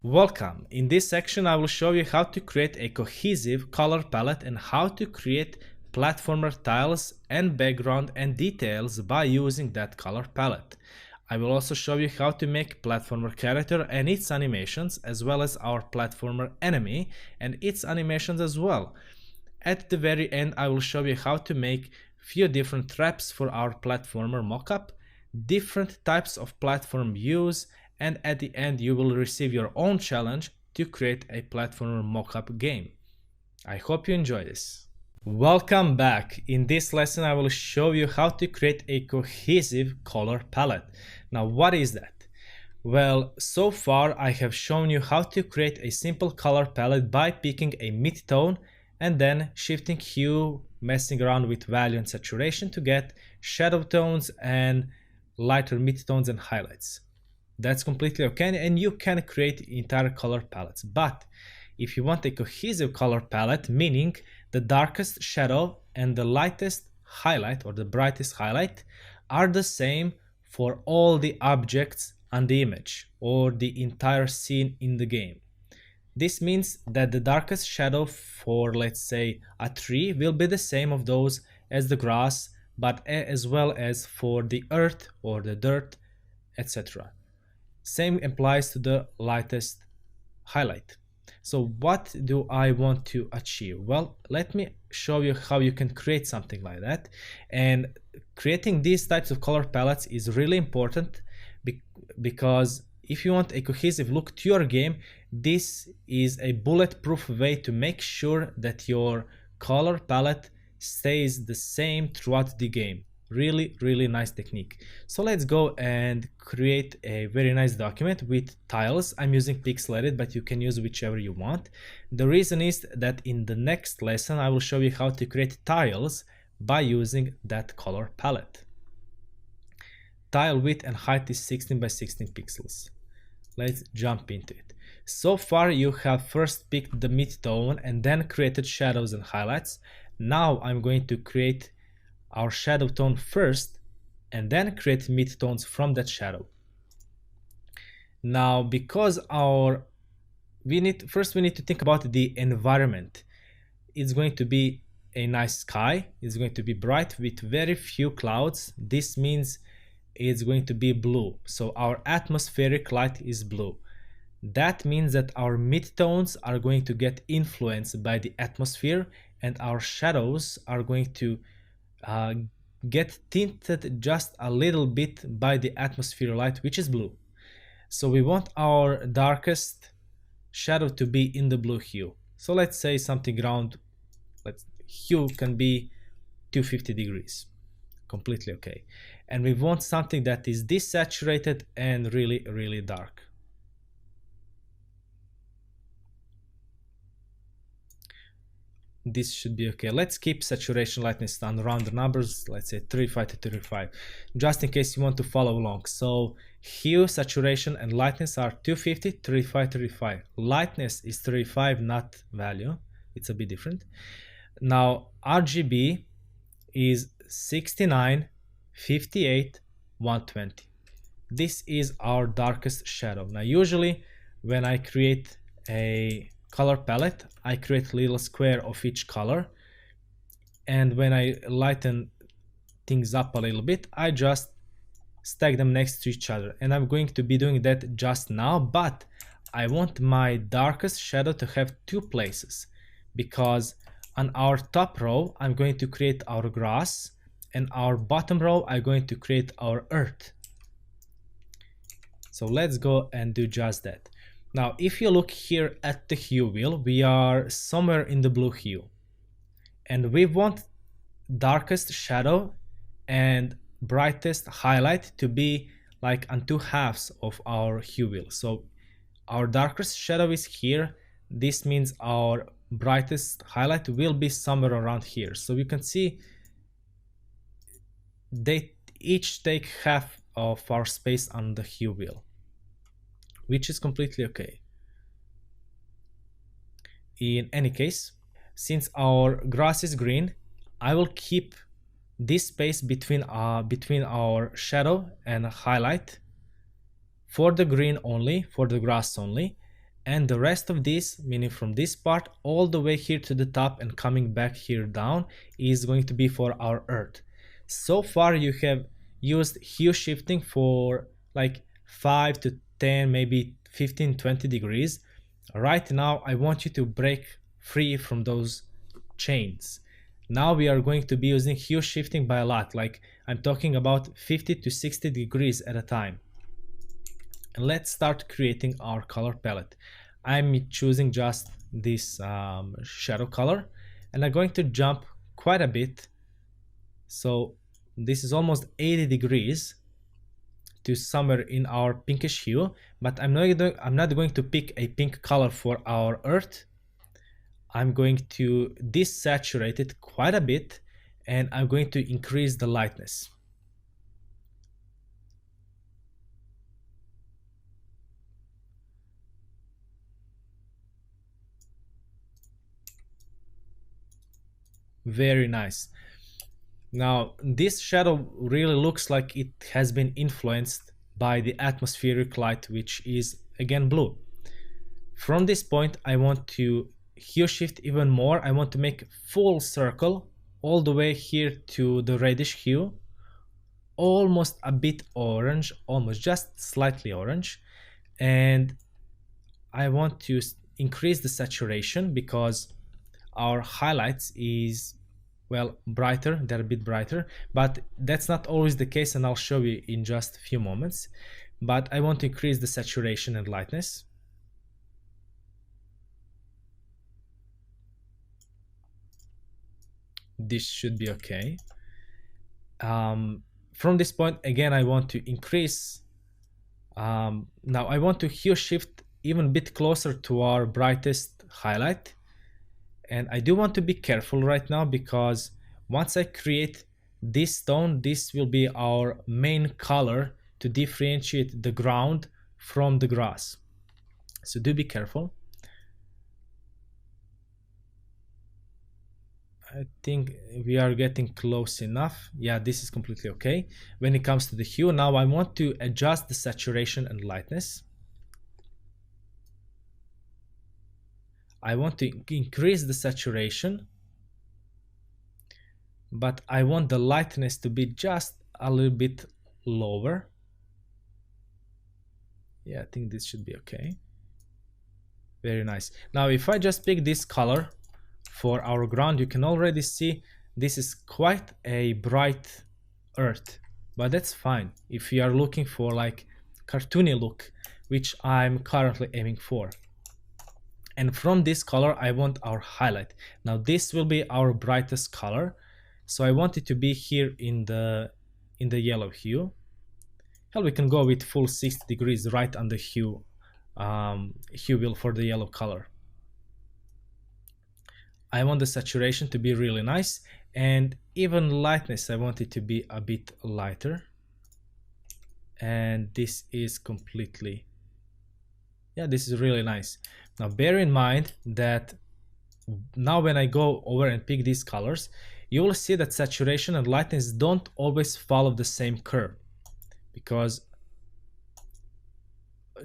Welcome. In this section I will show you how to create a cohesive color palette and how to create platformer tiles and background and details by using that color palette. I will also show you how to make platformer character and its animations, as well as our platformer enemy and its animations as well. At the very end I will show you how to make few different traps for our platformer mockup, different types of platform views, and at the end you will receive your own challenge to create a platformer mockup game. I hope you enjoy this. Welcome back. In this lesson I will show you how to create a cohesive color palette. Now what is that? Well, so far I have shown you how to create a simple color palette by picking a mid-tone and then shifting hue, messing around with value and saturation to get shadow tones and lighter mid-tones and highlights. That's completely okay, and you can create entire color palettes. But if you want a cohesive color palette, meaning the darkest shadow and the lightest highlight or the brightest highlight are the same for all the objects on the image or the entire scene in the game. This means that the darkest shadow for, let's say, a tree will be the same of those as the grass, but as well as for the earth or the dirt, etc. Same applies to the lightest highlight. So what do I want to achieve? Well, let me show you how you can create something like that. And creating these types of color palettes is really important because if you want a cohesive look to your game, this is a bulletproof way to make sure that your color palette stays the same throughout the game. Really nice technique. So let's go and create a very nice document with tiles. I'm using pixelated, but you can use whichever you want. The reason is that in the next lesson I will show you how to create tiles by using that color palette. Tile width and height is 16 by 16 pixels. Let's jump into it. So far you have first picked the mid-tone and then created shadows and highlights. Now I'm going to create our shadow tone first and then create mid-tones from that shadow. Now because we need to think about the environment. It's going to be a nice sky, it's going to be bright with very few clouds. This means it's going to be blue, so our atmospheric light is blue. That means that our mid-tones are going to get influenced by the atmosphere and our shadows are going to get tinted just a little bit by the atmosphere light, which is blue. So we want our darkest shadow to be in the blue hue. So let's say something around, hue can be 250 degrees, completely okay. And we want something that is desaturated and really dark. This should be okay. Let's keep saturation lightness on round numbers, let's say 35 to 35, just in case you want to follow along. So hue, saturation and lightness are 250, 35, 35. Lightness is 35, not value, it's a bit different. Now RGB is 69, 58, 120. This is our darkest shadow. Now usually when I create a color palette, I create a little square of each color, and when I lighten things up a little bit, I just stack them next to each other, and I'm going to be doing that just now. But I want my darkest shadow to have two places, because on our top row I'm going to create our grass, and our bottom row I'm going to create our earth. So let's go and do just that. Now, if you look here at the hue wheel, we are somewhere in the blue hue. And we want darkest shadow and brightest highlight to be like on two halves of our hue wheel. So our darkest shadow is here. This means our brightest highlight will be somewhere around here. So you can see they each take half of our space on the hue wheel, which is completely okay. In any case, since our grass is green, I will keep this space between our shadow and highlight for the green only, for the grass only, and the rest of this, meaning from this part all the way here to the top and coming back here down, is going to be for our earth. So far you have used hue shifting for like 5 to 10, maybe 15, 20 degrees. Right now I want you to break free from those chains. Now we are going to be using hue shifting by a lot, like I'm talking about 50 to 60 degrees at a time. And let's start creating our color palette. I'm choosing just this shadow color, and I'm going to jump quite a bit. So this is almost 80 degrees to somewhere in our pinkish hue, but I'm not going to pick a pink color for our earth. I'm going to desaturate it quite a bit, and I'm going to increase the lightness. Very nice. Now this shadow really looks like it has been influenced by the atmospheric light, which is again blue. From this point I want to hue shift even more. I want to make full circle all the way here to the reddish hue, almost a bit orange, almost just slightly orange. And I want to increase the saturation because our highlights is, well, brighter, they're a bit brighter, but that's not always the case, and I'll show you in just a few moments. But I want to increase the saturation and lightness. This should be okay. From this point again I want to increase, now I want to hue shift even a bit closer to our brightest highlight. And I do want to be careful right now because once I create this tone, this will be our main color to differentiate the ground from the grass. So do be careful. I think we are getting close enough. Yeah, this is completely okay. When it comes to the hue, now I want to adjust the saturation and lightness. I want to increase the saturation, but I want the lightness to be just a little bit lower. Yeah, I think this should be okay. Very nice. Now if I just pick this color for our ground, you can already see this is quite a bright earth, but that's fine if you are looking for like cartoony look, which I'm currently aiming for. And from this color I want our highlight. Now this will be our brightest color, so I want it to be here in the yellow hue. Hell, we can go with full 60 degrees right on the hue wheel for the yellow color. I want the saturation to be really nice, and even lightness I want it to be a bit lighter. And this is completely, yeah, this is really nice. Now bear in mind that now when I go over and pick these colors, you will see that saturation and lightness don't always follow the same curve, because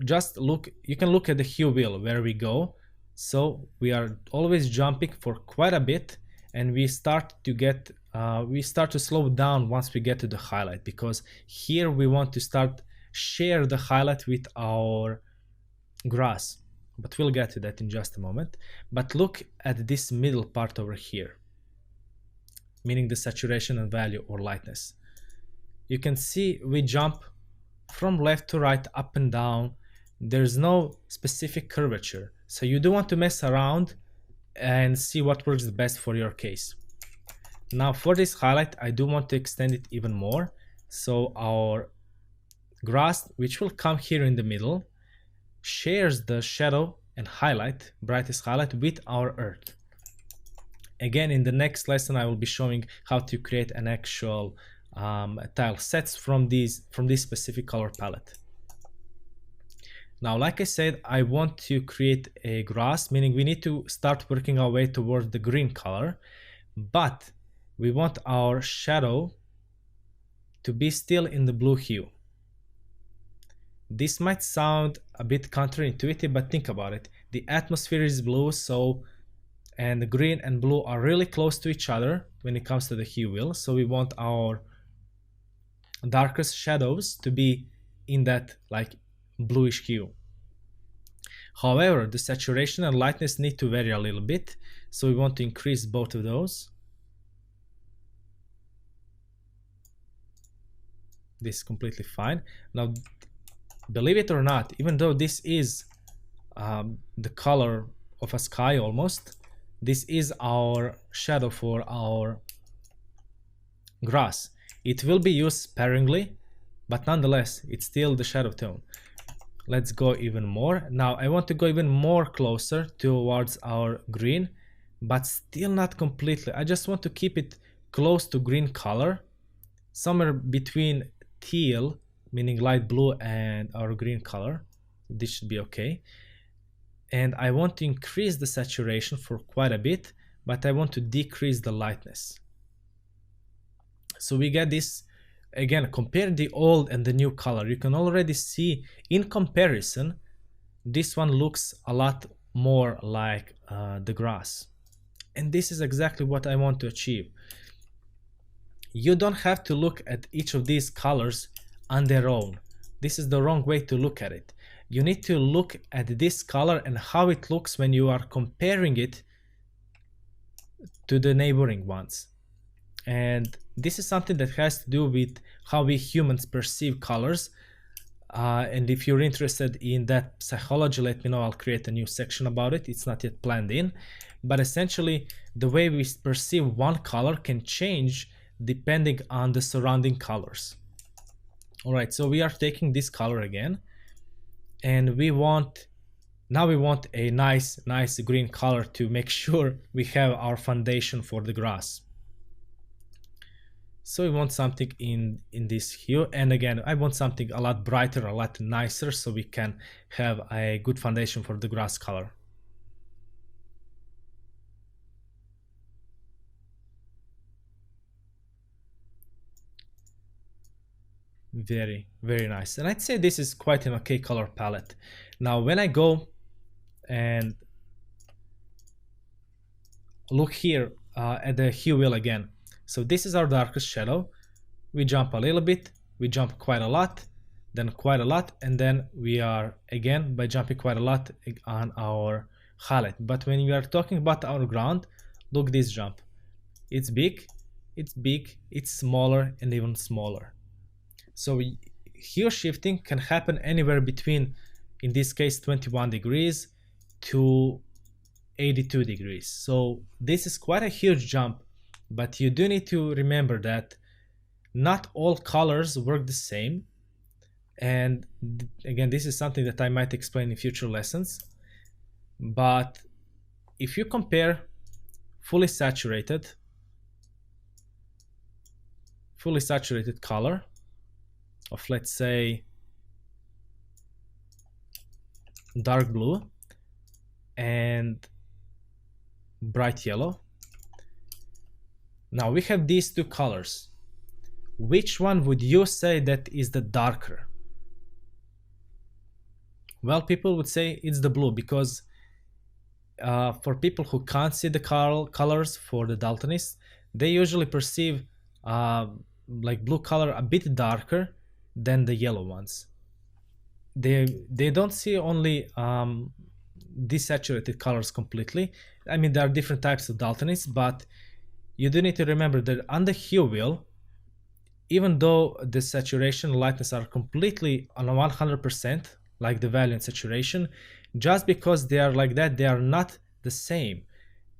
just look, you can look at the hue wheel where we go. So we are always jumping for quite a bit, and we start to slow down once we get to the highlight, because here we want to start share the highlight with our grass, but we'll get to that in just a moment. But look at this middle part over here, meaning the saturation and value or lightness. You can see we jump from left to right, up and down. There's no specific curvature, so you do want to mess around and see what works the best for your case. Now for this highlight I do want to extend it even more, so our grass, which will come here in the middle, shares the shadow and highlight, brightest highlight, with our earth. Again, in the next lesson I will be showing how to create an actual tile sets from this specific color palette. Now, like I said, I want to create a grass, meaning we need to start working our way towards the green color, but we want our shadow to be still in the blue hue. This might sound a bit counterintuitive, but think about it. The atmosphere is blue, so and the green and blue are really close to each other when it comes to the hue wheel. So we want our darkest shadows to be in that like bluish hue. However, the saturation and lightness need to vary a little bit, so we want to increase both of those. This is completely fine. Now, believe it or not, even though this is the color of a sky almost, this is our shadow for our grass. It will be used sparingly, but nonetheless, it's still the shadow tone. Let's go even more. Now I want to go even more closer towards our green, but still not completely. I just want to keep it close to green color, somewhere between teal, meaning light blue, and our green color. This should be okay. And I want to increase the saturation for quite a bit, but I want to decrease the lightness. So we get this. Again, compare the old and the new color. You can already see in comparison, this one looks a lot more like the grass. And this is exactly what I want to achieve. You don't have to look at each of these colors on their own. This is the wrong way to look at it. You need to look at this color and how it looks when you are comparing it to the neighboring ones. And this is something that has to do with how we humans perceive colors. And if you're interested in that psychology, let me know. I'll create a new section about it. It's not yet planned in. But essentially, the way we perceive one color can change depending on the surrounding colors. All right, so we are taking this color again. And now we want a nice green color to make sure we have our foundation for the grass. So we want something in this hue, and again I want something a lot brighter, a lot nicer, so we can have a good foundation for the grass color. Very nice, and I'd say this is quite an okay color palette. Now when I go and look here at the hue wheel again, so this is our darkest shadow. We jump a little bit, we jump quite a lot, then quite a lot, and then we are again by jumping quite a lot on our highlight. But when we are talking about our ground, look this jump. It's big, it's smaller, and even smaller. So hue shifting can happen anywhere between, in this case, 21 degrees to 82 degrees. So this is quite a huge jump. But you do need to remember that not all colors work the same. And again, this is something that I might explain in future lessons. But if you compare fully saturated color of, let's say, dark blue and bright yellow, now we have these two colors. Which one would you say that is the darker? Well, people would say it's the blue, because for people who can't see the colors, for the daltonists, they usually perceive like blue color a bit darker than the yellow ones. They don't see only desaturated colors completely. I mean, there are different types of daltonists, but you do need to remember that on the hue wheel, even though the saturation and lightness are completely on 100%, like the value and saturation, just because they are like that, they are not the same.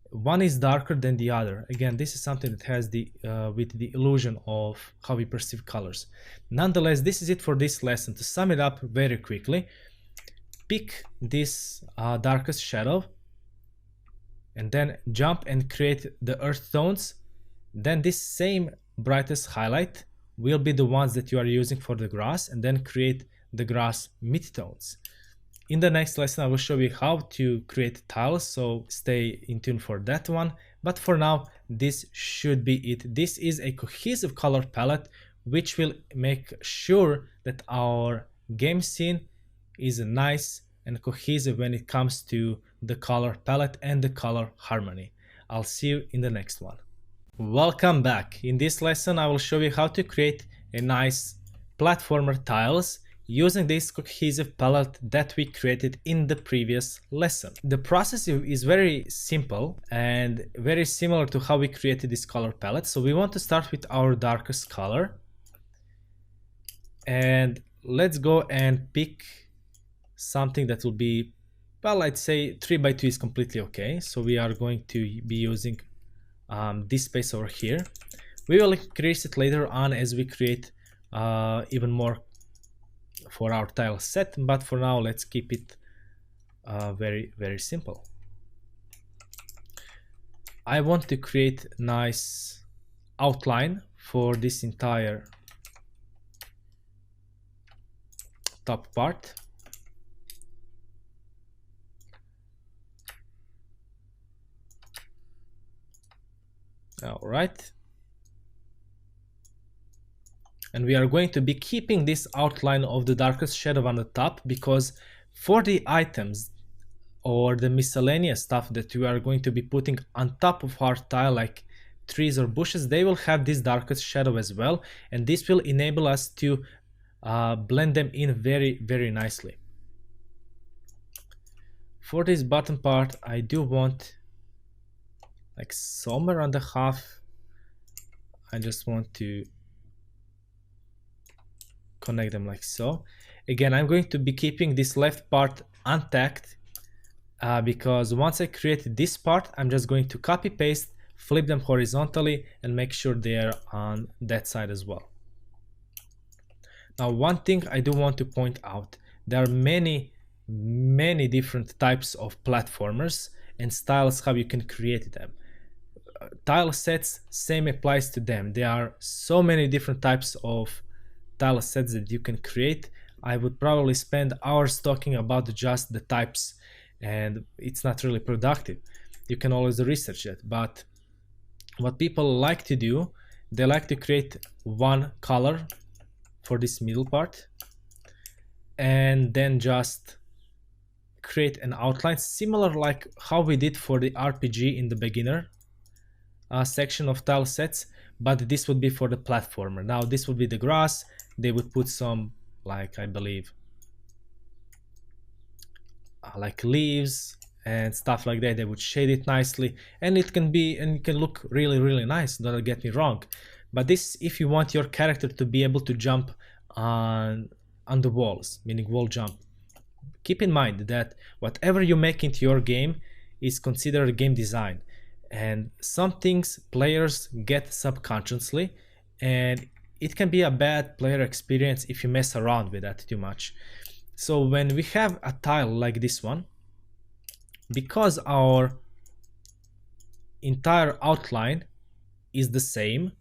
One is darker than the other. Again, this is something that has with the illusion of how we perceive colors. Nonetheless, this is it for this lesson. To sum it up very quickly, pick this darkest shadow, and then jump and create the earth tones. Then this same brightest highlight will be the ones that you are using for the grass, and then create the grass midtones. In the next lesson, I will show you how to create tiles, so stay in tune for that one. But for now, this should be it. This is a cohesive color palette which will make sure that our game scene is nice and cohesive when it comes to the color palette and the color harmony. I'll see you in the next one. Welcome back. In this lesson I will show you how to create a nice platformer tiles using this cohesive palette that we created in the previous lesson. The process is very simple and very similar to how we created this color palette. So we want to start with our darkest color, and let's go and pick something that will be, well, I'd say 3x2 is completely okay. So we are going to be using this space over here. We will increase it later on as we create even more for our tile set, but for now let's keep it very simple. I want to create nice outline for this entire top part. All right. And we are going to be keeping this outline of the darkest shadow on the top, because for the items or the miscellaneous stuff that we are going to be putting on top of our tile, like trees or bushes, they will have this darkest shadow as well, and this will enable us to blend them in very nicely. For this bottom part, I do want like somewhere on the half, I just want to connect them like so. Again, I'm going to be keeping this left part untagged because once I create this part, I'm just going to copy paste, flip them horizontally, and make sure they're on that side as well. Now, one thing I do want to point out, there are many different types of platformers and styles how you can create them. Tile sets, same applies to them. There are so many different types of tile sets that you can create. I would probably spend hours talking about just the types, and it's not really productive. You can always research it, but what people like to do, they like to create one color for this middle part and then just create an outline similar like how we did for the RPG in the beginner section of tile sets, but this would be for the platformer. Now this would be the grass. They would put some, like, I believe like leaves and stuff like that. They would shade it nicely, and it can be, and it can look really nice, don't get me wrong. But this, if you want your character to be able to jump on the walls, meaning wall jump, keep in mind that whatever you make into your game is considered game design, and some things players get subconsciously, and it can be a bad player experience if you mess around with that too much. So when we have a tile like this one, because our entire outline is the same,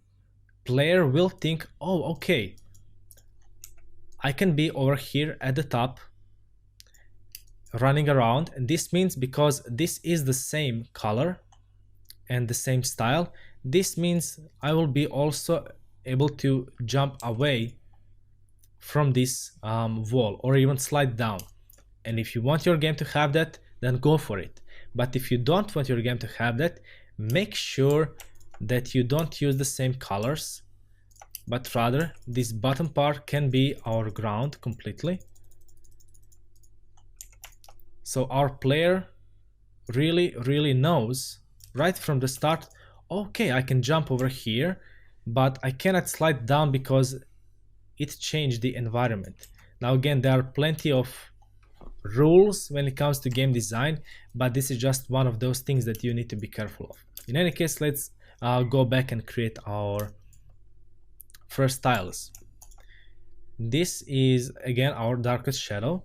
player will think, oh, okay, I can be over here at the top running around, and this means because this is the same color and the same style, this means I will be also able to jump away from this wall or even slide down. And if you want your game to have that, then go for it. But if you don't want your game to have that, make sure that you don't use the same colors, but rather this bottom part can be our ground completely. So our player really knows right from the start, okay, I can jump over here, but I cannot slide down because it changed the environment. Now again, there are plenty of rules when it comes to game design, but this is just one of those things that you need to be careful of. In any case, let's go back and create our first tiles. This is again our darkest shadow.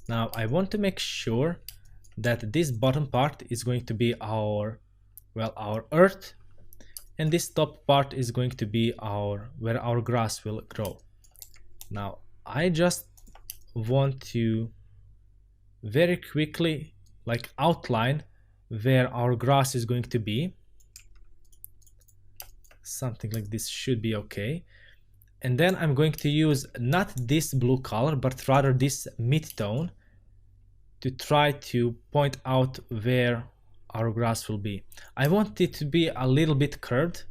Now I want to make sure that this bottom part is going to be our, well, our earth, and this top part is going to be our, where our grass will grow. Now I just want to very quickly like outline where our grass is going to be. Something like this should be okay. And then I'm going to use not this blue color, but rather this mid-tone to try to point out where our grass will be. I want it to be a little bit curved.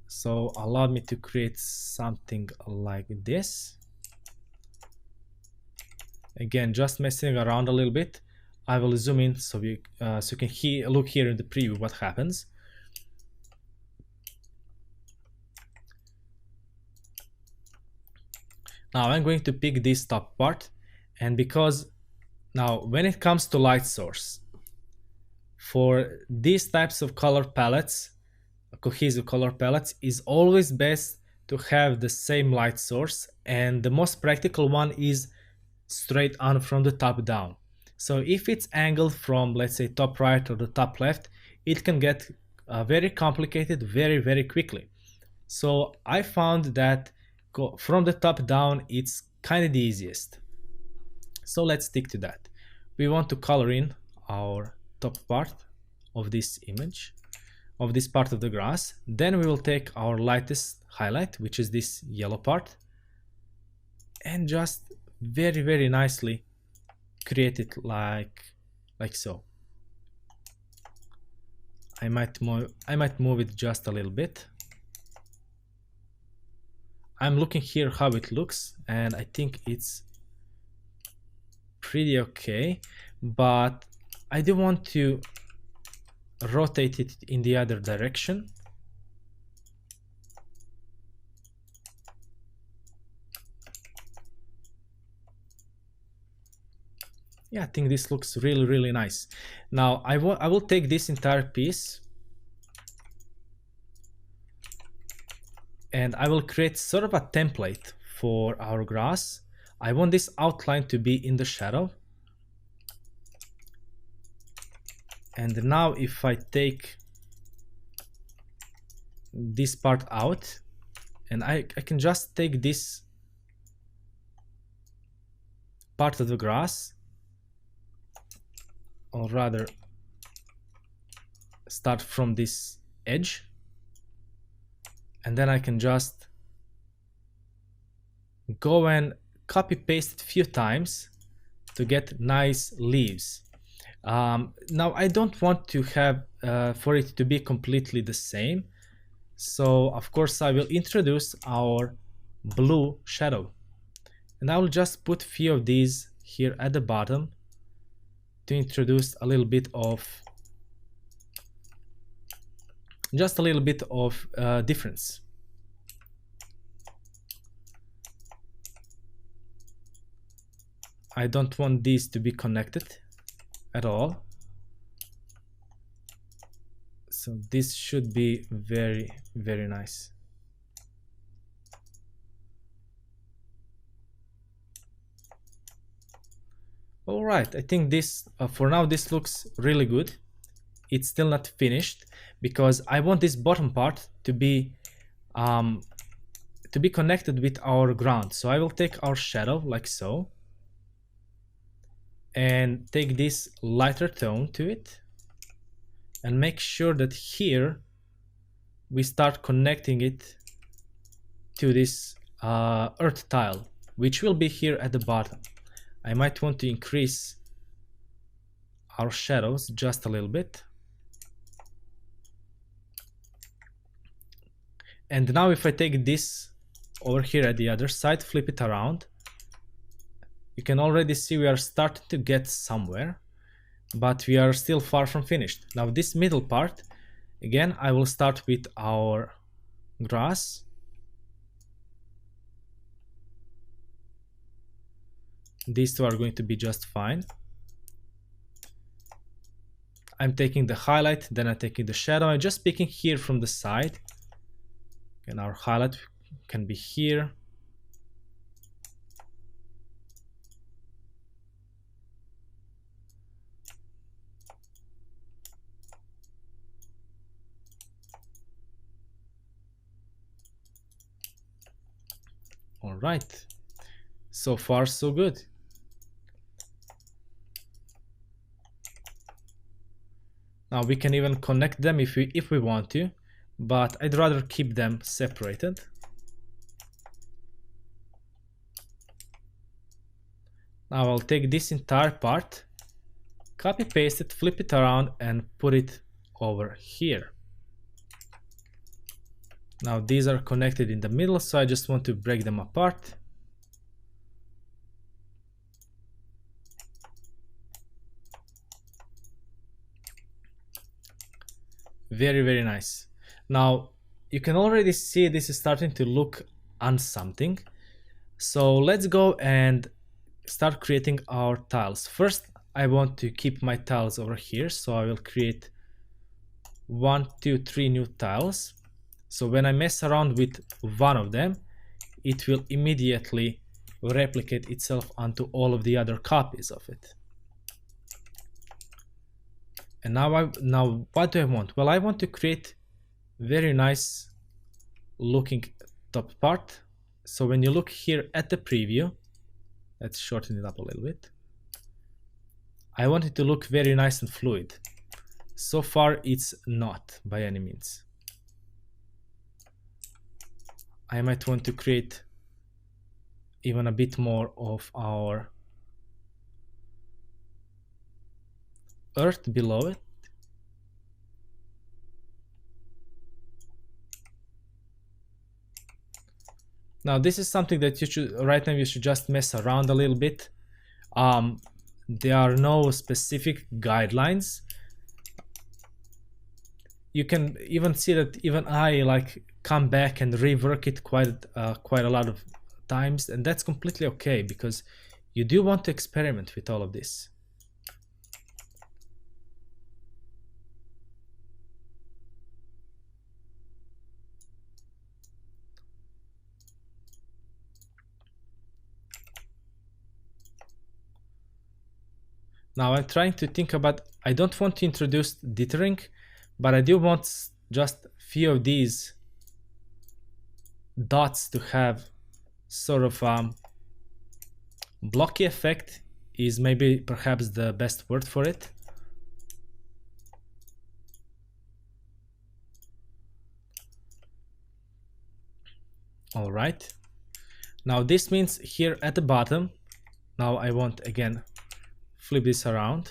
So allow me to create something like this. Again, just messing around a little bit. I will zoom in so you can look here in the preview what happens. Now I'm going to pick this top part, and because now when it comes to light source, for these types of color palettes, cohesive color palettes, is always best to have the same light source, and the most practical one is straight on from the top down. So if it's angled from, let's say, top right or the top left, it can get very complicated very quickly. So I found that from the top down it's kind of the easiest. So let's stick to that. We want to color in our top part of this image, of this part of the grass. Then we will take our lightest highlight, which is this yellow part, and just very nicely create it like so. I might move it just a little bit. I'm looking here how it looks, and I think it's pretty okay, but I do want to rotate it in the other direction. Yeah, I think this looks really nice. Now I will take this entire piece and I will create sort of a template for our grass. I want this outline to be in the shadow. And now if I take this part out, and I can just take this part of the grass, or rather start from this edge, and then I can just go and copy paste it a few times to get nice leaves. Now I don't want to have for it to be completely the same, so of course I will introduce our blue shadow, and I will just put a few of these here at the bottom to introduce a little bit of difference. I don't want these to be connected at all, so this should be very nice. All right, I think this for now this looks really good. It's still not finished because I want this bottom part to be connected with our ground. So I will take our shadow like so and take this lighter tone to it and make sure that here we start connecting it to this earth tile, which will be here at the bottom. I might want to increase our shadows just a little bit. And now if I take this over here at the other side, flip it around, you can already see we are starting to get somewhere, but we are still far from finished. Now this middle part, again, I will start with our grass. These two are going to be just fine. I'm taking the highlight, then I'm taking the shadow. I'm just picking here from the side. And our highlight can be here. All right, so far so good. Now we can even connect them if we want to, but I'd rather keep them separated. Now I'll take this entire part, copy paste it, flip it around and put it over here. Now these are connected in the middle, so I just want to break them apart. Very, very nice. Now you can already see this is starting to look on something. So let's go and start creating our tiles. First, I want to keep my tiles over here, so I will create 1, 2, 3 new tiles. So when I mess around with one of them, it will immediately replicate itself onto all of the other copies of it. And now what do I want? Well, I want to create very nice looking top part. So when you look here at the preview, let's shorten it up a little bit. I want it to look very nice and fluid. So far it's not by any means. I might want to create even a bit more of our earth below it. Now this is something that you should, right now you should just mess around a little bit. There are no specific guidelines. You can even see that even I like come back and rework it quite a lot of times, and that's completely okay because you do want to experiment with all of this. Now I'm trying to think about, I don't want to introduce dithering, but I do want just a few of these dots to have sort of blocky effect is maybe perhaps the best word for it. All right. Now this means here at the bottom, now I want again flip this around.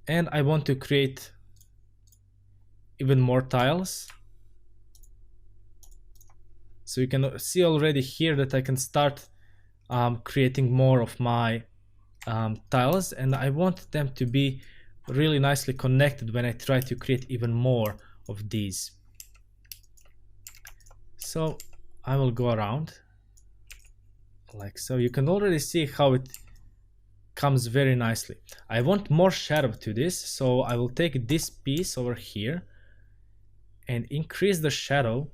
And I want to create even more tiles. So you can see already here that I can start creating more of my tiles, and I want them to be really nicely connected when I try to create even more of these. So I will go around like so. You can already see how it comes very nicely. I want more shadow to this, so I will take this piece over here and increase the shadow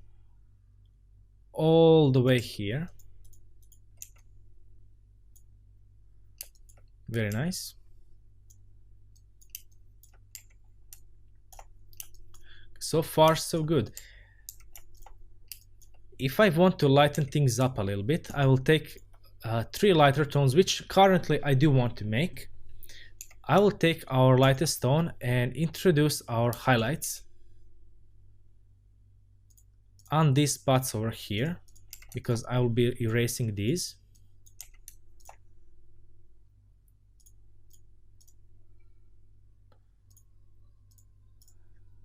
all the way here. Very nice. So far so good. If I want to lighten things up a little bit, I will take 3 lighter tones, which currently I do want to make. I will take our lightest tone and introduce our highlights on these spots over here, because I will be erasing these.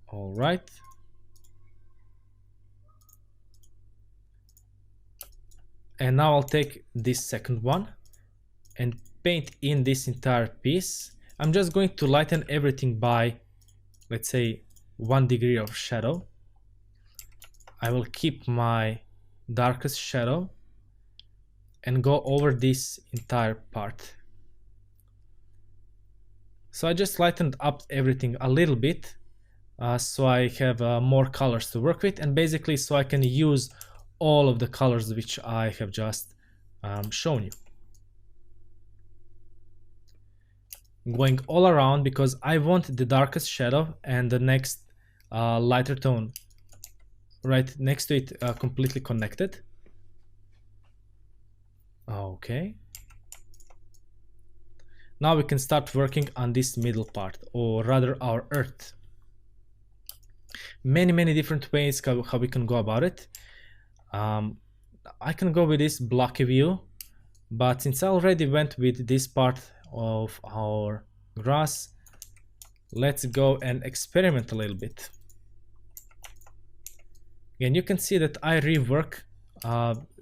All right. And now I'll take this second one and paint in this entire piece. I'm just going to lighten everything by, let's say, 1 degree of shadow. I will keep my darkest shadow and go over this entire part. So I just lightened up everything a little bit so I have more colors to work with, and basically so I can use all of the colors which I have just shown you. Going all around because I want the darkest shadow and the next lighter tone right next to it completely connected. Okay. Now we can start working on this middle part, or rather our earth. Many different ways how we can go about it. I can go with this blocky view, but since I already went with this part of our grass, let's go and experiment a little bit. Again, you can see that I rework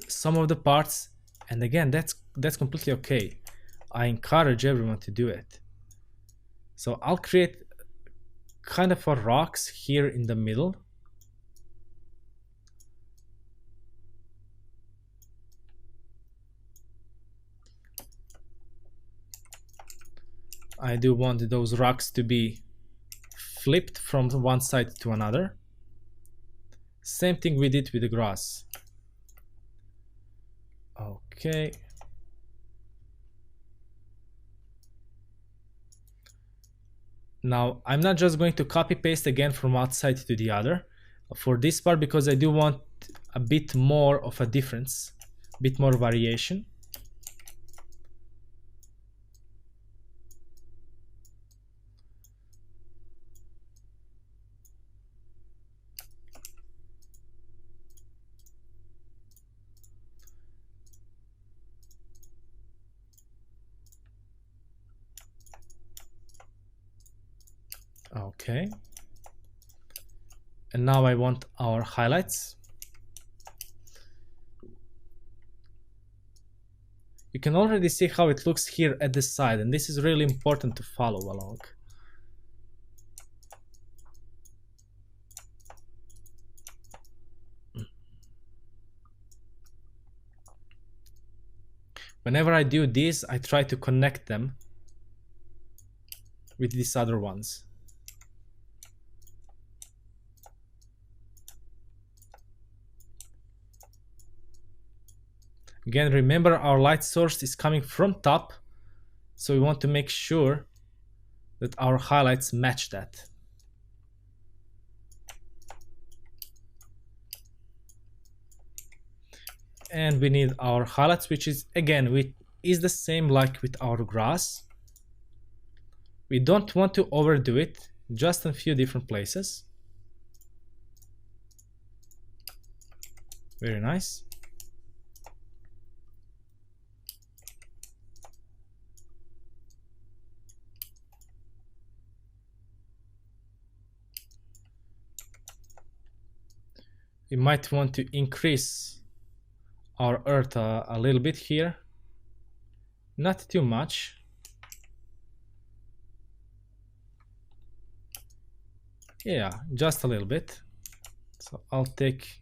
some of the parts, and again, that's completely okay. I encourage everyone to do it. So I'll create kind of a rocks here in the middle. I do want those rocks to be flipped from one side to another. Same thing we did with the grass. Okay. Now, I'm not just going to copy paste again from one side to the other for this part, because I do want a bit more of a difference, a bit more variation. Okay. And now I want our highlights. You can already see how it looks here at the side, and this is really important to follow along. Whenever I do this, I try to connect them with these other ones. Again, remember our light source is coming from top, so we want to make sure that our highlights match that. And we need our highlights, which is again is the same like with our grass. We don't want to overdo it, just in a few different places. Very nice. We might want to increase our earth a little bit here, not too much. Yeah, just a little bit. So I'll take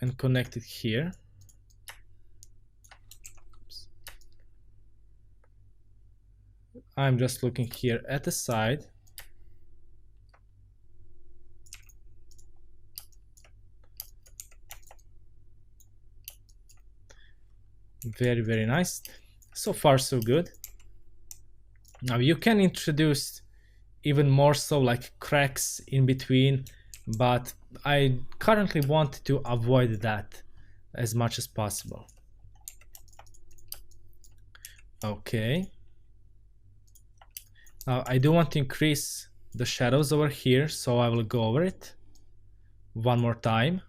and connect it here. I'm just looking here at the side. Very nice. So far so good. Now you can introduce even more so like cracks in between, but I currently want to avoid that as much as possible. Okay. Now I do want to increase the shadows over here, so I will go over it one more time.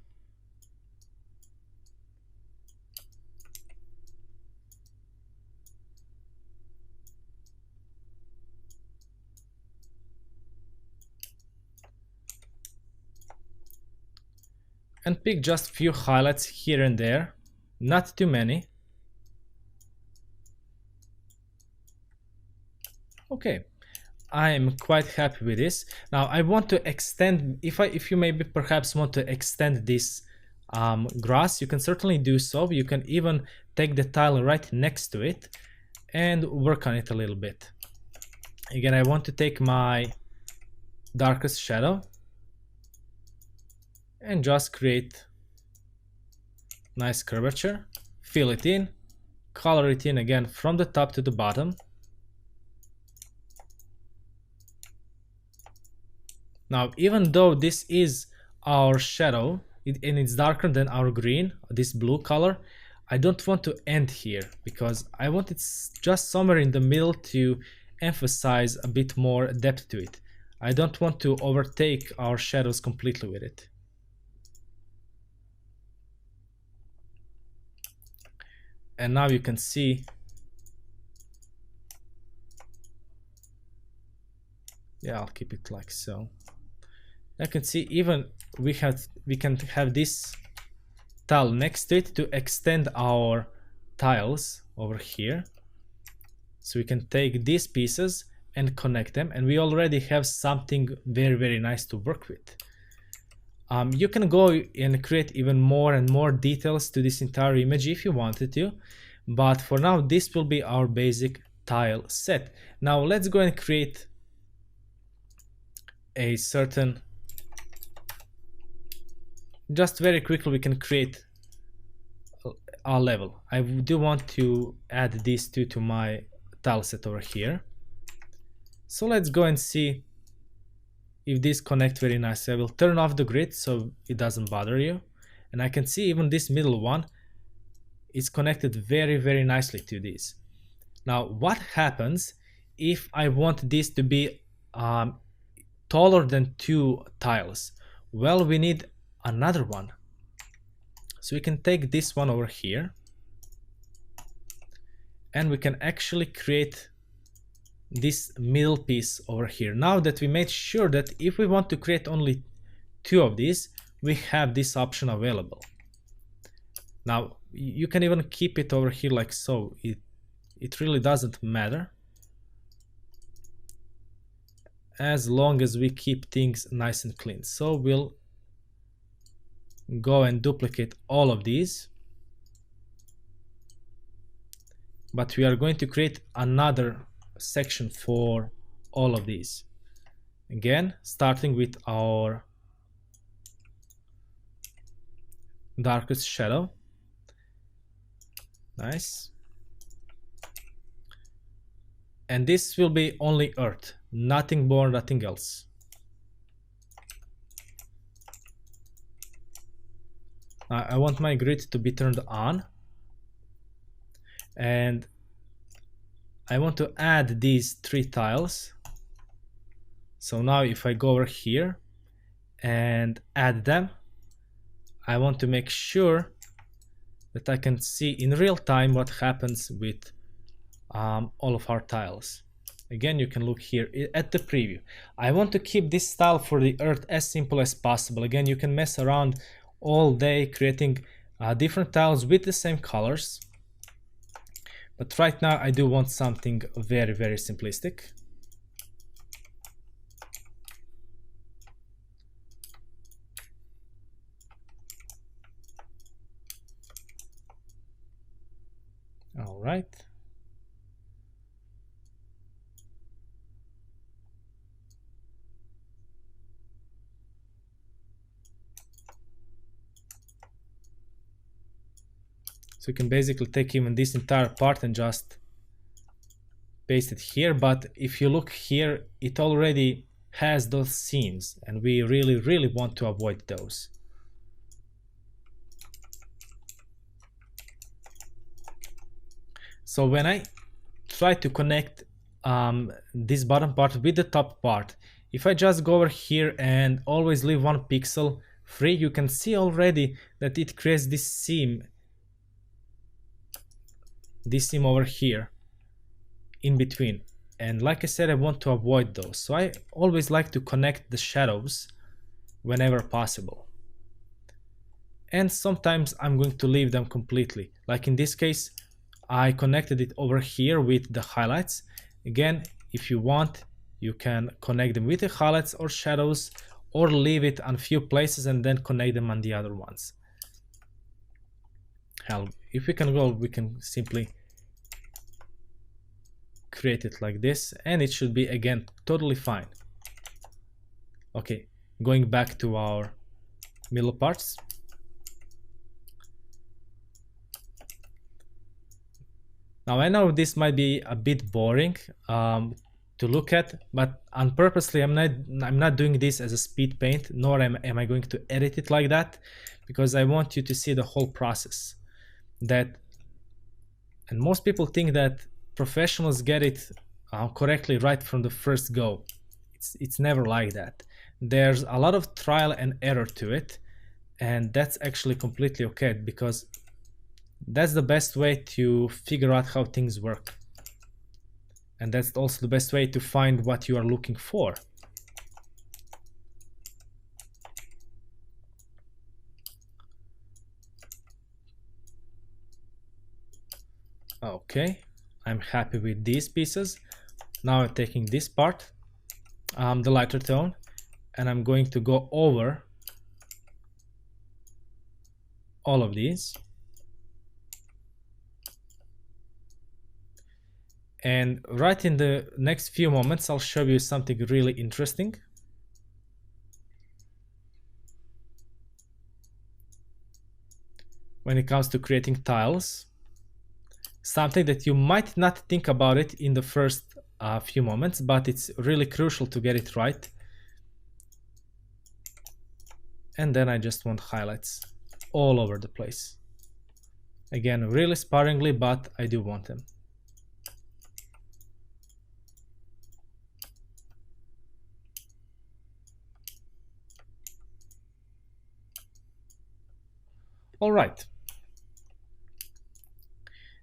And pick just a few highlights here and there, not too many. Okay. I am quite happy with this. Now I want to extend, if you maybe perhaps want to extend this grass, you can certainly do so. You can even take the tile right next to it and work on it a little bit. Again, I want to take my darkest shadow and just create nice curvature, fill it in, color it in again from the top to the bottom. Now, even though this is our shadow and it's darker than our green, this blue color, I don't want to end here because I want it just somewhere in the middle to emphasize a bit more depth to it. I don't want to overtake our shadows completely with it. And now you can see I'll keep it like so. I can see even we can have this tile next to it to extend our tiles over here. So we can take these pieces and connect them, and we already have something very nice to work with. You can go and create even more and more details to this entire image if you wanted to, but for now this will be our basic tile set. Now let's go and create a certain, just very quickly we can create a level. I do want to add these two to my tile set over here. So let's go and see if these connect very nicely. I will turn off the grid so it doesn't bother you, and I can see even this middle one is connected very nicely to these. Now what happens if I want this to be taller than 2 tiles? Well, we need another one. So we can take this one over here and we can actually create this middle piece over here. Now that we made sure that if we want to create only 2 of these, we have this option available. Now you can even keep it over here like so. It really doesn't matter as long as we keep things nice and clean. So we'll go and duplicate all of these, but we are going to create another section for all of these. Again, starting with our darkest shadow. Nice. And this will be only earth, nothing more, nothing else. I want my grid to be turned on, and I want to add these 3 tiles. So now if I go over here and add them, I want to make sure that I can see in real time what happens with all of our tiles. Again, you can look here at the preview. I want to keep this style for the earth as simple as possible. Again, you can mess around all day creating different tiles with the same colors, but right now I do want something very simplistic. All right. So you can basically take even this entire part and just paste it here, but if you look here, it already has those seams, and we really want to avoid those. So when I try to connect this bottom part with the top part, if I just go over here and always leave 1 pixel free, you can see already that it creates this seam over here in between. And like I said, I want to avoid those, so I always like to connect the shadows whenever possible. And sometimes I'm going to leave them completely, like in this case I connected it over here with the highlights. Again, if you want, you can connect them with the highlights or shadows, or leave it on a few places and then connect them on the other ones. Hell, if we can go, we can simply create it like this, and it should be again totally fine. Okay, going back to our middle parts. Now I know this might be a bit boring, to look at, but unpurposely I'm not doing this as a speed paint, nor am I going to edit it like that, because I want you to see the whole process. And most people think that professionals get it correctly right from the first go. It's never like that. There's a lot of trial and error to it, and that's actually completely okay, because that's the best way to figure out how things work. And that's also the best way to find what you are looking for. Okay, I'm happy with these pieces. Now I'm taking this part, the lighter tone, and I'm going to go over all of these. And right in the next few moments, I'll show you something really interesting. When it comes to creating tiles, something that you might not think about it in the first few moments, but it's really crucial to get it right. And then I just want highlights all over the place. Again, really sparingly, but I do want them. All right.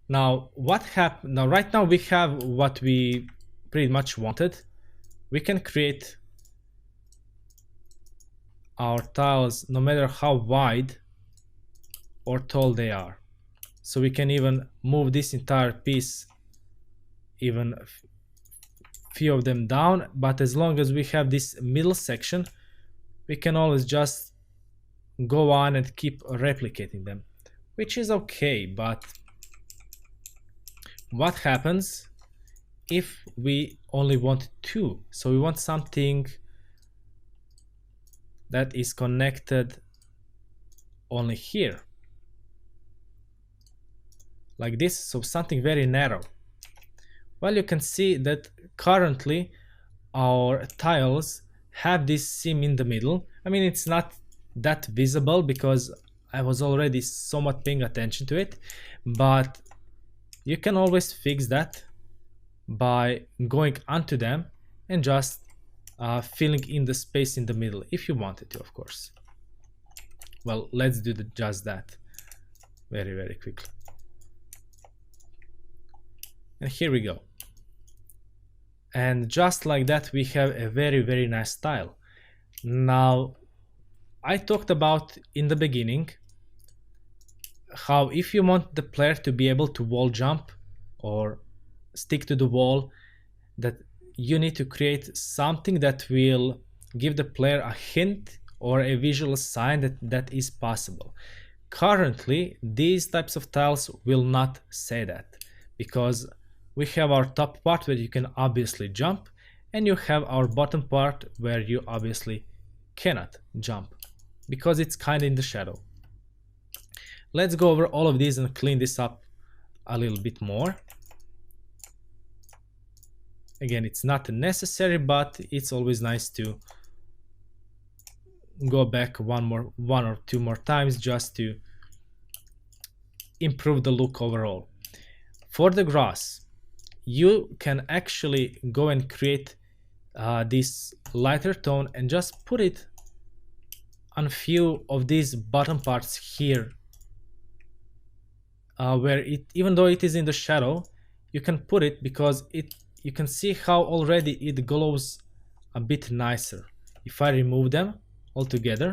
Now, what happened? Now, right now we have what we pretty much wanted. We can create our tiles no matter how wide or tall they are. So we can even move this entire piece, even a few of them down, but as long as we have this middle section, we can always just go on and keep replicating them, which is okay. But what happens if we only want two? So we want something that is connected only here, like this, so something very narrow. Well, you can see that currently our tiles have this seam in the middle. I mean, it's not that visible because I was already somewhat paying attention to it, but you can always fix that by going onto them and just filling in the space in the middle if you wanted to, of course. Well, let's do just that very, very quickly. And here we go. And just like that, we have a very, very nice tile. Now, I talked about in the beginning how if you want the player to be able to wall jump or stick to the wall, that you need to create something that will give the player a hint or a visual sign that that is possible. Currently, these types of tiles will not say that, because we have our top part where you can obviously jump, and you have our bottom part where you obviously cannot jump because it's kind of in the shadow. Let's go over all of these and clean this up a little bit more. Again, it's not necessary, but it's always nice to go back one or two more times just to improve the look overall. For the grass, you can actually go and create this lighter tone and just put it on a few of these bottom parts here, where it, even though it is in the shadow, you can put it because you can see how already it glows a bit nicer. If I remove them altogether,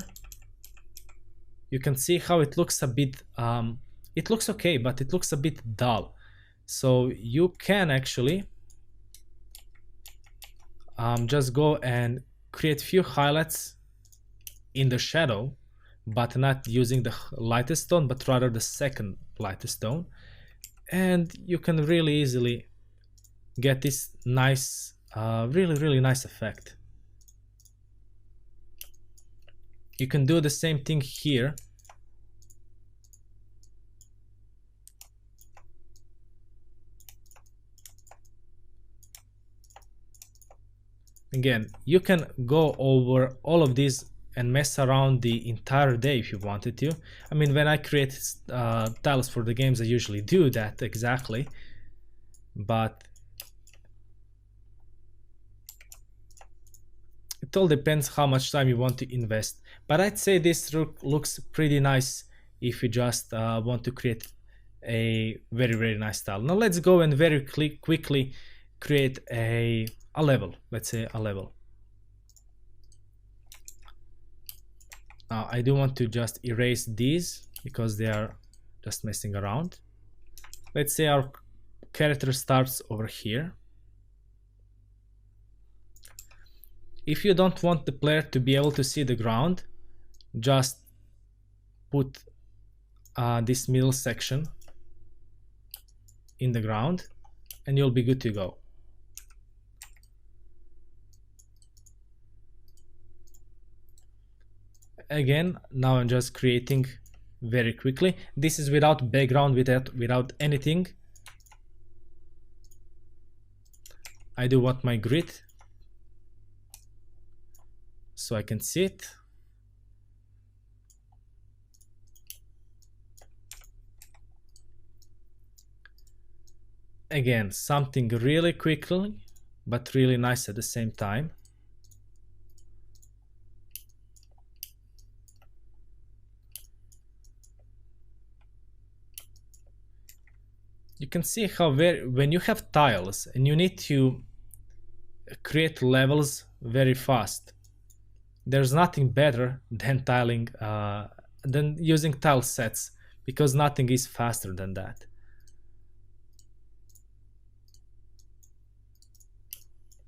you can see how it looks a bit, it looks okay, but it looks a bit dull. So you can actually just go and create few highlights in the shadow, but not using the lightest tone, but rather the second lightest tone. And you can really easily get this nice, really nice effect. You can do the same thing here. Again, you can go over all of these and mess around the entire day if you wanted to. I mean, when I create tiles for the games, I usually do that exactly, but it all depends how much time you want to invest. But I'd say this looks pretty nice if you just want to create a very nice tile. Now let's go and very quickly create a level. Let's say a level. Now I do want to just erase these because they are just messing around. Let's say our character starts over here. If you don't want the player to be able to see the ground, just put this middle section in the ground and you'll be good to go. Again, now I'm just creating very quickly. This is without background, without anything. I do want my grid so I can see it. Again, something really quickly, but really nice at the same time. You can see how when you have tiles and you need to create levels very fast, there's nothing better than than using tile sets, because nothing is faster than that.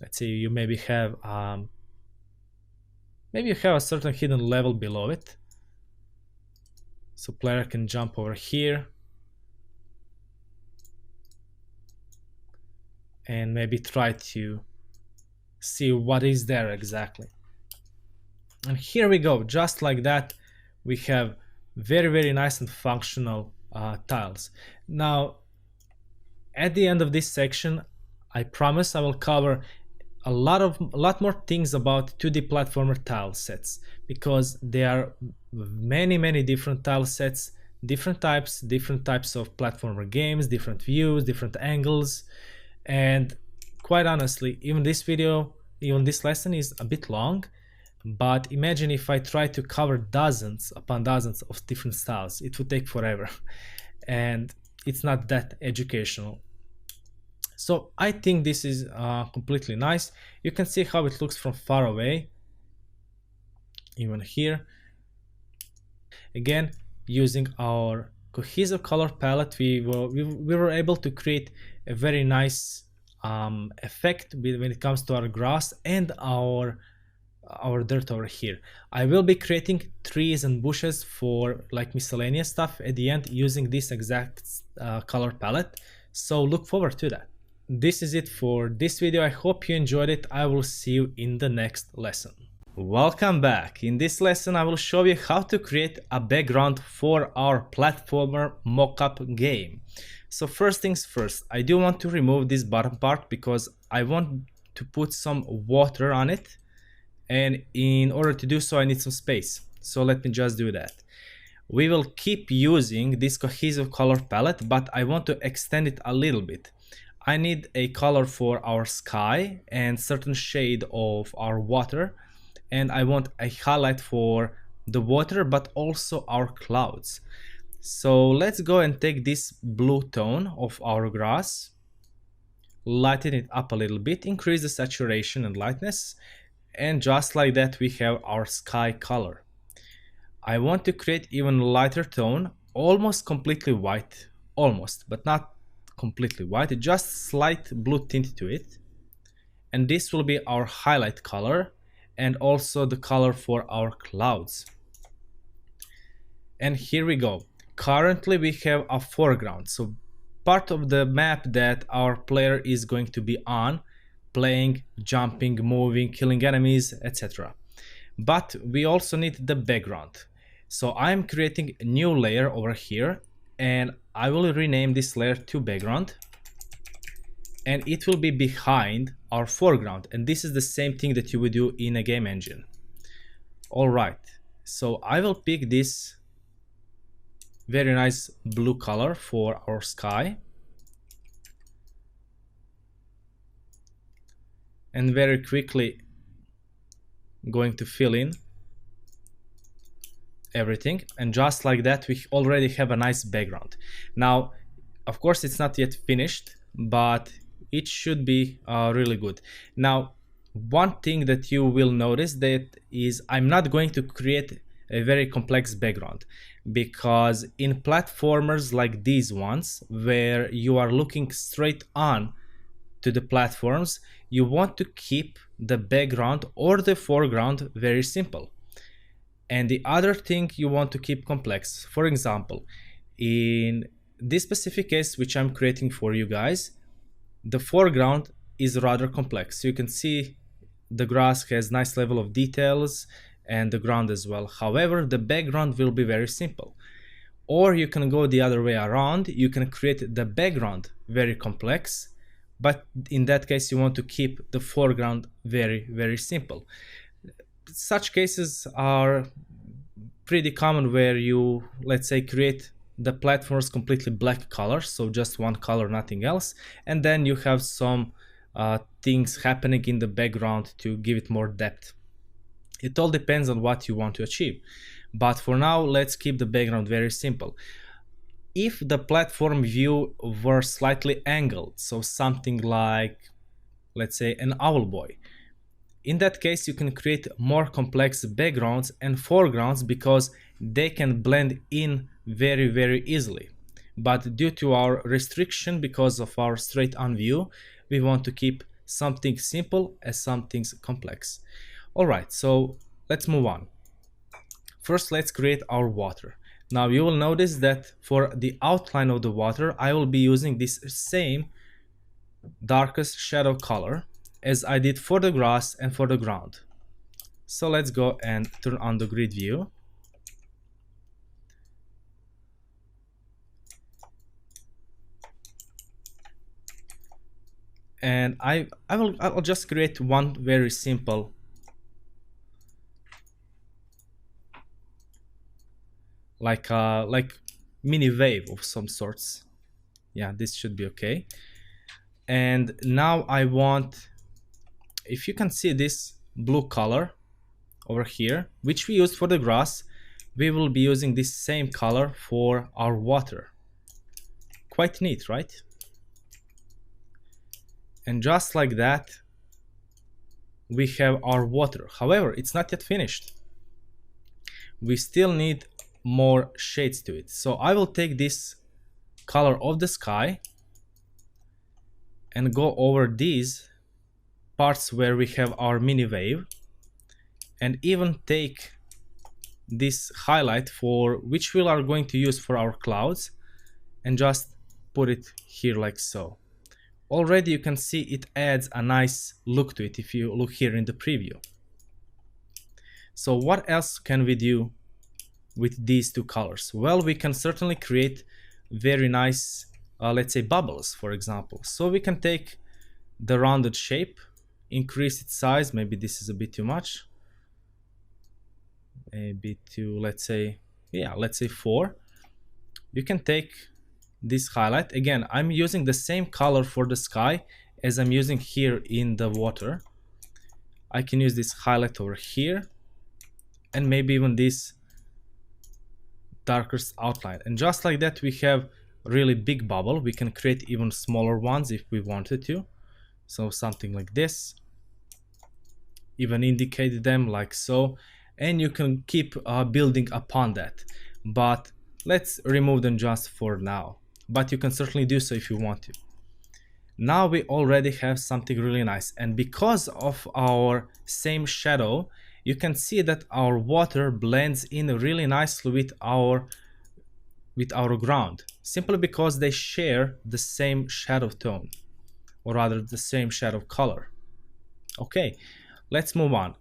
Let's say you maybe have a certain hidden level below it, so player can jump over here and maybe try to see what is there exactly. And here we go, just like that we have very nice and functional tiles. Now at the end of this section, I promise I will cover a lot more things about 2D platformer tile sets, because there are many different tile sets, different types of platformer games, different views, different angles. And quite honestly, even this lesson is a bit long, but imagine if I try to cover dozens upon dozens of different styles. It would take forever and it's not that educational. So I think this is completely nice. You can see how it looks from far away, even here. Again, using our cohesive color palette, we were able to create a very nice effect when it comes to our grass and our dirt over here. I will be creating trees and bushes for like miscellaneous stuff at the end using this exact color palette, so look forward to that. This is it for this video. I hope you enjoyed it. I will see you in the next lesson. Welcome back. In this lesson I will show you how to create a background for our platformer mockup game. So first things first, I do want to remove this bottom part because I want to put some water on it, and in order to do so I need some space. So let me just do that. We will keep using this cohesive color palette, but I want to extend it a little bit. I need a color for our sky and certain shade of our water, and I want a highlight for the water but also our clouds. So let's go and take this blue tone of our grass, lighten it up a little bit, increase the saturation and lightness, and just like that we have our sky color. I want to create even lighter tone, almost completely white, almost, but not completely white, just slight blue tint to it, and this will be our highlight color and also the color for our clouds. And here we go. Currently we have a foreground, so part of the map that our player is going to be on, playing, jumping, moving, killing enemies, etc. But we also need the background, so I'm creating a new layer over here and I will rename this layer to background, and it will be behind our foreground, and this is the same thing that you would do in a game engine. All right, so I will pick this very nice blue color for our sky, and very quickly going to fill in everything, and just like that we already have a nice background. Now of course it's not yet finished, but it should be really good. Now one thing that you will notice that is I'm not going to create a very complex background, because in platformers like these ones where you are looking straight on to the platforms, you want to keep the background or the foreground very simple. And the other thing you want to keep complex. For example, in this specific case which I'm creating for you guys, the foreground is rather complex. So you can see the grass has nice level of details and the ground as well. However, the background will be very simple. Or you can go the other way around. You can create the background very complex, but in that case you want to keep the foreground very, very simple. Such cases are pretty common where you, let's say, create the platforms completely black color, so just one color, nothing else, and then you have some things happening in the background to give it more depth. It all depends on what you want to achieve, but for now let's keep the background very simple. If the platform view were slightly angled, so something like, let's say, an owl boy, in that case you can create more complex backgrounds and foregrounds because they can blend in very, very easily. But due to our restriction, because of our straight on view, we want to keep something simple as something complex. All right, so let's move on. First, let's create our water. Now you will notice that for the outline of the water, I will be using this same darkest shadow color as I did for the grass and for the ground. So let's go and turn on the grid view. And I'll just create one very simple like mini wave of some sorts. Yeah, this should be okay. And now I want, if you can see this blue color over here, which we used for the grass, we will be using this same color for our water. Quite neat, right? And just like that, we have our water. However, it's not yet finished. We still need more shades to it. So I will take this color of the sky and go over these parts where we have our mini wave, and even take this highlight for which we are going to use for our clouds, and just put it here like so. Already you can see it adds a nice look to it if you look here in the preview. So what else can we do with these two colors? Well, we can certainly create very nice, let's say, bubbles, for example. So we can take the rounded shape, increase its size. Maybe this is a bit too much. Maybe to, let's say, yeah, let's say 4. You can take this highlight. Again, I'm using the same color for the sky as I'm using here in the water. I can use this highlight over here, and maybe even this darkest outline. And just like that, we have really big bubble. We can create even smaller ones if we wanted to. So something like this. Even indicate them like so. And you can keep building upon that. But let's remove them just for now. But you can certainly do so if you want to. Now we already have something really nice. And because of our same shadow, you can see that our water blends in really nicely with our ground, simply because they share the same shadow tone, or rather the same shadow color. Okay, let's move on.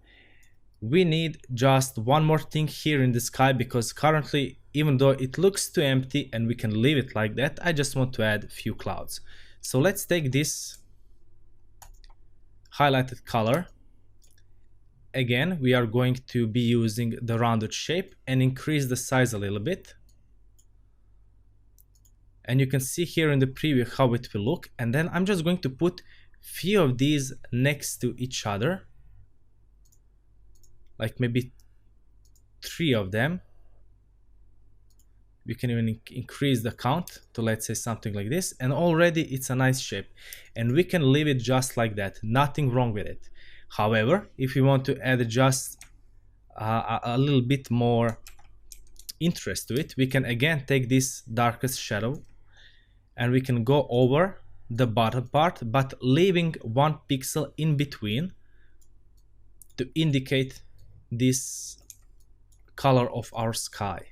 We need just one more thing here in the sky, because currently, even though it looks too empty and we can leave it like that, I just want to add a few clouds. So let's take this highlighted color. Again, we are going to be using the rounded shape and increase the size a little bit. And you can see here in the preview how it will look. And then I'm just going to put few of these next to each other, like maybe 3 of them. We can even increase the count to, let's say, something like this, and already it's a nice shape, and we can leave it just like that, nothing wrong with it. However, if we want to add just a little bit more interest to it, we can again take this darkest shadow and we can go over the bottom part, but leaving 1 pixel in between to indicate this color of our sky.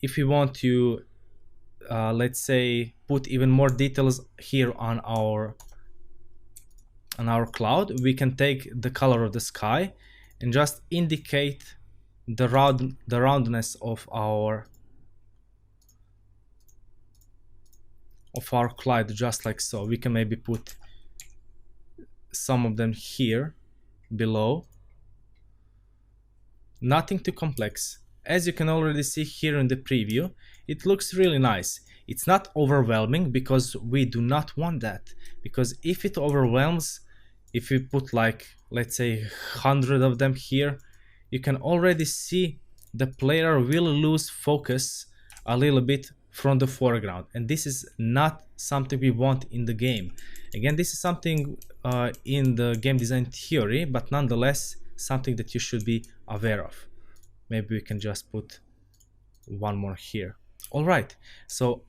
If we want to let's say put even more details here on our cloud, we can take the color of the sky and just indicate the roundness of our cloud, just like so. We can maybe put some of them here below. Nothing too complex. As you can already see here in the preview, it looks really nice. It's not overwhelming because we do not want that. Because if it overwhelms, if we put like, let's say 100 of them here, you can already see the player will lose focus a little bit from the foreground. And this is not something we want in the game. Again, this is something in the game design theory, but nonetheless, something that you should be aware of. Maybe we can just put 1 more here. All right, so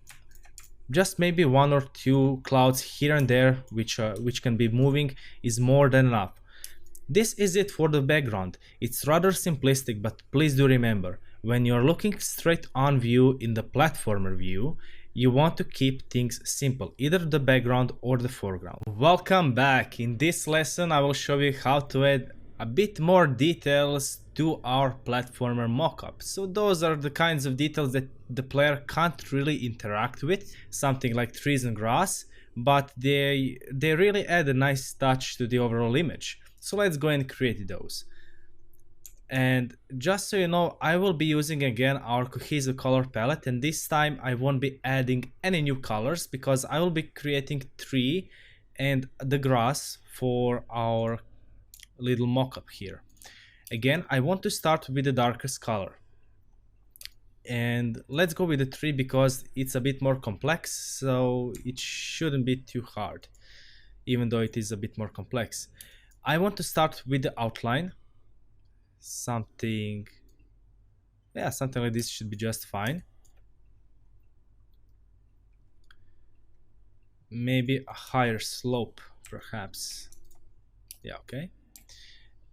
just maybe 1 or 2 clouds here and there, which can be moving, is more than enough. This is it for the background. It's rather simplistic, but please do remember, when you're looking straight on view in the platformer view, you want to keep things simple, either the background or the foreground. Welcome back. In this lesson, I will show you how to add a bit more details to our platformer mockup. So those are the kinds of details that the player can't really interact with, something like trees and grass, but they really add a nice touch to the overall image. So let's go and create those. And just so you know, I will be using again our cohesive color palette, and this time I won't be adding any new colors because I will be creating tree and the grass for our little mockup here. Again, I want to start with the darkest color, and let's go with the tree because it's a bit more complex, so it shouldn't be too hard, even though it is a bit more complex. I want to start with the outline. Something like this should be just fine. Maybe a higher slope, perhaps. Yeah, okay.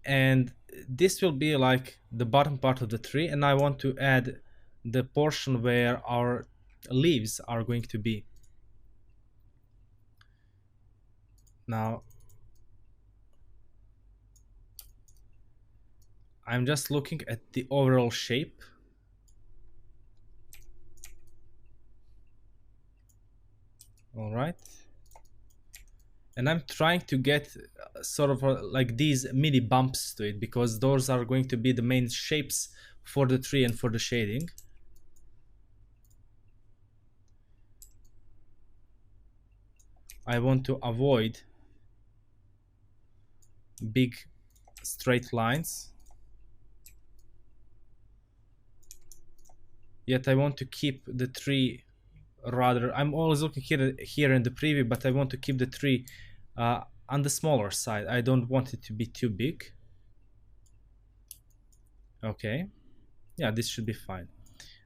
And this will be like the bottom part of the tree, and I want to add the portion where our leaves are going to be. Now I'm just looking at the overall shape. All right, and I'm trying to get sort of like these mini bumps to it, because those are going to be the main shapes for the tree and for the shading. I want to avoid big straight lines, yet I want to keep the tree rather, I'm always looking here in the preview, but I want to keep the tree on the smaller side. I don't want it to be too big. Okay, yeah, this should be fine.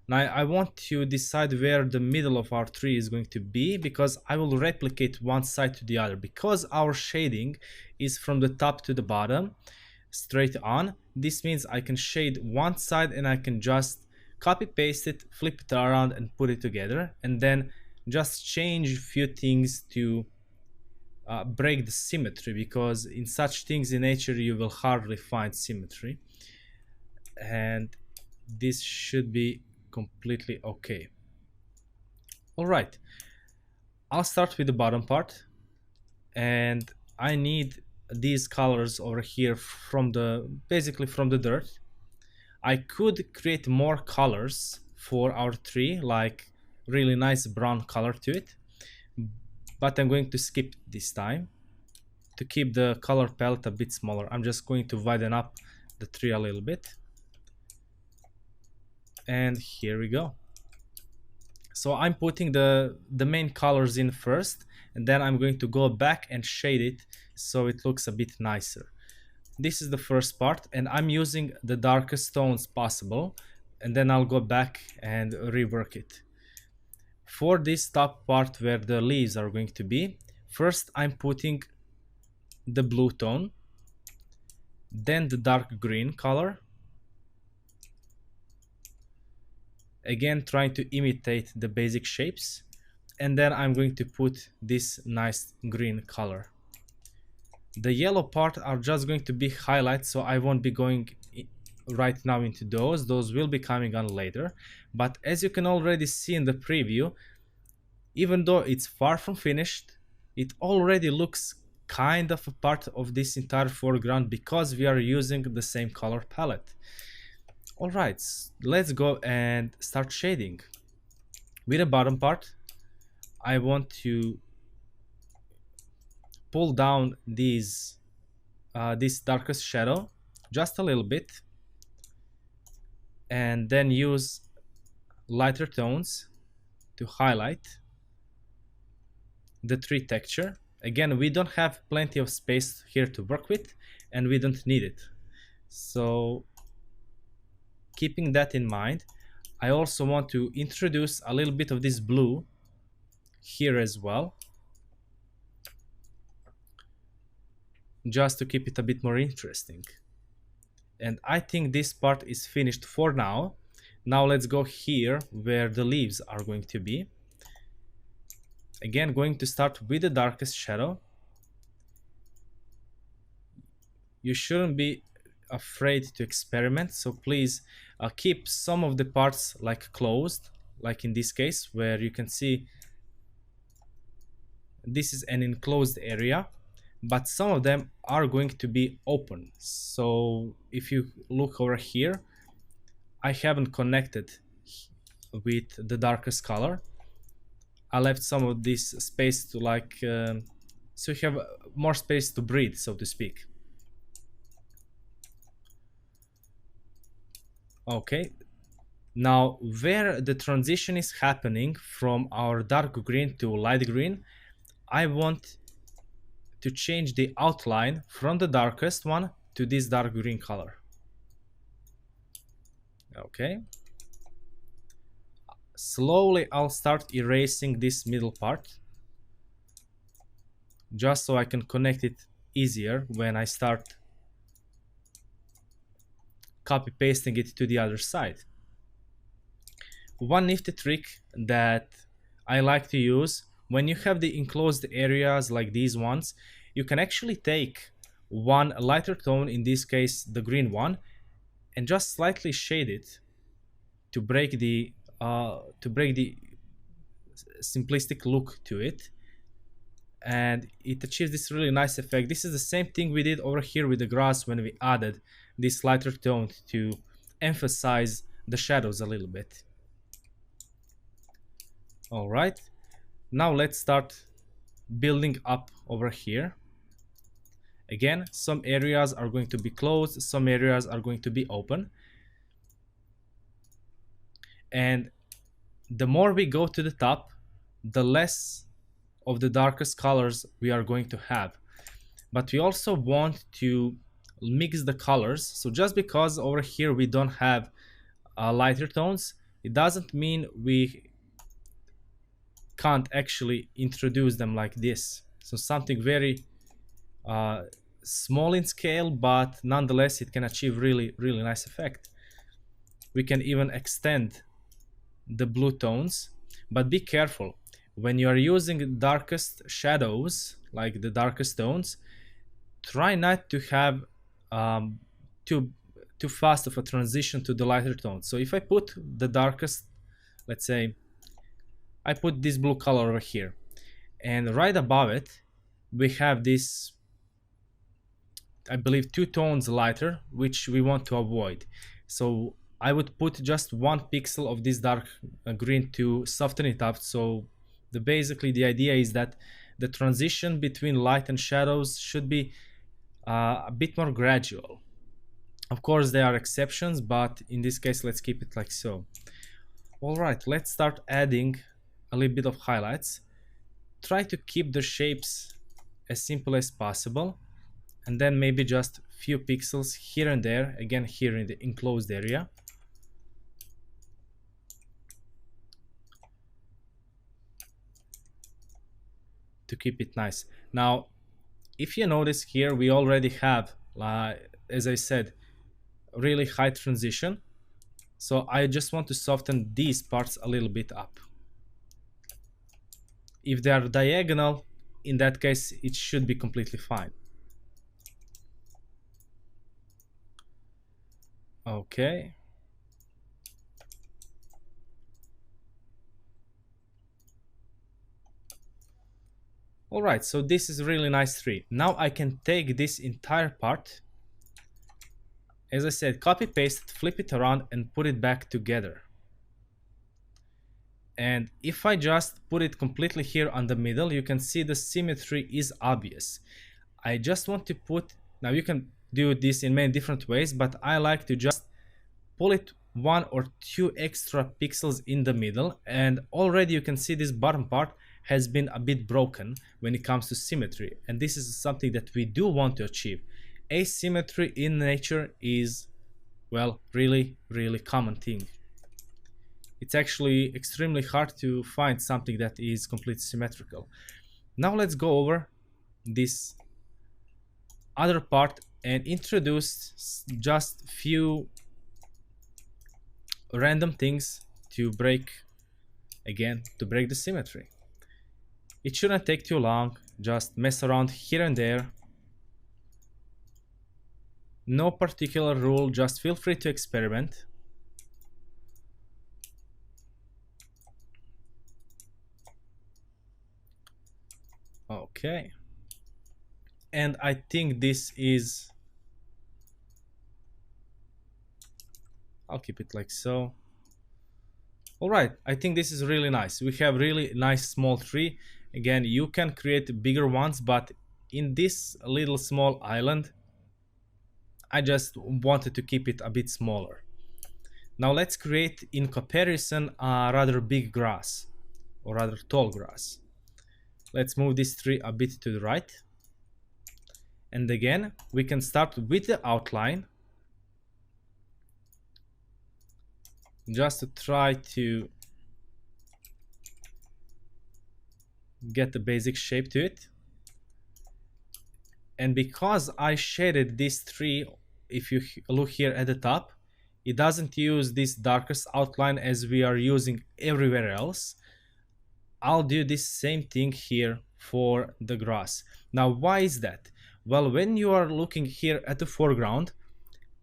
Now I want to decide where the middle of our tree is going to be, because I will replicate one side to the other. Because our shading is from the top to the bottom, straight on, this means I can shade one side and I can just copy paste it, flip it around and put it together, and then just change a few things to break the symmetry, because in such things in nature you will hardly find symmetry. And this should be completely okay. All right, I'll start with the bottom part, and I need these colors over here from the, basically from the dirt. I could create more colors for our tree, like really nice brown color to it, but I'm going to skip this time to keep the color palette a bit smaller. I'm just going to widen up the tree a little bit. And here we go. So I'm putting the main colors in first, and then I'm going to go back and shade it so it looks a bit nicer. This is the first part, and I'm using the darkest tones possible, and then I'll go back and rework it. For this top part where the leaves are going to be, first I'm putting the blue tone, then the dark green color, again trying to imitate the basic shapes, and then I'm going to put this nice green color. The yellow part are just going to be highlights, so I won't be going right now into those will be coming on later. But as you can already see in the preview, even though it's far from finished, it already looks kind of a part of this entire foreground because we are using the same color palette. Alright, let's go and start shading. With the bottom part, I want to pull down this darkest shadow just a little bit, and then use lighter tones to highlight the tree texture. Again, we don't have plenty of space here to work with, and we don't need it. So keeping that in mind, I also want to introduce a little bit of this blue here as well, just to keep it a bit more interesting. And I think this part is finished for now. Now let's go here where the leaves are going to be. Again, going to start with the darkest shadow. You shouldn't be afraid to experiment, so please keep some of the parts like closed, like in this case where you can see this is an enclosed area, but some of them are going to be open. So if you look over here, I haven't connected with the darkest color. I left some of this space to like so you have more space to breathe, so to speak. Okay, now where the transition is happening from our dark green to light green, I want to change the outline from the darkest one to this dark green color. Okay, slowly I'll start erasing this middle part, just so I can connect it easier when I start copy pasting it to the other side. One nifty trick that I like to use when you have the enclosed areas like these ones, you can actually take one lighter tone, in this case the green one, and just slightly shade it to break the simplistic look to it, and it achieves this really nice effect. This is the same thing we did over here with the grass when we added this lighter tone to emphasize the shadows a little bit. All right, now let's start building up over here. Again, some areas are going to be closed, some areas are going to be open. And the more we go to the top, the less of the darkest colors we are going to have. But we also want to mix the colors. So just because over here we don't have lighter tones, it doesn't mean we can't actually introduce them like this. So something very small in scale, but nonetheless it can achieve really nice effect. We can even extend the blue tones, but be careful when you are using darkest shadows, like the darkest tones. Try not to have too fast of a transition to the lighter tones. So if I put the darkest, let's say I put this blue color over here, and right above it we have this I believe 2 tones lighter, which we want to avoid. So I would put just 1 pixel of this dark green to soften it up. So basically the idea is that the transition between light and shadows should be a bit more gradual. Of course, there are exceptions, but in this case, let's keep it like so. All right, let's start adding a little bit of highlights. Try to keep the shapes as simple as possible, and then maybe just few pixels here and there, again here in the enclosed area. To keep it nice. Now, if you notice here, we already have, as I said, really high transition. So I just want to soften these parts a little bit up. If they are diagonal, in that case, it should be completely fine. Okay. All right, so this is a really nice tree. Now I can take this entire part, as I said, copy paste it, flip it around and put it back together. And if I just put it completely here on the middle, you can see the symmetry is obvious. I just want to put, now you can do this in many different ways, but I like to just pull it 1 or 2 extra pixels in the middle, and already you can see this bottom part has been a bit broken when it comes to symmetry, and this is something that we do want to achieve. Asymmetry in nature is, well, really common thing. It's actually extremely hard to find something that is completely symmetrical. Now let's go over this other part and introduce just few random things to break, again, to break the symmetry. It shouldn't take too long, just mess around here and there. No particular rule, just feel free to experiment. Okay. And I think this is, I'll keep it like so. All right, I think this is really nice. We have really nice small tree. Again, you can create bigger ones, but in this little small island, I just wanted to keep it a bit smaller. Now let's create, in comparison, a rather big grass, or rather tall grass. Let's move this tree a bit to the right. And again, we can start with the outline, just to try to get the basic shape to it. And because I shaded this tree, if you look here at the top, it doesn't use this darkest outline as we are using everywhere else. I'll do this same thing here for the grass. Now, why is that? Well, when you are looking here at the foreground,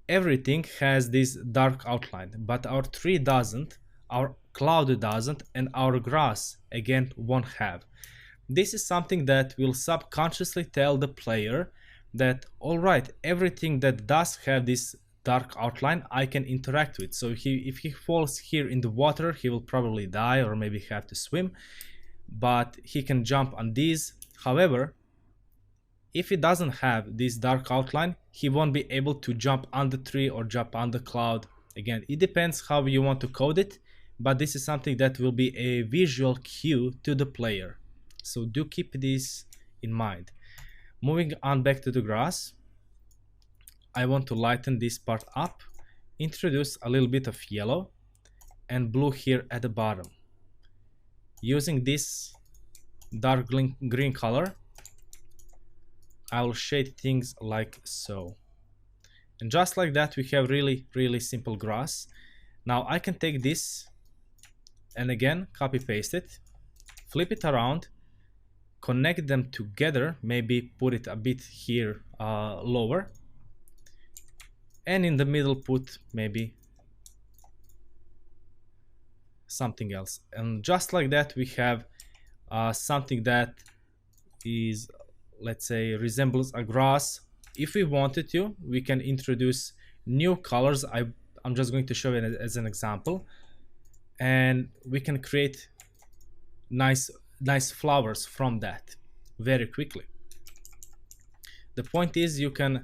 everything has this dark outline, but our tree doesn't, our cloud doesn't, and our grass, again, won't have. This is something that will subconsciously tell the player that, alright, everything that does have this dark outline, I can interact with. So if he falls here in the water, he will probably die or maybe have to swim, but he can jump on these. However, if he doesn't have this dark outline, he won't be able to jump on the tree or jump on the cloud. Again, it depends how you want to code it, but this is something that will be a visual cue to the player. So do keep this in mind. Moving on back to the grass, I want to lighten this part up, introduce a little bit of yellow and blue here at the bottom. Using this dark green color, I will shade things like so. And just like that, we have really simple grass. Now I can take this and again copy paste it, flip it around, connect them together, maybe put it a bit here lower, and in the middle put maybe something else. And just like that, we have something that is, let's say, resembles a grass If we wanted to, we can introduce new colors. I'm just going to show it as an example, and we can create nice flowers from that very quickly. The point is, you can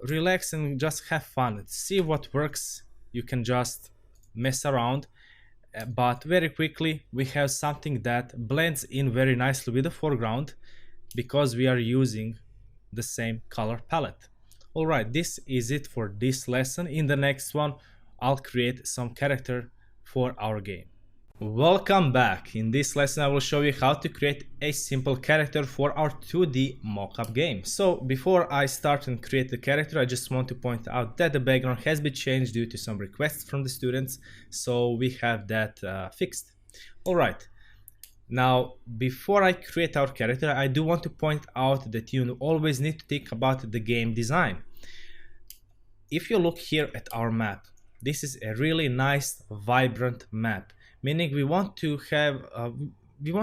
relax and just have fun, see what works. You can just mess around, but very quickly we have something that blends in very nicely with the foreground because we are using the same color palette. All right, this is it for this lesson. In the next one, I'll create some character for our game. Welcome back. In this lesson I will show you how to create a simple character for our 2D mockup game. So before I start and create the character, I just want to point out that the background has been changed due to some requests from the students, so we have that fixed. Alright, now before I create our character, I do want to point out that you always need to think about the game design. If you look here at our map, this is a really nice vibrant map, meaning we want to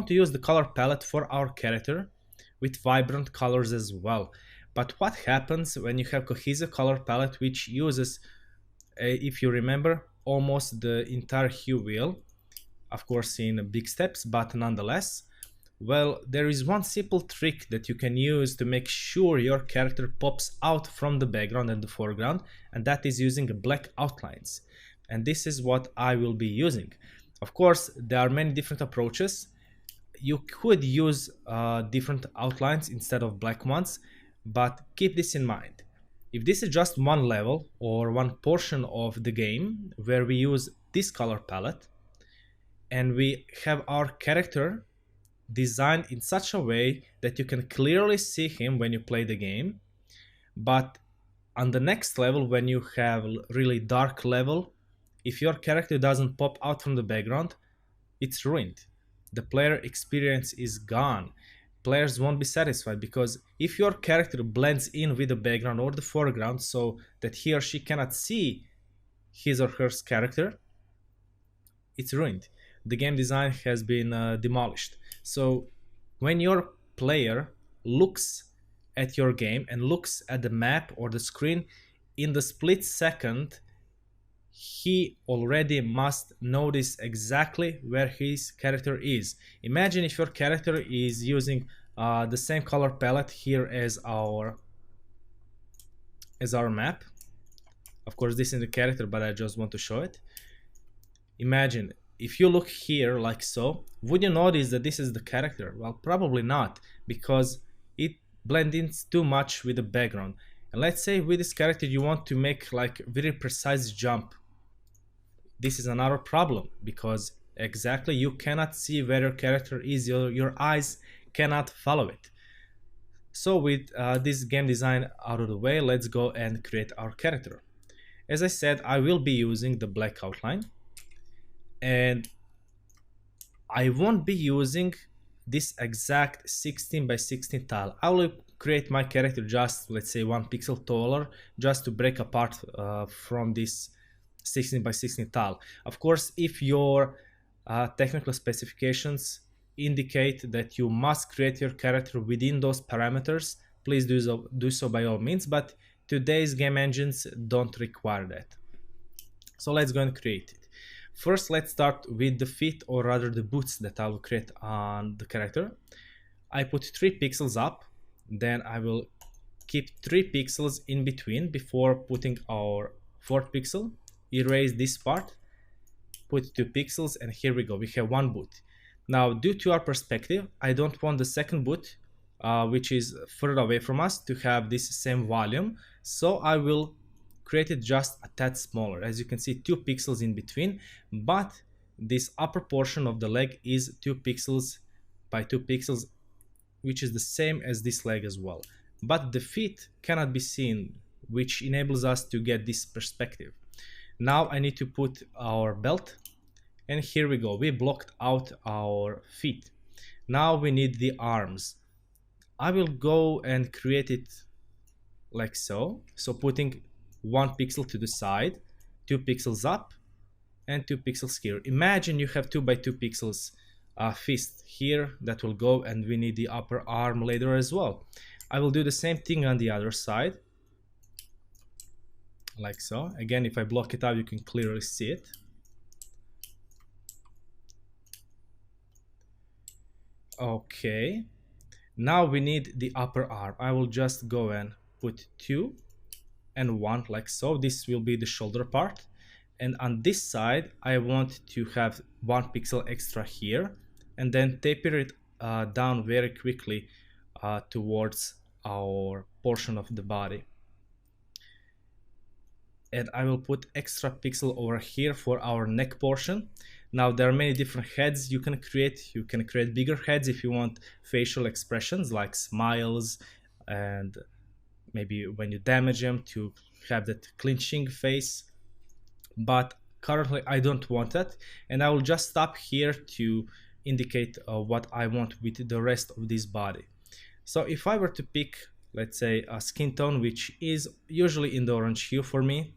use the color palette for our character with vibrant colors as well. But what happens when you have cohesive color palette which uses, if you remember, almost the entire hue wheel, of course in big steps, but nonetheless? Well, there is one simple trick that you can use to make sure your character pops out from the background and the foreground, and that is using black outlines. And this is what I will be using. Of course, there are many different approaches. You could use different outlines instead of black ones, but keep this in mind. If this is just one level or one portion of the game where we use this color palette, and we have our character designed in such a way that you can clearly see him when you play the game, but on the next level, when you have really dark level, if your character doesn't pop out from the background, it's ruined. The player experience is gone. Players won't be satisfied, because if your character blends in with the background or the foreground so that he or she cannot see his or her character, it's ruined. The game design has been demolished. So when your player looks at your game and looks at the map or the screen, in the split second, he already must notice exactly where his character is. Imagine if your character is using the same color palette here as our map. Of course, this is the character, but I just want to show it. Imagine if you look here like so, would you notice that this is the character? Well, probably not, because it blends in too much with the background. And let's say with this character you want to make like very precise jump. This is another problem, because exactly you cannot see where your character is, your eyes cannot follow it. So with this game design out of the way, let's go and create our character. As I said, I will be using the black outline, and I won't be using this exact 16 by 16 tile. I will create my character just, let's say, 1 pixel taller, just to break apart from this 16 by 16 tile. Of course, if your technical specifications indicate that you must create your character within those parameters, please do so by all means, but today's game engines don't require that. So let's go and create it. First, let's start with the feet, or rather the boots, that I will create on the character. I put 3 pixels up, then I will keep 3 pixels in between before putting our 4th pixel. Erase this part, put 2 pixels, and here we go, we have 1 boot. Now, due to our perspective, I don't want the second boot, which is further away from us, to have this same volume, so I will create it just a tad smaller. As you can see, 2 pixels in between, but this upper portion of the leg is 2 pixels by 2 pixels, which is the same as this leg as well. But the feet cannot be seen, which enables us to get this perspective. Now I need to put our belt, and here we go, we blocked out our feet. Now we need the arms. I will go and create it like so, putting 1 pixel to the side, 2 pixels up, and 2 pixels here. Imagine you have 2 by 2 pixels fist here that will go, and we need the upper arm later as well. I will do the same thing on the other side, like so. Again, if I block it out, you can clearly see it. Okay, now we need the upper arm. I will just go and put 2 and 1 like so. This will be the shoulder part, and on this side I want to have 1 pixel extra here, and then taper it down very quickly towards our portion of the body. And I will put extra pixel over here for our neck portion. Now there are many different heads you can create. You can create bigger heads if you want facial expressions like smiles, and maybe when you damage them to have that clinching face. But currently I don't want that, and I will just stop here to indicate what I want with the rest of this body. So if I were to pick, let's say, a skin tone which is usually in the orange hue for me,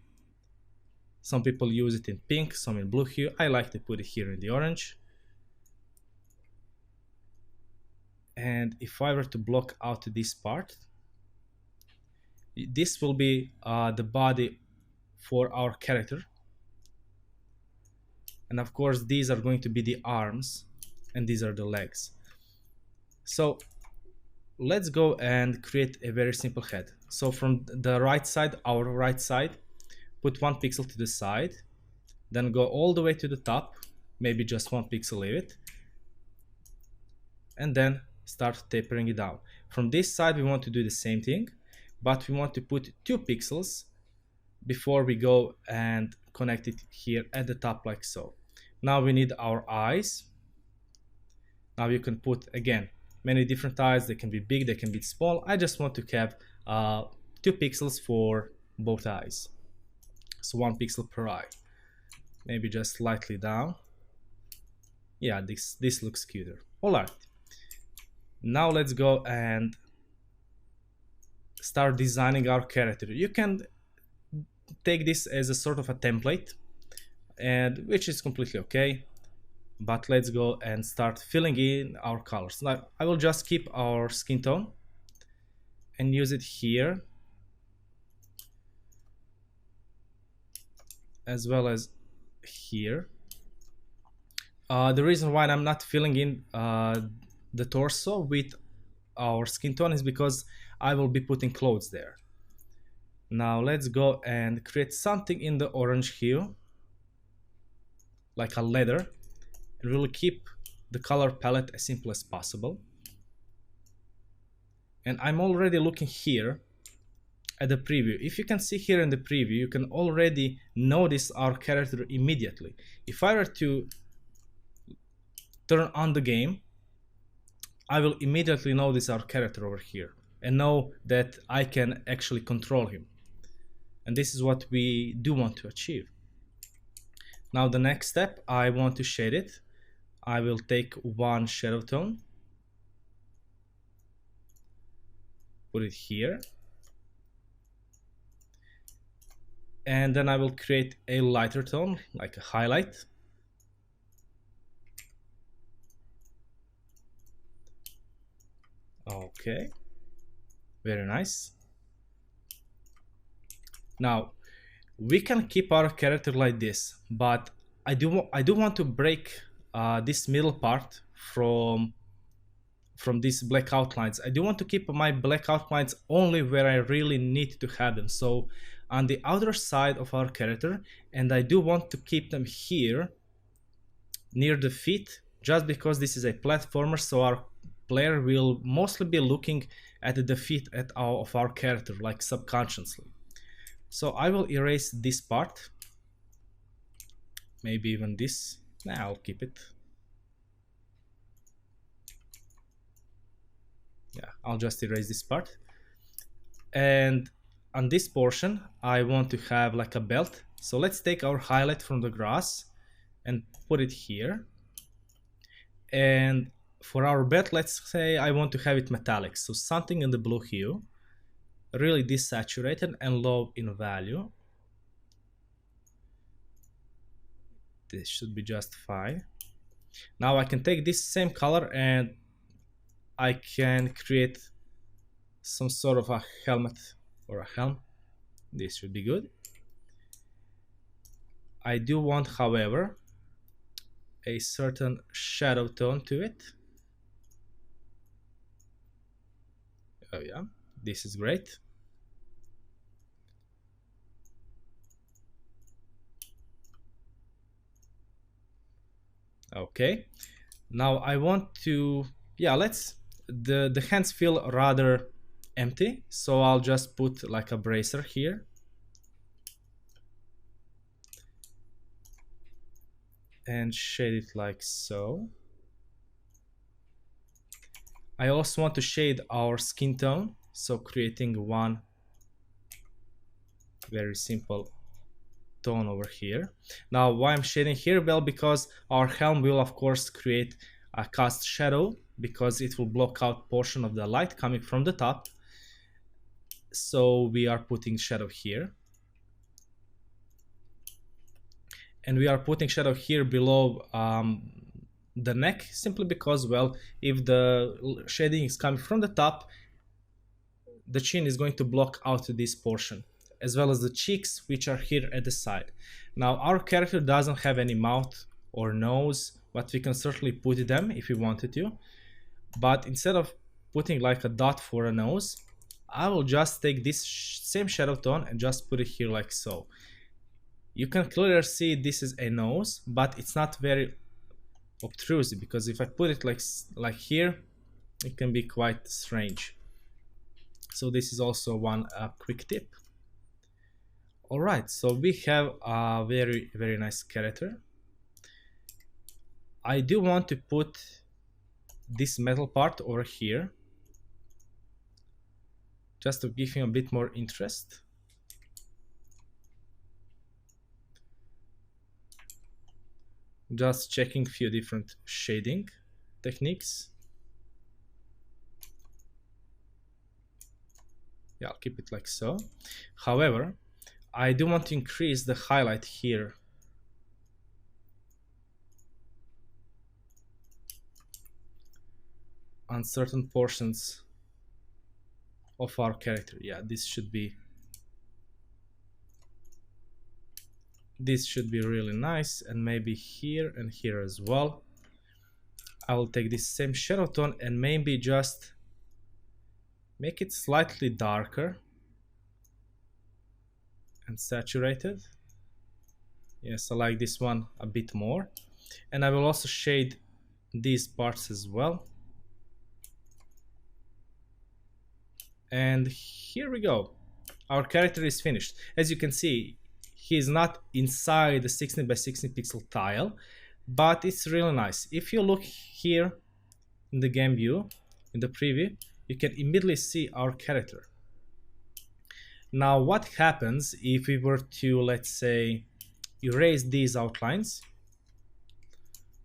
some people use it in pink, some in blue hue, I like to put it here in the orange. And if I were to block out this part, this will be the body for our character. And of course these are going to be the arms, and these are the legs. So let's go and create a very simple head. So from the right side, our right side, put 1 pixel to the side, then go all the way to the top, maybe just 1 pixel, leave it, and then start tapering it down. From this side we want to do the same thing, but we want to put 2 pixels before we go and connect it here at the top like so. Now we need our eyes. Now you can put, again, many different eyes. They can be big, they can be small. I just want to have 2 pixels for both eyes. So 1 pixel per eye. Maybe just slightly down. Yeah, this looks cuter. Alright. Now let's go and start designing our character. You can take this as a sort of a template, and which is completely okay. But let's go and start filling in our colors. Now I will just keep our skin tone and use it here, as well as here. The reason why I'm not filling in the torso with our skin tone is because I will be putting clothes there. Now let's go and create something in the orange hue, like a leather, and we'll keep the color palette as simple as possible. And I'm already looking here at the preview. If you can see here in the preview, you can already notice our character immediately. If I were to turn on the game, I will immediately notice our character over here and know that I can actually control him. And this is what we do want to achieve. Now the next step, I want to shade it. I will take 1 shadow tone, put it here, and then I will create a lighter tone, like a highlight. Okay, very nice. Now we can keep our character like this, but I do want to break this middle part from these black outlines. I do want to keep my black outlines only where I really need to have them. So on the outer side of our character, and I do want to keep them here near the feet, just because this is a platformer, so our player will mostly be looking at the feet of our character, like subconsciously. So I will erase this part, maybe even this. Nah, I'll keep it. Yeah, I'll just erase this part. And on this portion, I want to have like a belt. So let's take our highlight from the grass and put it here. And for our belt, let's say I want to have it metallic. So something in the blue hue, really desaturated and low in value. This should be just fine. Now I can take this same color and I can create some sort of a helmet or a helm. This should be good. I do want, however, a certain shadow tone to it. Oh yeah, this is great. Okay, now I want to, yeah, the hands feel rather empty, so I'll just put like a bracer here. And shade it like so. I also want to shade our skin tone, so creating one very simple tone over here. Now why I'm shading here? Well, because our helm will of course create a cast shadow, because it will block out portion of the light coming from the top. So we are putting shadow here. And we are putting shadow here below the neck, simply because, well, if the shading is coming from the top, the chin is going to block out this portion, as well as the cheeks, which are here at the side. Now our character doesn't have any mouth or nose, but we can certainly put them if we wanted to. But instead of putting like a dot for a nose, I will just take this same shadow tone and just put it here like so. You can clearly see this is a nose, but it's not very obtrusive, because if I put it like here, it can be quite strange. So this is also one quick tip. All right, so we have a very nice character. I do want to put this metal part over here, just to give him a bit more interest. Just checking a few different shading techniques. Yeah, I'll keep it like so. However, I do want to increase the highlight here. On certain portions of our character. Yeah, this should be really nice, and maybe here and here as well. I will take this same shadow tone and maybe just make it slightly darker and saturated. Yes, I like this one a bit more. And I will also shade these parts as well. And here we go. Our character is finished. As you can see, he is not inside the 16 by 16 pixel tile, but it's really nice. If you look here in the game view, in the preview, you can immediately see our character. Now what happens if we were to, let's say, erase these outlines?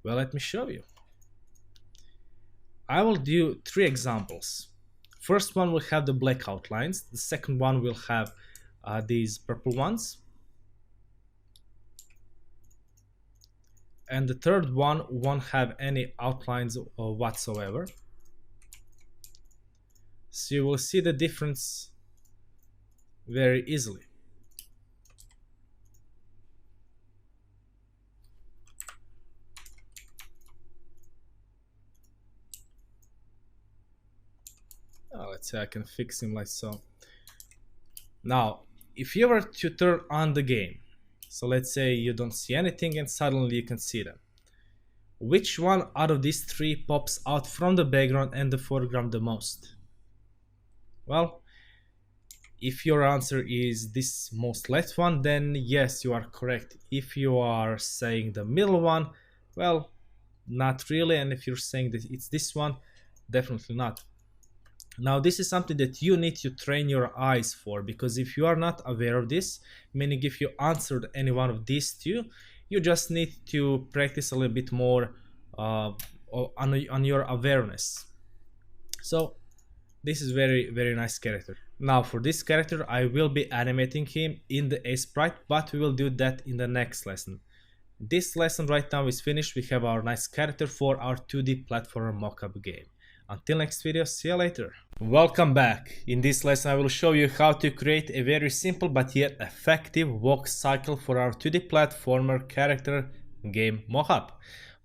Well, let me show you. I will do 3 examples. First one will have the black outlines. The second one will have these purple ones. And the third one won't have any outlines whatsoever. So you will see the difference very easily. Let's say I can fix him like so. Now, if you were to turn on the game, so let's say you don't see anything and suddenly you can see them. Which one out of these 3 pops out from the background and the foreground the most? Well, if your answer is this most left one, then yes, you are correct. If you are saying the middle one, well, not really. And if you're saying that it's this one, definitely not. Now this is something that you need to train your eyes for, because if you are not aware of this, meaning if you answered any one of these 2, you just need to practice a little bit more on your awareness. So this is very nice character. Now for this character, I will be animating him in the sprite, but we will do that in the next lesson. This lesson right now is finished. We have our nice character for our 2D platformer mockup game. Until next video, see you later. Welcome back. In this lesson I will show you how to create a very simple but yet effective walk cycle for our 2D platformer character game mockup.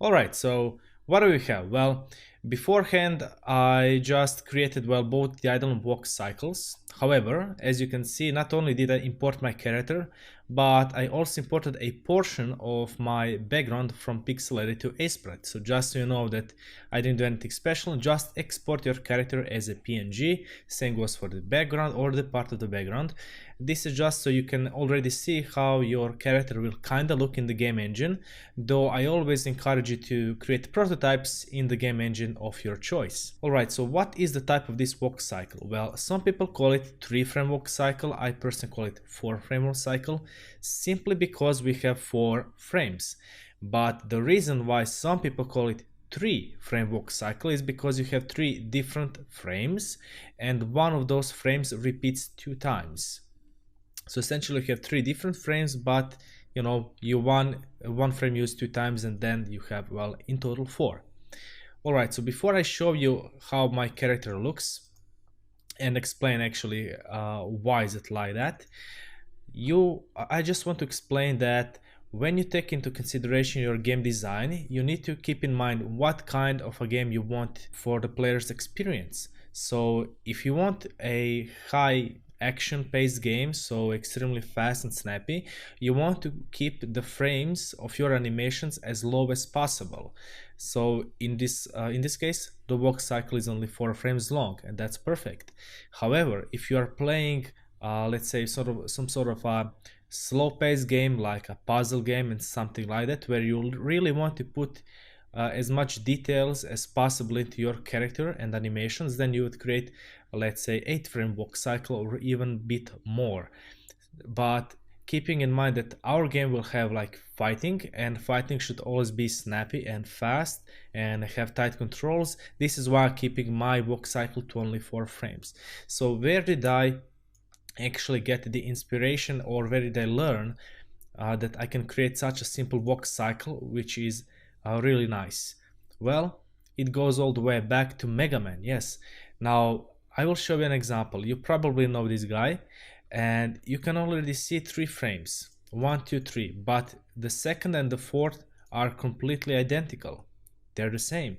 Alright, so what do we have? Well, beforehand I just created both the idle and walk cycles. However, as you can see, not only did I import my character, but I also imported a portion of my background from Pixel Edit to Aseprite. So just so you know that I didn't do anything special, just export your character as a PNG. Same goes for the background or the part of the background. This is just so you can already see how your character will kinda look in the game engine, though I always encourage you to create prototypes in the game engine of your choice. Alright, so what is the type of this walk cycle? Well, some people call it 3-frame walk cycle, I personally call it 4-frame walk cycle, simply because we have 4 frames. But the reason why some people call it 3-frame walk cycle is because you have 3 different frames and one of those frames repeats 2 times. So essentially you have 3 different frames, but you know, one frame used 2 times and then you have, well, in total 4. Alright, so before I show you how my character looks and explain actually why is it like that, I just want to explain that when you take into consideration your game design, you need to keep in mind what kind of a game you want for the player's experience. So if you want a high action-paced game, so extremely fast and snappy, you want to keep the frames of your animations as low as possible. So in this case, the walk cycle is only 4 frames long, and that's perfect. However, if you are playing let's say some sort of a slow-paced game like a puzzle game and something like that, where you really want to put as much details as possible into your character and animations, then you would create, let's say, 8-frame walk cycle or even a bit more. But keeping in mind that our game will have like fighting, and fighting should always be snappy and fast and have tight controls, this is why I'm keeping my walk cycle to only 4 frames. So where did I actually get the inspiration, or where did I learn that I can create such a simple walk cycle which is really nice? Well, it goes all the way back to Mega Man. Yes, now I will show you an example. You probably know this guy, and you can already see 3 frames, 1, 2, 3, but the second and the fourth are completely identical. They're the same.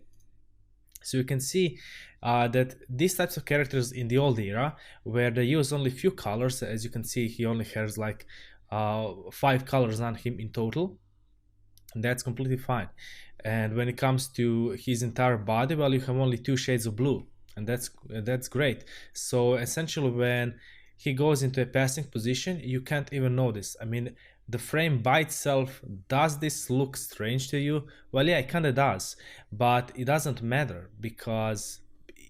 So you can see that these types of characters in the old era, where they use only few colors, as you can see he only has like 5 colors on him in total, and that's completely fine. And when it comes to his entire body, well, you have only 2 shades of blue, and that's great. So essentially when he goes into a passing position, you can't even notice. I mean, the frame by itself, does this look strange to you? Well, yeah, it kinda does, but it doesn't matter because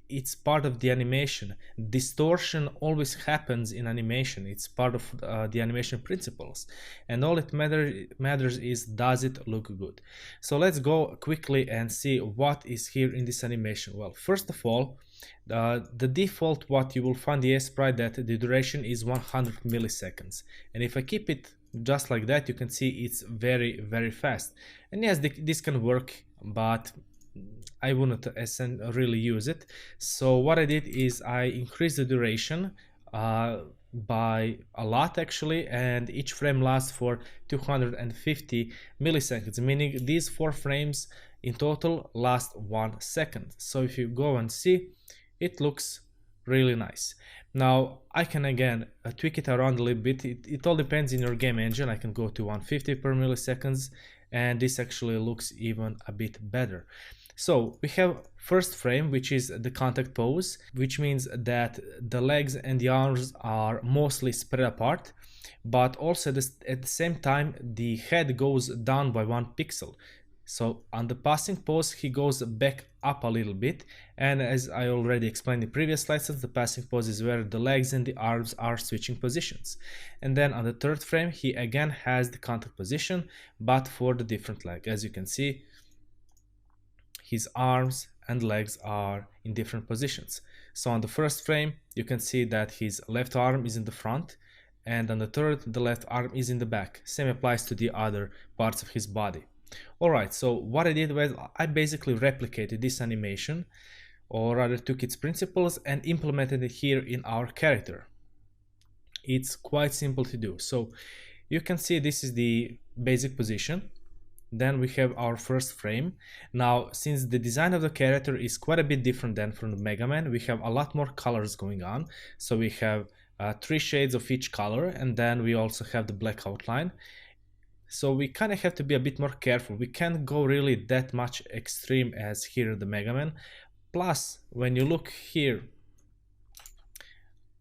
it's part of the animation. Distortion always happens in animation. It's part of the animation principles, and all it matters is, does it look good? So let's go quickly and see what is here in this animation. Well, first of all, the default, what you will find the sprite, that the duration is 100 milliseconds, and if I keep it just like that, you can see it's very, very fast. And yes, this can work, but I wouldn't really use it. So what I did is I increased the duration by a lot actually, and each frame lasts for 250 milliseconds, meaning these 4 frames in total last 1 second. So if you go and see, it looks really nice. Now I can again tweak it around a little bit. It all depends in your game engine. I can go to 150 per milliseconds, and this actually looks even a bit better. So we have first frame, which is the contact pose, which means that the legs and the arms are mostly spread apart, but also at the same time the head goes down by 1 pixel. So on the passing pose, he goes back up a little bit, and as I already explained in previous lessons, the passing pose is where the legs and the arms are switching positions. And then on the third frame, he again has the contact position, but for the different leg. As you can see, his arms and legs are in different positions. So on the first frame, you can see that his left arm is in the front, and on the third, the left arm is in the back. Same applies to the other parts of his body. Alright, so what I did was I basically replicated this animation or rather took its principles and implemented it here in our character. It's quite simple to do. So you can see this is the basic position. Then we have our first frame. Now, since the design of the character is quite a bit different than from the Mega Man, we have a lot more colors going on. So we have 3 shades of each color, and then we also have the black outline. So we kind of have to be a bit more careful. We can't go really that much extreme as here in the Mega Man. Plus, when you look here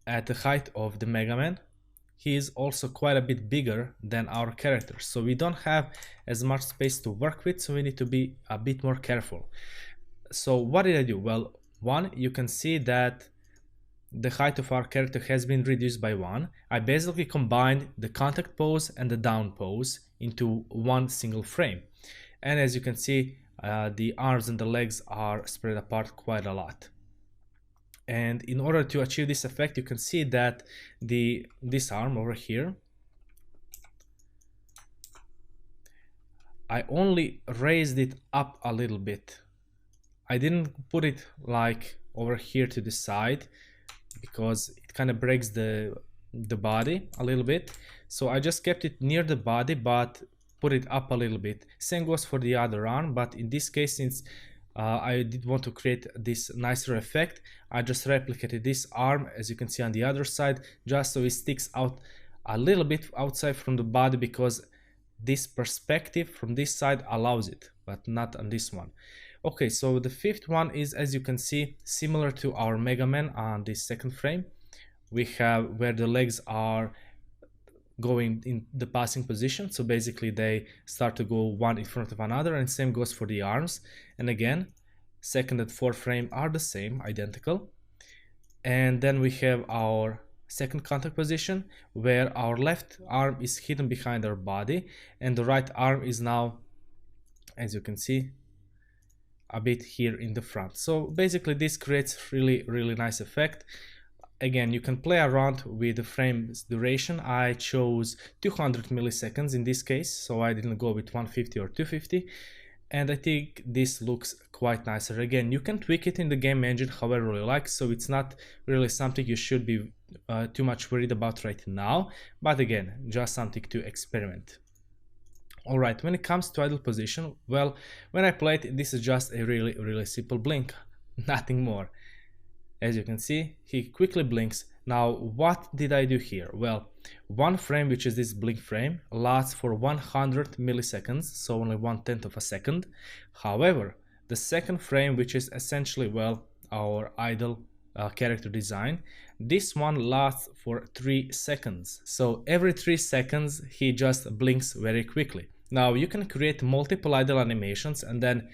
at the height of the Mega Man, he is also quite a bit bigger than our character, so we don't have as much space to work with, so we need to be a bit more careful. So what did I do? Well, one, you can see that the height of our character has been reduced by 1. I basically combined the contact pose and the down pose into one single frame, and as you can see, the arms and the legs are spread apart quite a lot. And in order to achieve this effect, you can see that this arm over here, I only raised it up a little bit. I didn't put it like over here to the side because it kind of breaks the body a little bit. So I just kept it near the body but put it up a little bit. Same goes for the other arm, but in this case, since I did want to create this nicer effect, I just replicated this arm, as you can see on the other side, just so it sticks out a little bit outside from the body, because this perspective from this side allows it, but not on this one. Okay, so the fifth one is, as you can see, similar to our Mega Man on this second frame. We have where the legs are going in the passing position, so basically they start to go one in front of another, and same goes for the arms. And again, second and fourth frame are the same, identical. And then we have our second contact position where our left arm is hidden behind our body and the right arm is now, as you can see, a bit here in the front. So basically this creates really nice effect. Again, you can play around with the frame's duration. I chose 200 milliseconds in this case, so I didn't go with 150 or 250, and I think this looks quite nicer. Again, you can tweak it in the game engine however you like, so it's not really something you should be too much worried about right now, but again, just something to experiment. Alright, when it comes to idle position, well, when I played, this is just a really simple blink, nothing more. As you can see, he quickly blinks. Now, what did I do here? Well, one frame, which is this blink frame, lasts for 100 milliseconds, so only 1/10 of a second. However, the second frame, which is essentially, well, our idle character design, this one lasts for 3 seconds. So every 3 seconds, he just blinks very quickly. Now, you can create multiple idle animations and then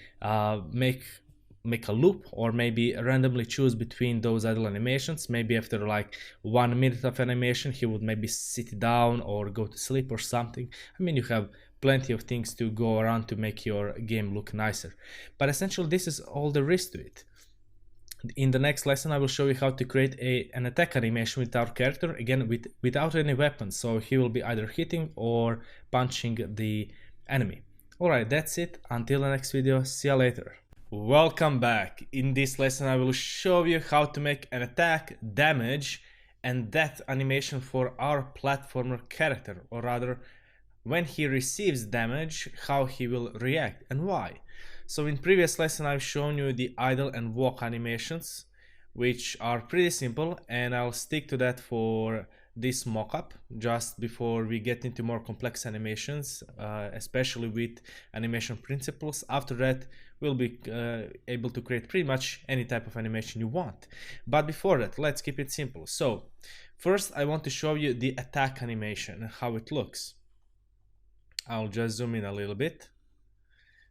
make a loop, or maybe randomly choose between those idle animations. Maybe after like 1 minute of animation, he would maybe sit down or go to sleep or something. I mean, you have plenty of things to go around to make your game look nicer. But essentially, this is all there is to it. In the next lesson, I will show you how to create an attack animation with our character, again without any weapons, so he will be either hitting or punching the enemy. Alright, that's it. Until the next video, see you later. Welcome back. In this lesson I will show you how to make an attack, damage and death animation for our platformer character, or rather, when he receives damage, how he will react and why. So in previous lesson I've shown you the idle and walk animations, which are pretty simple, and I'll stick to that for this mockup just before we get into more complex animations, especially with animation principles. After that, we'll be able to create pretty much any type of animation you want. But before that, let's keep it simple. So first I want to show you the attack animation and how it looks. I'll just zoom in a little bit.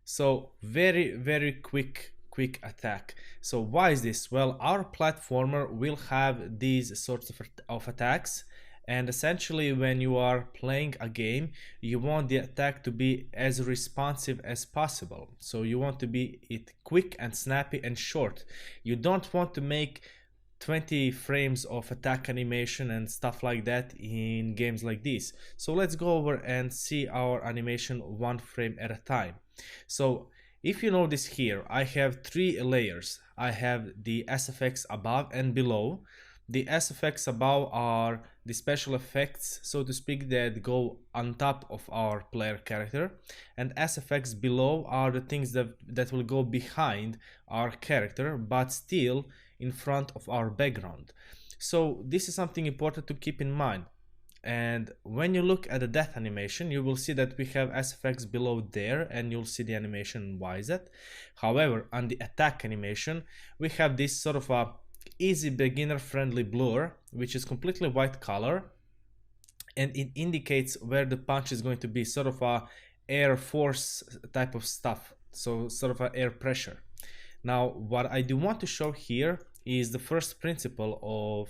So very quick attack. So why is this? Well, our platformer will have these sorts of attacks, and essentially when you are playing a game, you want the attack to be as responsive as possible. So you want to be it quick and snappy and short. You don't want to make 20 frames of attack animation and stuff like that in games like this. So let's go over and see our animation one frame at a time. So If you notice here, I have three layers. I have the SFX above and below. The SFX above are the special effects, so to speak, that go on top of our player character, and SFX below are the things that will go behind our character but still in front of our background. So this is something important to keep in mind. And when you look at the death animation, you will see that we have SFX below there, and you'll see the animation YZ. However, on the attack animation, we have this sort of a easy beginner friendly blur, which is completely white color, and it indicates where the punch is going to be, sort of a air force type of stuff, so sort of a air pressure. Now what I do want to show here is the first principle of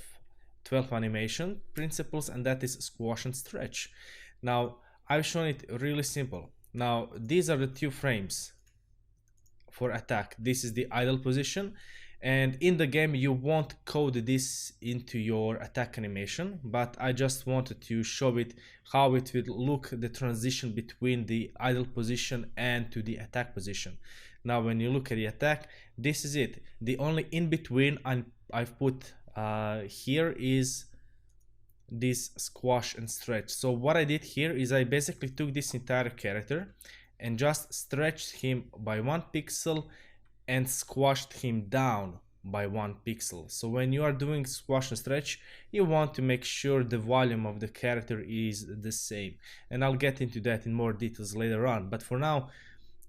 12 animation principles, and that is squash and stretch. Now I've shown it really simple. Now these are the 2 frames for attack. This is the idle position, and in the game you won't code this into your attack animation, but I just wanted to show it how it will look, the transition between the idle position and to the attack position. Now when you look at the attack, this is it. The only in between I've put here is this squash and stretch. So what I did here is I basically took this entire character and just stretched him by 1 pixel and squashed him down by 1 pixel. So when you are doing squash and stretch, you want to make sure the volume of the character is the same, and I'll get into that in more details later on. But for now,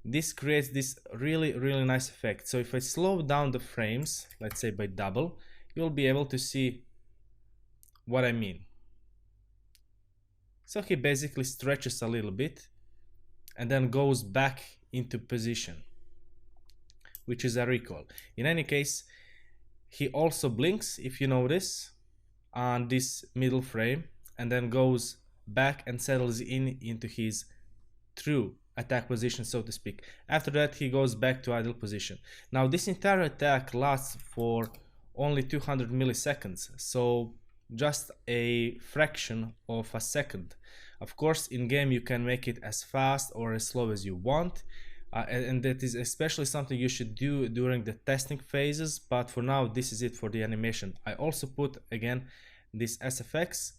this creates this really nice effect. So if I slow down the frames, let's say by double, you'll be able to see what I mean. So he basically stretches a little bit and then goes back into position, which is a recoil. In any case, he also blinks, if you notice, on this middle frame, and then goes back and settles into his true attack position, so to speak. After that, he goes back to idle position. Now this entire attack lasts for only 200 milliseconds, so just a fraction of a second. Of course, in game you can make it as fast or as slow as you want, and that is especially something you should do during the testing phases, but for now this is it for the animation. I also put again this SFX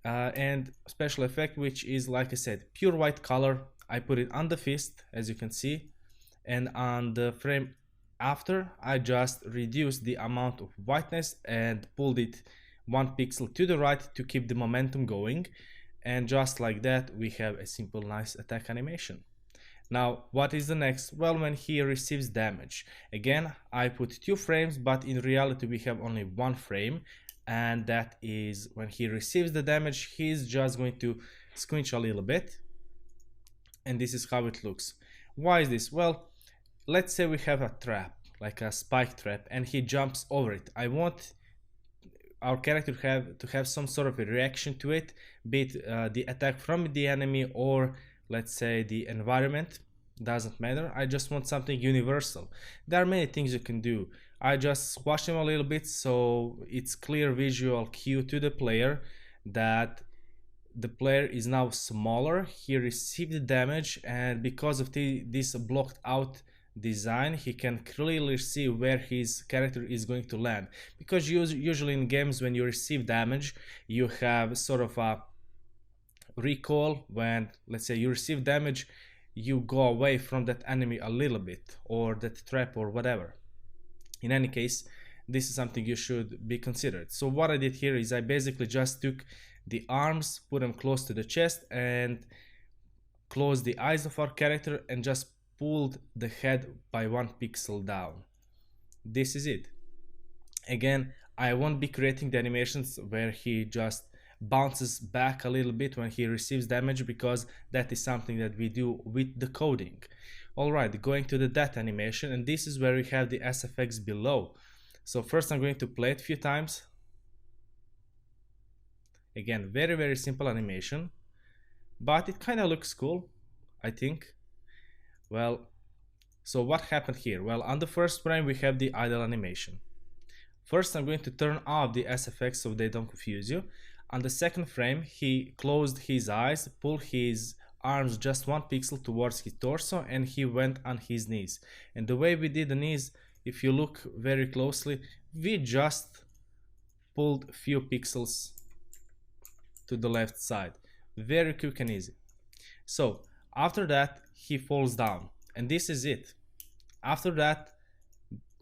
and special effect, which is, like I said, pure white color. I put it on the fist, as you can see, and on the frame after I just reduced the amount of whiteness and pulled it 1 pixel to the right to keep the momentum going, and just like that we have a simple nice attack animation. Now what is the next? Well, when he receives damage, again I put 2 frames, but in reality we have only 1 frame, and that is when he receives the damage. He's just going to squinch a little bit, and this is how it looks. Why is this? Well, let's say we have a trap, like a spike trap, and he jumps over it. I want our character to have some sort of a reaction to it, be it the attack from the enemy or let's say the environment, doesn't matter. I just want something universal. There are many things you can do. I just squash him a little bit so it's clear visual cue to the player that the player is now smaller. He received the damage, and because of this blocked out design, he can clearly see where his character is going to land, because usually in games when you receive damage you have sort of a recoil. When let's say you receive damage, you go away from that enemy a little bit, or that trap or whatever. In any case, this is something you should be considered. So what I did here is I basically just took the arms, put them close to the chest, and closed the eyes of our character and just pulled the head by 1 pixel down. This is it. Again, I won't be creating the animations where he just bounces back a little bit when he receives damage, because that is something that we do with the coding. Alright, going to the death animation, and this is where we have the SFX below. So first I'm going to play it a few times. Again, very simple animation, but it kind of looks cool, I think. Well, so what happened here? Well, on the first frame we have the idle animation. First I'm going to turn off the SFX so they don't confuse you. On the second frame he closed his eyes, pulled his arms just 1 pixel towards his torso, and he went on his knees. And the way we did the knees, if you look very closely, we just pulled a few pixels to the left side. Very quick and easy. So after that, he falls down, and this is it. After that,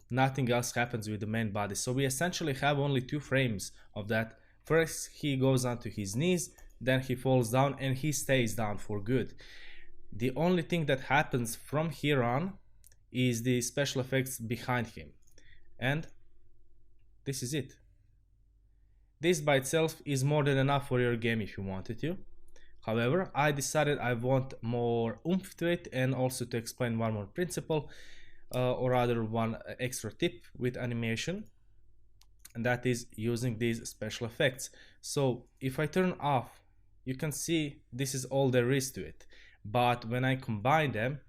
nothing else happens with the main body. So we essentially have only 2 frames of that. First he goes onto his knees, then he falls down, and he stays down for good. The only thing that happens from here on is the special effects behind him, and this is it. This by itself is more than enough for your game if you wanted to. However, I decided I want more oomph to it, and also to explain one more principle, or rather one extra tip with animation, and that is using these special effects. So if I turn off, you can see this is all there is to it, but when I combine them,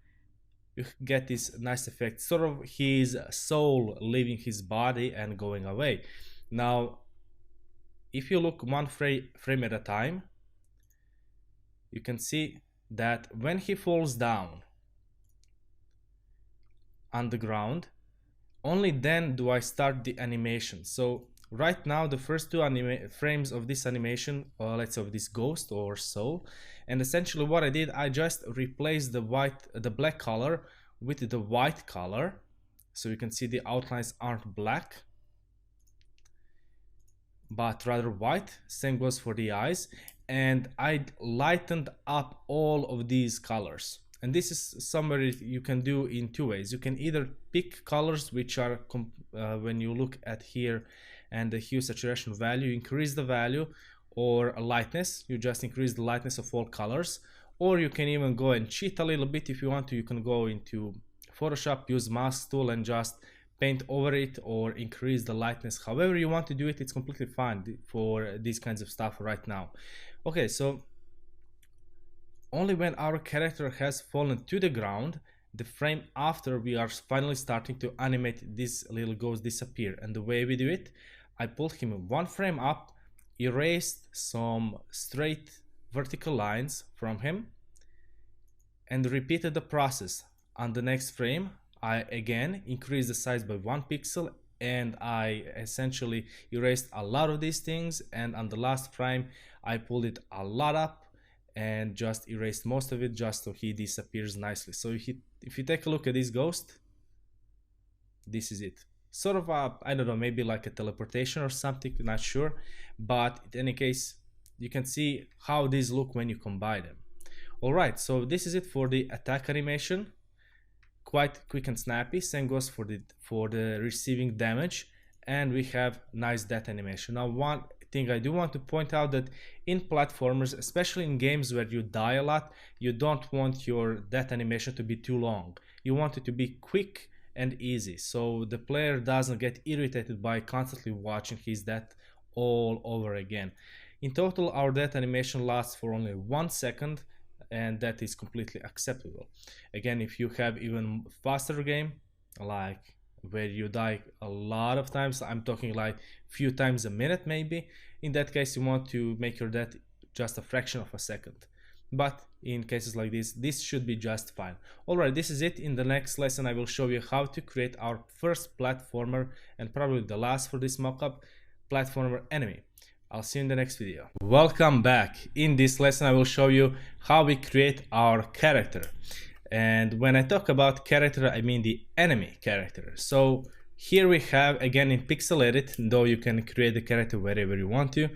you get this nice effect, sort of his soul leaving his body and going away. Now if you look 1 frame at a time, you can see that when he falls down on the ground, only then do I start the animation. So right now the first 2 frames of this animation, or let's say of this ghost or soul, and essentially what I did, I just replaced the black color with the white color, so you can see the outlines aren't black but rather white. Same goes for the eyes, and I lightened up all of these colors. And this is somewhere you can do in 2 ways. You can either pick colors which are when you look at here and the hue saturation value, increase the value, or lightness, you just increase the lightness of all colors. Or you can even go and cheat a little bit if you want to. You can go into Photoshop, use mask tool, and just paint over it or increase the lightness. However you want to do it, it's completely fine for these kinds of stuff right now. Okay, so only when our character has fallen to the ground, the frame after, we are finally starting to animate this little ghost disappear. And the way we do it, I pulled him 1 frame up, erased some straight vertical lines from him, and repeated the process. On the next frame, I again increased the size by 1 pixel, and I essentially erased a lot of these things. And on the last frame, I pulled it a lot up and just erased most of it, just so he disappears nicely. So if you take a look at this ghost, this is it. Sort of a, I don't know, maybe like a teleportation or something, not sure. But in any case, you can see how these look when you combine them. Alright, so this is it for the attack animation. Quite quick and snappy. Same goes for the receiving damage, and we have nice death animation. Now one thing I do want to point out, that in platformers, especially in games where you die a lot, you don't want your death animation to be too long. You want it to be quick and easy, so the player doesn't get irritated by constantly watching his death all over again. In total, our death animation lasts for only 1 second, and that is completely acceptable. Again, if you have even faster game, like where you die a lot of times, I'm talking like few times a minute maybe, in that case you want to make your death just a fraction of a second. But in cases like this should be just fine. Alright, this is it. In the next lesson I will show you how to create our first platformer, and probably the last for this mockup, platformer enemy. I'll see you in the next video. Welcome back. In this lesson I will show you how we create our character. And when I talk about character, I mean the enemy character. So here we have, again in pixel edit, though you can create the character wherever you want to,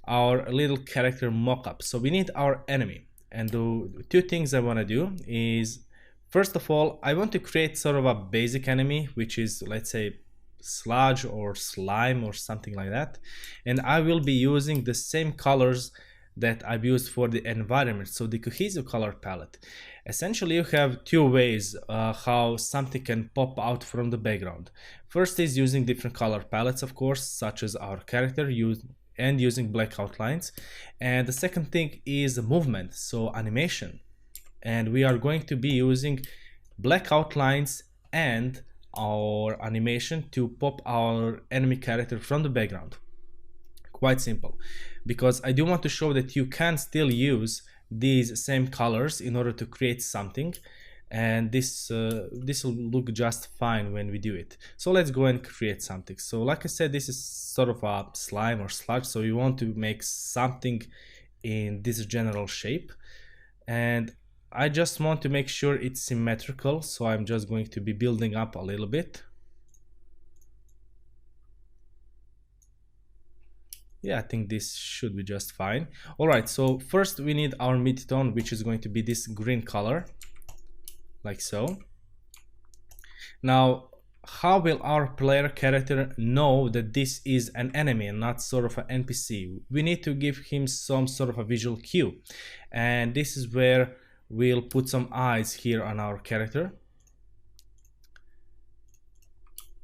our little character mockup. So we need our enemy. And the 2 things I want to do is, first of all, I want to create sort of a basic enemy, which is, let's say, sludge or slime or something like that. And I will be using the same colors that I've used for the environment, so the cohesive color palette. Essentially you have 2 ways how something can pop out from the background. First is using different color palettes, of course, such as our character, using black outlines. And the second thing is movement, so animation. And we are going to be using black outlines and our animation to pop our enemy character from the background. Quite simple, because I do want to show that you can still use these same colors in order to create something, and this will look just fine when we do it. So let's go and create something. So like I said, this is sort of a slime or sludge, so you want to make something in this general shape, and I just want to make sure it's symmetrical, so I'm just going to be building up a little bit. Yeah, I think this should be just fine. All right, so first we need our midtone, which is going to be this green color, like so. Now, how will our player character know that this is an enemy and not sort of an NPC? We need to give him some sort of a visual cue, and this is where we'll put some eyes here on our character.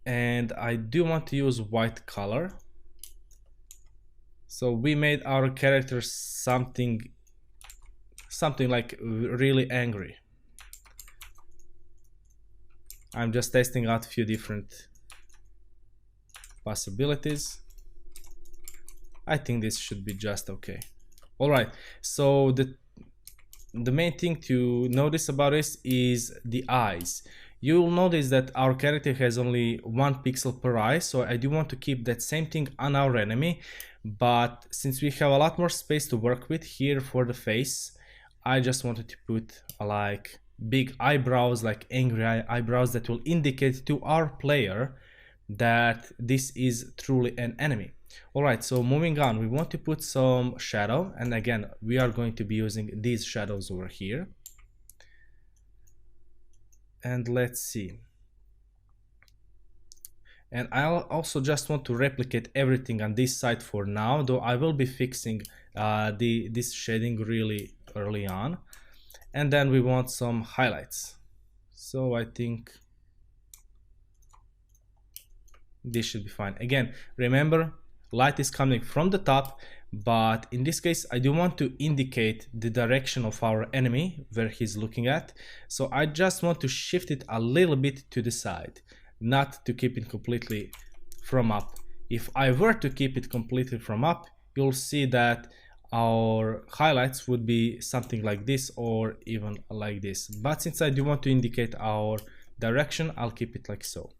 And I do want to use white color. So we made our character something like really angry. I'm just testing out a few different possibilities. I think this should be just okay. All right, so the main thing to notice about this is the eyes. You will notice that our character has only 1 pixel per eye, so I do want to keep that same thing on our enemy, but since we have a lot more space to work with here for the face, I just wanted to put like big eyebrows, like angry eyebrows, that will indicate to our player that this is truly an enemy. All right, so moving on, we want to put some shadow, and again we are going to be using these shadows over here. And let's see, and I also just want to replicate everything on this side for now, though I will be fixing this shading really early on. And then we want some highlights, so I think this should be fine. Again, remember, light is coming from the top, but in this case I do want to indicate the direction of our enemy, where he's looking at, so I just want to shift it a little bit to the side, not to keep it completely from up. If I were to keep it completely from up, you'll see that our highlights would be something like this or even like this, but since I do want to indicate our direction, I'll keep it like so.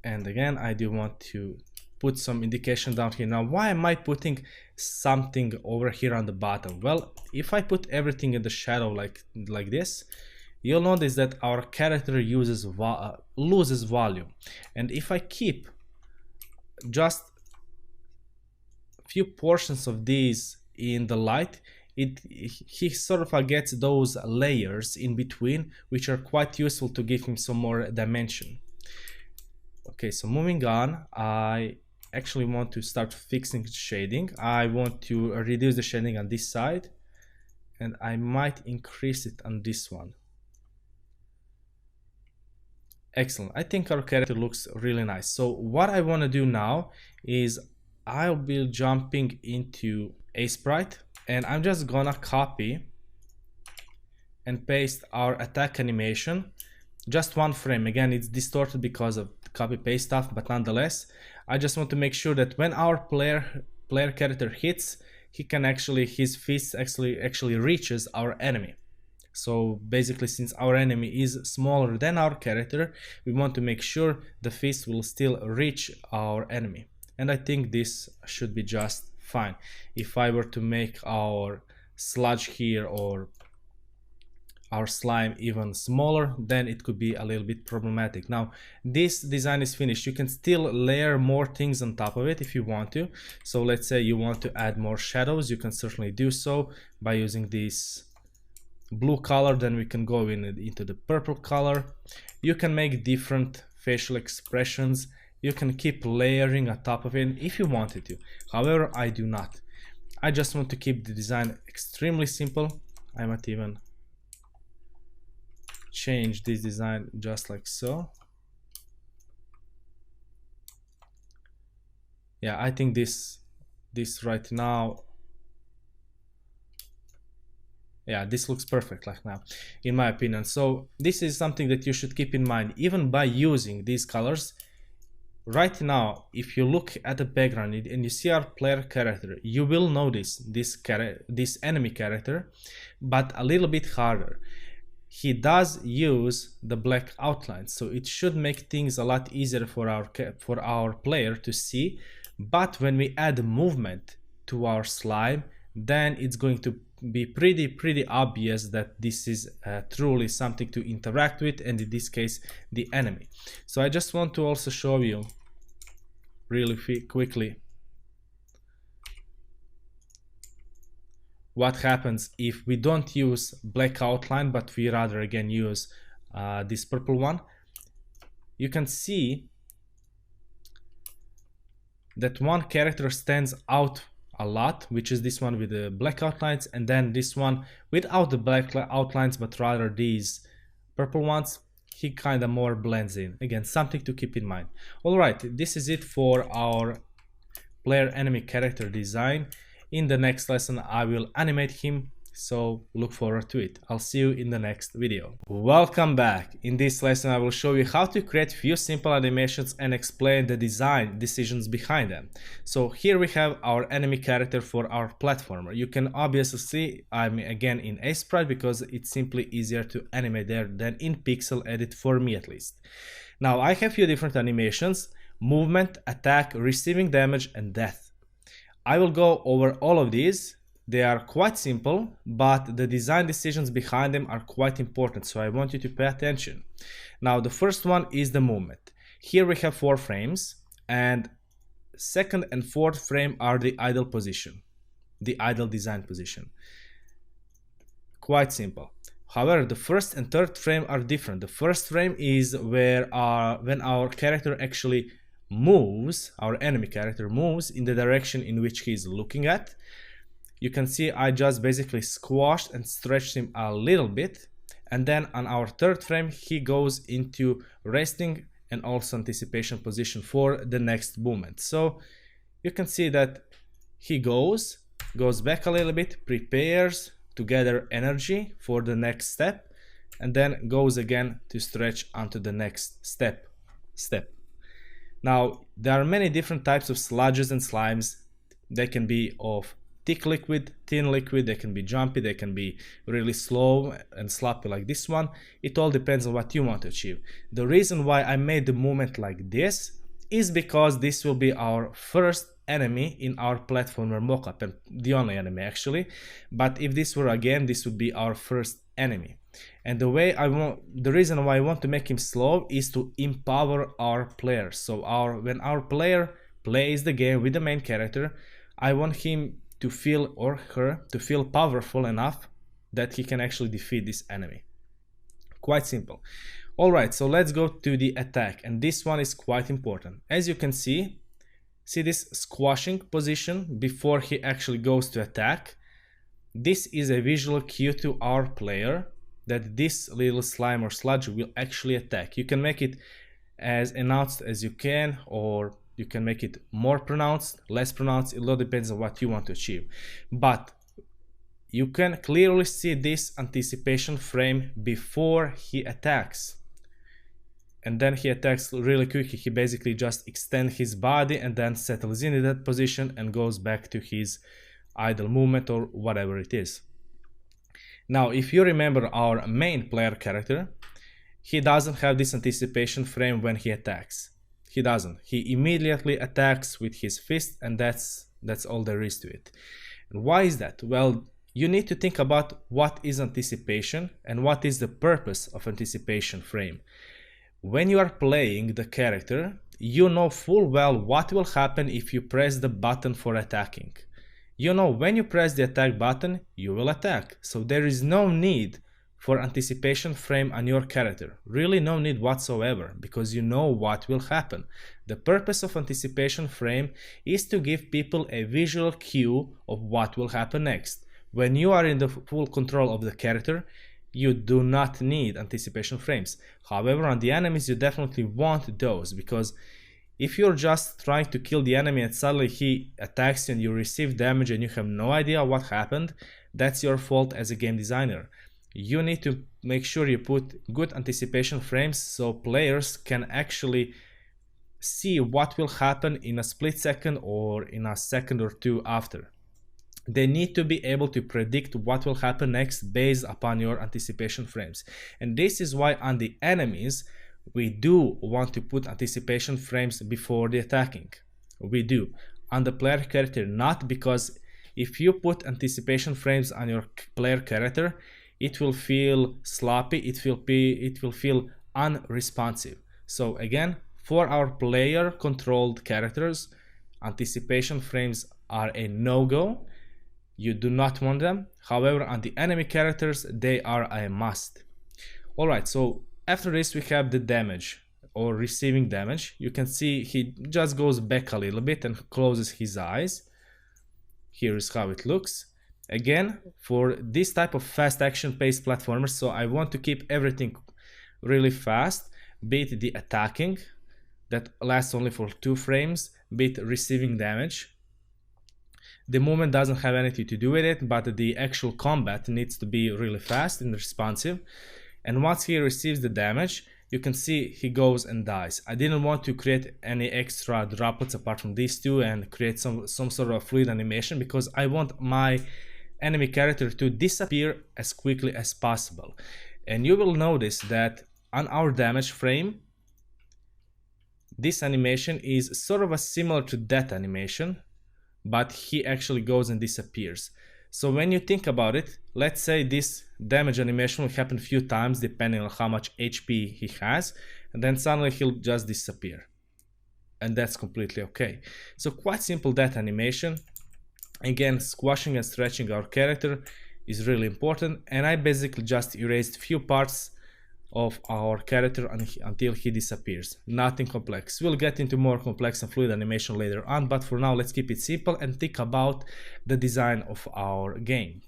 And again, I do want to put some indication down here. Now, why am I putting something over here on the bottom? Well, if I put everything in the shadow like this, you'll notice that our character loses volume. And if I keep just a few portions of these in the light, he sort of gets those layers in between, which are quite useful to give him some more dimension. Okay, so moving on, I actually want to start fixing shading. I want to reduce the shading on this side, and I might increase it on this one. Excellent. I think our character looks really nice. So what I want to do now is I'll be jumping into a sprite, and I'm just gonna copy and paste our attack animation, just 1 frame. Again, it's distorted because of copy paste stuff, but nonetheless, I just want to make sure that when our player character hits, his fist actually reaches our enemy. So basically, since our enemy is smaller than our character, we want to make sure the fist will still reach our enemy. And I think this should be just fine. If I were to make our sludge here or our slime even smaller, then it could be a little bit problematic. Now, this design is finished. You can still layer more things on top of it if you want to. So let's say you want to add more shadows, you can certainly do so by using this blue color. Then we can go into the purple color. You can make different facial expressions. You can keep layering on top of it if you wanted to. However, I do not. I just want to keep the design extremely simple. I might even change this design just like so. Yeah, I think this right now, yeah, this looks perfect like now, in my opinion. So this is something that you should keep in mind. Even by using these colors, right now, if you look at the background and you see our player character, you will notice this enemy character, but a little bit harder. He does use the black outlines, so it should make things a lot easier for our player to see. But when we add movement to our slime, then it's going to be pretty obvious that this is truly something to interact with, and in this case the enemy. So I just want to also show you really quickly what happens if we don't use black outline, but we rather again use this purple one. You can see that one character stands out a lot, which is this one with the black outlines, and then this one without the black outlines but rather these purple ones. He kind of more blends in. Again, something to keep in mind. All right, this is it for our player enemy character design. In the next lesson I will animate him, so look forward to it. I'll see you in the next video. Welcome back. In this lesson I will show you how to create few simple animations and explain the design decisions behind them. So here we have our enemy character for our platformer. You can obviously see I'm again in Sprite because it's simply easier to animate there than in Pixel Edit, for me at least. Now I have few different animations: movement, attack, receiving damage, and death. I will go over all of these. They are quite simple, but the design decisions behind them are quite important, so I want you to pay attention. Now the first one is the movement. Here we have 4 frames, and second and fourth frame are the idle position, the idle design position. Quite simple. However, the first and third frame are different. The first frame is where when our character actually moves, our enemy character moves in the direction in which he is looking at. You can see I just basically squashed and stretched him a little bit, and then on our third frame he goes into resting and also anticipation position for the next movement. So you can see that he goes back a little bit, prepares to gather energy for the next step, and then goes again to stretch onto the next step. Now there are many different types of sludges and slimes. They can be of thick liquid, thin liquid, they can be jumpy, they can be really slow and sloppy like this one. It all depends on what you want to achieve. The reason why I made the movement like this is because this will be our first enemy in our platformer mockup, and the only enemy actually. But if this were again, this would be our first enemy. And the reason why I want to make him slow is to empower our players. So when our player plays the game with the main character, I want him to feel, or her to feel, powerful enough that he can actually defeat this enemy. Quite simple. Alright, so let's go to the attack, and this one is quite important. As you can see this squashing position before he actually goes to attack. This is a visual cue to our player that this little slime or sludge will actually attack. You can make it as announced as you can, or you can make it more pronounced, less pronounced. It all depends on what you want to achieve. But you can clearly see this anticipation frame before he attacks. And then he attacks really quickly. He basically just extends his body and then settles in that position and goes back to his idle movement or whatever it is. Now, if you remember our main player character, he doesn't have this anticipation frame when he attacks. He doesn't. He immediately attacks with his fist, and that's all there is to it. And why is that? Well, you need to think about what is anticipation and what is the purpose of anticipation frame. When you are playing the character, you know full well what will happen if you press the button for attacking. You know when you press the attack button, you will attack. So there is no need for anticipation frame on your character. Really no need whatsoever, because you know what will happen. The purpose of anticipation frame is to give people a visual cue of what will happen next. When you are in the full control of the character, you do not need anticipation frames. However, on the enemies you definitely want those, because if you're just trying to kill the enemy and suddenly he attacks you and you receive damage and you have no idea what happened, that's your fault as a game designer. You need to make sure you put good anticipation frames so players can actually see what will happen in a split second or in a second or two after. They need to be able to predict what will happen next based upon your anticipation frames. And this is why on the enemies, we do want to put anticipation frames before the attacking. We do. On the player character, not, because if you put anticipation frames on your player character, it will feel sloppy, it will feel unresponsive. So again, for our player controlled characters, anticipation frames are a no-go. You do not want them. However, on the enemy characters, they are a must. Alright, so after this we have the damage or receiving damage. You can see he just goes back a little bit and closes his eyes. Here is how it looks. Again, for this type of fast action paced platformers, so I want to keep everything really fast, be it the attacking that lasts only for 2 frames, be it receiving damage. The movement doesn't have anything to do with it, but the actual combat needs to be really fast and responsive. And once he receives the damage, you can see he goes and dies. I didn't want to create any extra droplets apart from these two and create some sort of fluid animation, because I want my enemy character to disappear as quickly as possible. And you will notice that on our damage frame, this animation is sort of similar to that animation, but he actually goes and disappears. So when you think about it, let's say this damage animation will happen a few times depending on how much HP he has, and then suddenly he'll just disappear. And that's completely okay. So quite simple that animation. Again, squashing and stretching our character is really important, and I basically just erased few parts of our character until he disappears. Nothing complex. We'll get into more complex and fluid animation later on, but for now let's keep it simple and think about the design of our game.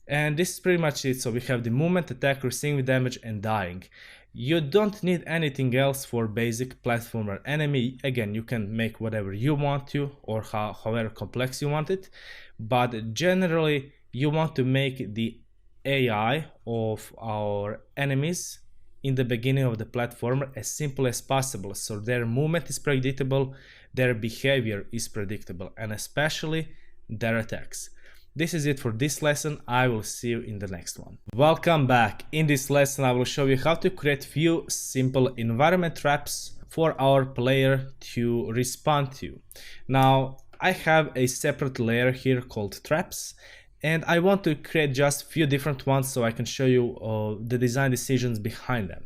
And this is pretty much it. So we have the movement, attack, receiving damage, and dying. You don't need anything else for basic platformer enemy. Again, you can make whatever you want to, or however complex you want it, but generally you want to make the AI of our enemies in the beginning of the platformer as simple as possible, so their movement is predictable, their behavior is predictable, and especially their attacks. This is it for this lesson. I will see you in the next one. Welcome back. In this lesson I will show you how to create few simple environment traps for our player to respond to. Now I have a separate layer here called traps, and I want to create just a few different ones so I can show you the design decisions behind them.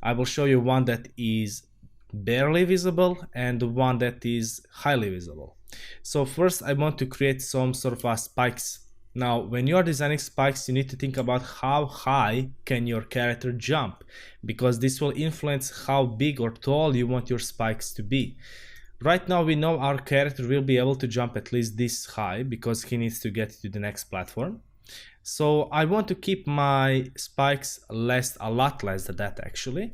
I will show you one that is barely visible and one that is highly visible. So first I want to create some sort of spikes. Now when you are designing spikes, you need to think about how high can your character jump, because this will influence how big or tall you want your spikes to be. Right now we know our character will be able to jump at least this high because he needs to get to the next platform. So I want to keep my spikes a lot less than that actually.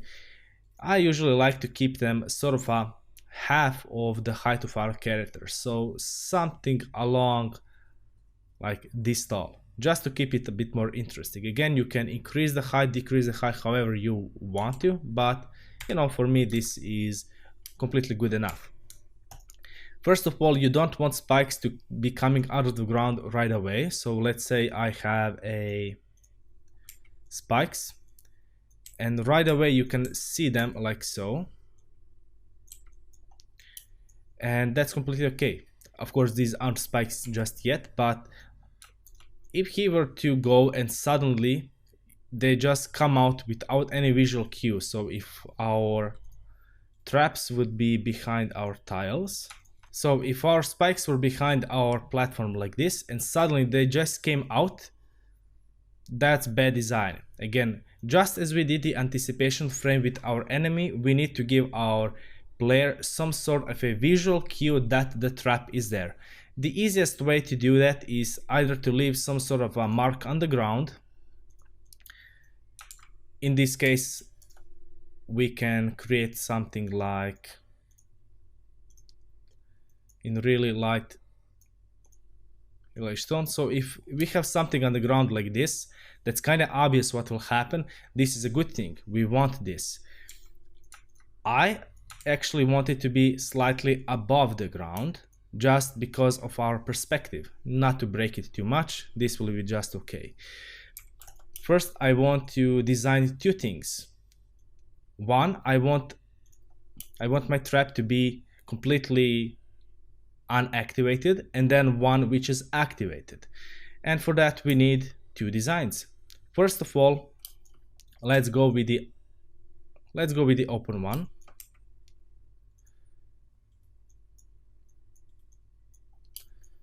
I usually like to keep them sort of a half of the height of our character. So something along like this tall, just to keep it a bit more interesting. Again, you can increase the height, decrease the height however you want to, but you know, for me this is completely good enough. First of all, you don't want spikes to be coming out of the ground right away. So let's say I have a spikes, and right away you can see them like so. And that's completely okay. Of course, these aren't spikes just yet, but if he were to go and suddenly they just come out without any visual cue. So if our traps would be behind our tiles, so if our spikes were behind our platform like this and suddenly they just came out, that's bad design. Again, just as we did the anticipation frame with our enemy, we need to give our player some sort of a visual cue that the trap is there. The easiest way to do that is either to leave some sort of a mark on the ground. In this case, we can create something like in really light stone. So if we have something on the ground like this, that's kind of obvious what will happen. This is a good thing. We want this. I actually want it to be slightly above the ground, just because of our perspective, not to break it too much. This will be just okay. First, I want to design two things. One, I want my trap to be completely unactivated, and then one which is activated. And for that we need two designs. First of all, let's go with the open one.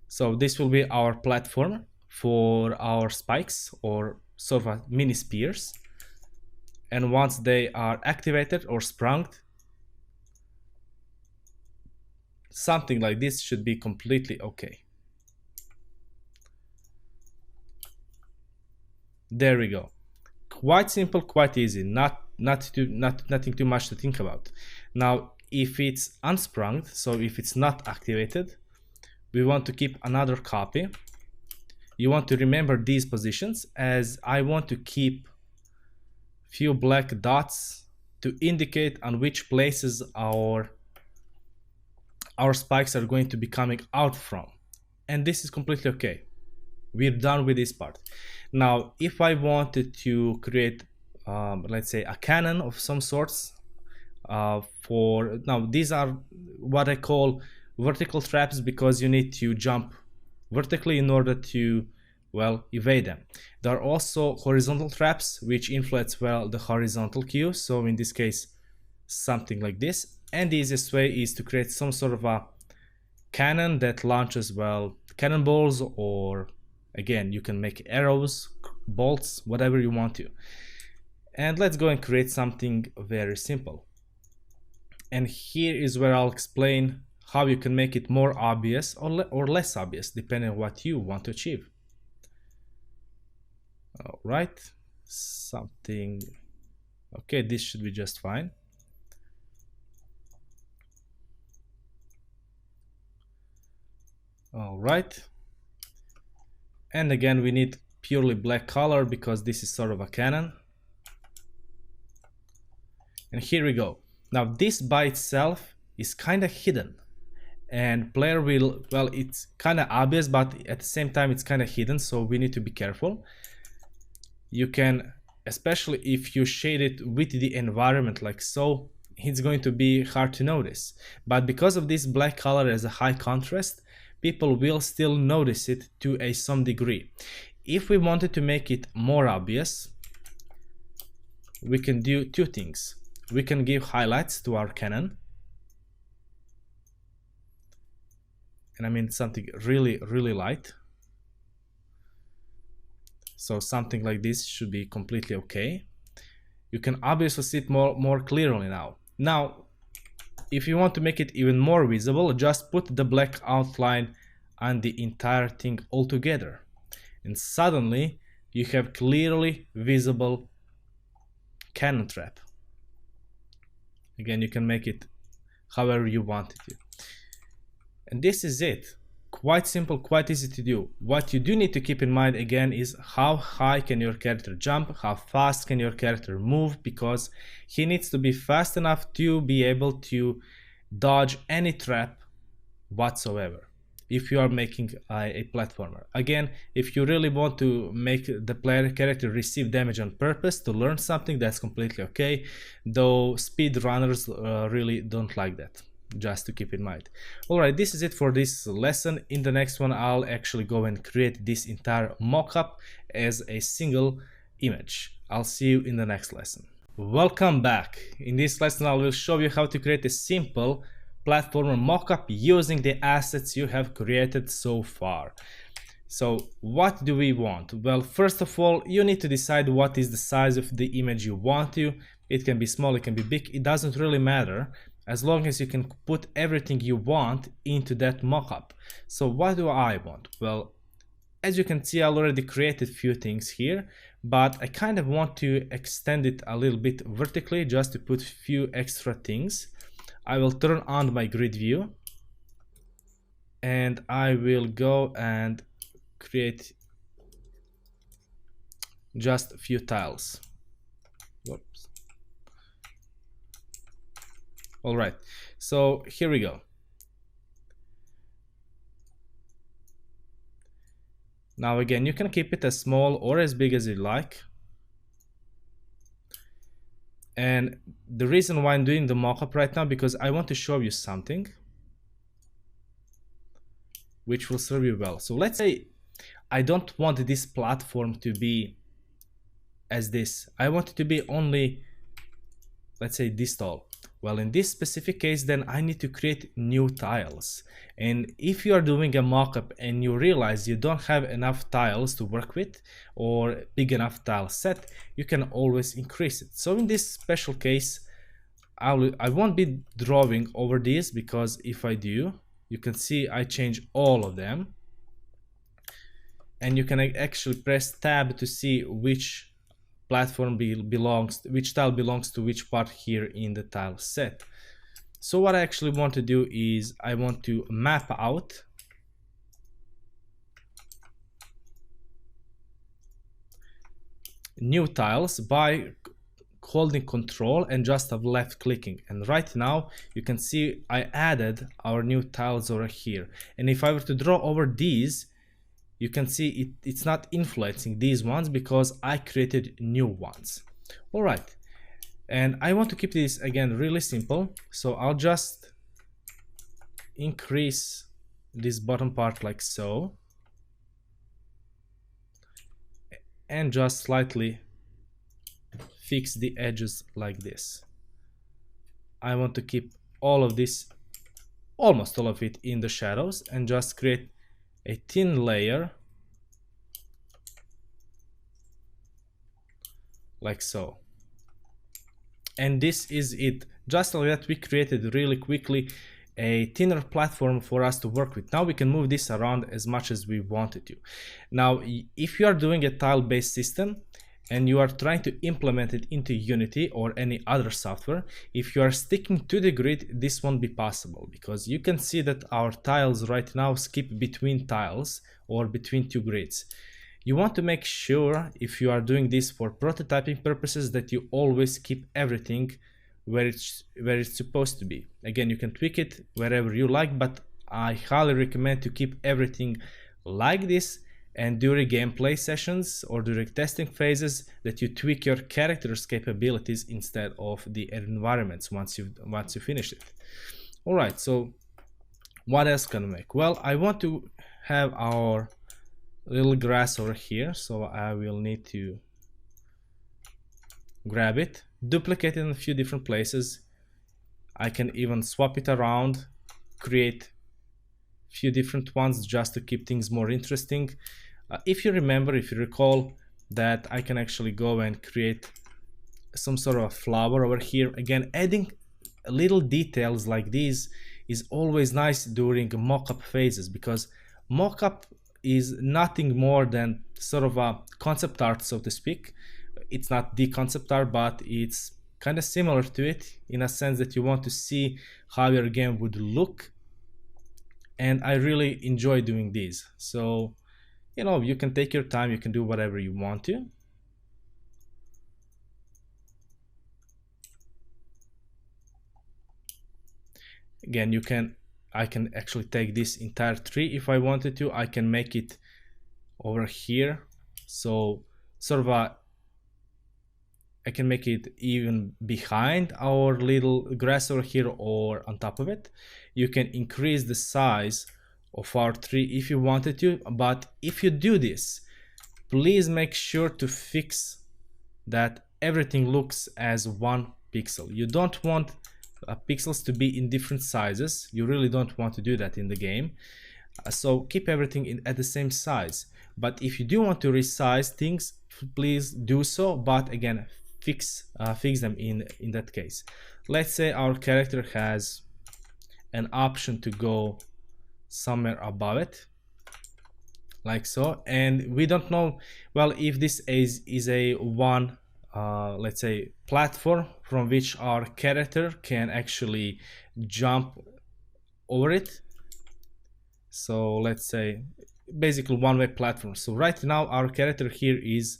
So this will be our platform for our spikes, or sort of mini spears. And once they are activated or sprung, something like this should be completely okay. There we go. Quite simple, quite easy, nothing too much to think about. Now, if it's unsprung, so if it's not activated, we want to keep another copy. You want to remember these positions, as I want to keep few black dots to indicate on which places our spikes are going to be coming out from. And this is completely okay. We're done with this part. Now, if I wanted to create, let's say, a cannon of some sorts, now these are what I call vertical traps, because you need to jump vertically in order to, well, evade them. There are also horizontal traps which influence, well, the horizontal queue. So in this case, something like this. And the easiest way is to create some sort of a cannon that launches, well, cannonballs, or again, you can make arrows, bolts, whatever you want to. And let's go and create something very simple. And here is where I'll explain how you can make it more obvious or less obvious, depending on what you want to achieve. All right, something, okay, this should be just fine. All right, and again, we need purely black color because this is sort of a cannon. And here we go. Now this by itself is kind of hidden, and player will, well, it's kind of obvious, but at the same time it's kind of hidden, so we need to be careful. You can, especially if you shade it with the environment like so, it's going to be hard to notice. But because of this black color as a high contrast, people will still notice it to some degree. If we wanted to make it more obvious, we can do two things. We can give highlights to our cannon, and I mean something really, really light. So something like this should be completely okay. You can obviously see it more clearly now. Now, if you want to make it even more visible, just put the black outline on the entire thing altogether, and suddenly you have clearly visible cannon trap. Again, you can make it however you want it to. And this is it. Quite simple, quite easy to do. What you do need to keep in mind again is how high can your character jump, how fast can your character move, because he needs to be fast enough to be able to dodge any trap whatsoever if you are making a platformer. Again, if you really want to make the player character receive damage on purpose to learn something, that's completely okay, though speedrunners really don't like that. Just to keep in mind. Alright, this is it for this lesson. In the next one, I'll actually go and create this entire mockup as a single image. I'll see you in the next lesson. Welcome back. In this lesson, I will show you how to create a simple platformer mockup using the assets you have created so far. So what do we want? Well, first of all, you need to decide what is the size of the image you want to. It can be small, it can be big, it doesn't really matter, as long as you can put everything you want into that mockup. So what do I want? Well, as you can see, I already created a few things here, but I kind of want to extend it a little bit vertically just to put a few extra things. I will turn on my grid view, and I will go and create just a few tiles. Whoops. All right, so here we go. Now again, you can keep it as small or as big as you like. And the reason why I'm doing the mockup right now, because I want to show you something which will serve you well. So let's say I don't want this platform to be as this. I want it to be only, let's say, this tall. Well, in this specific case, then I need to create new tiles. And if you are doing a mockup and you realize you don't have enough tiles to work with or big enough tile set, you can always increase it. So in this special case, I won't be drawing over these, because if I do, you can see I change all of them. And you can actually press tab to see which platform which tile belongs to which part here in the tile set. So what I actually want to do is I want to map out new tiles by holding Control and just left clicking. And right now you can see I added our new tiles over here. And if I were to draw over these, you can see it's not influencing these ones because I created new ones. All right, and I want to keep this again really simple, so I'll just increase this bottom part like so, and just slightly fix the edges like this. I want to keep all of this, almost all of it, in the shadows, and just create a thin layer like so. And this is it. Just like that, we created really quickly a thinner platform for us to work with. Now we can move this around as much as we wanted to. Now if you are doing a tile-based system and you are trying to implement it into Unity or any other software, if you are sticking to the grid, this won't be possible, because you can see that our tiles right now skip between tiles or between two grids. You want to make sure, if you are doing this for prototyping purposes, that you always keep everything where it's supposed to be. Again, you can tweak it wherever you like, but I highly recommend to keep everything like this, and during gameplay sessions or during testing phases, that you tweak your character's capabilities instead of the environments once you finish it. All right, so what else can we make? Well, I want to have our little grass over here, so I will need to grab it, duplicate it in a few different places. I can even swap it around, create a few different ones just to keep things more interesting. If you recall that I can actually go and create some sort of a flower over here. Again, adding little details like these is always nice during mock-up phases, because mock-up is nothing more than sort of a concept art, so to speak. It's not the concept art, but it's kind of similar to it in a sense that you want to see how your game would look. And I really enjoy doing these. So, you know, you can take your time, you can do whatever you want to. Again, I can actually take this entire tree if I wanted to. I can make it over here, so sort of I can make it even behind our little grass over here or on top of it. You can increase the size of our tree if you wanted to, but if you do this, please make sure to fix that everything looks as one pixel. You don't want pixels to be in different sizes. You really don't want to do that in the game. So keep everything at the same size. But if you do want to resize things, please do so. But again, fix them in that case. Let's say our character has an option to go somewhere above it, like so, and we don't know, well, if this is a one let's say platform from which our character can actually jump over it. So let's say basically one-way platform. So right now our character here is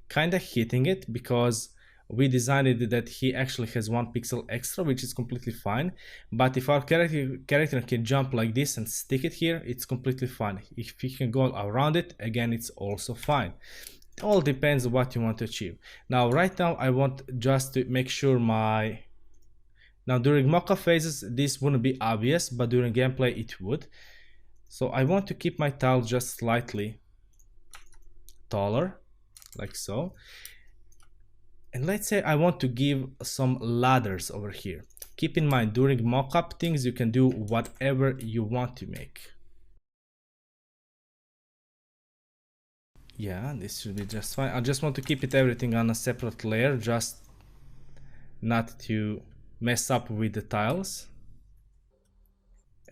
kind of hitting it because we designed it that he actually has 1 pixel extra, which is completely fine. But if our character can jump like this and stick it here, it's completely fine. If he can go around it, again, it's also fine. It all depends on what you want to achieve. Now, right now, I want just to make sure now during mockup phases, this wouldn't be obvious, but during gameplay, it would. So I want to keep my tile just slightly taller, like so. And let's say I want to give some ladders over here. Keep in mind, during mockup things, you can do whatever you want to make. Yeah, this should be just fine. I just want to keep it everything on a separate layer, just not to mess up with the tiles.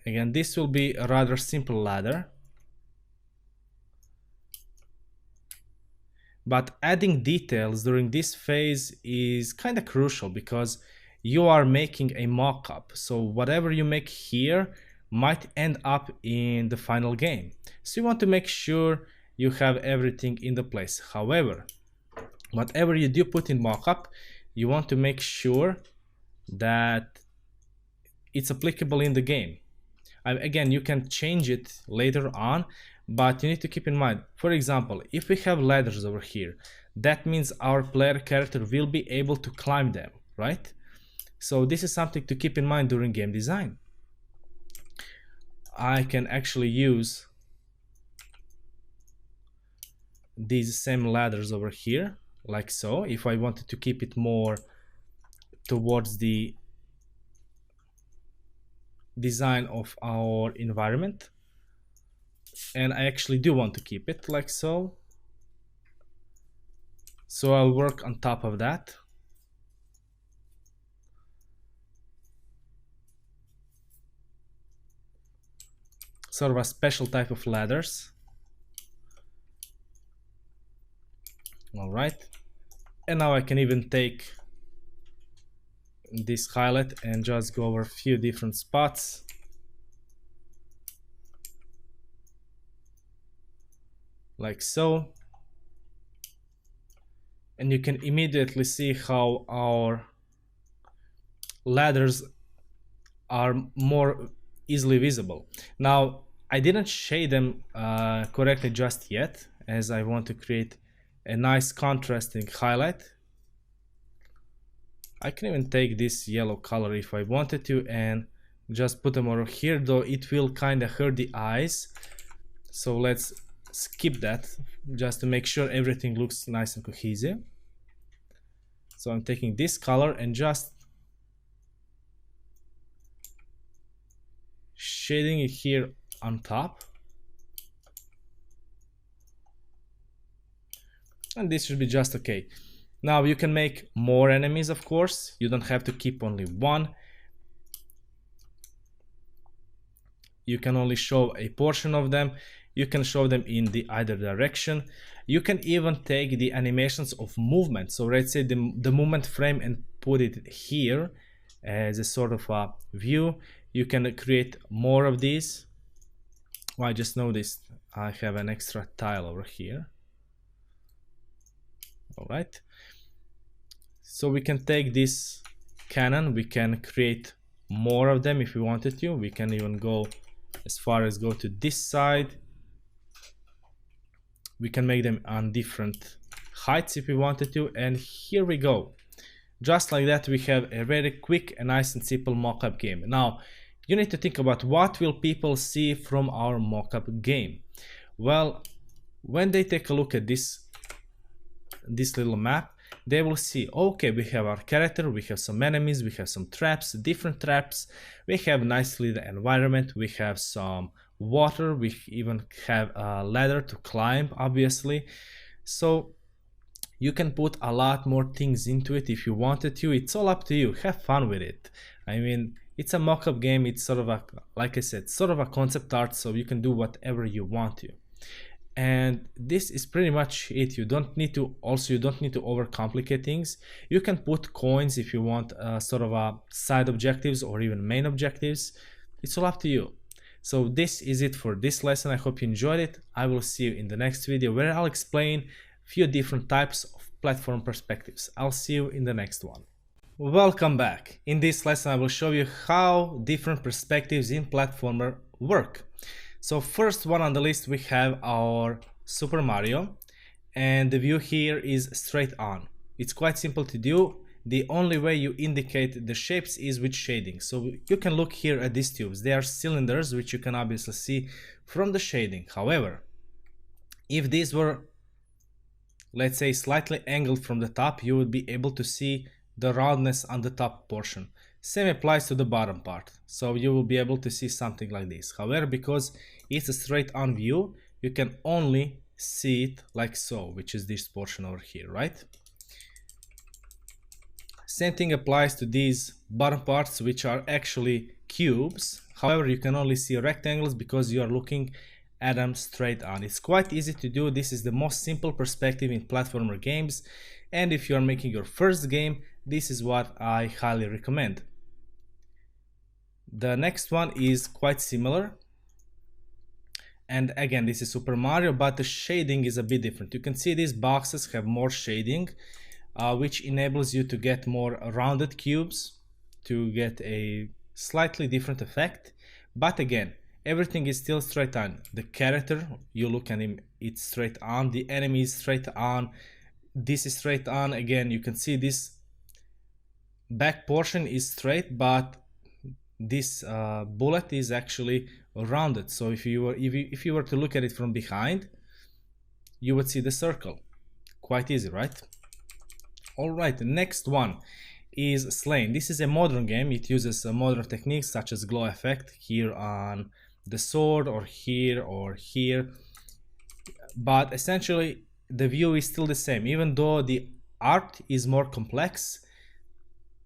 Again, this will be a rather simple ladder. But adding details during this phase is kind of crucial because you are making a mock-up. So whatever you make here might end up in the final game. So you want to make sure you have everything in the place. However, whatever you do put in mock-up, you want to make sure that it's applicable in the game. Again, you can change it later on, but you need to keep in mind, for example, if we have ladders over here, that means our player character will be able to climb them, right? So this is something to keep in mind during game design. I can actually use these same ladders over here, like so, if I wanted to keep it more towards the design of our environment. And I actually do want to keep it like so. So I'll work on top of that. Sort of a special type of ladders. All right. And now I can even take this highlight and just go over a few different spots. Like so. And you can immediately see how our ladders are more easily visible. Now, I didn't shade them correctly just yet, as I want to create a nice contrasting highlight. I can even take this yellow color if I wanted to and just put them over here, though it will kind of hurt the eyes. So let's skip that just to make sure everything looks nice and cohesive. So I'm taking this color and just shading it here on top. And this should be just okay. Now you can make more enemies, of course. You don't have to keep only one. You can only show a portion of them. You can show them in the either direction. You can even take the animations of movement. So let's say the movement frame and put it here as a sort of a view. You can create more of these. Well, I just noticed I have an extra tile over here. All right. So we can take this cannon. We can create more of them if we wanted to. We can even go as far as go to this side. We can make them on different heights if we wanted to. And here we go. Just like that, we have a very quick and nice and simple mockup game. Now, you need to think about what will people see from our mockup game. Well, when they take a look at this little map, they will see, okay, we have our character, we have some enemies, we have some traps, different traps, we have nicely the environment, we have some water, we even have a ladder to climb, obviously. So you can put a lot more things into it if you wanted to. It's all up to you. Have fun with it. I mean, it's a mock-up game. It's sort of a, like I said, sort of a concept art, so you can do whatever you want to. And this is pretty much it. You don't need to overcomplicate things. You can put coins if you want sort of a side objectives or even main objectives. It's all up to you. So this is it for this lesson. I hope you enjoyed it. I will see you in the next video where I'll explain a few different types of platform perspectives. I'll see you in the next one. Welcome back. In this lesson I will show you how different perspectives in platformer work. So first one on the list we have our Super Mario, and the view here is straight on. It's quite simple to do. The only way you indicate the shapes is with shading. So you can look here at these tubes. They are cylinders, which you can obviously see from the shading. However, if these were, let's say, slightly angled from the top, you would be able to see the roundness on the top portion. Same applies to the bottom part. So you will be able to see something like this. However, because it's a straight on view, you can only see it like so, which is this portion over here, right? Same thing applies to these bottom parts, which are actually cubes. However, you can only see rectangles because you are looking at them straight on. It's quite easy to do. This is the most simple perspective in platformer games, and if you are making your first game, this is what I highly recommend. The next one is quite similar, and again, this is Super Mario, but the shading is a bit different. You can see these boxes have more shading, which enables you to get more rounded cubes to get a slightly different effect. But again, everything is still straight on. The character, you look at him, it's straight on. The enemy is straight on. This is straight on. Again, you can see this back portion is straight, but this bullet is actually rounded. So if you were to look at it from behind, you would see the circle. Quite easy, right? Alright, the next one is Slain. This is a modern game. It uses modern techniques such as glow effect here on the sword, or here, but essentially the view is still the same. Even though the art is more complex,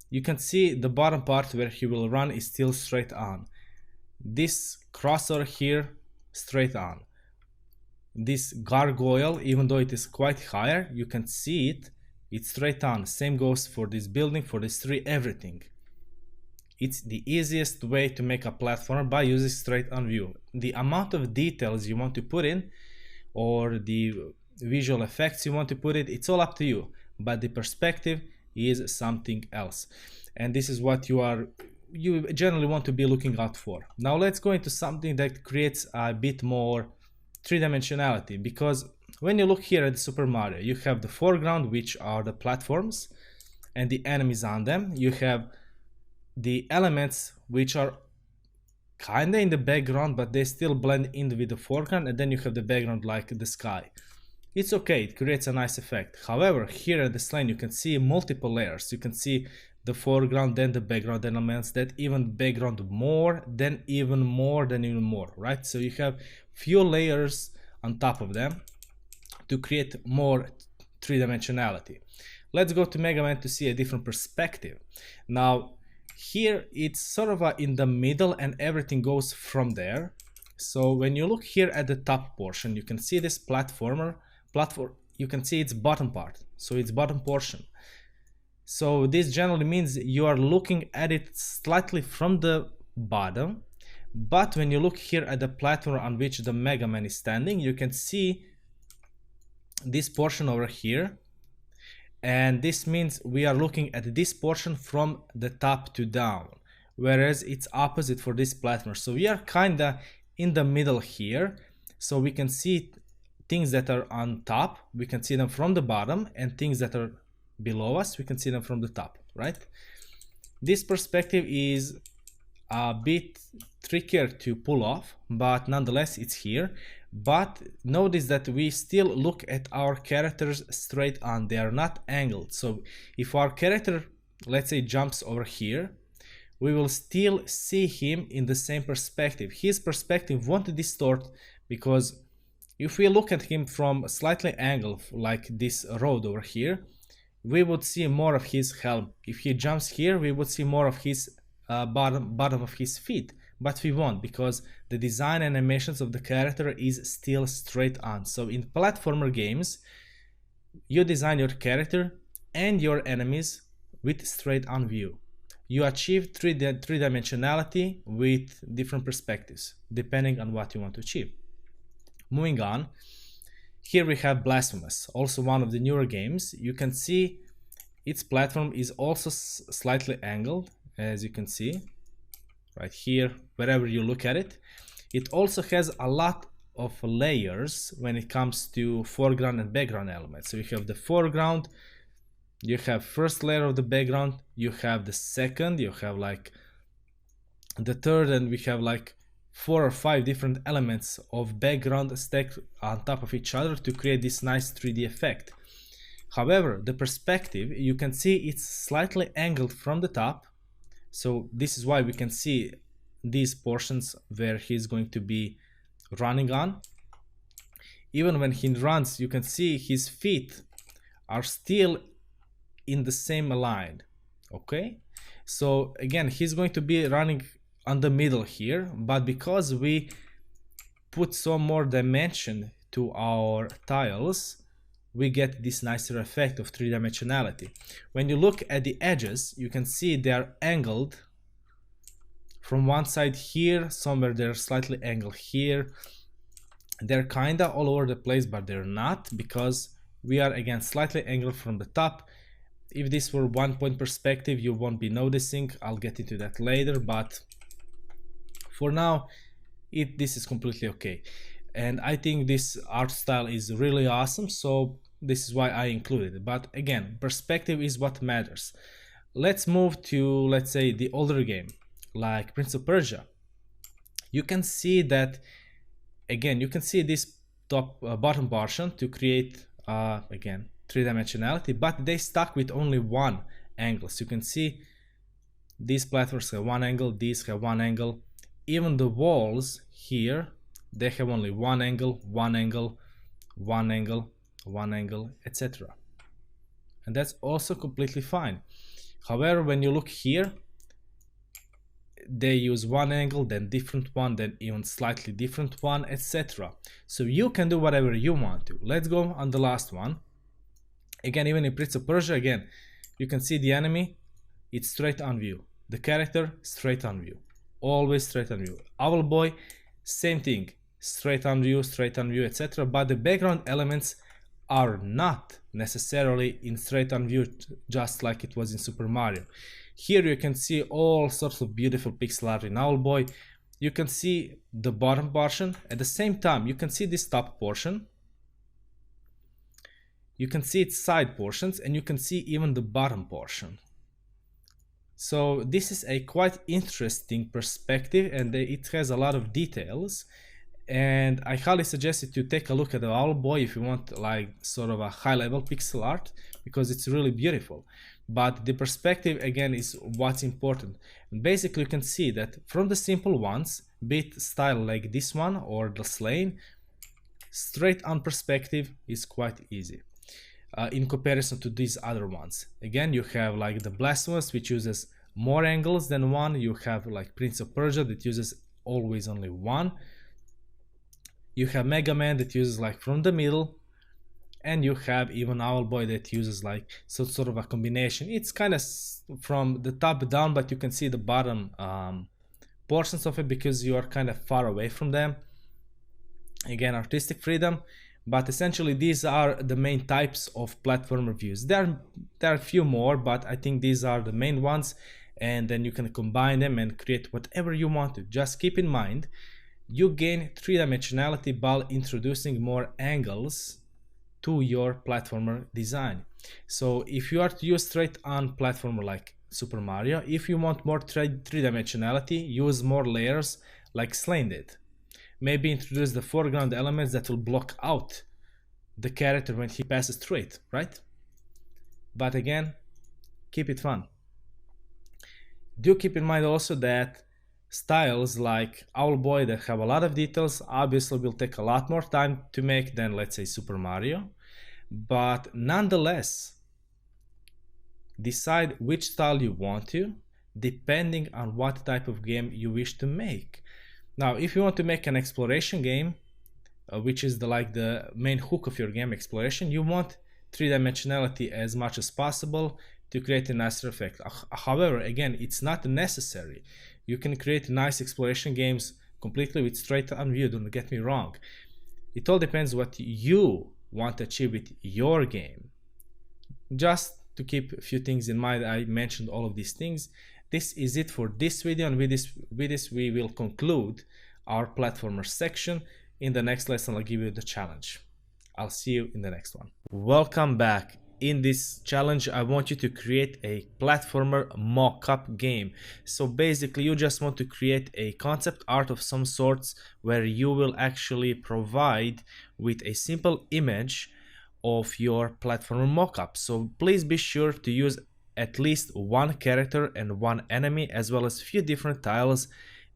you can see the bottom part where he will run is still straight on. This crosser here, straight on. This gargoyle, even though it is quite higher, you can see it, it's straight on. Same goes for this building, for this tree, everything. It's the easiest way to make a platformer by using straight on view. The amount of details you want to put in, or the visual effects you want to put it, it's all up to you. But the perspective is something else. And this is what you generally want to be looking out for. Now let's go into something that creates a bit more three-dimensionality, because when you look here at the Super Mario, you have the foreground, which are the platforms and the enemies on them. You have the elements which are kinda in the background, but they still blend in with the foreground, and then you have the background like the sky. It's okay, it creates a nice effect. However, here at this line you can see multiple layers. You can see the foreground, then the background elements, that even background more, then even more, then even more, right? So you have few layers on top of them to create more three-dimensionality. Let's go to Mega Man to see a different perspective. Now here it's sort of in the middle and everything goes from there. So when you look here at the top portion, you can see this platform, you can see its bottom part, so its bottom portion. So this generally means you are looking at it slightly from the bottom, but when you look here at the platform on which the Mega Man is standing, you can see this portion over here, and this means we are looking at this portion from the top to down, whereas it's opposite for this platform. So we are kinda in the middle here, so we can see things that are on top, we can see them from the bottom, and things that are below us, we can see them from the top, right? This perspective is a bit trickier to pull off, but nonetheless it's here. But notice that we still look at our characters straight on, they are not angled. So if our character, let's say, jumps over here, we will still see him in the same perspective. His perspective won't distort, because if we look at him from slightly angled, like this road over here, we would see more of his helm. If he jumps here, we would see more of his bottom of his feet, but we won't, because the design and animations of the character is still straight on. So in platformer games, you design your character and your enemies with straight on view. You achieve three-dimensionality with different perspectives, depending on what you want to achieve. Moving on, Here we have Blasphemous, also one of the newer games. You can see its platform is also slightly angled, as you can see right here, wherever you look at it. It also has a lot of layers when it comes to foreground and background elements. So you have the foreground, you have first layer of the background, you have the second, you have like the third, and we have like 4 or 5 different elements of background stacked on top of each other to create this nice 3D effect. However, the perspective, you can see it's slightly angled from the top. So this is why we can see these portions where he's going to be running on. Even when he runs, you can see his feet are still in the same line. Okay, so again, he's going to be running on the middle here, but because we put some more dimension to our tiles, we get this nicer effect of three-dimensionality. When you look at the edges, you can see they are angled from one side here, somewhere they're slightly angled here. They're kinda all over the place, but they're not, because we are again slightly angled from the top. If this were 1-point perspective, you won't be noticing. I'll get into that later, but for now, this is completely okay. And I think this art style is really awesome, so this is why I included it. But again, perspective is what matters. Let's move to, let's say, the older game, like Prince of Persia. You can see that, again, you can see this top bottom portion to create, again, three-dimensionality, but they stuck with only one angle. So you can see these platforms have one angle, these have one angle. Even the walls here, they have only one angle, one angle, one angle, one angle, etc. And that's also completely fine. However, when you look here, they use one angle, then different one, then even slightly different one, etc. So you can do whatever you want to. Let's go on the last one. Again, even in Prince of Persia, again, you can see the enemy, it's straight on view. The character, straight on view. Always straight on view. Owl Boy, same thing, straight on view, etc. But the background elements are not necessarily in straight on view, just like it was in Super Mario. Here you can see all sorts of beautiful pixel art in Owl Boy. You can see the bottom portion. At the same time, you can see this top portion. You can see its side portions, and you can see even the bottom portion. So this is a quite interesting perspective, and it has a lot of details. And I highly suggest you to take a look at the Owl Boy if you want like sort of a high-level pixel art, because it's really beautiful. But the perspective again is what's important. And basically you can see that from the simple ones, be it style like this one or the Slain, straight on perspective is quite easy. In comparison to these other ones. Again, you have like the Blasphemous, which uses more angles than one. You have like Prince of Persia that uses always only one. You have Mega Man that uses like from the middle, and you have even Owl Boy that uses like sort of a combination. It's kind of from the top down, but you can see the bottom portions of it because you are kind of far away from them. Again, artistic freedom. But essentially these are the main types of platformer views. There are a few more, but I think these are the main ones, and then you can combine them and create whatever you want to. Just keep in mind, you gain three-dimensionality by introducing more angles to your platformer design. So if you are to use straight on platformer like Super Mario, if you want more three-dimensionality, use more layers like Slain did. Maybe introduce the foreground elements that will block out the character when he passes through it, right? But again, keep it fun. Do keep in mind also that styles like Owl Boy that have a lot of details obviously will take a lot more time to make than, let's say, Super Mario. But nonetheless, decide which style you want to, depending on what type of game you wish to make. Now, if you want to make an exploration game, which is the main hook of your game, exploration, you want three-dimensionality as much as possible to create a nicer effect. However, again, it's not necessary. You can create nice exploration games completely with straight on view, don't get me wrong. It all depends what you want to achieve with your game. Just to keep a few things in mind, I mentioned all of these things. This is it for this video, and with this we will conclude our platformer section. In the next lesson, I'll give you the challenge. I'll see you in the next one. Welcome back. In this challenge, I want you to create a platformer mock-up game. So basically, you just want to create a concept art of some sorts where you will actually provide with a simple image of your platformer mockup. So please be sure to use at least one character and one enemy, as well as few different tiles,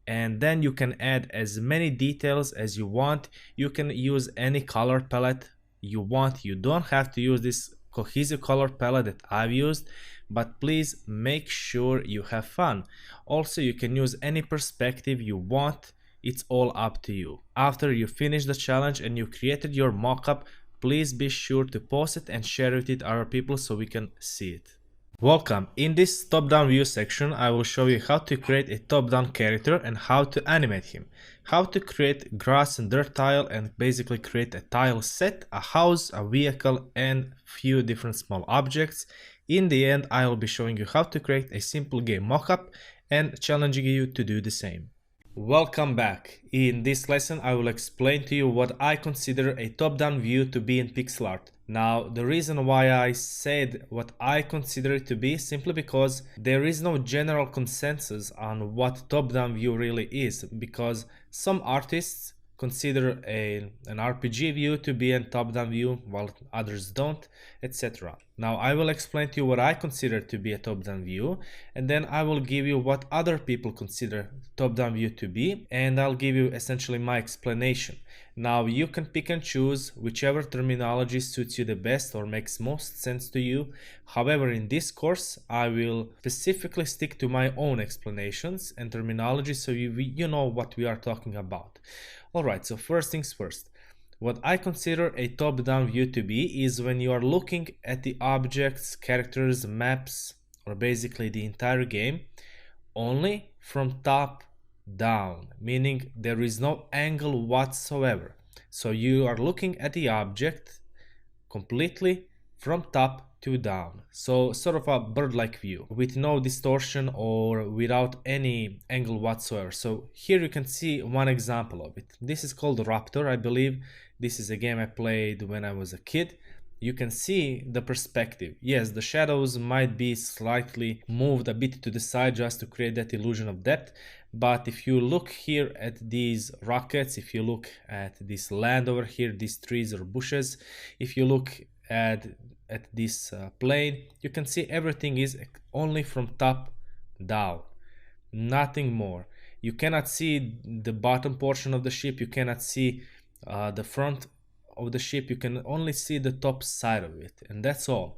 and then you can add as many details as you want. You can use any color palette you want. You don't have to use this cohesive color palette that I've used, but please make sure you have fun. Also, you can use any perspective you want. It's all up to you. After you finish the challenge and you created your mockup, please be sure to post it and share it with other people so we can see it. Welcome. In this top-down view section, I will show you how to create a top-down character and how to animate him, how to create grass and dirt tile, and basically create a tile set, a house, a vehicle, and few different small objects. In the end, I will be showing you how to create a simple game mockup and challenging you to do the same. Welcome back. In this lesson, I will explain to you what I consider a top-down view to be in pixel art. Now, the reason why I said what I consider it to be simply because there is no general consensus on what top-down view really is, because some artists consider an RPG view to be a top-down view while others don't, etc. Now I will explain to you what I consider to be a top-down view, and then I will give you what other people consider top-down view to be, and I'll give you essentially my explanation. Now you can pick and choose whichever terminology suits you the best or makes most sense to you. However, in this course I will specifically stick to my own explanations and terminology so you know what we are talking about. Alright, so first things first. What I consider a top-down view to be is when you are looking at the objects, characters, maps, or basically the entire game only from top down, meaning there is no angle whatsoever. So you are looking at the object completely from top to down, so sort of a bird-like view with no distortion or without any angle whatsoever. So here you can see one example of it. This is called Raptor, I believe. This is a game I played when I was a kid. You can see the perspective. Yes, the shadows might be slightly moved a bit to the side just to create that illusion of depth, but if you look here at these rockets, if you look at this land over here, these trees or bushes, if you look at this plane, you can see everything is only from top down, nothing more. You cannot see the bottom portion of the ship, you cannot see the front of the ship, you can only see the top side of it, and that's all.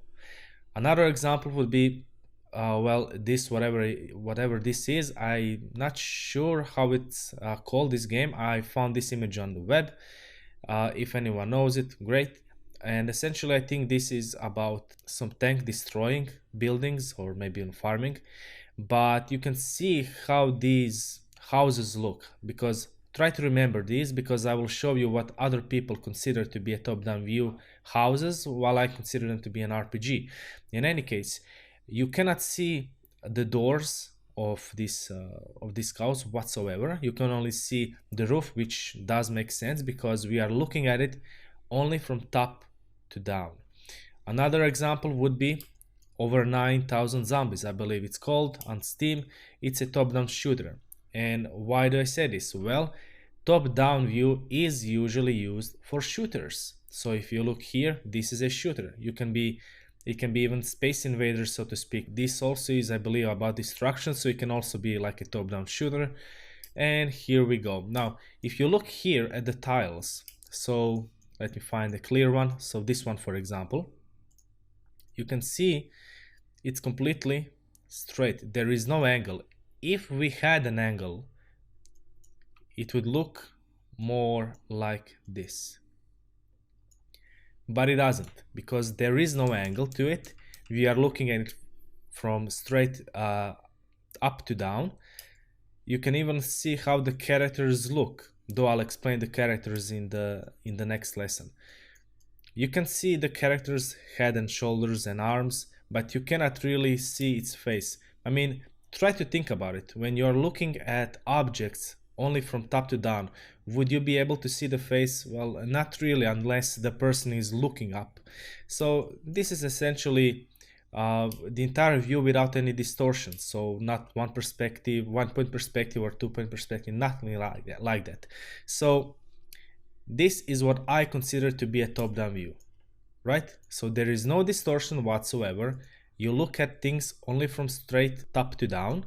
Another example would be well, this whatever this is, I'm not sure how it's called, this game. I found this image on the web. If anyone knows it, great. And essentially I think this is about some tank destroying buildings or maybe on farming, but you can see how these houses look, because try to remember these, because I will show you what other people consider to be a top-down view houses while I consider them to be an RPG. In any case, you cannot see the doors of this house whatsoever. You can only see the roof, which does make sense because we are looking at it only from top to down. Another example would be Over 9,000 Zombies, I believe it's called, on Steam. It's a top-down shooter. And why do I say this? Well, top-down view is usually used for shooters. So if you look here, this is a shooter. It can be even Space Invaders, so to speak. This also is, I believe, about destruction, so it can also be like a top-down shooter. And here we go. Now, if you look here at the tiles, so let me find a clear one. So this one, for example, you can see it's completely straight. There is no angle. If we had an angle, it would look more like this. But it doesn't, because there is no angle to it. We are looking at it from straight up to down. You can even see how the characters look. though I'll explain the characters in the next lesson. You can see the character's head and shoulders and arms, but you cannot really see its face. I mean, try to think about it. When you're looking at objects only from top to down, would you be able to see the face? Well, not really, unless the person is looking up. So this is essentially the entire view without any distortion. So not one perspective, 1 point perspective or 2 point perspective, nothing like that. So this is what I consider to be a top-down view, right? So there is no distortion whatsoever. You look at things only from straight top to down.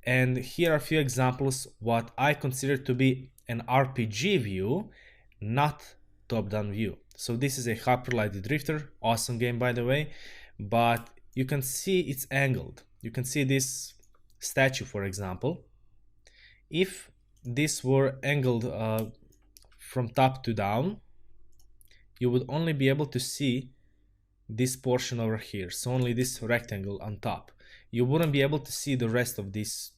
And here are a few examples what I consider to be an RPG view, not top-down view. So this is a Hyper Light Drifter, awesome game by the way, but you can see it's angled. You can see this statue, for example. If this were angled from top to down, you would only be able to see this portion over here, so only this rectangle on top. You wouldn't be able to see the rest of this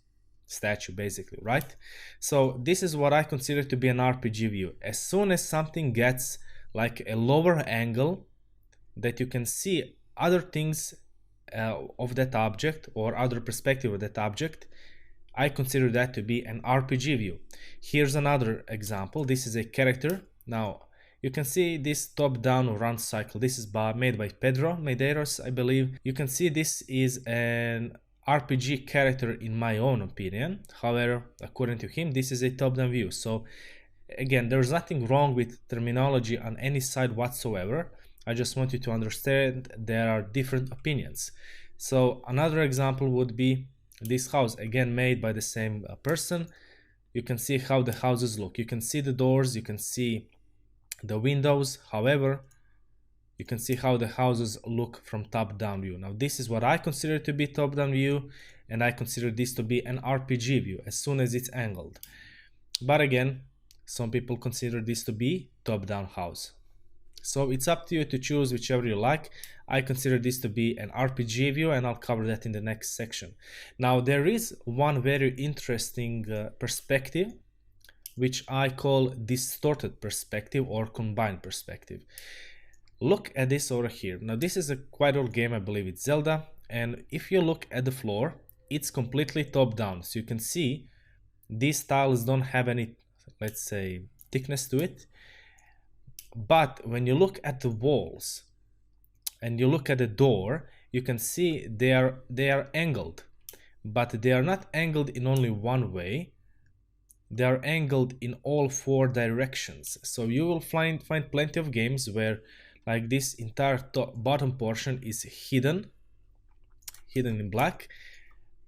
statue basically, right? So this is what I consider to be an RPG view. As soon as something gets like a lower angle that you can see other things of that object or other perspective of that object, I consider that to be an RPG view. Here's another example. This is a character. Now you can see this top-down run cycle. This is made by Pedro Medeiros, I believe. You can see this is an RPG character in my own opinion. However, according to him, this is a top-down view. So again, there's nothing wrong with terminology on any side whatsoever. I just want you to understand there are different opinions. So another example would be this house, again made by the same person. You can see how the houses look. You can see the doors, you can see the windows. However, you can see how the houses look from top-down view. Now this is what I consider to be top-down view, and I consider this to be an RPG view as soon as it's angled. But again, some people consider this to be top-down house. So it's up to you to choose whichever you like. I consider this to be an RPG view, and I'll cover that in the next section. Now there is one very interesting perspective, which I call distorted perspective or combined perspective. Look at this over here. Now this is a quite old game, I believe it's Zelda, and if you look at the floor, it's completely top down. So you can see these tiles don't have any, let's say, thickness to it. But when you look at the walls and you look at the door, you can see they are angled, but they are not angled in only one way. They are angled in all 4 directions. So you will find plenty of games where like this entire bottom portion is hidden in black,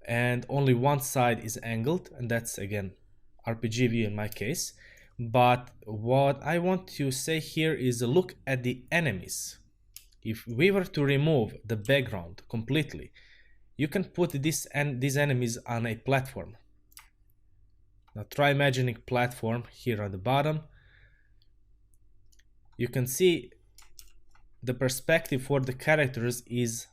and only one side is angled, and that's again RPG view in my case. But what I want to say here is look at the enemies. If we were to remove the background completely, you can put these enemies on a platform. Now try imagining platform here at the bottom. You can see the perspective for the characters is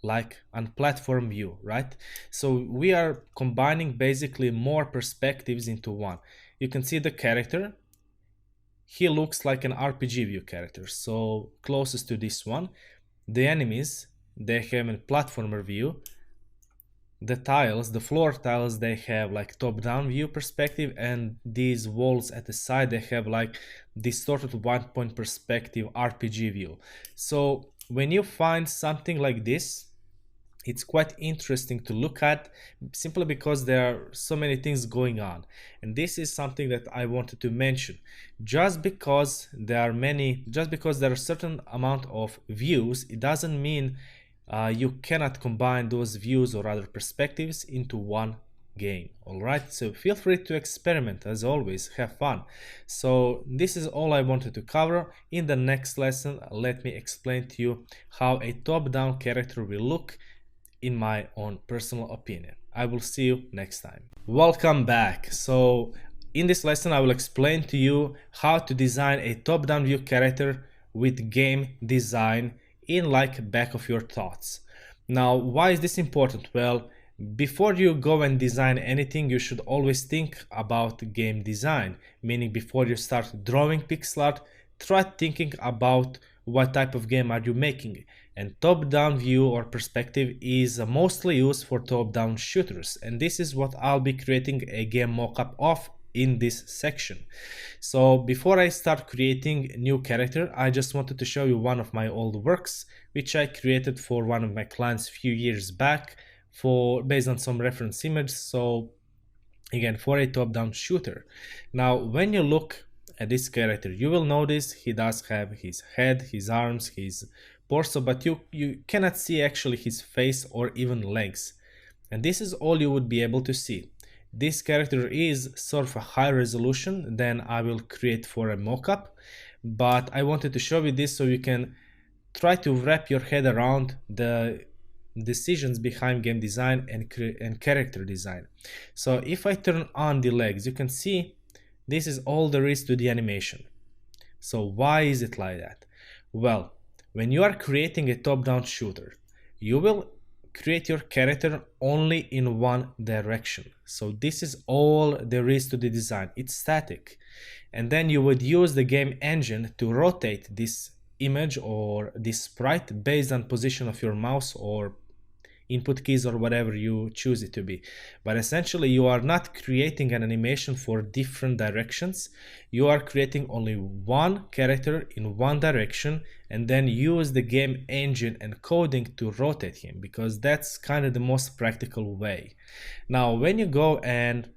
like on platform view, right? So we are combining basically more perspectives into one. You can see the character. He looks like an RPG view character, so closest to this one. The enemies, they have a platformer view. The tiles, the floor tiles, they have like top-down view perspective, and these walls at the side, they have like distorted 1-point perspective RPG view. So when you find something like this, it's quite interesting to look at, simply because there are so many things going on. And this is something that I wanted to mention. Just because there are certain amount of views, it doesn't mean you cannot combine those views or other perspectives into one game. All right, so feel free to experiment. As always, have fun. So this is all I wanted to cover. In the next lesson, let me explain to you how a top-down character will look in my own personal opinion. I will see you next time. Welcome back. So in this lesson, I will explain to you how to design a top-down view character with game design in like back of your thoughts. Now, why is this important? Well, Before you go and design anything, you should always think about game design, meaning before you start drawing pixel art, try thinking about what type of game are you making. And top-down view or perspective is mostly used for top-down shooters, and this is what I'll be creating a game mockup of in this section. So before I start creating a new character, I just wanted to show you one of my old works which I created for one of my clients a few years back based on some reference image. So again, for a top-down shooter. Now when you look at this character, you will notice he does have his head, his arms, his torso, but you cannot see actually his face or even legs, and this is all you would be able to see. This character is sort of a high resolution than I will create for a mockup, but I wanted to show you this so you can try to wrap your head around the decisions behind game design and character design. So if I turn on the legs, you can see this is all there is to the animation. So why is it like that? Well, when you are creating a top-down shooter, you will create your character only in one direction. So this is all there is to the design. It's static. And then you would use the game engine to rotate this image or this sprite based on position of your mouse or input keys or whatever you choose it to be. But essentially you are not creating an animation for different directions. You are creating only one character in one direction and then use the game engine and coding to rotate him, because that's kind of the most practical way. Now when you go and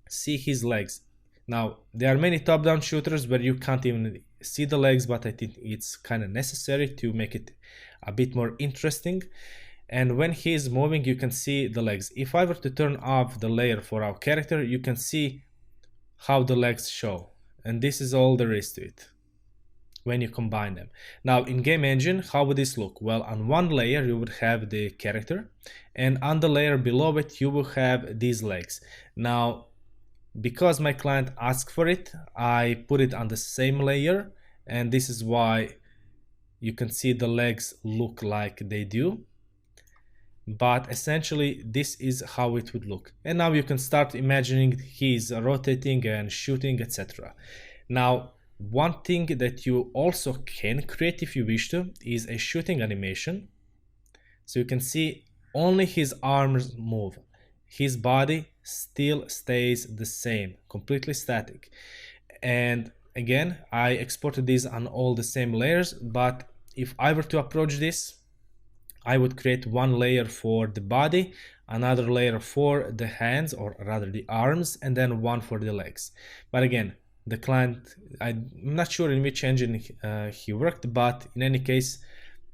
see his legs, now there are many top-down shooters where you can't even see the legs, but I think it's kind of necessary to make it a bit more interesting. And when he is moving, you can see the legs. If I were to turn off the layer for our character, you can see how the legs show. And this is all there is to it when you combine them. Now in game engine, how would this look? Well, on one layer you would have the character, and on the layer below it you will have these legs. Now because my client asked for it, I put it on the same layer, and this is why you can see the legs look like they do. But essentially this is how it would look. And now you can start imagining he's rotating and shooting, etc. Now one thing that you also can create if you wish to is a shooting animation. So you can see only his arms move. His body still stays the same, completely static. And again, I exported these on all the same layers, but if I were to approach this, I would create one layer for the body, another layer for the hands, or rather the arms, and then one for the legs. But again, the client, I'm not sure in which engine he worked, but in any case,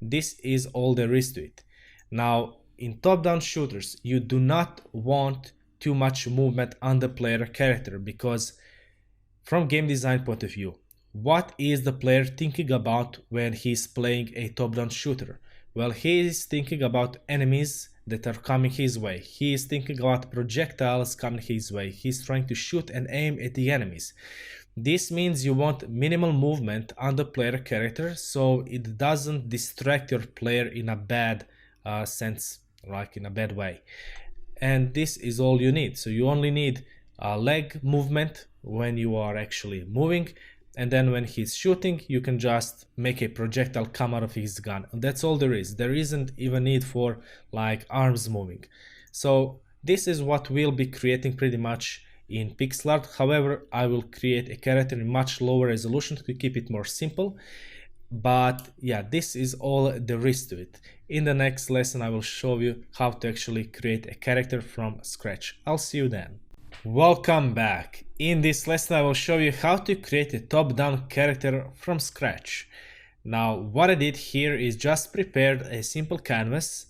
this is all there is to it. Now, in top-down shooters, you do not want too much movement on the player character, because from game design point of view, what is the player thinking about when he's playing a top-down shooter? Well, he is thinking about enemies that are coming his way. He is thinking about projectiles coming his way. He's trying to shoot and aim at the enemies. This means you want minimal movement on the player character so it doesn't distract your player in a bad sense, like in a bad way. And this is all you need. So you only need leg movement when you are actually moving, and then when he's shooting you can just make a projectile come out of his gun, and that's all there is. There isn't even need for like arms moving. So this is what we'll be creating pretty much in pixel art. However, I will create a character in much lower resolution to keep it more simple. But yeah, this is all there is to it. In the next lesson I will show you how to actually create a character from scratch. I'll see you then. Welcome back. In this lesson I will show you how to create a top-down character from scratch. Now what I did here is just prepared a simple canvas.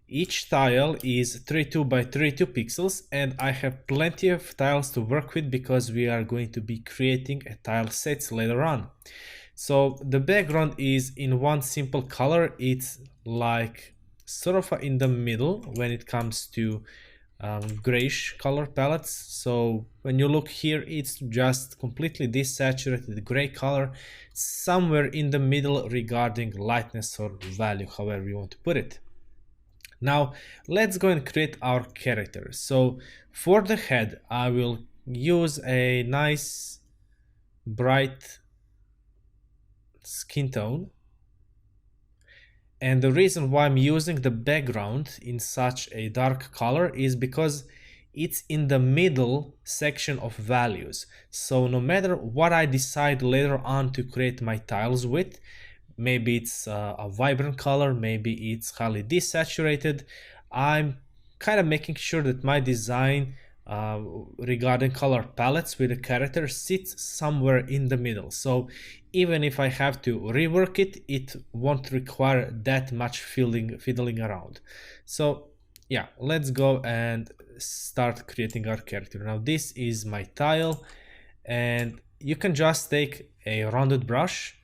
Each tile is 32 by 32 pixels, and I have plenty of tiles to work with because we are going to be creating a tile sets later on. So the background is in one simple color. It's like sort of in the middle when it comes to grayish color palettes. So when you look here, it's just completely desaturated gray color, somewhere in the middle regarding lightness or value, however you want to put it. Now let's go and create our character. So for the head, I will use a nice bright skin tone. And the reason why I'm using the background in such a dark color is because it's in the middle section of values. So no matter what I decide later on to create my tiles with, maybe it's a vibrant color, maybe it's highly desaturated, I'm kind of making sure that my design uh, regarding color palettes with the character sits somewhere in the middle. So even if I have to rework it, it won't require that much fiddling around. So yeah, let's go and start creating our character. Now this is my tile, and you can just take a rounded brush,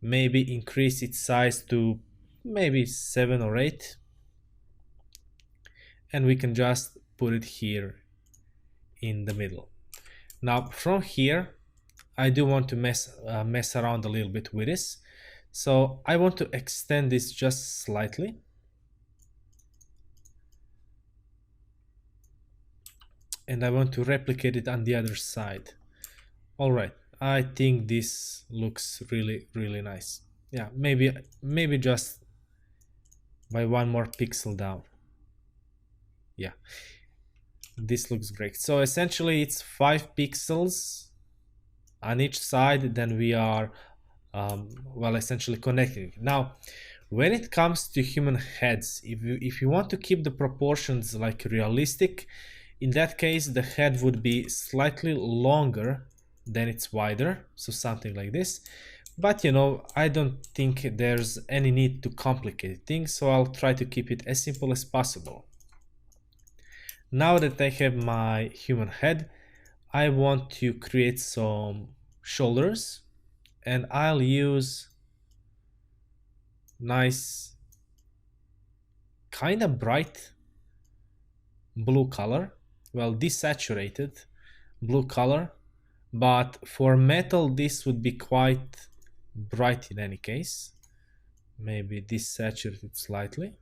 maybe increase its size to maybe 7 or 8, and we can just put it here in the middle. Now from here, I do want to mess around a little bit with this. So I want to extend this just slightly. And I want to replicate it on the other side. All right, I think this looks really, really nice. Yeah, maybe just by one more pixel down. Yeah, this looks great. So essentially it's 5 pixels on each side, then we are well, essentially connecting. Now when it comes to human heads, if you want to keep the proportions like realistic, in that case the head would be slightly longer than it's wider, so something like this. But you know, I don't think there's any need to complicate things, so I'll try to keep it as simple as possible. Now that I have my human head, I want to create some shoulders, and I'll use nice kind of bright blue color, well, desaturated blue color, but for metal this would be quite bright in any case. Maybe desaturate it slightly.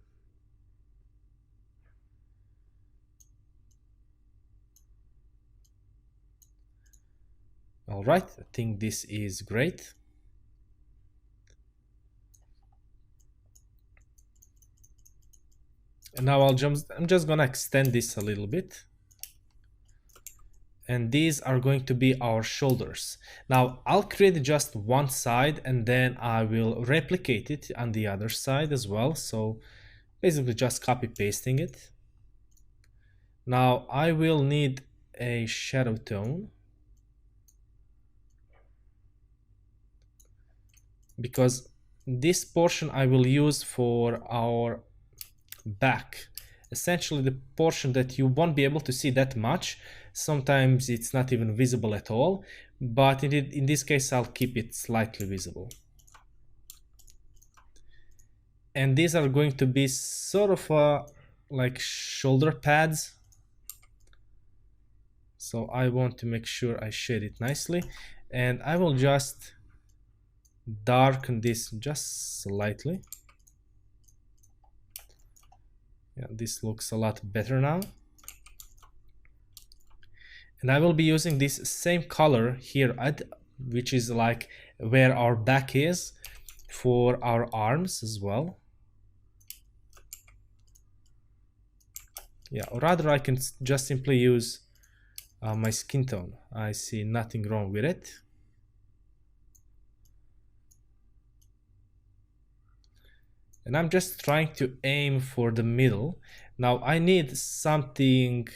All right, I think this is great. And now I'm just gonna extend this a little bit. And these are going to be our shoulders. Now I'll create just one side and then I will replicate it on the other side as well. So basically just copy pasting it. Now I will need a shadow tone, because this portion I will use for our back, essentially the portion that you won't be able to see that much. Sometimes it's not even visible at all, but in this case I'll keep it slightly visible. And these are going to be sort of like shoulder pads, so I want to make sure I shade it nicely, and I will just darken this just slightly. Yeah, this looks a lot better now. And I will be using this same color here, which is like where our back is, for our arms as well. Yeah, or rather I can just simply use my skin tone. I see nothing wrong with it. And I'm just trying to aim for the middle. Now I need something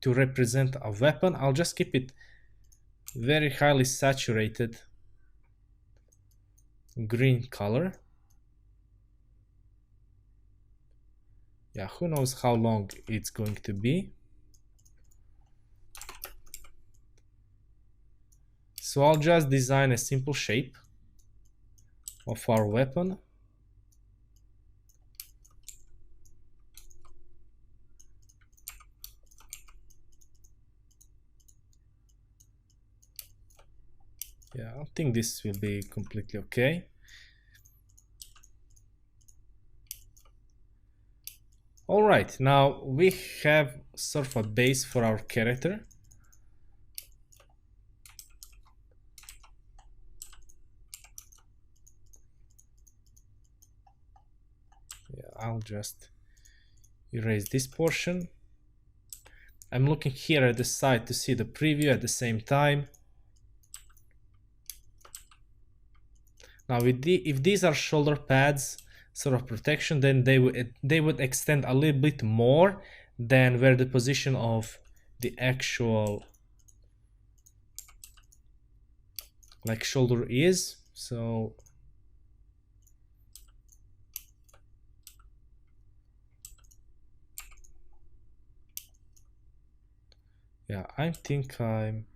to represent a weapon. I'll just keep it very highly saturated green color. Yeah, who knows how long it's going to be. So I'll just design a simple shape of our weapon. Yeah, I think this will be completely okay. All right, now we have sort of a base for our character. Yeah, I'll just erase this portion. I'm looking here at the side to see the preview at the same time. Now, if these are shoulder pads, sort of protection, then they would extend a little bit more than where the position of the actual like shoulder is. So yeah, I think I'm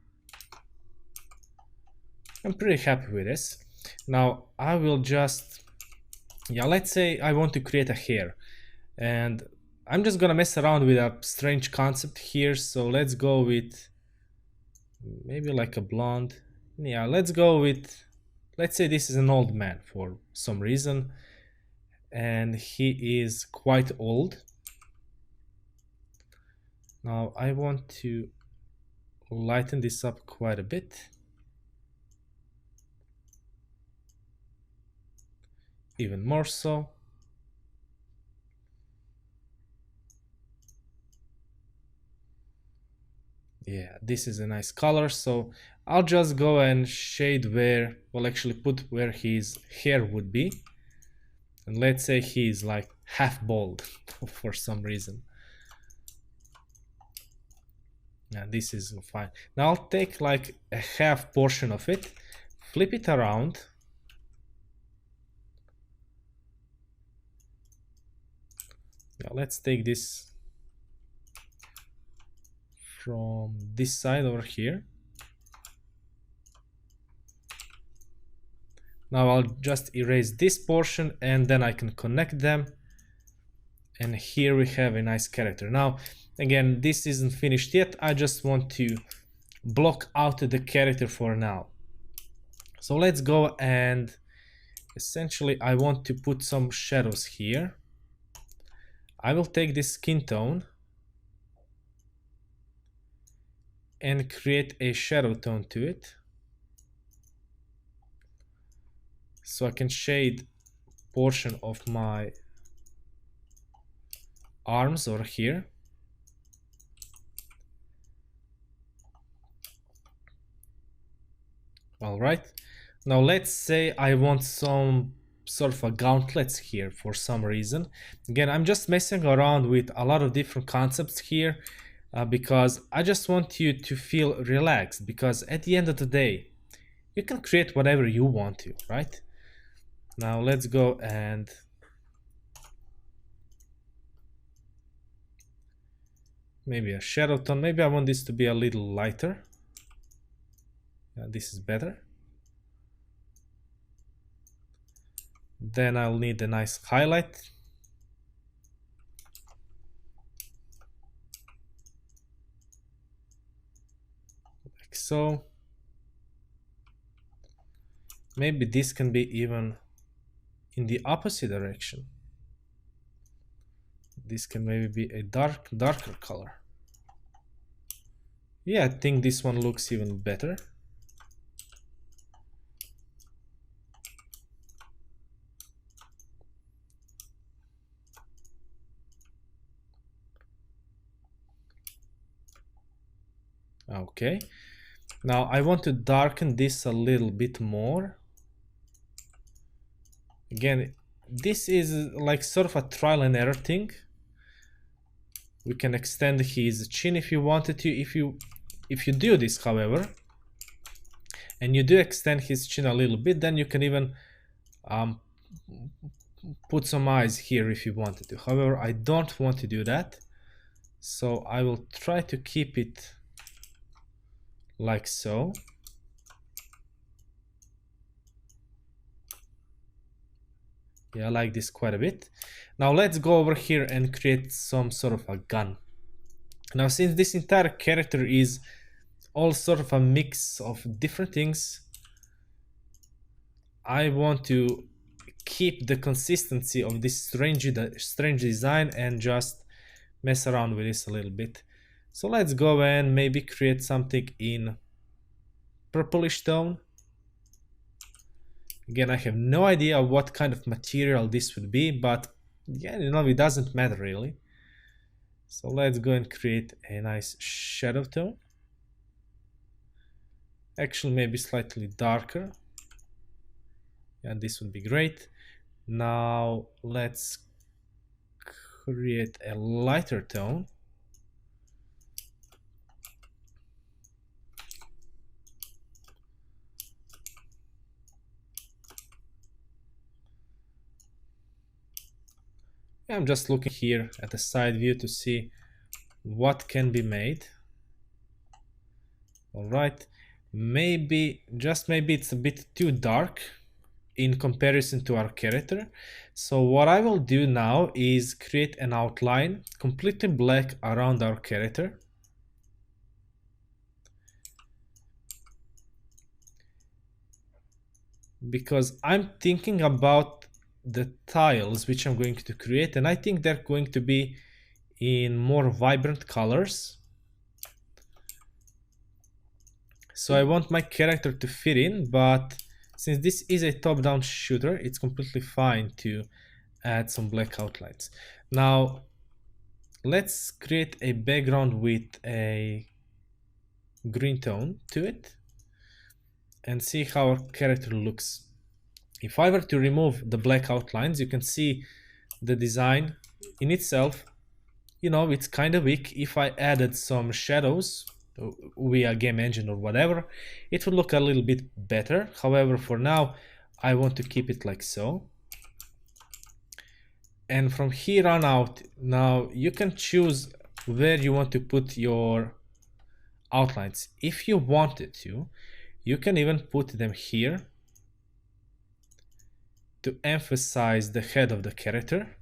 pretty happy with this. Now I will just, yeah, let's say I want to create a hair, and I'm just gonna mess around with a strange concept here. So let's go with maybe like a blonde. Yeah, let's go with, let's say this is an old man for some reason, and he is quite old. Now I want to lighten this up quite a bit, even more so. Yeah, this is a nice color. So I'll just go and shade where, well, actually put where his hair would be. And let's say he's like half bald for some reason. Yeah, this is fine. Now I'll take like a half portion of it, flip it around. Now let's take this from this side over here. Now I'll just erase this portion and then I can connect them. And here we have a nice character. Now, again, this isn't finished yet. I just want to block out the character for now. So let's go and essentially I want to put some shadows here. I will take this skin tone and create a shadow tone to it. So I can shade portion of my arms over here. All right, now let's say I want some sort of a gauntlets here for some reason. Again, I'm just messing around with a lot of different concepts here because I just want you to feel relaxed, because at the end of the day, you can create whatever you want to, right? Now let's go and maybe a shadow tone. Maybe I want this to be a little lighter. This is better. Then I'll need a nice highlight. Like so. Maybe this can be even in the opposite direction. This can maybe be a darker color. Yeah, I think this one looks even better. Okay, now I want to darken this a little bit more. Again, this is like sort of a trial and error thing. We can extend his chin if you wanted to. If you do this, however, and you do extend his chin a little bit, then you can even put some eyes here if you wanted to. However, I don't want to do that, so I will try to keep it like so. Yeah, I like this quite a bit. Now let's go over here and create some sort of a gun. Now, since this entire character is all sort of a mix of different things, I want to keep the consistency of this strange design and just mess around with this a little bit. So let's go and maybe create something in purplish tone. Again, I have no idea what kind of material this would be, but yeah, it doesn't matter really. So let's go and create a nice shadow tone. Actually, maybe slightly darker. And this would be great. Now let's create a lighter tone. I'm just looking here at the side view to see what can be made. All right, maybe, just maybe it's a bit too dark in comparison to our character. So what I will do now is create an outline completely black around our character. Because I'm thinking about the tiles which I'm going to create, and I think they're going to be in more vibrant colors. So I want my character to fit in, but since this is a top-down shooter, it's completely fine to add some black outlines. Now let's create a background with a green tone to it and see how our character looks. If I were to remove the black outlines, you can see the design in itself, it's kind of weak. If I added some shadows via game engine or whatever, it would look a little bit better. However, for now, I want to keep it like so. And from here on out, now you can choose where you want to put your outlines. If you wanted to, you can even put them here to emphasize the head of the character.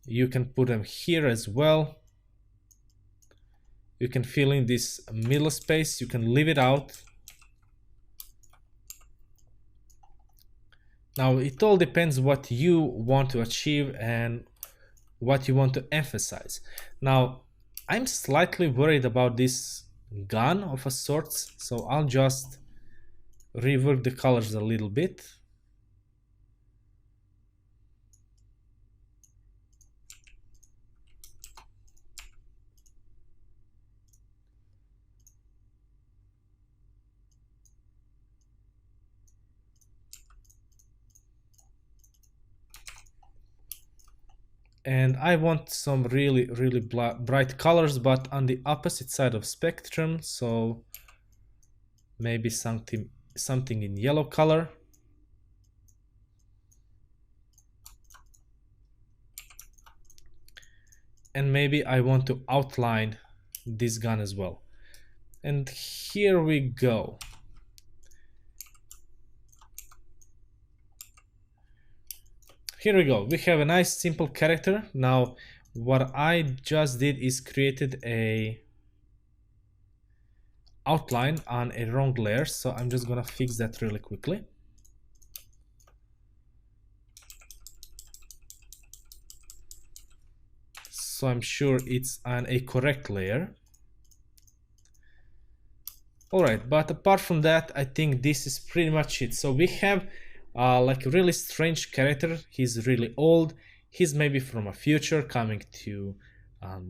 You can put them here as well. You can fill in this middle space. You can leave it out. Now it all depends what you want to achieve and what you want to emphasize. Now I'm slightly worried about this gun of a sorts, so I'll just rework the colors a little bit. And I want some really bright colors, but on the opposite side of spectrum, so maybe something in yellow color. And maybe I want to outline this gun as well. And here we go. Here we go. We have a nice simple character. Now what I just did is created a outline on a wrong layer, so I'm just gonna fix that really quickly. So I'm sure it's on a correct layer. Alright, but apart from that, I think this is pretty much it. So we have like a really strange character. He's really old. He's maybe from a future coming to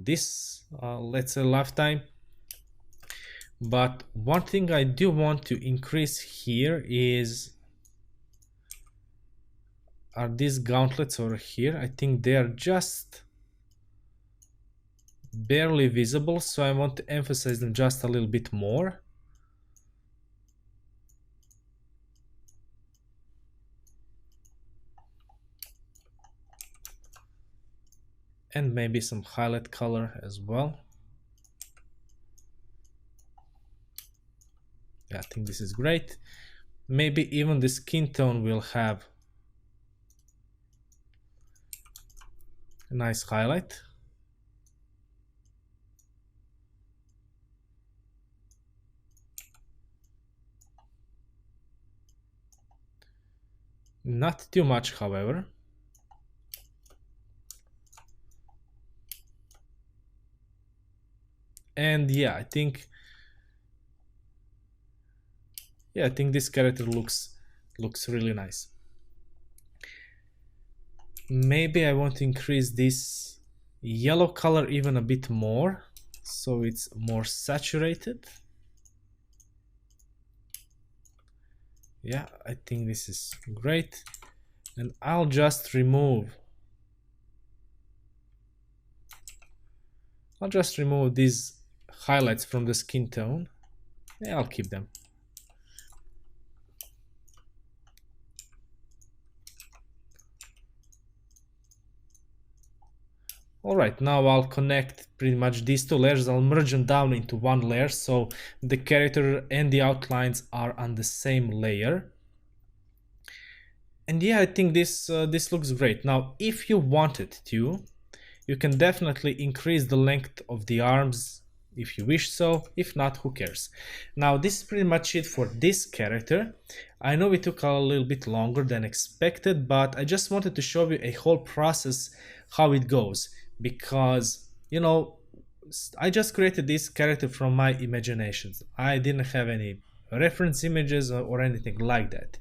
this, let's say, lifetime. But one thing I do want to increase here are these gauntlets over here. I think they are just barely visible, so I want to emphasize them just a little bit more. And maybe some highlight color as well. Yeah, I think this is great. Maybe even the skin tone will have a nice highlight. Not too much, however. And yeah, I think this character looks really nice. Maybe I want to increase this yellow color even a bit more so it's more saturated. Yeah, I think this is great. And I'll just remove these highlights from the skin tone. Yeah, I'll keep them. Alright, now I'll connect pretty much these two layers. I'll merge them down into one layer so the character and the outlines are on the same layer. And yeah, I think this looks great. Now, if you wanted to, you can definitely increase the length of the arms if you wish so. If not, who cares? Now, this is pretty much it for this character. I know it took a little bit longer than expected, but I just wanted to show you a whole process how it goes, because you know, I just created this character from my imaginations. I didn't have any reference images or anything like that.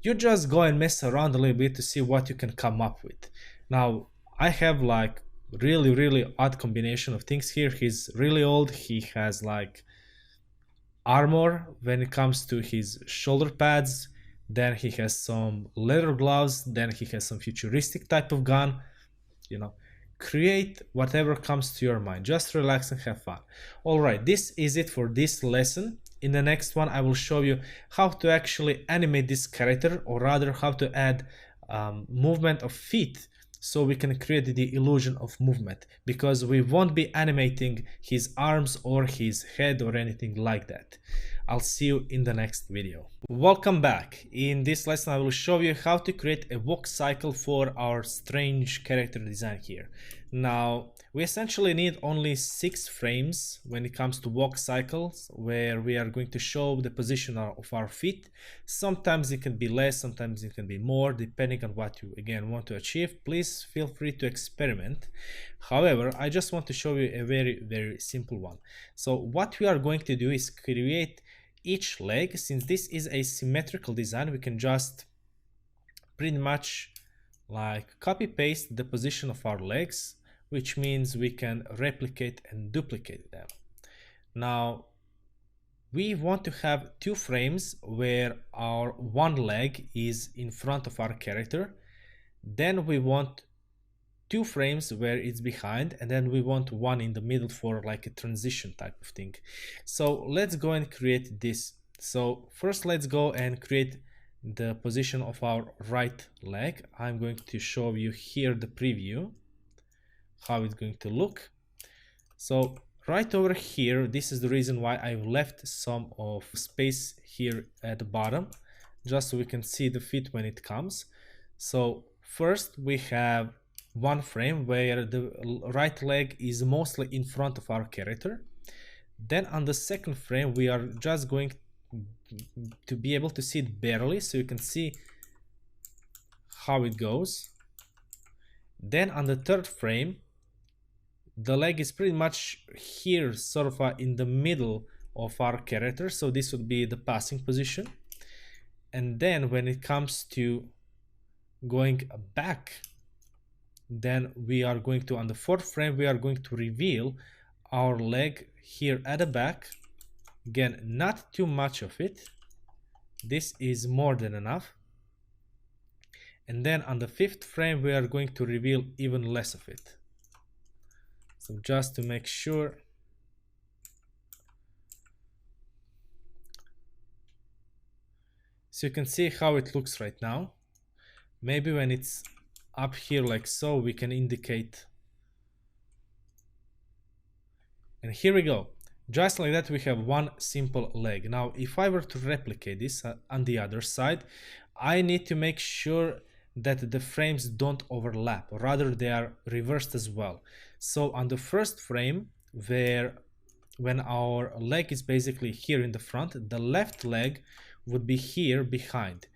You just go and mess around a little bit to see what you can come up with. Now, I have like really odd combination of things here. He's really old. He has like armor when it comes to his shoulder pads. Then he has some leather gloves. Then he has some futuristic type of gun. You know, create whatever comes to your mind. Just relax and have fun. All right, this is it for this lesson. In the next one, I will show you how to actually animate this character, or rather how to add movement of feet so we can create the illusion of movement, because we won't be animating his arms or his head or anything like that. I'll see you in the next video. Welcome back. In this lesson I will show you how to create a walk cycle for our strange character design here. Now, we essentially need only 6 frames when it comes to walk cycles, where we are going to show the position of our feet. Sometimes it can be less, sometimes it can be more, depending on what you again want to achieve. Please feel free to experiment. However, I just want to show you a very simple one. So what we are going to do is create each leg. Since this is a symmetrical design, we can just pretty much like copy paste the position of our legs, which means we can replicate and duplicate them. Now, we want to have 2 frames where our one leg is in front of our character. Then we want 2 frames where it's behind, and then we want one in the middle for like a transition type of thing. So let's go and create this. So first let's go and create the position of our right leg. I'm going to show you here the preview, how it's going to look. So right over here, this is the reason why I've left some of space here at the bottom, just so we can see the feet when it comes. So first we have one frame where the right leg is mostly in front of our character. Then on the second frame we are just going to be able to see it barely, so you can see how it goes. Then on the third frame, the leg is pretty much here, sort of in the middle of our character, so this would be the passing position. And then when it comes to going back, then we are going to, on the fourth frame, we are going to reveal our leg here at the back. Again, not too much of it. This is more than enough. And then on the fifth frame, we are going to reveal even less of it. So just to make sure. So you can see how it looks right now. Maybe when it's up here like so, we can indicate. And here we go. Just like that, we have one simple leg. Now, if I were to replicate this on the other side, I need to make sure that the frames don't overlap, rather they are reversed as well. So on the first frame, when our leg is basically here in the front, the left leg would be here behind.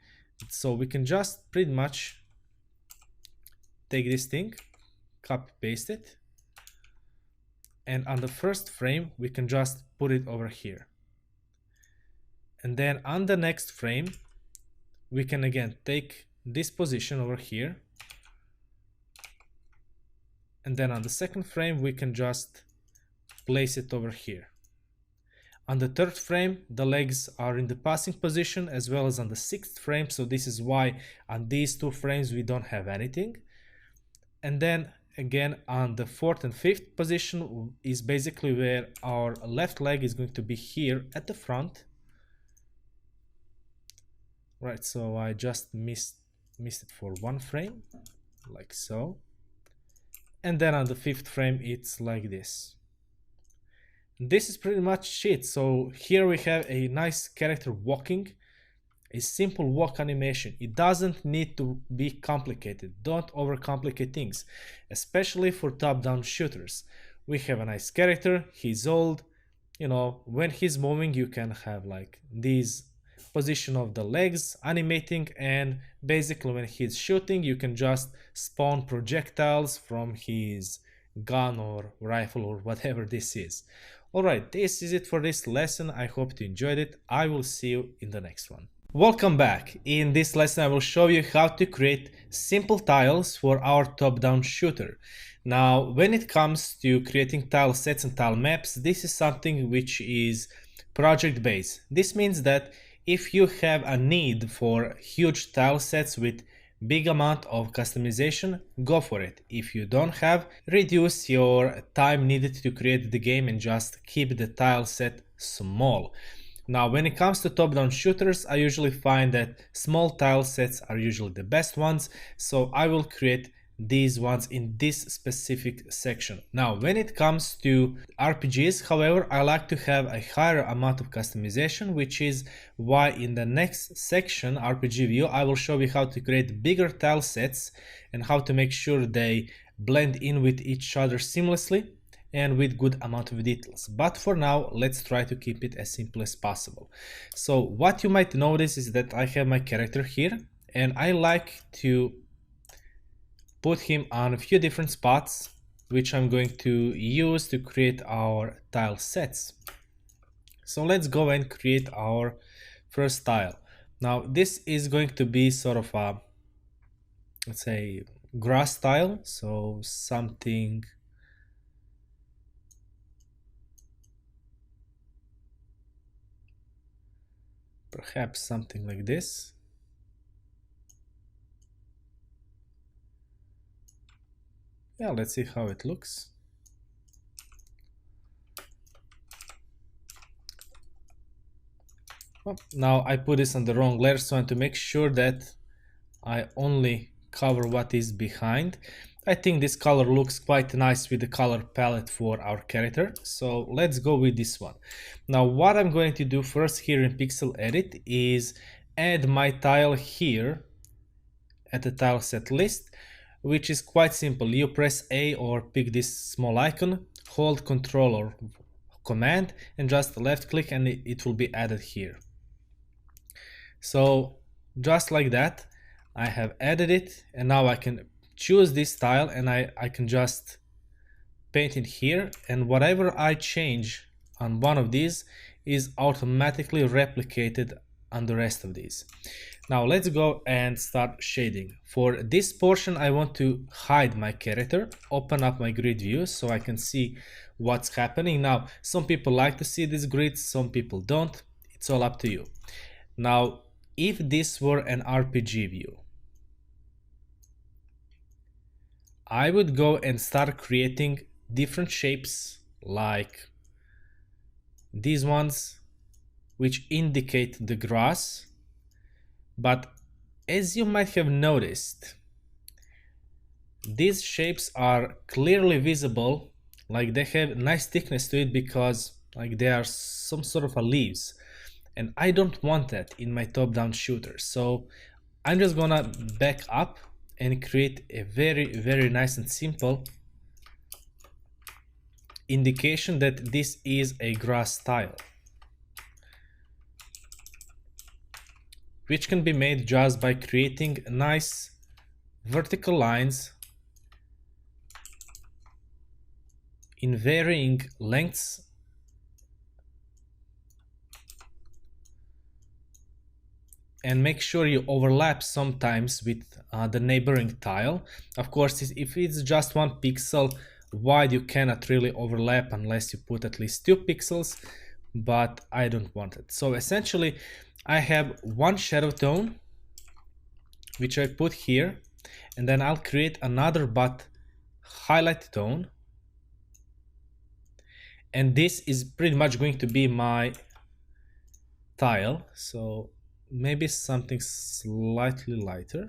So we can just pretty much take this thing, copy paste it, and on the first frame we can just put it over here, and then on the next frame we can again take this position over here, and then on the second frame we can just place it over here. On the third frame the legs are in the passing position, as well as on the sixth frame, so this is why on these two frames we don't have anything. And then again on the fourth and fifth position is basically where our left leg is going to be here at the front. Right, so I just missed it for one frame, like so. And then on the fifth frame it's like this. This is pretty much it. So here we have a nice character walking, a simple walk animation. It doesn't need to be complicated. Don't overcomplicate things, especially for top-down shooters. We have a nice character, he's old, you know, when he's moving you can have like these position of the legs animating, and basically when he's shooting you can just spawn projectiles from his gun or rifle or whatever this is. Alright, this is it for this lesson. I hope you enjoyed it. I will see you in the next one. Welcome back. In this lesson I will show you how to create simple tiles for our top-down shooter. Now when it comes to creating tile sets and tile maps, this is something which is project based. This means that if you have a need for huge tile sets with big amount of customization, go for it. If you don't have, reduce your time needed to create the game and just keep the tile set small. Now when it comes to top-down shooters, I usually find that small tile sets are usually the best ones, so I will create these ones in this specific section. Now when it comes to RPGs, however, I like to have a higher amount of customization, which is why in the next section, RPG view, I will show you how to create bigger tile sets and how to make sure they blend in with each other seamlessly and with good amount of details. But for now, let's try to keep it as simple as possible. So what you might notice is that I have my character here, and I like to put him on a few different spots, which I'm going to use to create our tile sets. So let's go and create our first tile. Now this is going to be sort of a, let's say, grass tile, so something perhaps something like this. Yeah, let's see how it looks. Oh, now I put this on the wrong layer, so I want to make sure that I only cover what is behind. I think this color looks quite nice with the color palette for our character, so let's go with this one. Now what I'm going to do first here in Pixel Edit is add my tile here at the tile set list, which is quite simple. You press A or pick this small icon, hold Control or Command and just left click, and it will be added here. So just like that, I have added it, and now I can choose this tile and I can just paint it here, and whatever I change on one of these is automatically replicated on the rest of these. Now let's go and start shading. For this portion I want to hide my character, open up my grid view so I can see what's happening. Now some people like to see these grids, some people don't. It's all up to you. Now if this were an RPG view, I would go and start creating different shapes like these ones, which indicate the grass. But as you might have noticed, these shapes are clearly visible, like they have nice thickness to it because like they are some sort of a leaves, and I don't want that in my top-down shooter. So I'm just gonna back up and create a very nice and simple indication that this is a grass tile, which can be made just by creating nice vertical lines in varying lengths and make sure you overlap sometimes with the neighboring tile. Of course, if it's just 1 pixel wide, you cannot really overlap unless you put at least 2 pixels, but I don't want it. So essentially, I have 1 shadow tone, which I put here, and then I'll create another but highlight tone. And this is pretty much going to be my tile. So maybe something slightly lighter.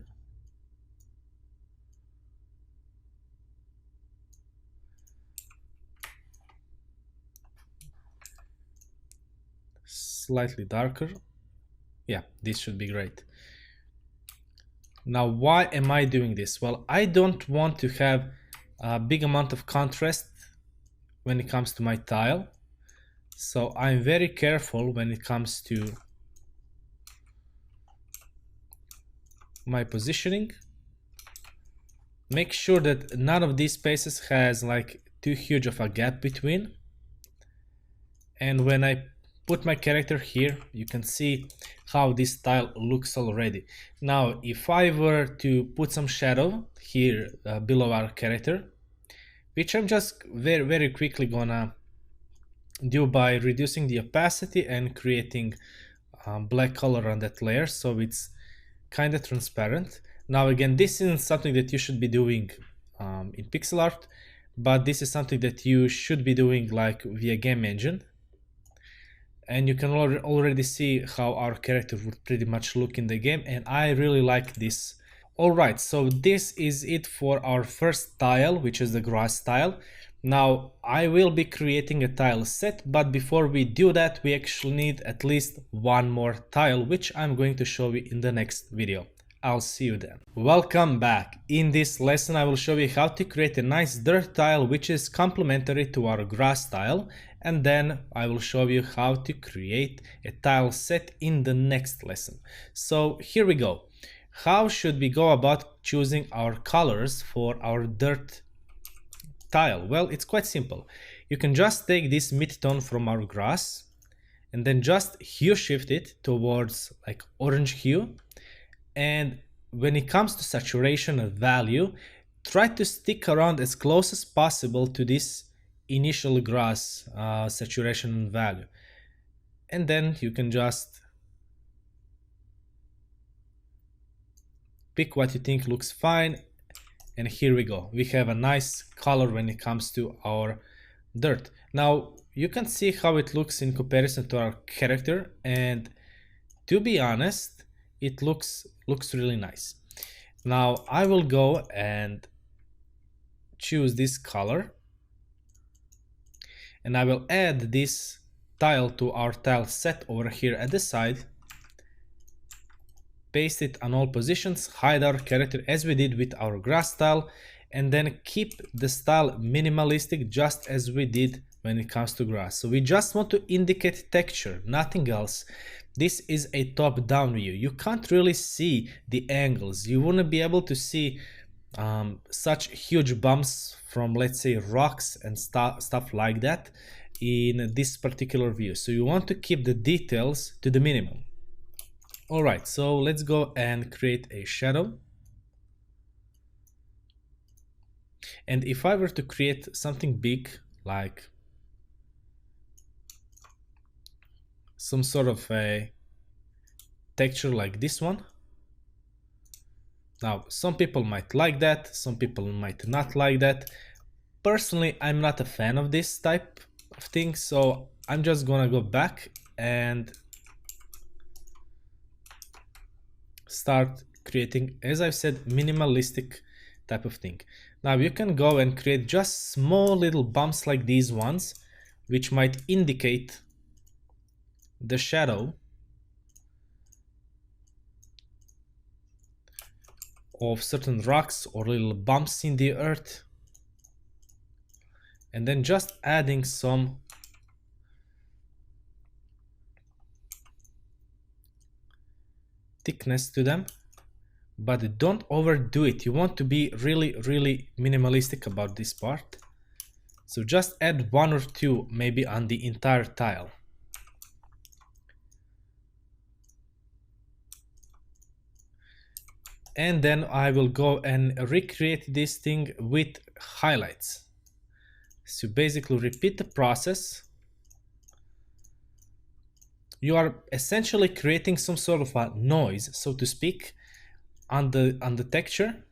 Slightly darker. Yeah, this should be great. Now, why am I doing this? Well, I don't want to have a big amount of contrast when it comes to my tile. So I'm very careful when it comes to my positioning. Make sure that none of these spaces has like too huge of a gap between. And when I put my character here, you can see how this tile looks already. Now, if I were to put some shadow here below our character, which I'm just very quickly gonna do by reducing the opacity and creating black color on that layer, so it's kind of transparent. Now again, this isn't something that you should be doing in pixel art, but this is something that you should be doing like via game engine. And you can already see how our character would pretty much look in the game, and I really like this. Alright, so this is it for our first tile, which is the grass tile. Now I will be creating a tile set, but before we do that, we actually need at least 1 more tile, which I'm going to show you in the next video. I'll see you then. Welcome back. In this lesson, I will show you how to create a nice dirt tile which is complementary to our grass tile, and then I will show you how to create a tile set in the next lesson. So here we go. How should we go about choosing our colors for our dirt tile? Well, it's quite simple. You can just take this mid-tone from our grass and then just hue shift it towards like orange hue. And when it comes to saturation value, try to stick around as close as possible to this initial grass saturation value. And then you can just pick what you think looks fine. And here we go. We have a nice color when it comes to our dirt. Now you can see how it looks in comparison to our character, and to be honest, it looks really nice. Now I will go and choose this color, and I will add this tile to our tile set over here at the side, paste it on all positions, hide our character as we did with our grass tile, and then keep the style minimalistic just as we did when it comes to grass. So we just want to indicate texture, nothing else. This is a top-down view. You can't really see the angles. You wouldn't be able to see such huge bumps from, let's say, rocks and stuff like that in this particular view. So you want to keep the details to the minimum. Alright, so let's go and create a shadow. And if I were to create something big, like some sort of a texture like this one. Now, some people might like that, some people might not like that. Personally, I'm not a fan of this type of thing, so I'm just gonna go back and start creating, as I've said, minimalistic type of thing. Now you can go and create just small little bumps like these ones, which might indicate the shadow of certain rocks or little bumps in the earth, and then just adding some thickness to them, but don't overdo it. You want to be really minimalistic about this part. So just add one or two maybe on the entire tile. And then I will go and recreate this thing with highlights. So basically repeat the process. You are essentially creating some sort of a noise, so to speak, on the texture.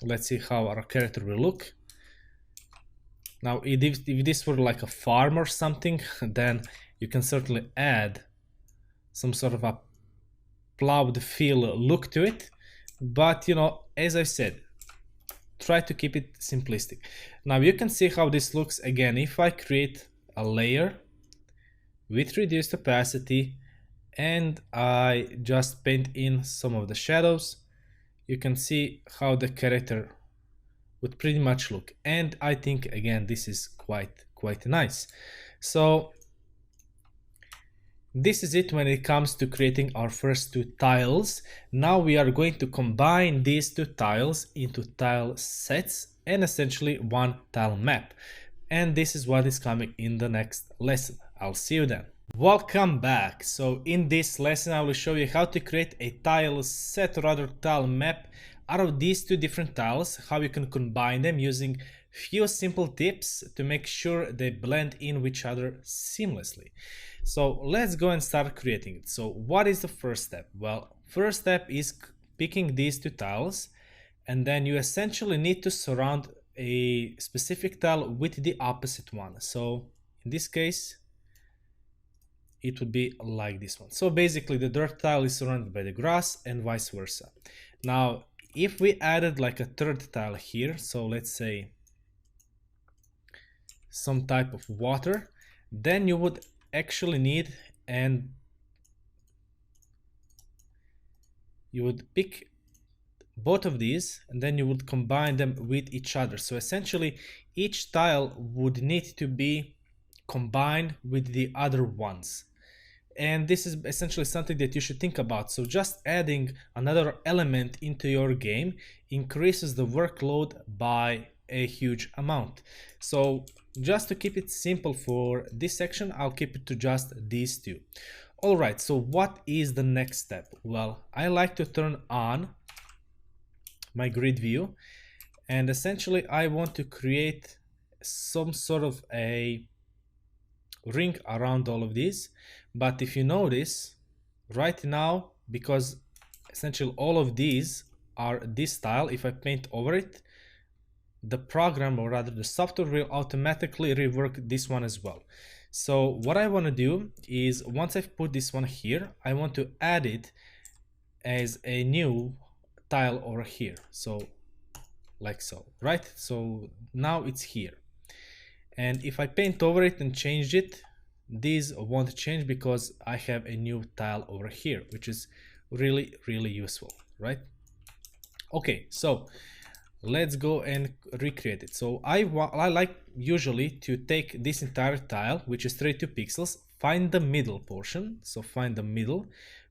Let's see how our character will look. Now, if this were like a farm or something, then you can certainly add some sort of a plowed field look to it. But, you know, as I said, try to keep it simplistic. Now, you can see how this looks again. If I create a layer with reduced opacity and I just paint in some of the shadows, you can see how the character would pretty much look. And I think again this is quite nice. So this is it when it comes to creating our first two tiles. Now we are going to combine these two tiles into tile sets and essentially one tile map. And this is what is coming in the next lesson. I'll see you then. Welcome back. So in this lesson I will show you how to create a tile set, or rather tile map, out of these two different tiles, how you can combine them using few simple tips to make sure they blend in with each other seamlessly. So let's go and start creating it. So what is the first step? Well, first step is picking these two tiles, and then you essentially need to surround a specific tile with the opposite one. So in this case it would be like this one. So basically the dirt tile is surrounded by the grass and vice versa. Now if we added like a third tile here, so let's say some type of water, then you would actually need, and you would pick both of these and then you would combine them with each other. So essentially each tile would need to be combined with the other ones. And this is essentially something that you should think about. So just adding another element into your game increases the workload by a huge amount. So just to keep it simple for this section, I'll keep it to just these two. All right, so what is the next step? Well, I like to turn on my grid view, and essentially I want to create some sort of a ring around all of these. But if you notice right now, because essentially all of these are this style, if I paint over it, the program, or rather the software, will automatically rework this one as well. So what I want to do is, once I've put this one here, I want to add it as a new tile over here. So like so, right? So now it's here. And if I paint over it and change it, these won't change because I have a new tile over here, which is really useful, right? Okay, so let's go and recreate it. So I like usually to take this entire tile, which is 32 pixels, find the middle portion. So find the middle,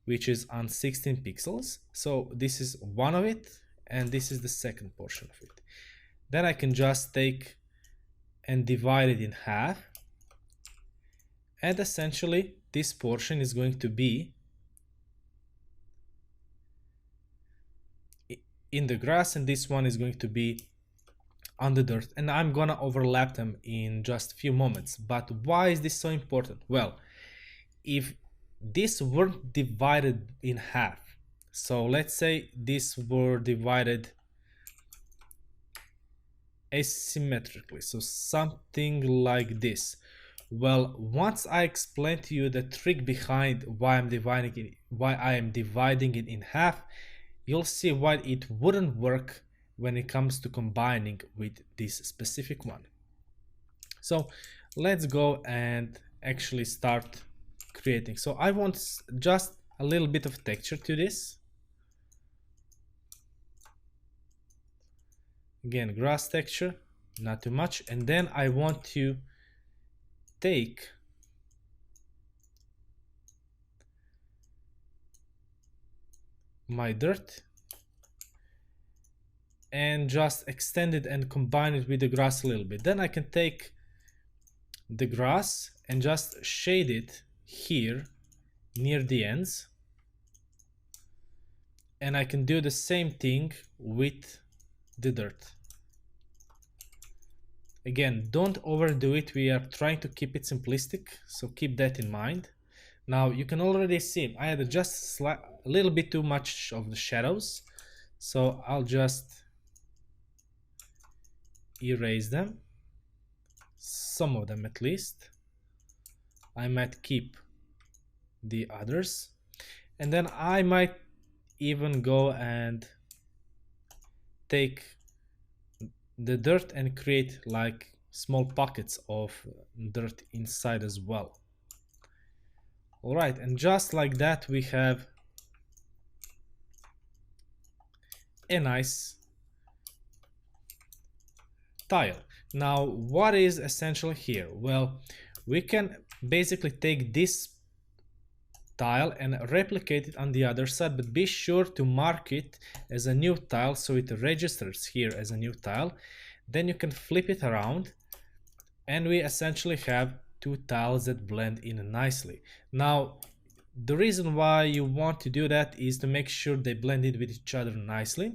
which is on 16 pixels. So this is one of it, and this is the second portion of it. Then I can just take and divide it in half, and essentially this portion is going to be in the grass and this one is going to be on the dirt, and I'm gonna overlap them in just a few moments. But why is this so important? Well, if this weren't divided in half, so let's say this were divided asymmetrically, so something like this. Well, once I explain to you the trick behind why I am dividing it in half, you'll see why it wouldn't work when it comes to combining with this specific one. So let's go and actually start creating. So I want just a little bit of texture to this. Again, grass texture, not too much. And then I want to take my dirt and just extend it and combine it with the grass a little bit. Then I can take the grass and just shade it here near the ends, and I can do the same thing with the dirt. Again, don't overdo it. We are trying to keep it simplistic, so keep that in mind. Now you can already see I had just a little bit too much of the shadows, so I'll just erase them, some of them at least. I might keep the others, and then I might even go and take the dirt and create like small pockets of dirt inside as well. All right, and just like that we have a nice tile. Now what is essential here? Well, we can basically take this tile and replicate it on the other side, but be sure to mark it as a new tile so it registers here as a new tile. Then you can flip it around and we essentially have two tiles that blend in nicely. Now the reason why you want to do that is to make sure they blend in with each other nicely.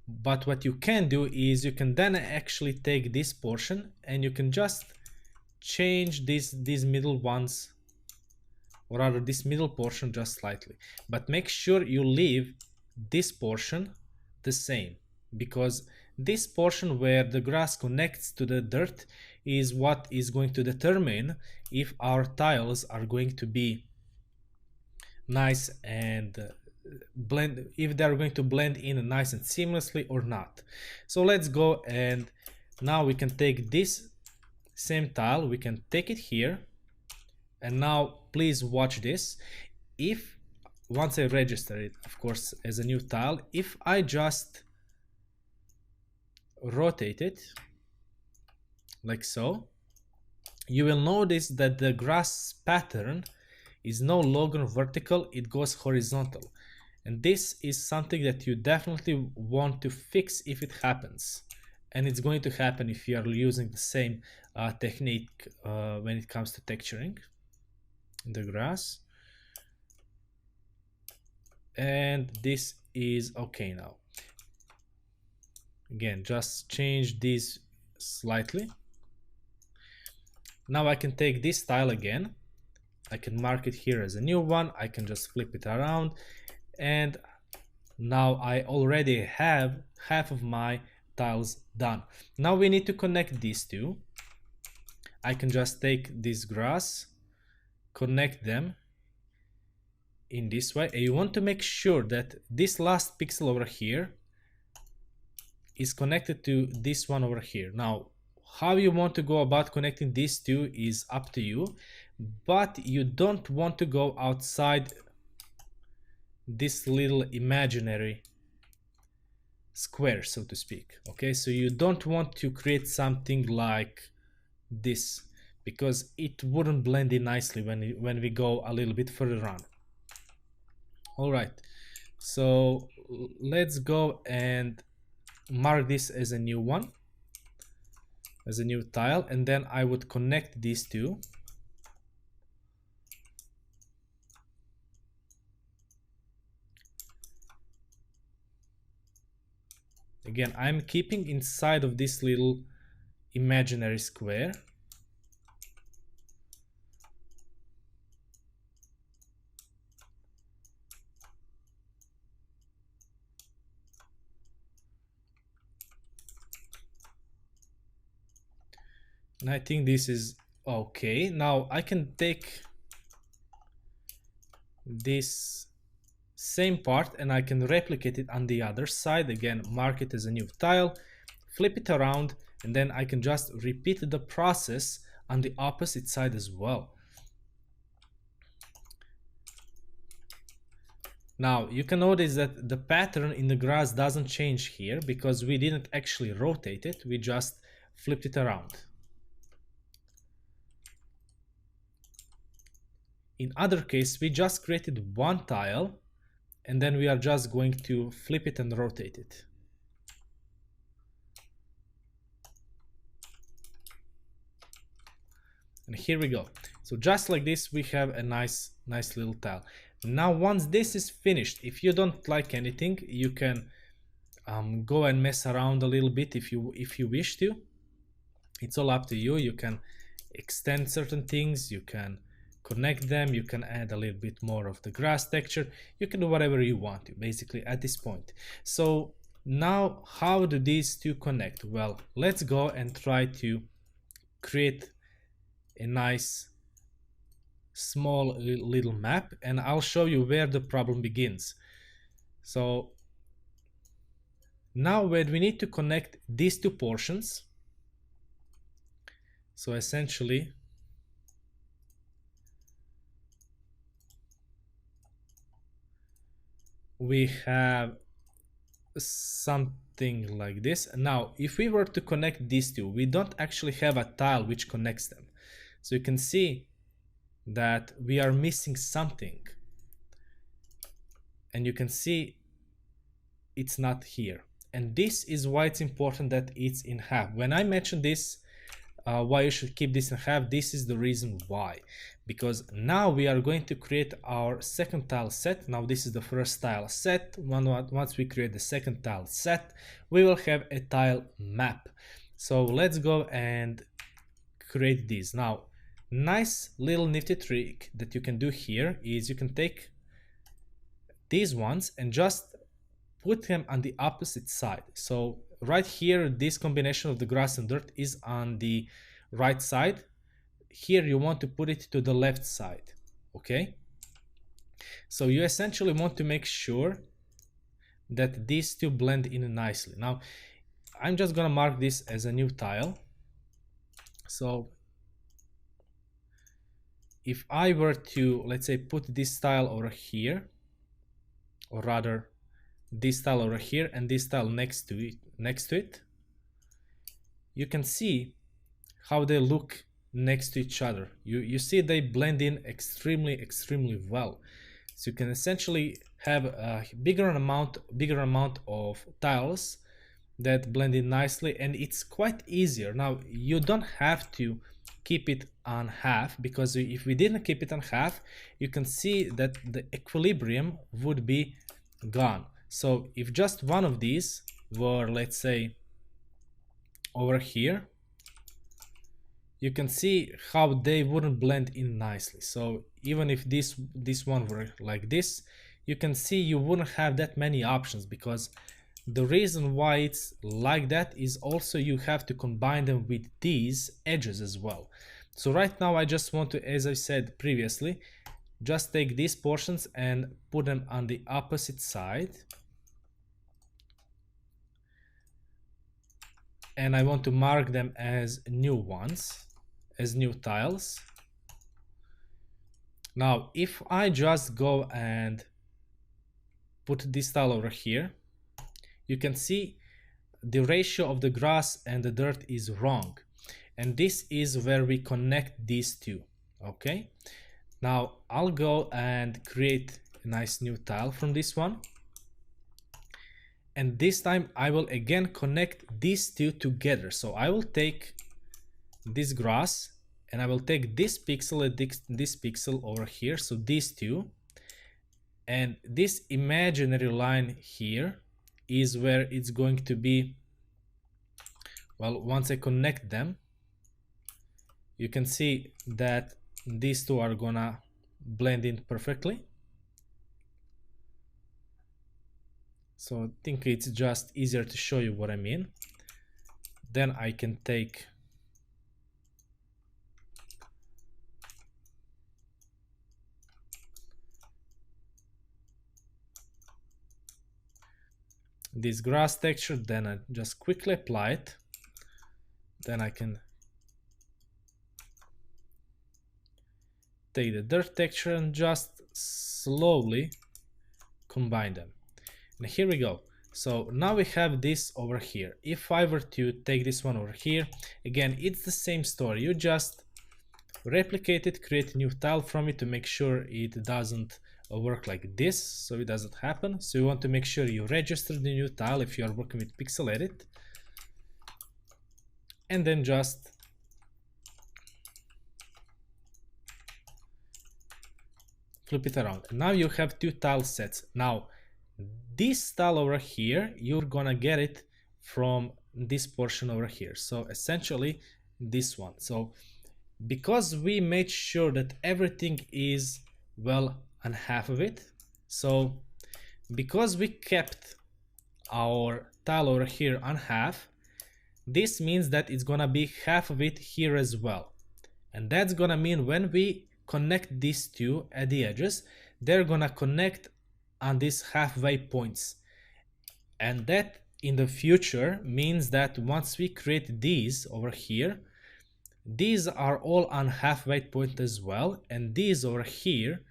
But what you can do is you can then actually take this portion and you can just change these middle ones, or rather this middle portion, just slightly, but make sure you leave this portion the same, because this portion where the grass connects to the dirt is what is going to determine if our tiles are going to be nice and blend, if they're going to blend in nice and seamlessly or not. So let's go, and now we can take this same tile, we can take it here, and now please watch this. If once I register it, of course, as a new tile, if I just rotate it like so, you will notice that the grass pattern is no longer vertical, it goes horizontal. And this is something that you definitely want to fix if it happens. And it's going to happen if you are using the same technique when it comes to texturing the grass. And this is okay now. Again, just change these slightly. Now I can take this tile again, I can mark it here as a new one, I can just flip it around, and now I already have half of my tiles done. Now we need to connect these two. I can just take this grass, connect them in this way, and you want to make sure that this last pixel over here is connected to this one over here. Now how you want to go about connecting these two is up to you, but you don't want to go outside this little imaginary square, so to speak. Okay, so you don't want to create something like this, because it wouldn't blend in nicely when we go a little bit further on. All right, so let's go and mark this as a new one, as a new tile, and then I would connect these two. Again, I'm keeping inside of this little imaginary square. And I think this is okay. Now I can take this same part and I can replicate it on the other side. Again, mark it as a new tile, flip it around, and then I can just repeat the process on the opposite side as well. Now you can notice that the pattern in the grass doesn't change here because we didn't actually rotate it, we just flipped it around. In other case, we just created one tile and then we are just going to flip it and rotate it. And here we go. So just like this, we have a nice little tile. Now once this is finished, if you don't like anything, you can go and mess around a little bit if you wish to. It's all up to you. You can extend certain things, you can connect them, you can add a little bit more of the grass texture, you can do whatever you want to basically at this point. So now how do these two connect? Well, let's go and try to create a nice small little map, and I'll show you where the problem begins. So now when we need to connect these two portions, so essentially we have something like this. Now if we were to connect these two, we don't actually have a tile which connects them. So you can see that we are missing something, and you can see it's not here. And this is why it's important that it's in half. When I mentioned this, why you should keep this in half, this is the reason why. Because now we are going to create our second tile set. Now this is the first tile set. Once we create the second tile set, we will have a tile map. So let's go and create this. Now, nice little nifty trick that you can do here is you can take these ones and just put them on the opposite side. So right here, this combination of the grass and dirt is on the right side. Here you want to put it to the left side. Okay, so you essentially want to make sure that these two blend in nicely. Now I'm just gonna mark this as a new tile. So if I were to, let's say, put this tile over here, or rather this tile over here and this tile next to it, you can see how they look next to each other. You see they blend in extremely well. So you can essentially have a bigger amount of tiles that blend in nicely, and it's quite easier. Now you don't have to keep it on half, because if we didn't keep it on half, you can see that the equilibrium would be gone. So if just one of these were, let's say, over here, you can see how they wouldn't blend in nicely. So even if this one were like this, you can see you wouldn't have that many options, because the reason why it's like that is also you have to combine them with these edges as well. So right now I just want to, as I said previously, just take these portions and put them on the opposite side. And I want to mark them as new ones, as new tiles. Now, if I just go and put this tile over here, you can see the ratio of the grass and the dirt is wrong. And this is where we connect these two, okay? Now, I'll go and create a nice new tile from this one. And this time I will again connect these two together. So I will take this grass and I will take this pixel and this pixel over here. So these two, and this imaginary line here is where it's going to be. Well, once I connect them, you can see that these two are gonna blend in perfectly. So I think it's just easier to show you what I mean. Then I can take this grass texture, then I just quickly apply it. Then I can take the dirt texture and just slowly combine them. And here we go. So now we have this over here. If I were to take this one over here, again, it's the same story. You just replicate it, create a new tile from it to make sure it doesn't work like this so it doesn't happen. So you want to make sure you register the new tile if you are working with pixel edit, and then just flip it around. And now you have two tile sets. Now this tile over here, you're gonna get it from this portion over here, so essentially this one. So because we made sure that everything is well on half of it, so because we kept our tile over here on half, this means that it's gonna be half of it here as well. And that's gonna mean when we connect these two at the edges, they're gonna connect on these halfway points. And that in the future means that once we create these over here, these are all on halfway point as well, and these over here,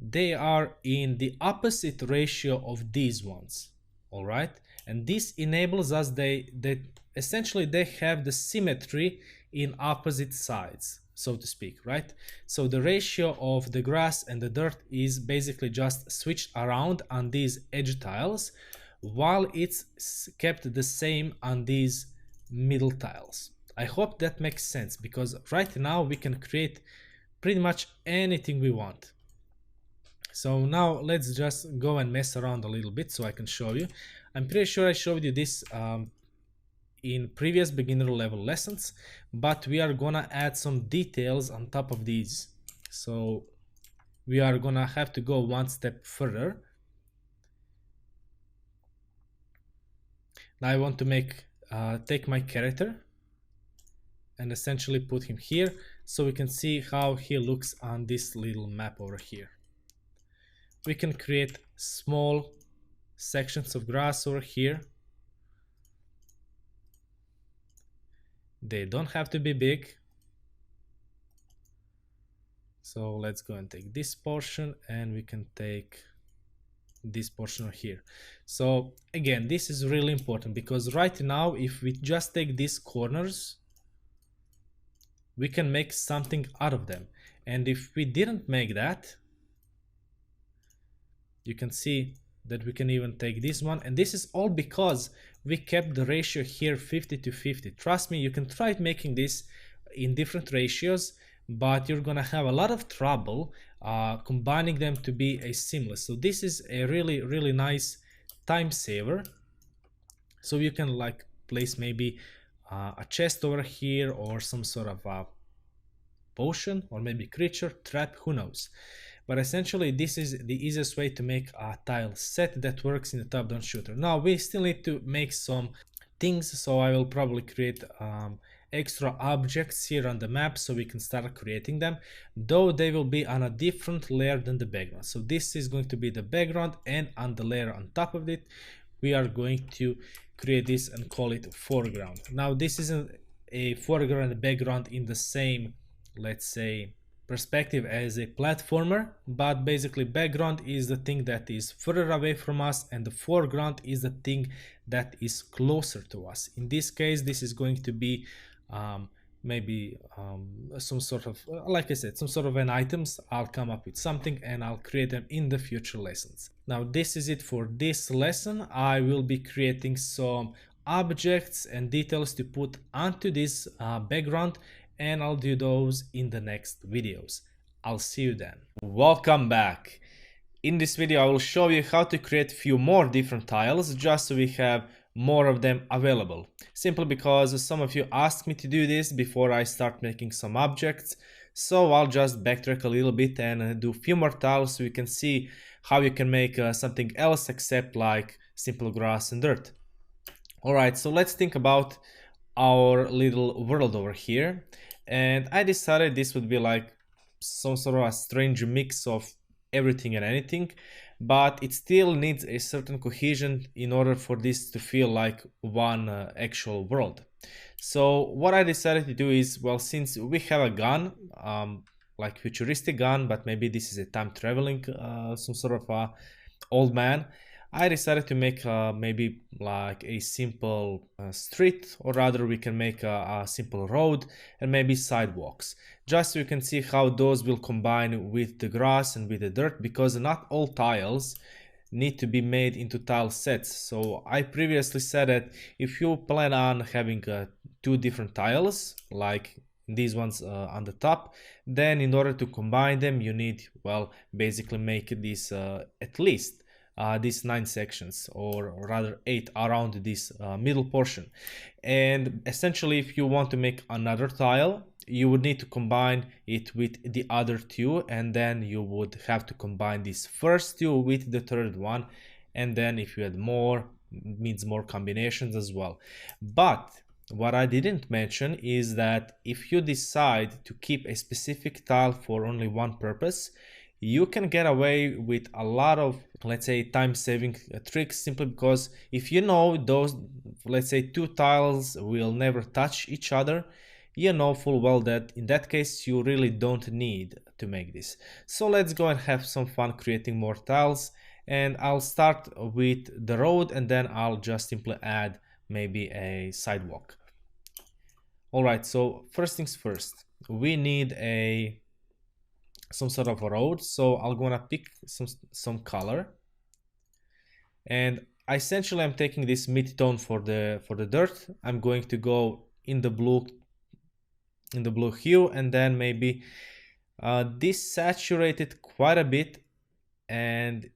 they are in the opposite ratio of these ones. All right, and this enables us that essentially they have the symmetry in opposite sides, so to speak, right? So the ratio of the grass and the dirt is basically just switched around on these edge tiles, while it's kept the same on these middle tiles. I hope that makes sense, because right now we can create pretty much anything we want. So now let's just go and mess around a little bit so I can show you. I'm pretty sure I showed you this in previous beginner level lessons, but we are gonna add some details on top of these. So we are gonna have to go one step further. Now I want to take my character and essentially put him here so we can see how he looks on this little map over here. We can create small sections of grass over here. They don't have to be big. So let's go and take this portion, and we can take this portion over here. So again, this is really important, because right now if we just take these corners, we can make something out of them. And if we didn't make that, you can see that we can even take this one, and this is all because we kept the ratio here 50 to 50. Trust me, you can try making this in different ratios, but you're gonna have a lot of trouble combining them to be a seamless. So this is a really nice time saver. So you can like place maybe a chest over here, or some sort of a potion, or maybe creature trap, who knows. But essentially this is the easiest way to make a tile set that works in the top-down shooter. Now we still need to make some things, so I will probably create extra objects here on the map so we can start creating them, though they will be on a different layer than the background. So this is going to be the background, and on the layer on top of it we are going to create this and call it foreground. Now this isn't a foreground and background in the same, let's say, perspective as a platformer, but basically background is the thing that is further away from us, and the foreground is the thing that is closer to us. In this case, this is going to be maybe some sort of, like I said, some sort of an items. I'll come up with something and I'll create them in the future lessons. Now this is it for this lesson. I will be creating some objects and details to put onto this background, and I'll do those in the next videos. I'll see you then. Welcome back. In this video I will show you how to create few more different tiles, just so we have more of them available. Simply because some of you asked me to do this before I start making some objects, so I'll just backtrack a little bit and do a few more tiles so you can see how you can make something else except like simple grass and dirt. Alright, so let's think about our little world over here, and I decided this would be like some sort of a strange mix of everything and anything, but it still needs a certain cohesion in order for this to feel like one actual world. So what I decided to do is, well, since we have a gun, like futuristic gun, but maybe this is a time traveling some sort of old man, I decided to make maybe like a simple street, or rather we can make a simple road and maybe sidewalks, just so you can see how those will combine with the grass and with the dirt, because not all tiles need to be made into tile sets. So I previously said that if you plan on having two different tiles, like these ones on the top, then in order to combine them you need, well, basically make this at least these 9 sections, or rather 8 around this middle portion. And essentially, if you want to make another tile, you would need to combine it with the other two, and then you would have to combine these first two with the third one, and then if you add more, means more combinations as well. But what I didn't mention is that if you decide to keep a specific tile for only one purpose, you can get away with a lot of, let's say, time-saving tricks, simply because if you know those, let's say, two tiles will never touch each other, you know full well that in that case you really don't need to make this. So let's go and have some fun creating more tiles, and I'll start with the road, and then I'll just simply add maybe a sidewalk. All right, so first things first, we need some sort of a road. So I'm gonna pick some color, and essentially I'm taking this mid-tone for the dirt. I'm going to go in the blue hue, and then maybe desaturate it quite a bit and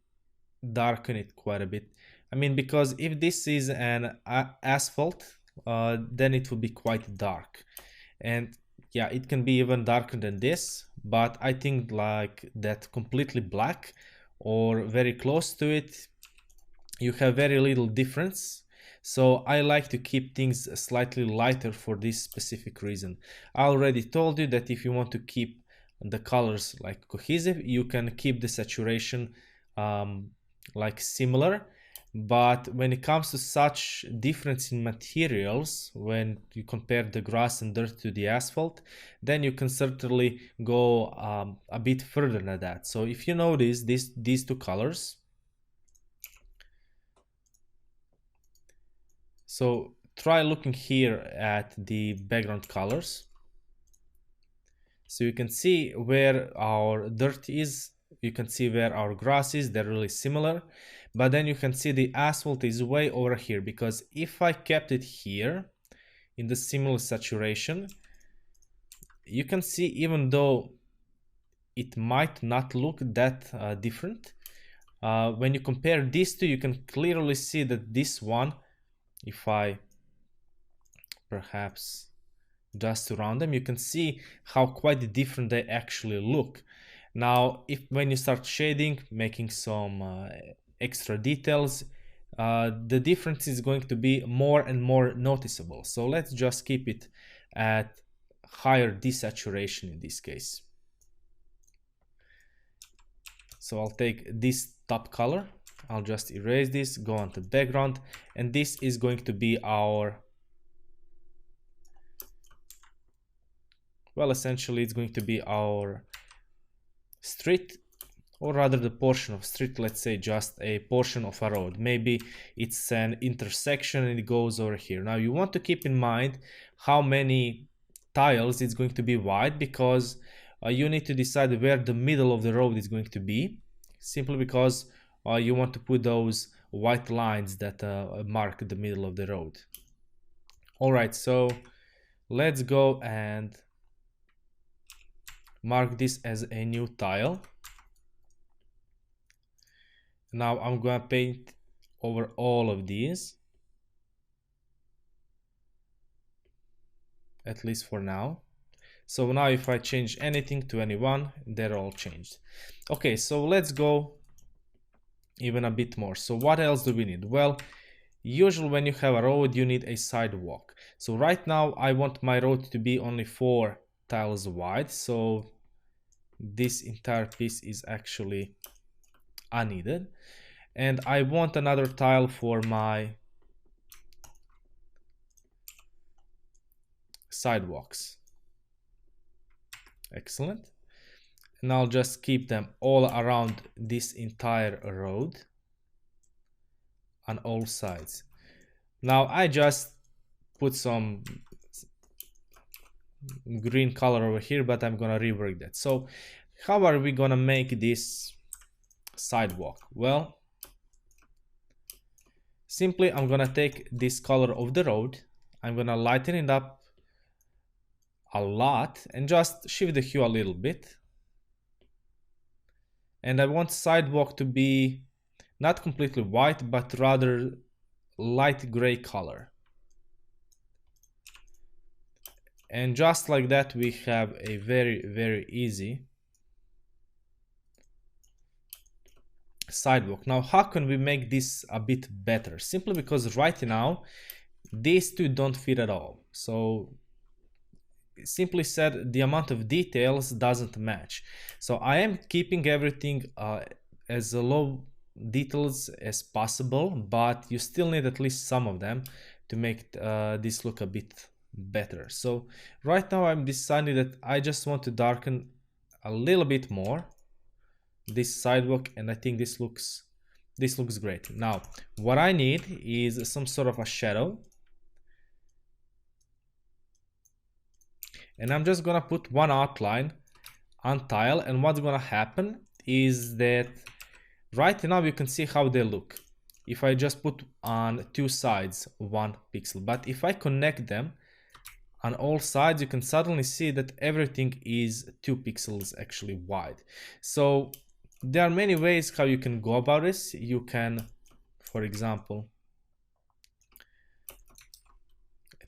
darken it quite a bit. I mean, because if this is an asphalt, then it will be quite dark, and yeah, it can be even darker than this, but I think like that completely black or very close to it, you have very little difference. So I like to keep things slightly lighter for this specific reason. I already told you that if you want to keep the colors like cohesive, you can keep the saturation like similar. But when it comes to such difference in materials, when you compare the grass and dirt to the asphalt, then you can certainly go a bit further than that. So if you notice these two colors, so try looking here at the background colors. So you can see where our dirt is, you can see where our grass is, they're really similar. But then you can see the asphalt is way over here, because if I kept it here in the similar saturation, you can see even though it might not look that different, when you compare these two, you can clearly see that this one, if I perhaps just around them, you can see how quite different they actually look. Now, if when you start shading, making some extra details, the difference is going to be more and more noticeable. So let's just keep it at higher desaturation in this case. So I'll take this top color, I'll just erase this, go on to background, and this is going to be our, well, essentially it's going to be our street, or rather the portion of street, let's say just a portion of a road. Maybe it's an intersection and it goes over here. Now you want to keep in mind how many tiles it's going to be wide, because you need to decide where the middle of the road is going to be, simply because you want to put those white lines that mark the middle of the road. All right, so let's go and mark this as a new tile. Now I'm going to paint over all of these, at least for now. So now if I change anything to anyone, they're all changed. Okay, so let's go even a bit more. So what else do we need? Well, usually when you have a road, you need a sidewalk. So right now I want my road to be only 4 tiles wide, so this entire piece is actually unneeded, and I want another tile for my sidewalks. Excellent. And I'll just keep them all around this entire road. on all sides. Now I just put some green color over here, but I'm gonna rework that. So how are we gonna make this sidewalk? Well, simply I'm gonna take this color of the road, I'm gonna lighten it up a lot and just shift the hue a little bit. And I want sidewalk to be not completely white, but rather light gray color. And just like that, we have a very easy sidewalk. Now, how can we make this a bit better? Simply because right now, these two don't fit at all. So simply said, the amount of details doesn't match. So I am keeping everything as low details as possible, but you still need at least some of them to make this look a bit better. So right now I'm deciding that I just want to darken a little bit more this sidewalk, and I think this looks great. Now what I need is some sort of a shadow, and I'm just gonna put one outline on tile, and what's gonna happen is that right now you can see how they look if I just put on two sides 1 pixel, but if I connect them on all sides, you can suddenly see that everything is 2 pixels actually wide. So there are many ways how you can go about this. You can, for example,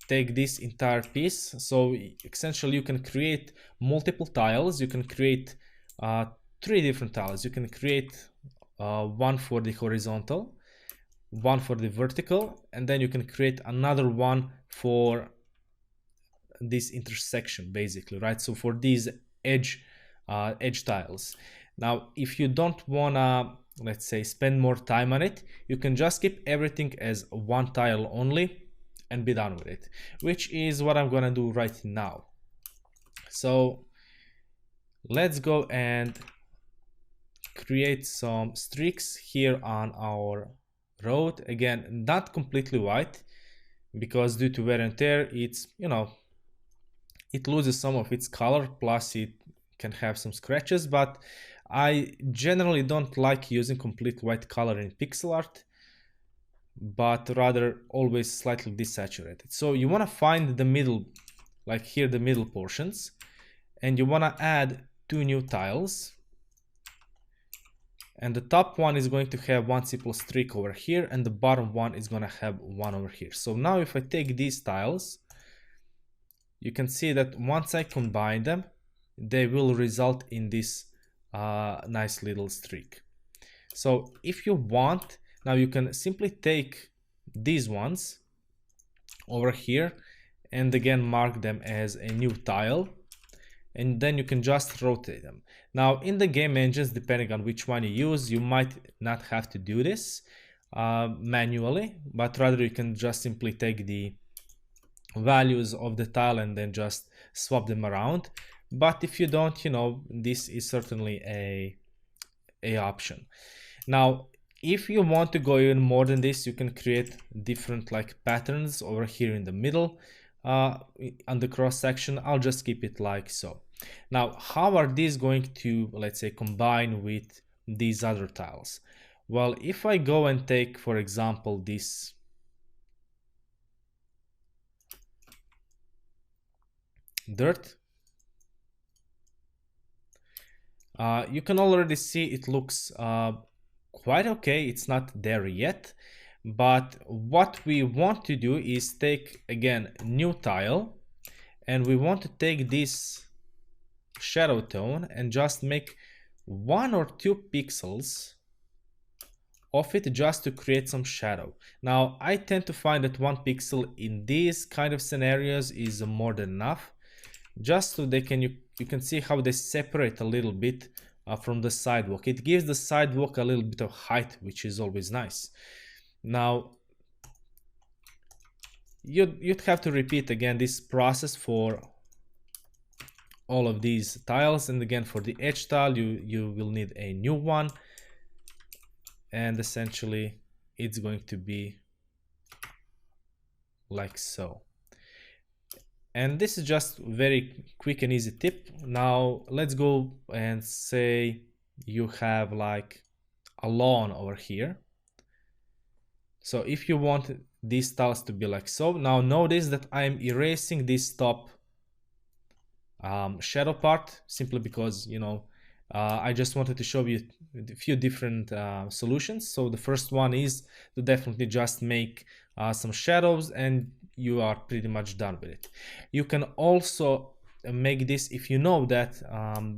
take this entire piece. So essentially you can create multiple tiles. You can create 3 different tiles. You can create one for the horizontal, one for the vertical, and then you can create another one for this intersection, basically, right? So for these edge tiles. Now if you don't wanna, let's say, spend more time on it, you can just keep everything as one tile only and be done with it, which is what I'm gonna do right now. So let's go and create some streaks here on our road. Again, not completely white, because due to wear and tear, it's, you know, it loses some of its color, plus it can have some scratches, but I generally don't like using complete white color in pixel art, but rather always slightly desaturated. So you want to find the middle, like here, the middle portions, and you want to add 2 new tiles, and the top one is going to have 1 simple streak over here, and the bottom one is going to have 1 over here. So now if I take these tiles, you can see that once I combine them, they will result in this nice little streak. So if you want, now you can simply take these ones over here and again mark them as a new tile, and then you can just rotate them. Now in the game engines, depending on which one you use, you might not have to do this manually, but rather you can just simply take the values of the tile and then just swap them around. But if you don't, you know, this is certainly a option. Now if you want to go even more than this, you can create different like patterns over here in the middle on the cross section. I'll just keep it like so. Now how are these going to, let's say, combine with these other tiles? Well, if I go and take, for example, this dirt, you can already see it looks quite okay. It's not there yet, but what we want to do is take again new tile, and we want to take this shadow tone and just make 1 or 2 pixels of it just to create some shadow. Now I tend to find that 1 pixel in these kind of scenarios is more than enough, just so they can, you can see how they separate a little bit from the sidewalk. It gives the sidewalk a little bit of height, which is always nice. Now you'd have to repeat again this process for all of these tiles, and again for the edge tile you will need a new one, and essentially it's going to be like so. And this is just very quick and easy tip. Now let's go and say you have like a lawn over here. So if you want these tiles to be like so, now notice that I'm erasing this top shadow part simply because, you know, I just wanted to show you a few different solutions. So the first one is to definitely just make some shadows, and you are pretty much done with it. You can also make this if you know that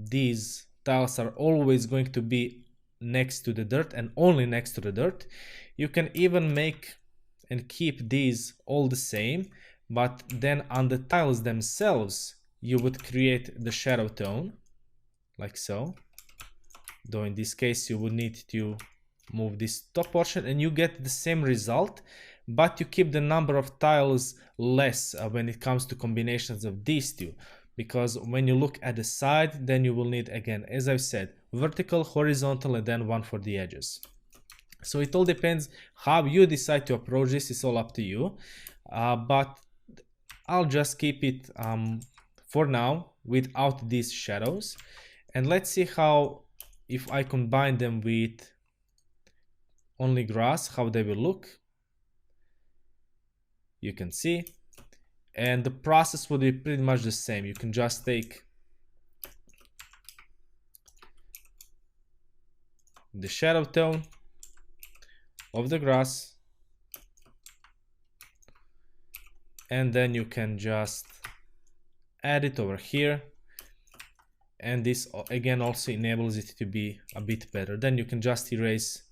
these tiles are always going to be next to the dirt and only next to the dirt. You can even make and keep these all the same, but then on the tiles themselves you would create the shadow tone like so. Though in this case you would need to move this top portion and you get the same result, but you keep the number of tiles less when it comes to combinations of these two, because when you look at the side, then you will need, again, as I've said, vertical, horizontal, and then one for the edges. So it all depends how you decide to approach this. It's all up to you, but I'll just keep it for now without these shadows, and let's see how, if I combine them with only grass, how they will look. You can see, and the process will be pretty much the same. You can just take the shadow tone of the grass, and then you can just add it over here, and this again also enables it to be a bit better. Then you can just erase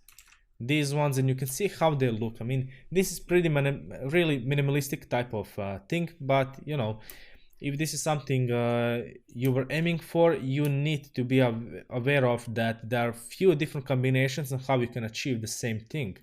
these ones and you can see how they look. I mean, this is pretty really minimalistic type of thing, but you know, if this is something you were aiming for, you need to be aware of that there are few different combinations and how you can achieve the same thing.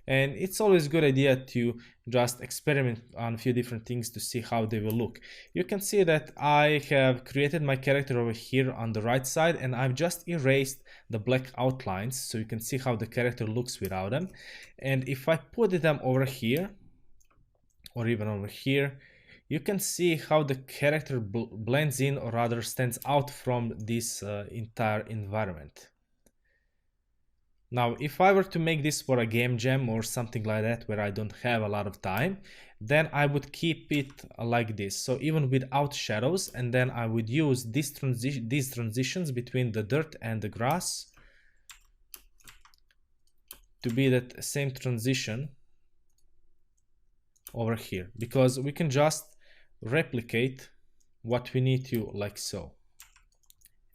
And it's always a good idea to just experiment on a few different things to see how they will look. You can see that I have created my character over here on the right side, and I've just erased the black outlines so you can see how the character looks without them. And if I put them over here or even over here, you can see how the character blends in, or rather stands out from this entire environment. Now, if I were to make this for a game jam or something like that where I don't have a lot of time, then I would keep it like this. So even without shadows, and then I would use these transitions between the dirt and the grass to be that same transition over here, because we can just replicate what we need to, like so.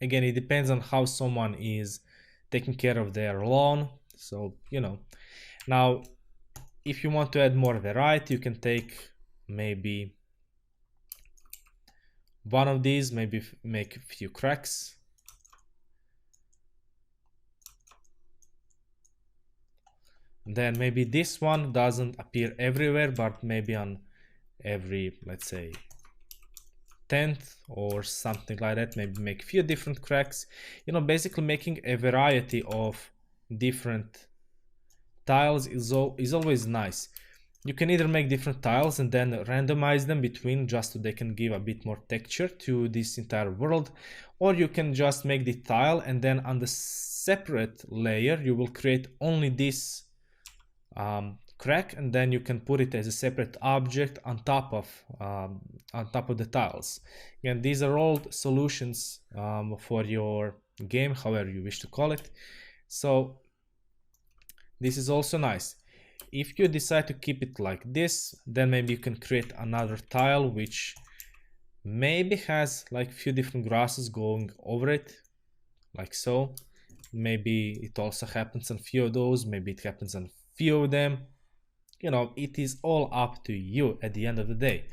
Again, it depends on how someone is taking care of their lawn. So, you know, now if you want to add more variety, you can take maybe one of these, maybe make a few cracks. Then maybe this one doesn't appear everywhere, but maybe on every, let's say, 10th or something like that. Maybe make a few different cracks, you know, basically making a variety of different tiles is always nice. You can either make different tiles and then randomize them between, just so they can give a bit more texture to this entire world, or you can just make the tile and then on the separate layer you will create only this crack, and then you can put it as a separate object on top of the tiles. Again, these are all solutions for your game, however you wish to call it. So this is also nice. If you decide to keep it like this, then maybe you can create another tile which maybe has like a few different grasses going over it, like so. Maybe it also happens on few of those, maybe it happens on few of them. You know, it is all up to you at the end of the day.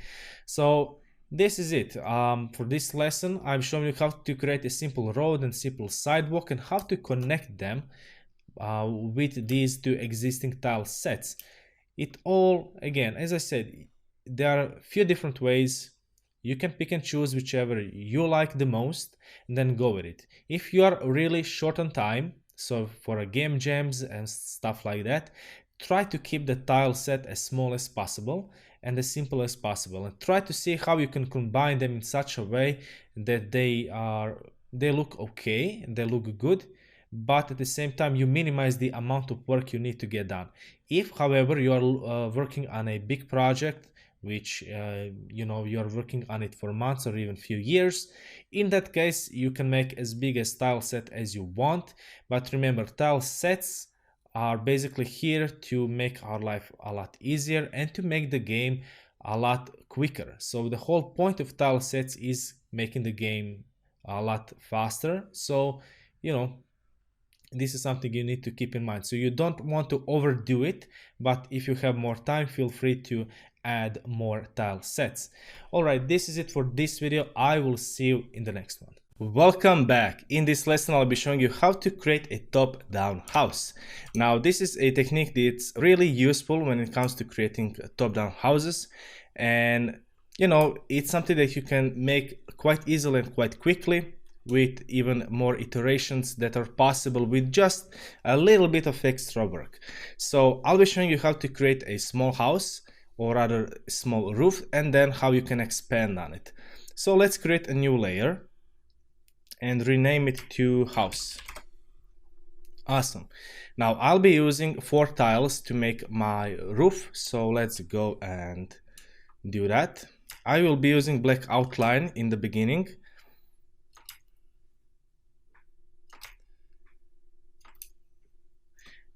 So this is it. For this lesson, I'm showing you how to create a simple road and simple sidewalk and how to connect them with these two existing tile sets. It all, again, as I said, there are a few different ways. You can pick and choose whichever you like the most and then go with it. If you are really short on time, so for game jams and stuff like that, try to keep the tile set as small as possible and as simple as possible, and try to see how you can combine them in such a way that they look okay, they look good, but at the same time you minimize the amount of work you need to get done. If, however, you are working on a big project, which you're working on it for months or even few years, in that case you can make as big a tile set as you want. But remember, tile sets are basically here to make our life a lot easier and to make the game a lot quicker. So the whole point of tile sets is making the game a lot faster. So this is something you need to keep in mind. So you don't want to overdo it, but if you have more time, feel free to add more tile sets. All right, this is it for this video. I will see you in the next one. Welcome back. In this lesson, I'll be showing you how to create a top-down house. Now, this is a technique that's really useful when it comes to creating top-down houses. And, it's something that you can make quite easily and quite quickly, with even more iterations that are possible with just a little bit of extra work. So I'll be showing you how to create a small house, or rather a small roof, and then how you can expand on it. So let's create a new layer and rename it to house. Awesome. Now I'll be using 4 tiles to make my roof. So let's go and do that. I will be using black outline in the beginning.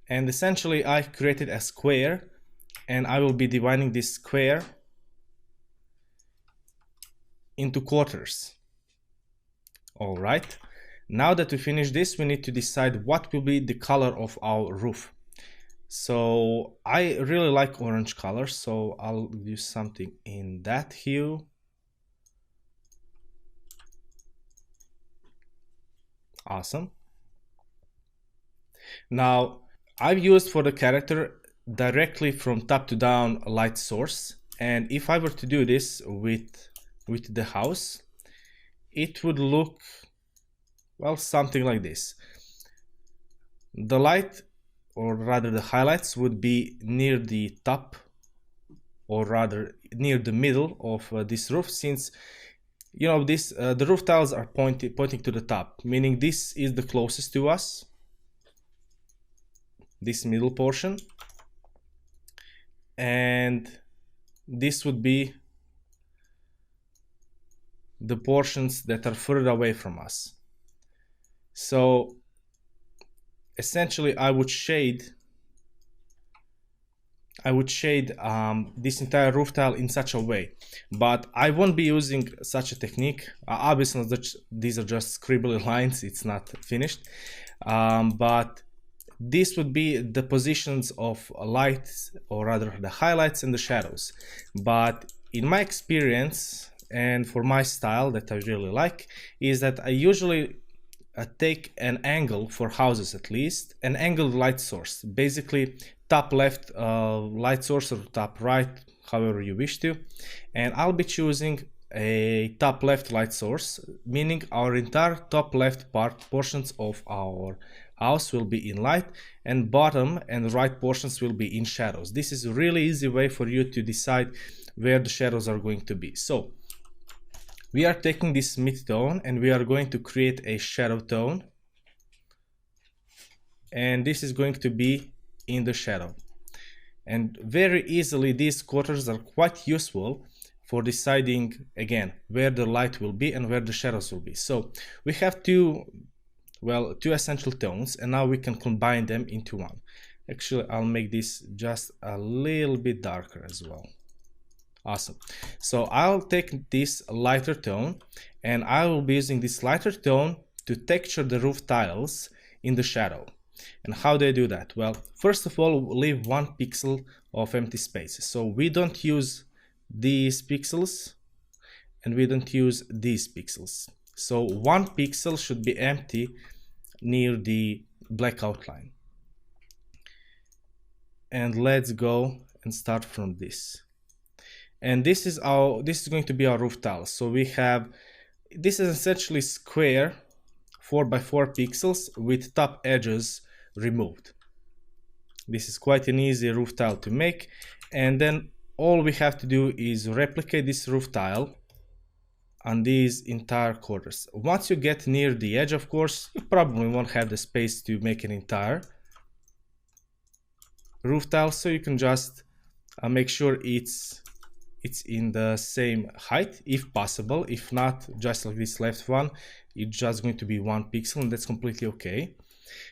And essentially I created a square, and I will be dividing this square into quarters. All right, now that we finish this, we need to decide what will be the color of our roof. So I really like orange color, so I'll use something in that hue. Awesome. Now I've used for the character directly from top to down light source, and if I were to do this with the house, it would look, well, something like this. The light, or rather the highlights, would be near the top, or rather near the middle of this roof, since the roof tiles are pointing to the top, meaning this is the closest to us, this middle portion, and this would be the portions that are further away from us. So essentially I would shade this entire roof tile in such a way, but I won't be using such a technique. Obviously these are just scribbly lines, it's not finished, but this would be the positions of lights, or rather the highlights and the shadows. But in my experience, and for my style that I really like, is that I usually take an angle for houses, at least an angled light source, basically top left light source, or top right, however you wish to, and I'll be choosing a top left light source, meaning our entire top left portions of our house will be in light, and bottom and right portions will be in shadows. This is a really easy way for you to decide where the shadows are going to be. So we are taking this mid-tone and we are going to create a shadow tone, and this is going to be in the shadow. And very easily these quarters are quite useful for deciding, again, where the light will be and where the shadows will be. So we have two essential tones, and now we can combine them into one. Actually, I'll make this just a little bit darker as well. Awesome. So I'll take this lighter tone, and I will be using this lighter tone to texture the roof tiles in the shadow. And how do I do that? Well, first of all, we'll leave 1 pixel of empty space. So we don't use these pixels and we don't use these pixels. So 1 pixel should be empty near the black outline. And let's go and start from this. And this is going to be our roof tiles. So we have, this is essentially square 4 by 4 pixels with top edges removed. This is quite an easy roof tile to make, and then all we have to do is replicate this roof tile on these entire quarters. Once you get near the edge, of course, you probably won't have the space to make an entire roof tile, so you can just make sure it's in the same height if possible. If not, just like this left one, it's just going to be 1 pixel, and that's completely okay.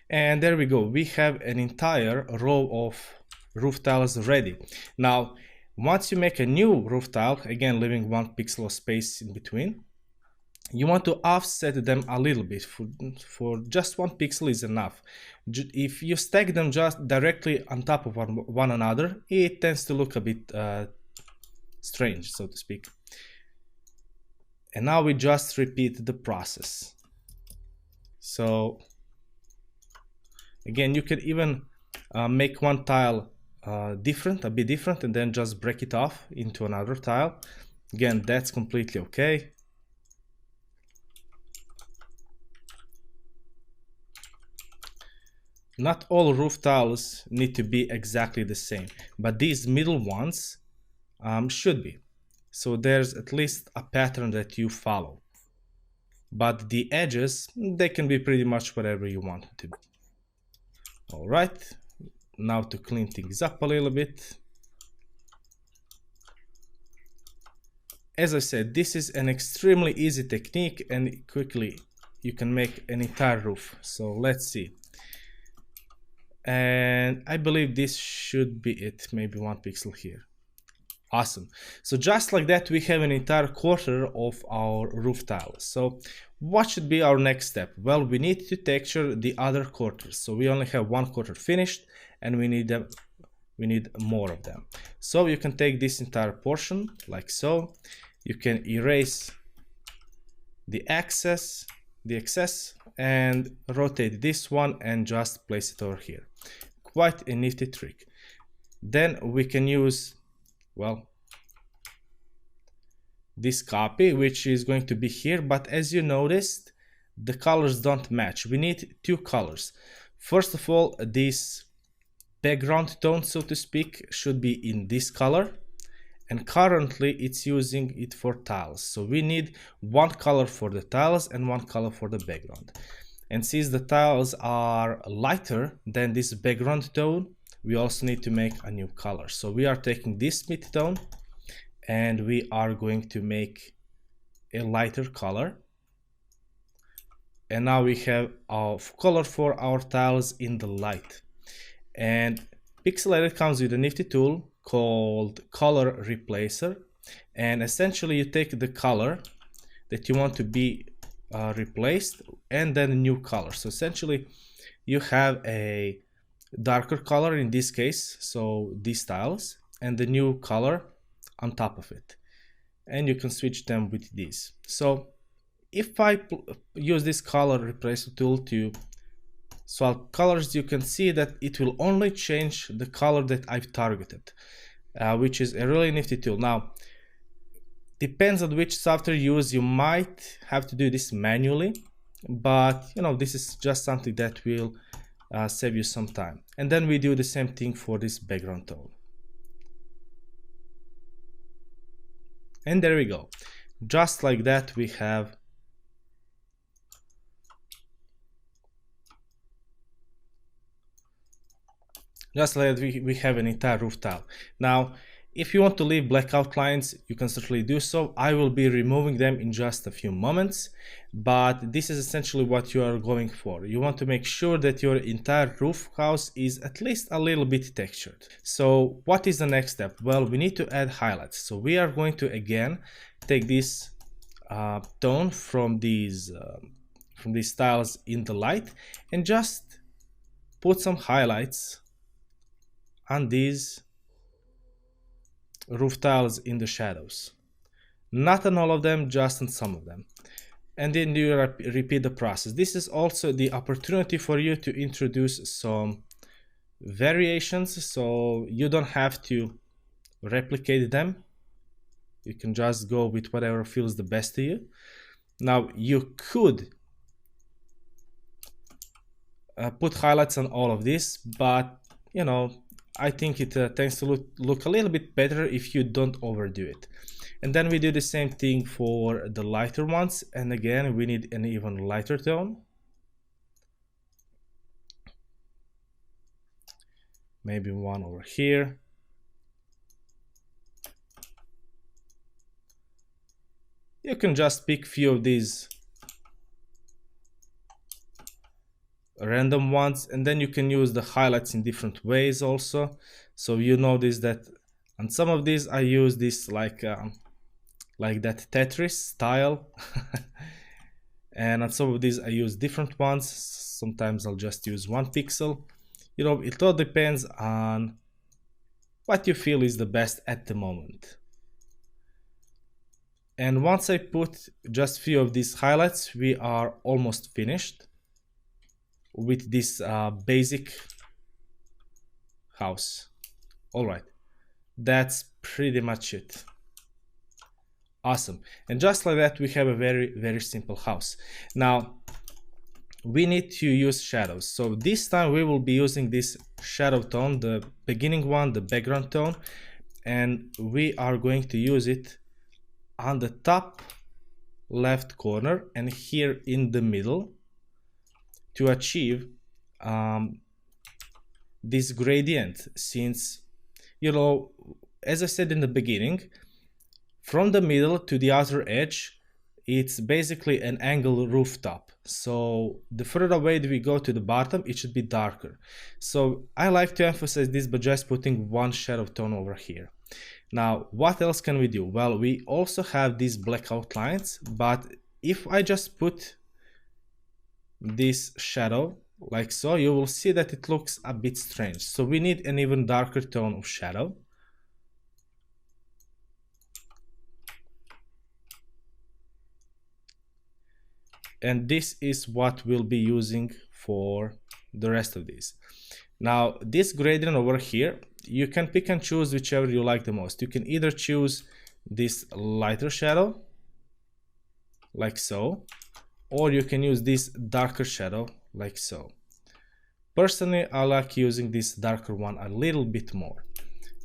And there we go, we have an entire row of roof tiles ready. Now once you make a new roof tile, again leaving 1 pixel of space in between, you want to offset them a little bit. For just 1 pixel is enough. If you stack them just directly on top of one another, it tends to look a bit strange, so to speak. And now we just repeat the process. So again, you can even make one tile a bit different, and then just break it off into another tile. Again, that's completely okay. Not all roof tiles need to be exactly the same, but these middle ones should be. So there's at least a pattern that you follow. But the edges, they can be pretty much whatever you want them to be. All right, now to clean things up a little bit. As I said, this is an extremely easy technique, and quickly you can make an entire roof. So let's see. And I believe this should be it, maybe 1 pixel here. Awesome. So just like that, we have an entire quarter of our roof tiles. So what should be our next step? Well, we need to texture the other quarters. So we only have 1 quarter finished, and we need more of them. So you can take this entire portion like so. You can erase the excess, and rotate this one and just place it over here. Quite a nifty trick. Then we can use, well, this copy, which is going to be here, but as you noticed, the colors don't match. We need 2 colors. First of all, this background tone, so to speak, should be in this color, and currently it's using it for tiles. So we need 1 color for the tiles and 1 color for the background. And since the tiles are lighter than this background tone, we also need to make a new color. So we are taking this mid-tone, and we are going to make a lighter color. And now we have our color for our tiles in the light. And Pixel Edit comes with a nifty tool called Color Replacer. And essentially you take the color that you want to be replaced, and then a new color. So essentially you have a darker color in this case, so these tiles, and the new color on top of it, and you can switch them with these. So if I use this color replacer tool to swap colors, you can see that it will only change the color that I've targeted, which is a really nifty tool. Now depends on which software you use, you might have to do this manually, but you know, this is just something that will save you some time. And then we do the same thing for this background tone. And there we go. Just like that, we have we have an entire roof tile. Now if you want to leave black outlines, you can certainly do so. I will be removing them in just a few moments, but this is essentially what you are going for. You want to make sure that your entire roof house is at least a little bit textured. So what is the next step? Well, we need to add highlights. So we are going to again take this tone from these tiles in the light and just put some highlights on these roof tiles in the shadows. Not on all of them, just on some of them. And then you repeat the process. This is also the opportunity for you to introduce some variations, so you don't have to replicate them. You can just go with whatever feels the best to you. Now you could put highlights on all of this, but you know, I think it tends to look a little bit better if you don't overdo it. And then we do the same thing for the lighter ones, and again we need an even lighter tone. Maybe one over here. You can just pick few of these random ones, and then you can use the highlights in different ways also. So you notice that on some of these I use this like that Tetris style and on some of these I use different ones. Sometimes I'll just use 1 pixel. You know, it all depends on what you feel is the best at the moment. And once I put just few of these highlights, we are almost finished with this basic house. All right, that's pretty much it. Awesome. And just like that, we have a very simple house. Now we need to use shadows. So this time we will be using this shadow tone, the beginning one, the background tone, and we are going to use it on the top left corner and here in the middle to achieve this gradient. Since, you know, as I said in the beginning, from the middle to the outer edge, it's basically an angled rooftop. So the further away we go to the bottom, it should be darker. So I like to emphasize this by just putting one shadow tone over here. Now, what else can we do? Well, we also have these black outlines, but if I just put this shadow like so, you will see that it looks a bit strange. So we need an even darker tone of shadow. And this is what we'll be using for the rest of these. Now, this gradient over here, you can pick and choose whichever you like the most. You can either choose this lighter shadow, like so, or you can use this darker shadow, like so. Personally, I like using this darker one a little bit more.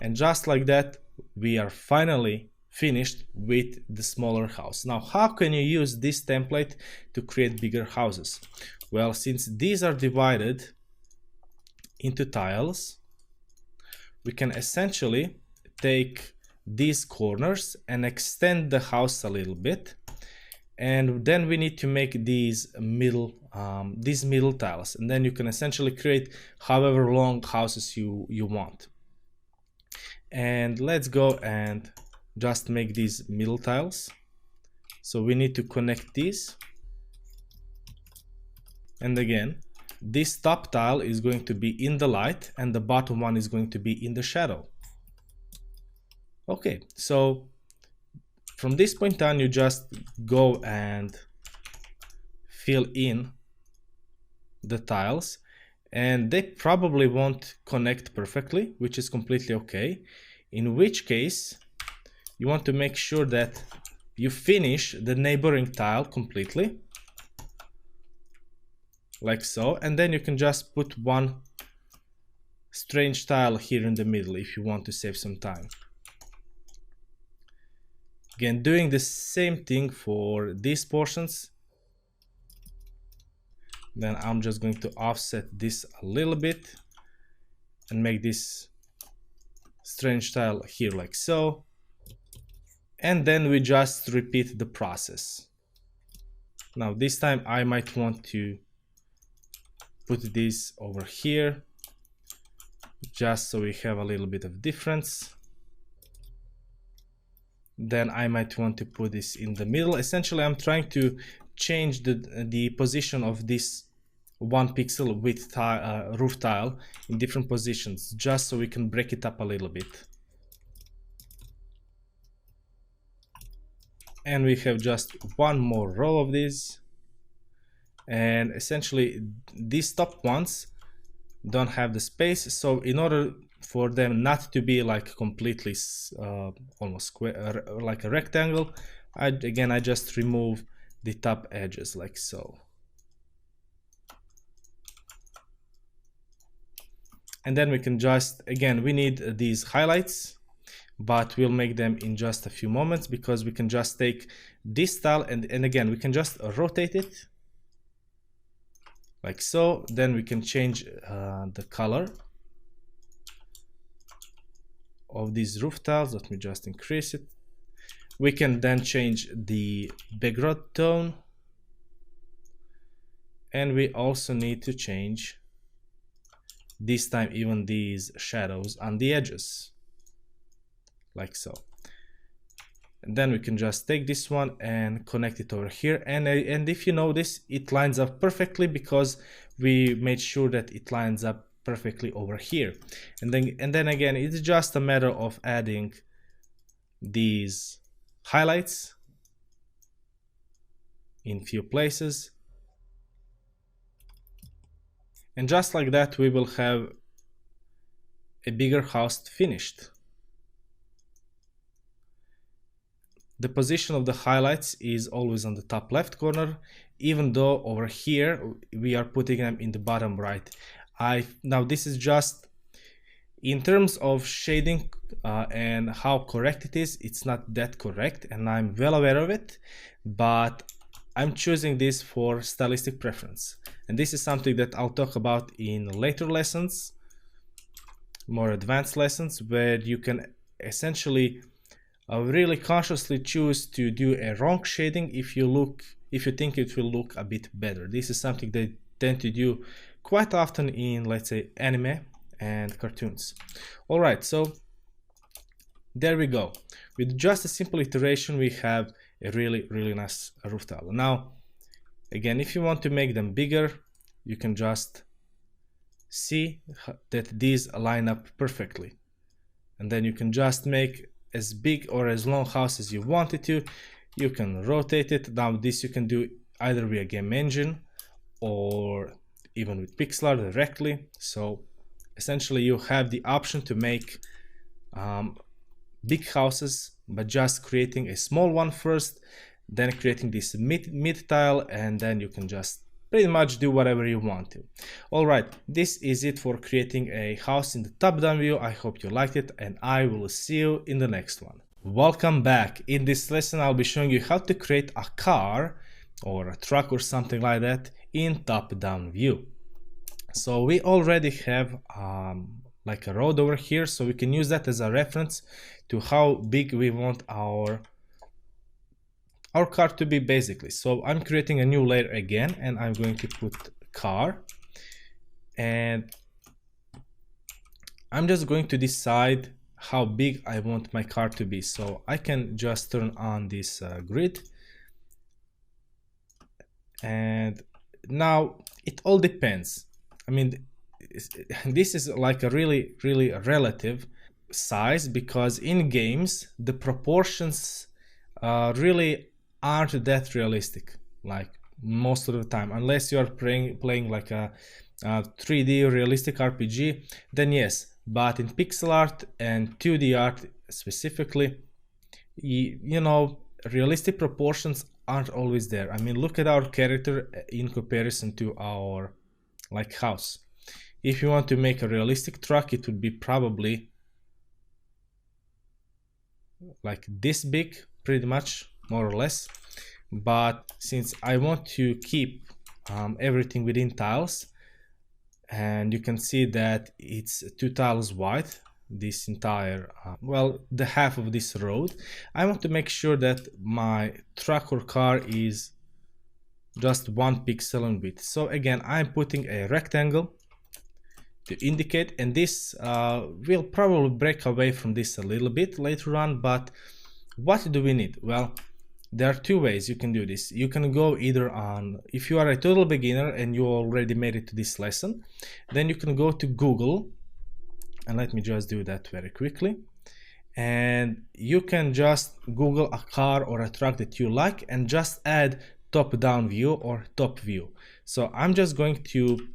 And just like that, we are finally finished with the smaller house. Now, how can you use this template to create bigger houses? Well, since these are divided into tiles, we can essentially take these corners and extend the house a little bit, and then we need to make these middle tiles, and then you can essentially create however long houses you want. And let's go and just make these middle tiles. So we need to connect these, and again, this top tile is going to be in the light and the bottom one is going to be in the shadow. Okay, so from this point on, you just go and fill in the tiles, and they probably won't connect perfectly, which is completely okay. In which case, you want to make sure that you finish the neighboring tile completely, like so, and then you can just put one strange tile here in the middle if you want to save some time. Again, doing the same thing for these portions. Then I'm just going to offset this a little bit and make this strange tile here like so. And then we just repeat the process. Now this time I might want to put this over here just so we have a little bit of difference. Then I might want to put this in the middle. Essentially, I'm trying to change the position of this 1 pixel width roof tile in different positions, just so we can break it up a little bit. And we have just one more row of these. And essentially, these top ones don't have the space. So in order for them not to be like completely almost square, like a rectangle, I just remove the top edges like so. And then we can just, again, we need these highlights, but we'll make them in just a few moments, because we can just take this style and again, we can just rotate it like so. Then we can change the color of these roof tiles. Let me just increase it. We can then change the background tone, and we also need to change this time even these shadows on the edges like so. And then we can just take this one and connect it over here, and if you notice, it lines up perfectly because we made sure that it lines up perfectly over here. And then again, it's just a matter of adding these highlights in few places, and just like that we will have a bigger house finished. The position of the highlights is always on the top left corner, even though over here we are putting them in the bottom right. Now this is just in terms of shading and how correct it is, it's not that correct, and I'm well aware of it, but I'm choosing this for stylistic preference. And this is something that I'll talk about in later lessons, more advanced lessons, where you can essentially really consciously choose to do a wrong shading if you think it will look a bit better. This is something they tend to do quite often in, let's say, anime and cartoons. All right, so there we go. With just a simple iteration, we have a really nice roof tile. Now, again, if you want to make them bigger, you can just see that these line up perfectly. And then you can just make as big or as long house as you want it to. You can rotate it. Now this you can do either via game engine or even with pixel art directly. So essentially you have the option to make big houses, but just creating a small one first, then creating this mid tile, and then you can just pretty much do whatever you want to. All right, this is it for creating a house in the top-down view. I hope you liked it, and I will see you in the next one. Welcome back. In this lesson, I'll be showing you how to create a car or a truck or something like that in top-down view. So we already have like a road over here, so we can use that as a reference to how big we want our car to be basically. So I'm creating a new layer again, and I'm going to put car, and I'm just going to decide how big I want my car to be. So I can just turn on this grid, and now it all depends. I mean, this is like a really relative size, because in games the proportions really aren't that realistic, like most of the time, unless you are playing like a 3D realistic RPG, then yes. But in pixel art and 2D art specifically, you know, realistic proportions aren't always there. I mean, look at our character in comparison to our like house. If you want to make a realistic truck, it would be probably like this big, pretty much, more or less. But since I want to keep everything within tiles, and you can see that it's 2 tiles wide, this entire well, the half of this road, I want to make sure that my truck or car is just 1 pixel in width. So again, I'm putting a rectangle to indicate, and this will probably break away from this a little bit later on. But what do we need? Well, there are 2 ways you can do this. You can go either on, if you are a total beginner and you already made it to this lesson, then you can go to Google, and let me just do that very quickly, and you can just Google a car or a truck that you like and just add top down view or top view. So I'm just going to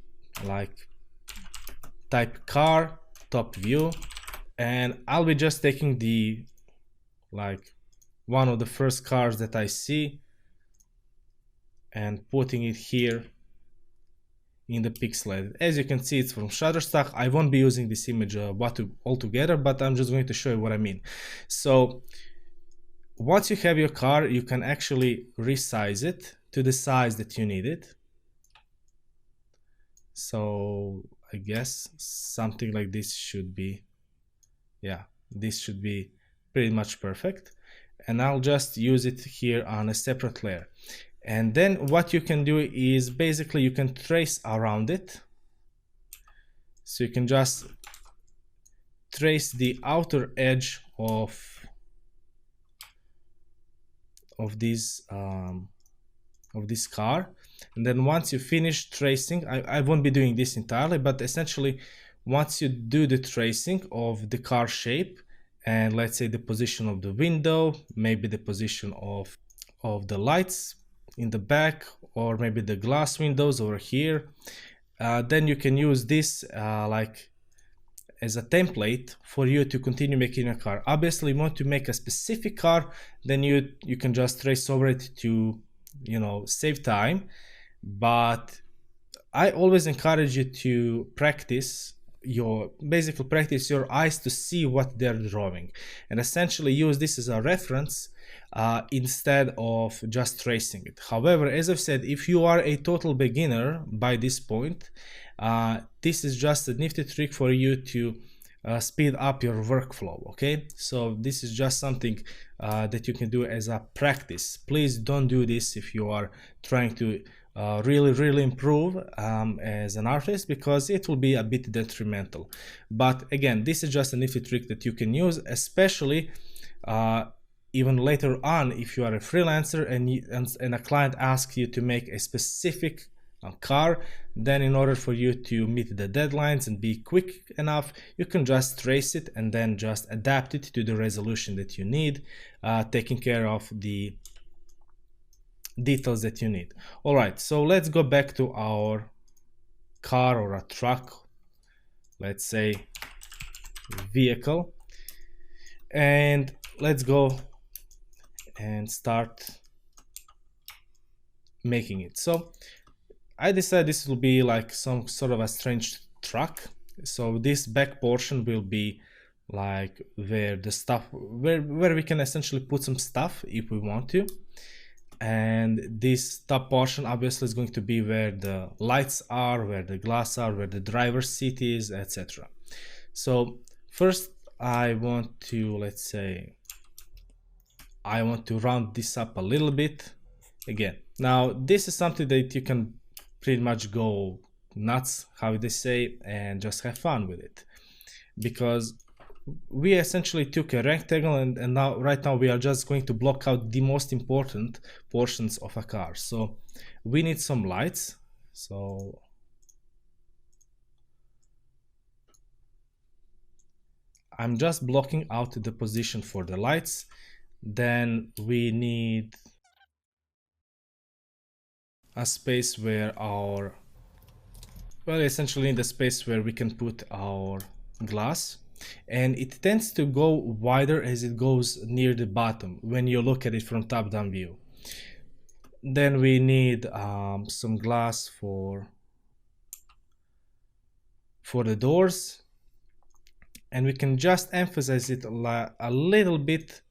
like type car top view, and I'll be just taking the like one of the first cars that I see and putting it here in the pixel edit. As you can see, it's from Shutterstock. I won't be using this image altogether, but I'm just going to show you what I mean. So once you have your car, you can actually resize it to the size that you need it. So I guess something like this should be, yeah, this should be pretty much perfect. And I'll just use it here on a separate layer. And then what you can do is basically you can trace around it. So you can just trace the outer edge of this car. And then once you finish tracing, I won't be doing this entirely, but essentially once you do the tracing of the car shape, and let's say the position of the window, maybe the position of the lights in the back, or maybe the glass windows over here, then you can use this like as a template for you to continue making a car. Obviously, you want to make a specific car, then you can just trace over it to, you know, save time. But I always encourage you to practice your eyes to see what they're drawing, and essentially use this as a reference instead of just tracing it. However, as I've said, if you are a total beginner by this point, this is just a nifty trick for you to speed up your workflow. Okay, so this is just something that you can do as a practice. Please don't do this if you are trying to really improve as an artist, because it will be a bit detrimental. But again, this is just a nifty trick that you can use, especially even later on if you are a freelancer and a client asks you to make a specific car. Then in order for you to meet the deadlines and be quick enough, you can just trace it and then just adapt it to the resolution that you need, taking care of the details that you need. All right, so let's go back to our car or a truck, let's say vehicle, and let's go and start making it. So I decided this will be like some sort of a strange truck. So this back portion will be like where the stuff, where we can essentially put some stuff if we want to. And this top portion obviously is going to be where the lights are, where the glass are, where the driver's seat is, etc. So first I want to, let's say, I want to round this up a little bit. Again, now this is something that you can pretty much go nuts, how they say, and just have fun with it, because we essentially took a rectangle and now right now we are just going to block out the most important portions of a car. So we need some lights. So I'm just blocking out the position for the lights. Then we need a space where essentially in the space where we can put our glass, and it tends to go wider as it goes near the bottom when you look at it from top-down view. Then we need some glass for the doors, and we can just emphasize it a little bit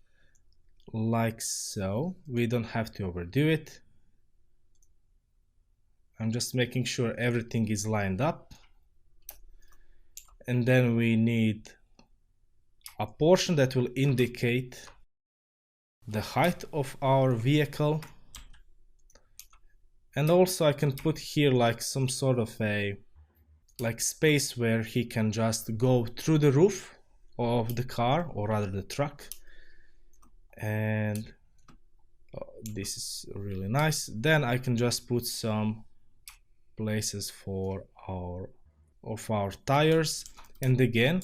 like so. We don't have to overdo it. I'm just making sure everything is lined up. And then we need a portion that will indicate the height of our vehicle. And also I can put here like some sort of a space where he can just go through the roof of the car, or rather the truck. And this is really nice. Then I can just put some places for our tires. And again,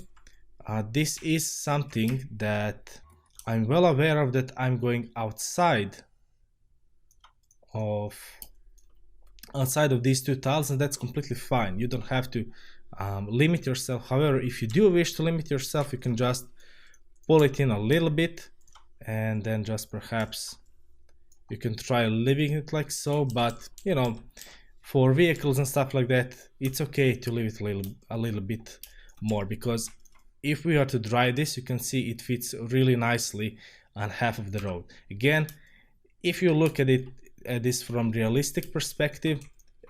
this is something that I'm well aware of, that I'm going outside of these two tiles, and that's completely fine. You don't have to limit yourself. However, if you do wish to limit yourself, you can just pull it in a little bit, and then just perhaps you can try leaving it like so. But you know, for vehicles and stuff like that, it's okay to leave it a little bit more, because if we are to dry this, you can see it fits really nicely on half of the road. Again, if you look at this from realistic perspective,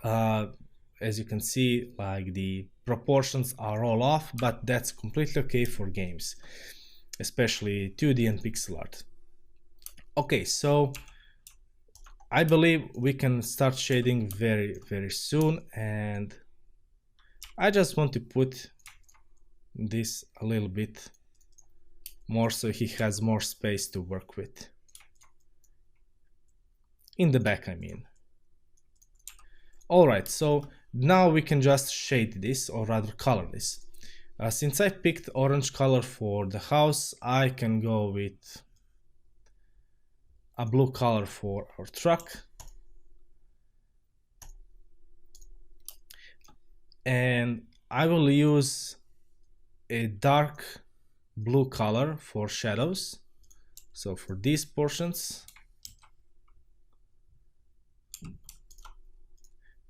as you can see, like the proportions are all off, but that's completely okay for games, especially 2D and pixel art. Okay, so I believe we can start shading very soon, and I just want to put this a little bit more so he has more space to work with. In the back, I mean. Alright, so now we can just shade this, or rather color this. Since I picked orange color for the house, I can go with a blue color for our truck. And I will use a dark blue color for shadows. So for these portions,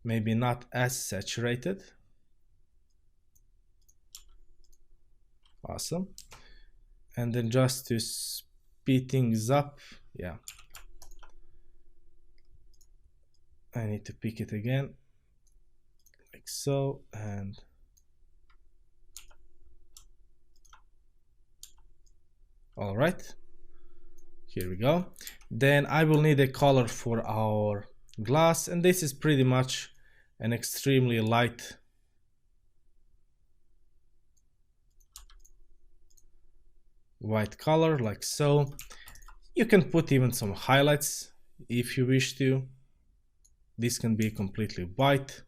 maybe not as saturated. Awesome. And then just to speed things up, yeah, I need to pick it again, like so, and all right, here we go. Then I will need a color for our glass, and this is pretty much an extremely light white color, like so. You can put even some highlights if you wish to. This can be completely white,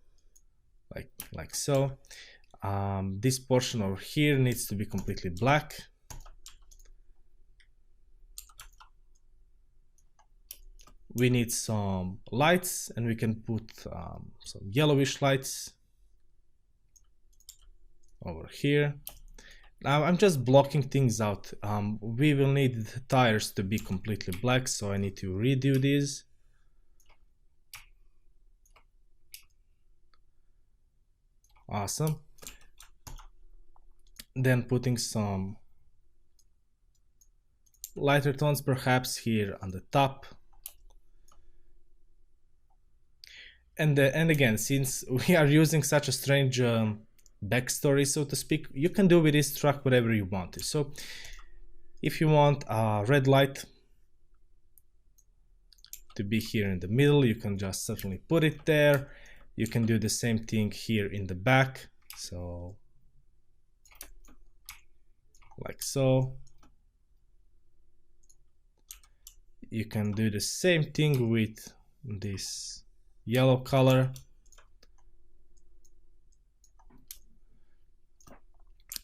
like so. This portion over here needs to be completely black. We need some lights, and we can put some yellowish lights over here. Now I'm just blocking things out. We will need the tires to be completely black, so I need to redo these. Awesome. Then putting some lighter tones perhaps here on the top. And again, since we are using such a strange backstory, so to speak, you can do with this truck whatever you want to. So if you want a red light to be here in the middle, you can just certainly put it there. You can do the same thing here in the back, so like so. You can do the same thing with this yellow color.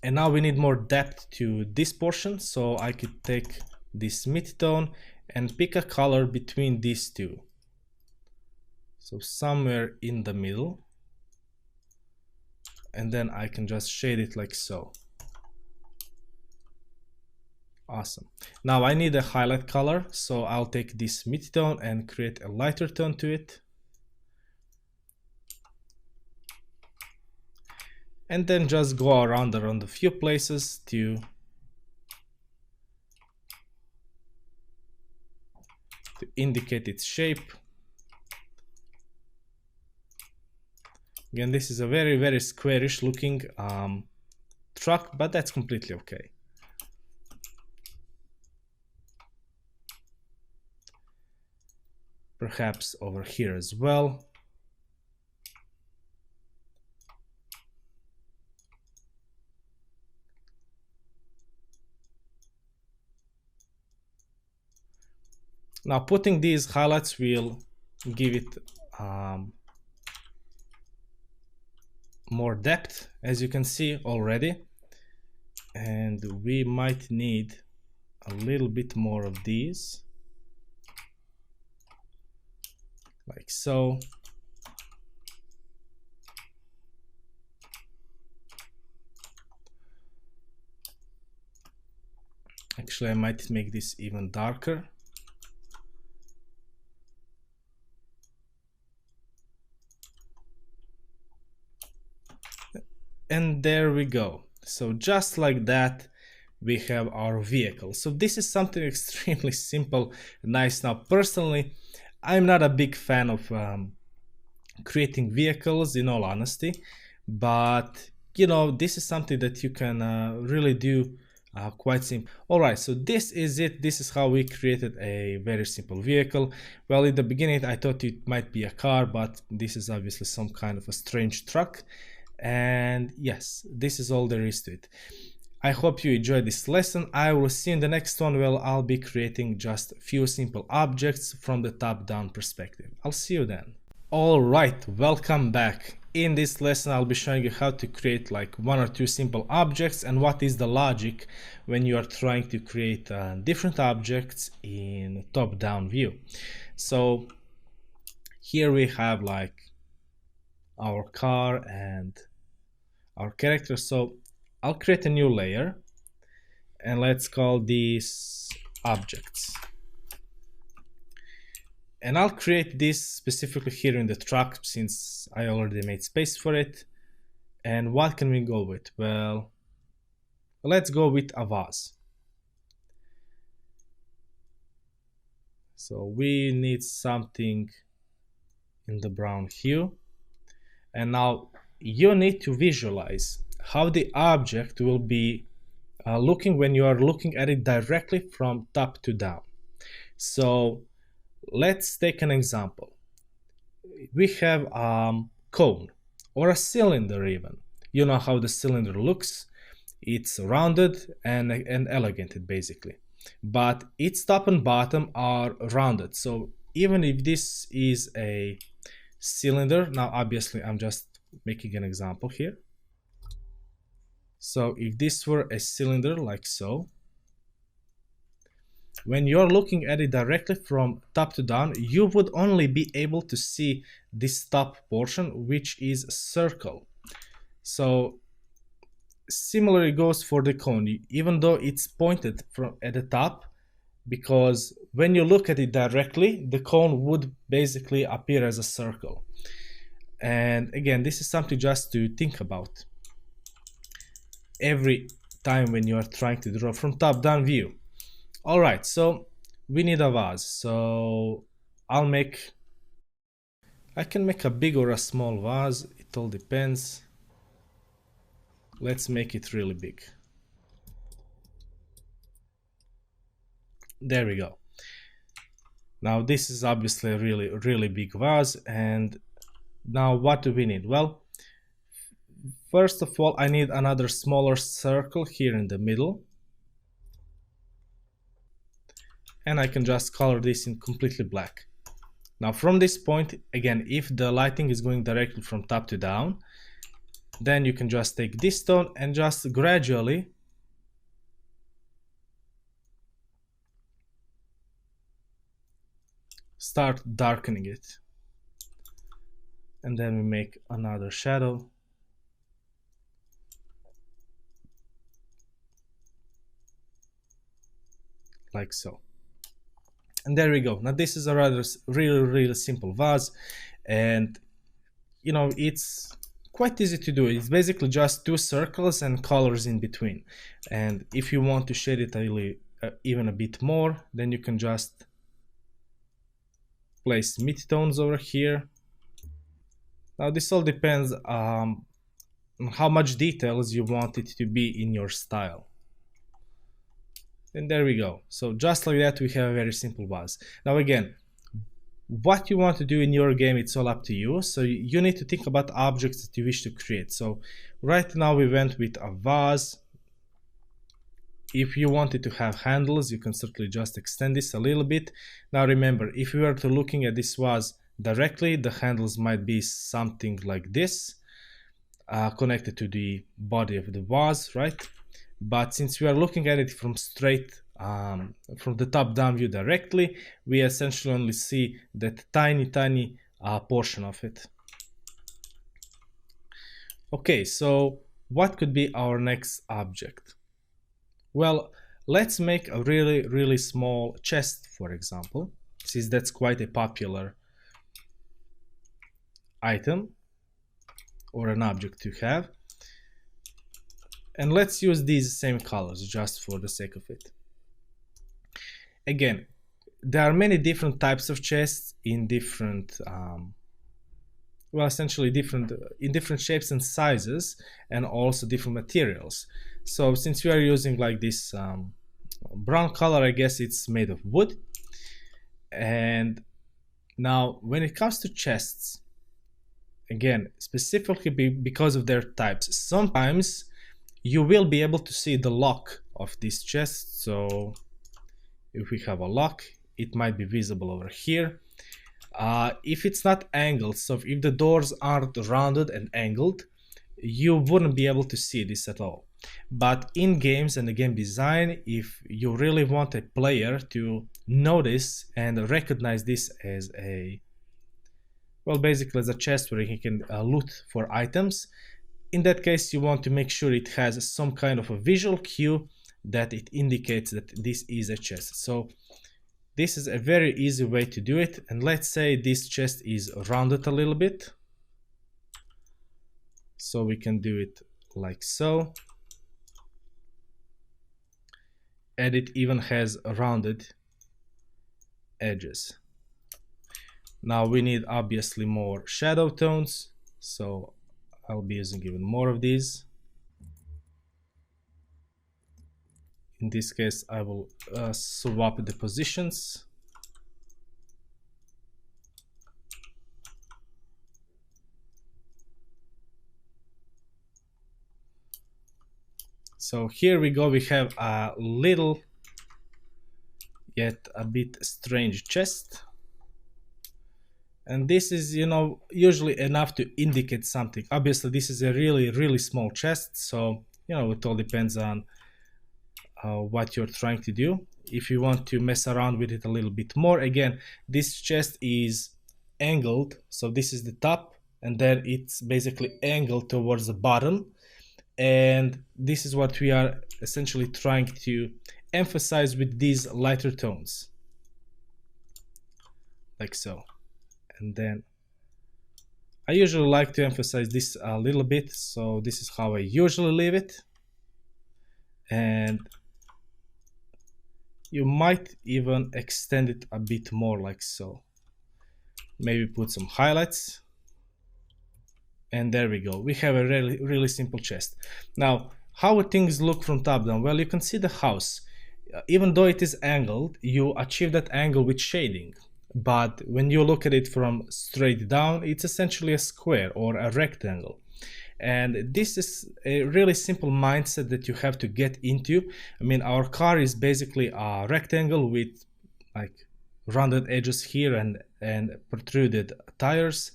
And now we need more depth to this portion, so I could take this mid-tone and pick a color between these two. So somewhere in the middle. And then I can just shade it like so. Awesome. Now I need a highlight color, so I'll take this mid-tone and create a lighter tone to it. And then just go around a few places to indicate its shape. Again, this is a very squarish looking truck, but that's completely okay. Perhaps over here as well. Now putting these highlights will give it more depth, as you can see already, and we might need a little bit more of these, like so. Actually, I might make this even darker. And there we go. So just like that, we have our vehicle. So this is something extremely simple, nice. Now, personally, I'm not a big fan of creating vehicles, in all honesty, but you know, this is something that you can really do quite simple. All right, so this is it. This is how we created a very simple vehicle. Well, in the beginning, I thought it might be a car, but this is obviously some kind of a strange truck. And yes, this is all there is to it. I hope you enjoyed this lesson. I will see you in the next one where I'll be creating just a few simple objects from the top-down perspective. I'll see you then. Alright, welcome back. In this lesson I'll be showing you how to create like one or two simple objects and what is the logic when you are trying to create different objects in top-down view. So here we have like our car and our character. So I'll create a new layer and let's call these objects. And I'll create this specifically here in the truck since I already made space for it. And what can we go with? Well, let's go with a vase. So we need something in the brown hue. And now you need to visualize how the object will be looking when you are looking at it directly from top to down. So let's take an example. We have a cone or a cylinder even. You know how the cylinder looks. It's rounded and elegant basically. But its top and bottom are rounded. So even if this is a cylinder, now obviously I'm just making an example here. So if this were a cylinder like so, when you're looking at it directly from top to down, you would only be able to see this top portion, which is a circle. So similarly goes for the cone, even though it's pointed from at the top, because when you look at it directly, the cone would basically appear as a circle. And again, this is something just to think about every time when you are trying to draw from top-down view. All right, so we need a vase. So I can make a big or a small vase. It all depends. Let's make it really big. There we go. Now this is obviously a really big vase. And now what do we need? Well, first of all, I need another smaller circle here in the middle. And I can just color this in completely black. Now from this point, again, if the lighting is going directly from top to down, then you can just take this tone and just gradually start darkening it. And then we make another shadow. Like so. And there we go. Now this is a rather really simple vase, and you know, it's quite easy to do. It's basically just two circles and colors in between. And if you want to shade it even a bit more, then you can just place midtones over here. Now this all depends on how much details you want it to be in your style. And there we go. So just like that, we have a very simple vase. Now again, what you want to do in your game, it's all up to you. So you need to think about objects that you wish to create. So right now we went with a vase. If you wanted to have handles, you can certainly just extend this a little bit. Now remember, if you were to looking at this vase directly, the handles might be something like this, connected to the body of the vase, right? But since we are looking at it from straight from the top down view directly, we essentially only see that tiny portion of it. Okay, so what could be our next object? Well, let's make a really small chest, for example, since that's quite a popular item or an object to have. And let's use these same colors just for the sake of it. Again, there are many different types of chests in different well, essentially different in different shapes and sizes, and also different materials. So since we are using like this brown color, I guess it's made of wood. And now when it comes to chests, again, specifically because of their types, sometimes you will be able to see the lock of this chest. So if we have a lock, it might be visible over here. If it's not angled, so if the doors aren't rounded and angled, you wouldn't be able to see this at all. But in games and the game design, if you really want a player to notice and recognize this as a, well, basically as a chest where he can loot for items, in that case you want to make sure it has some kind of a visual cue that it indicates that this is a chest. So this is a very easy way to do it. And let's say this chest is rounded a little bit, so we can do it like so, and it even has rounded edges. Now we need obviously more shadow tones, so I'll be using even more of these. In this case, I will swap the positions. So here we go, we have a little, yet a bit strange chest. And this is, you know, usually enough to indicate something. Obviously, this is a really small chest, so, you know, it all depends on what you're trying to do. If you want to mess around with it a little bit more, again, this chest is angled, so this is the top, and then it's basically angled towards the bottom, and this is what we are essentially trying to emphasize with these lighter tones, like so. And then I usually like to emphasize this a little bit, so this is how I usually leave it. And you might even extend it a bit more, like so. Maybe put some highlights. And there we go. We have a really simple chest. Now, how would things look from top down? Well, you can see the house. Even though it is angled, you achieve that angle with shading. But when you look at it from straight down, it's essentially a square or a rectangle. And this is a really simple mindset that you have to get into. I mean, our car is basically a rectangle with like rounded edges here and protruded tires.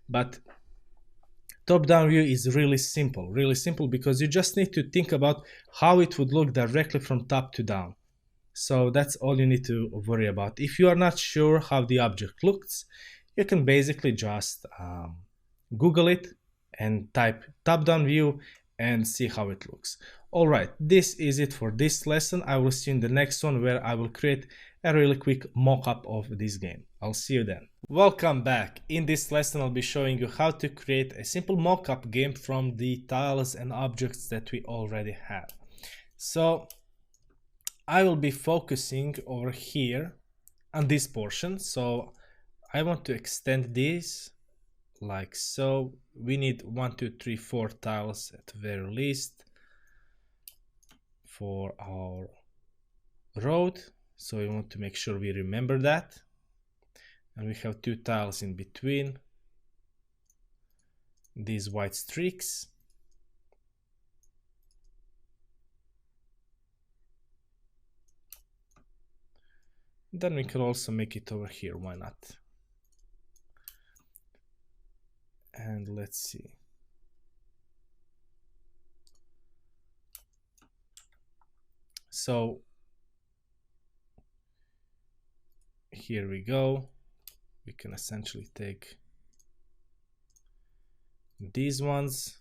But top-down view is really simple because you just need to think about how it would look directly from top to down. So that's all you need to worry about. If you are not sure how the object looks, you can basically just Google it and type top-down view and see how it looks. All right, this is it for this lesson. I will see you in the next one where I will create a really quick mock-up of this game. I'll see you then. Welcome back. In this lesson, I'll be showing you how to create a simple mock-up game from the tiles and objects that we already have. So I will be focusing over here on this portion. So I want to extend this like so. We need 1, 2, 3, 4 tiles at the very least for our road. So we want to make sure we remember that. And we have 2 tiles in between these white streaks. Then we can also make it over here, why not? And let's see. So here we go. We can essentially take these ones.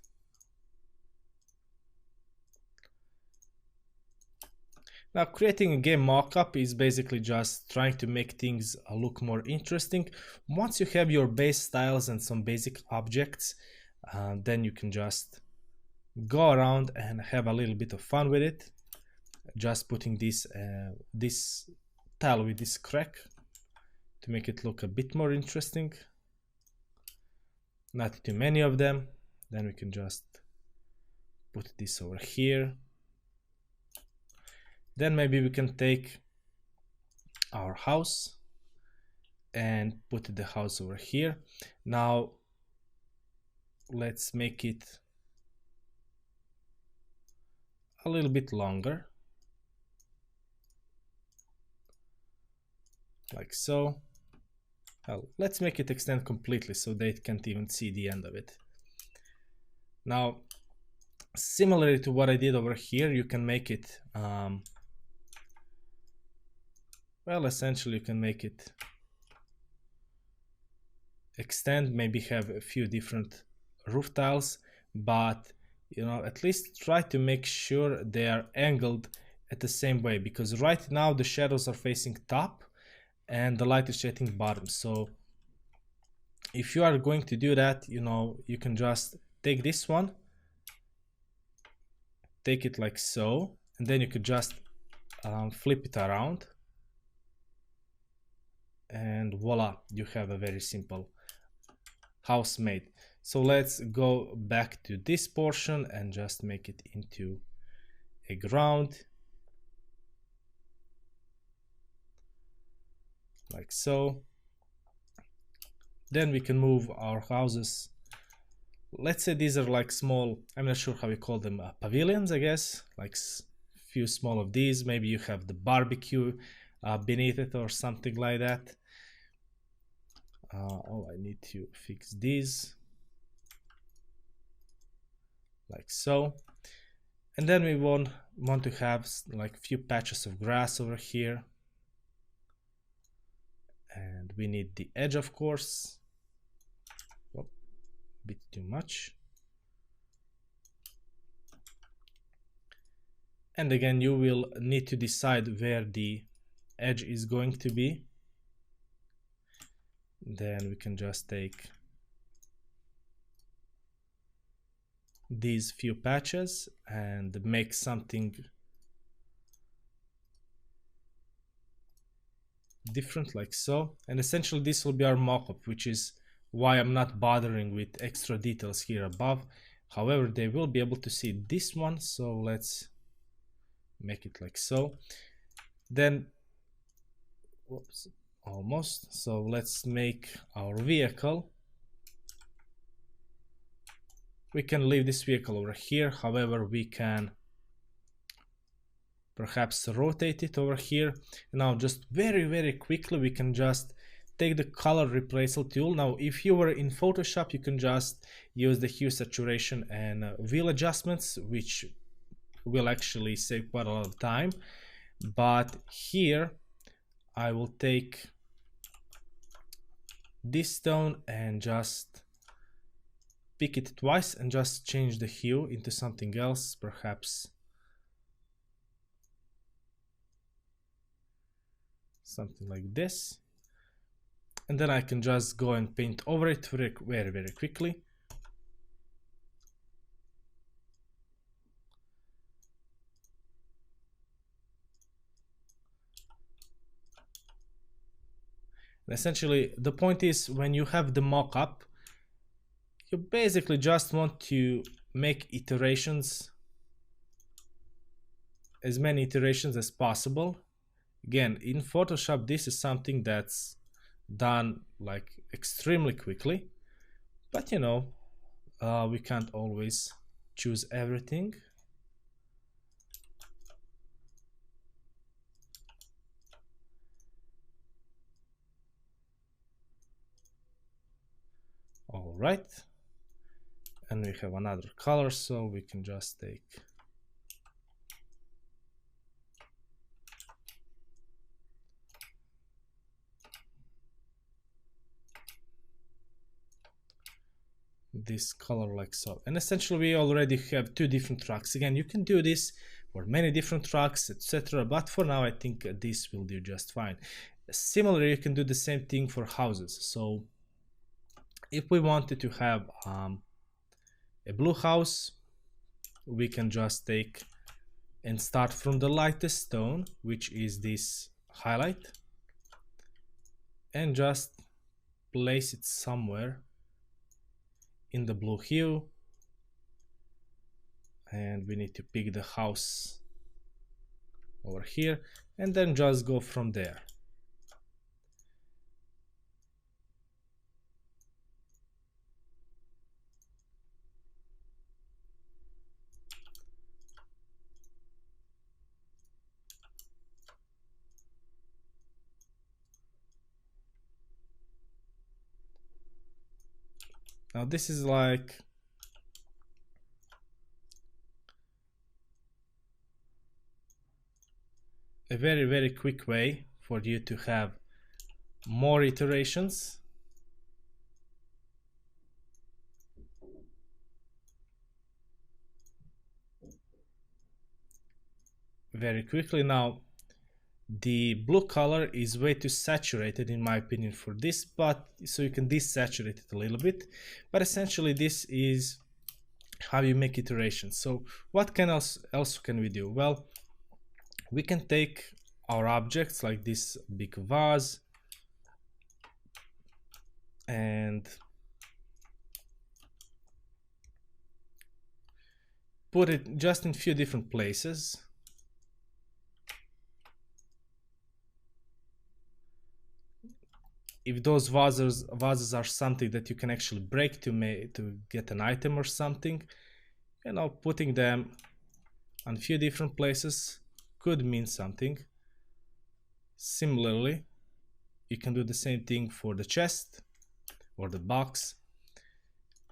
Now, creating a game mockup is basically just trying to make things look more interesting. Once you have your base styles and some basic objects, then you can just go around and have a little bit of fun with it, just putting this tile with this crack to make it look a bit more interesting. Not too many of them. Then we can just put this over here. Then maybe we can take our house and put the house over here. Now let's make it a little bit longer, like so. Well, let's make it extend completely so they can't even see the end of it. Now, similarly to what I did over here, you can make it, well, essentially you can make it extend, maybe have a few different roof tiles, but at least try to make sure they are angled at the same way, because right now the shadows are facing top and the light is hitting bottom. So if you are going to do that, you can just take this one, take it like so, and then you could just flip it around, and voila, you have a very simple house made. So let's go back to this portion and just make it into a ground, like so. Then we can move our houses. Let's say these are like small, I'm not sure how you call them, pavilions, I guess, like few small of these. Maybe you have the barbecue beneath it or something like that. Oh, I need to fix these, like so. And then we want to have like few patches of grass over here, and we need the edge, of course. Oh, a bit too much. And again, you will need to decide where the edge is going to be. Then we can just take these few patches and make something different, like so. And essentially this will be our mockup, which is why I'm not bothering with extra details here above. However, they will be able to see this one, so let's make it like so. Then, whoops, almost. So let's make our vehicle. We can leave this vehicle over here. However, we can perhaps rotate it over here. Now, just very quickly, we can just take the color replaceable tool. Now, if you were in Photoshop, you can just use the hue, saturation, and wheel adjustments, which will actually save quite a lot of time. But here, I will take this tone and just pick it twice and just change the hue into something else, perhaps something like this. And then I can just go and paint over it very quickly. And essentially, the point is, when you have the mock-up, you basically just want to make iterations, as many iterations as possible. Again, in Photoshop, this is something that's done like extremely quickly, but we can't always choose everything. All right, and we have another color, so we can just take this color like so. And essentially we already have two different tracks. Again, you can do this for many different tracks, etc., but for now I think this will do just fine. Similarly, you can do the same thing for houses. So if we wanted to have a blue house, we can just take and start from the lightest tone, which is this highlight, and just place it somewhere in the blue hue, and we need to pick the house over here and then just go from there. Now this is like a very quick way for you to have more iterations. Very quickly. Now the blue color is way too saturated in my opinion for this, but so you can desaturate it a little bit, but essentially this is how you make iterations. So what else can we do? Well, we can take our objects like this big vase and put it just in a few different places. If those vases are something that you can actually break to get an item or something, you know, putting them on a few different places could mean something. Similarly, you can do the same thing for the chest or the box,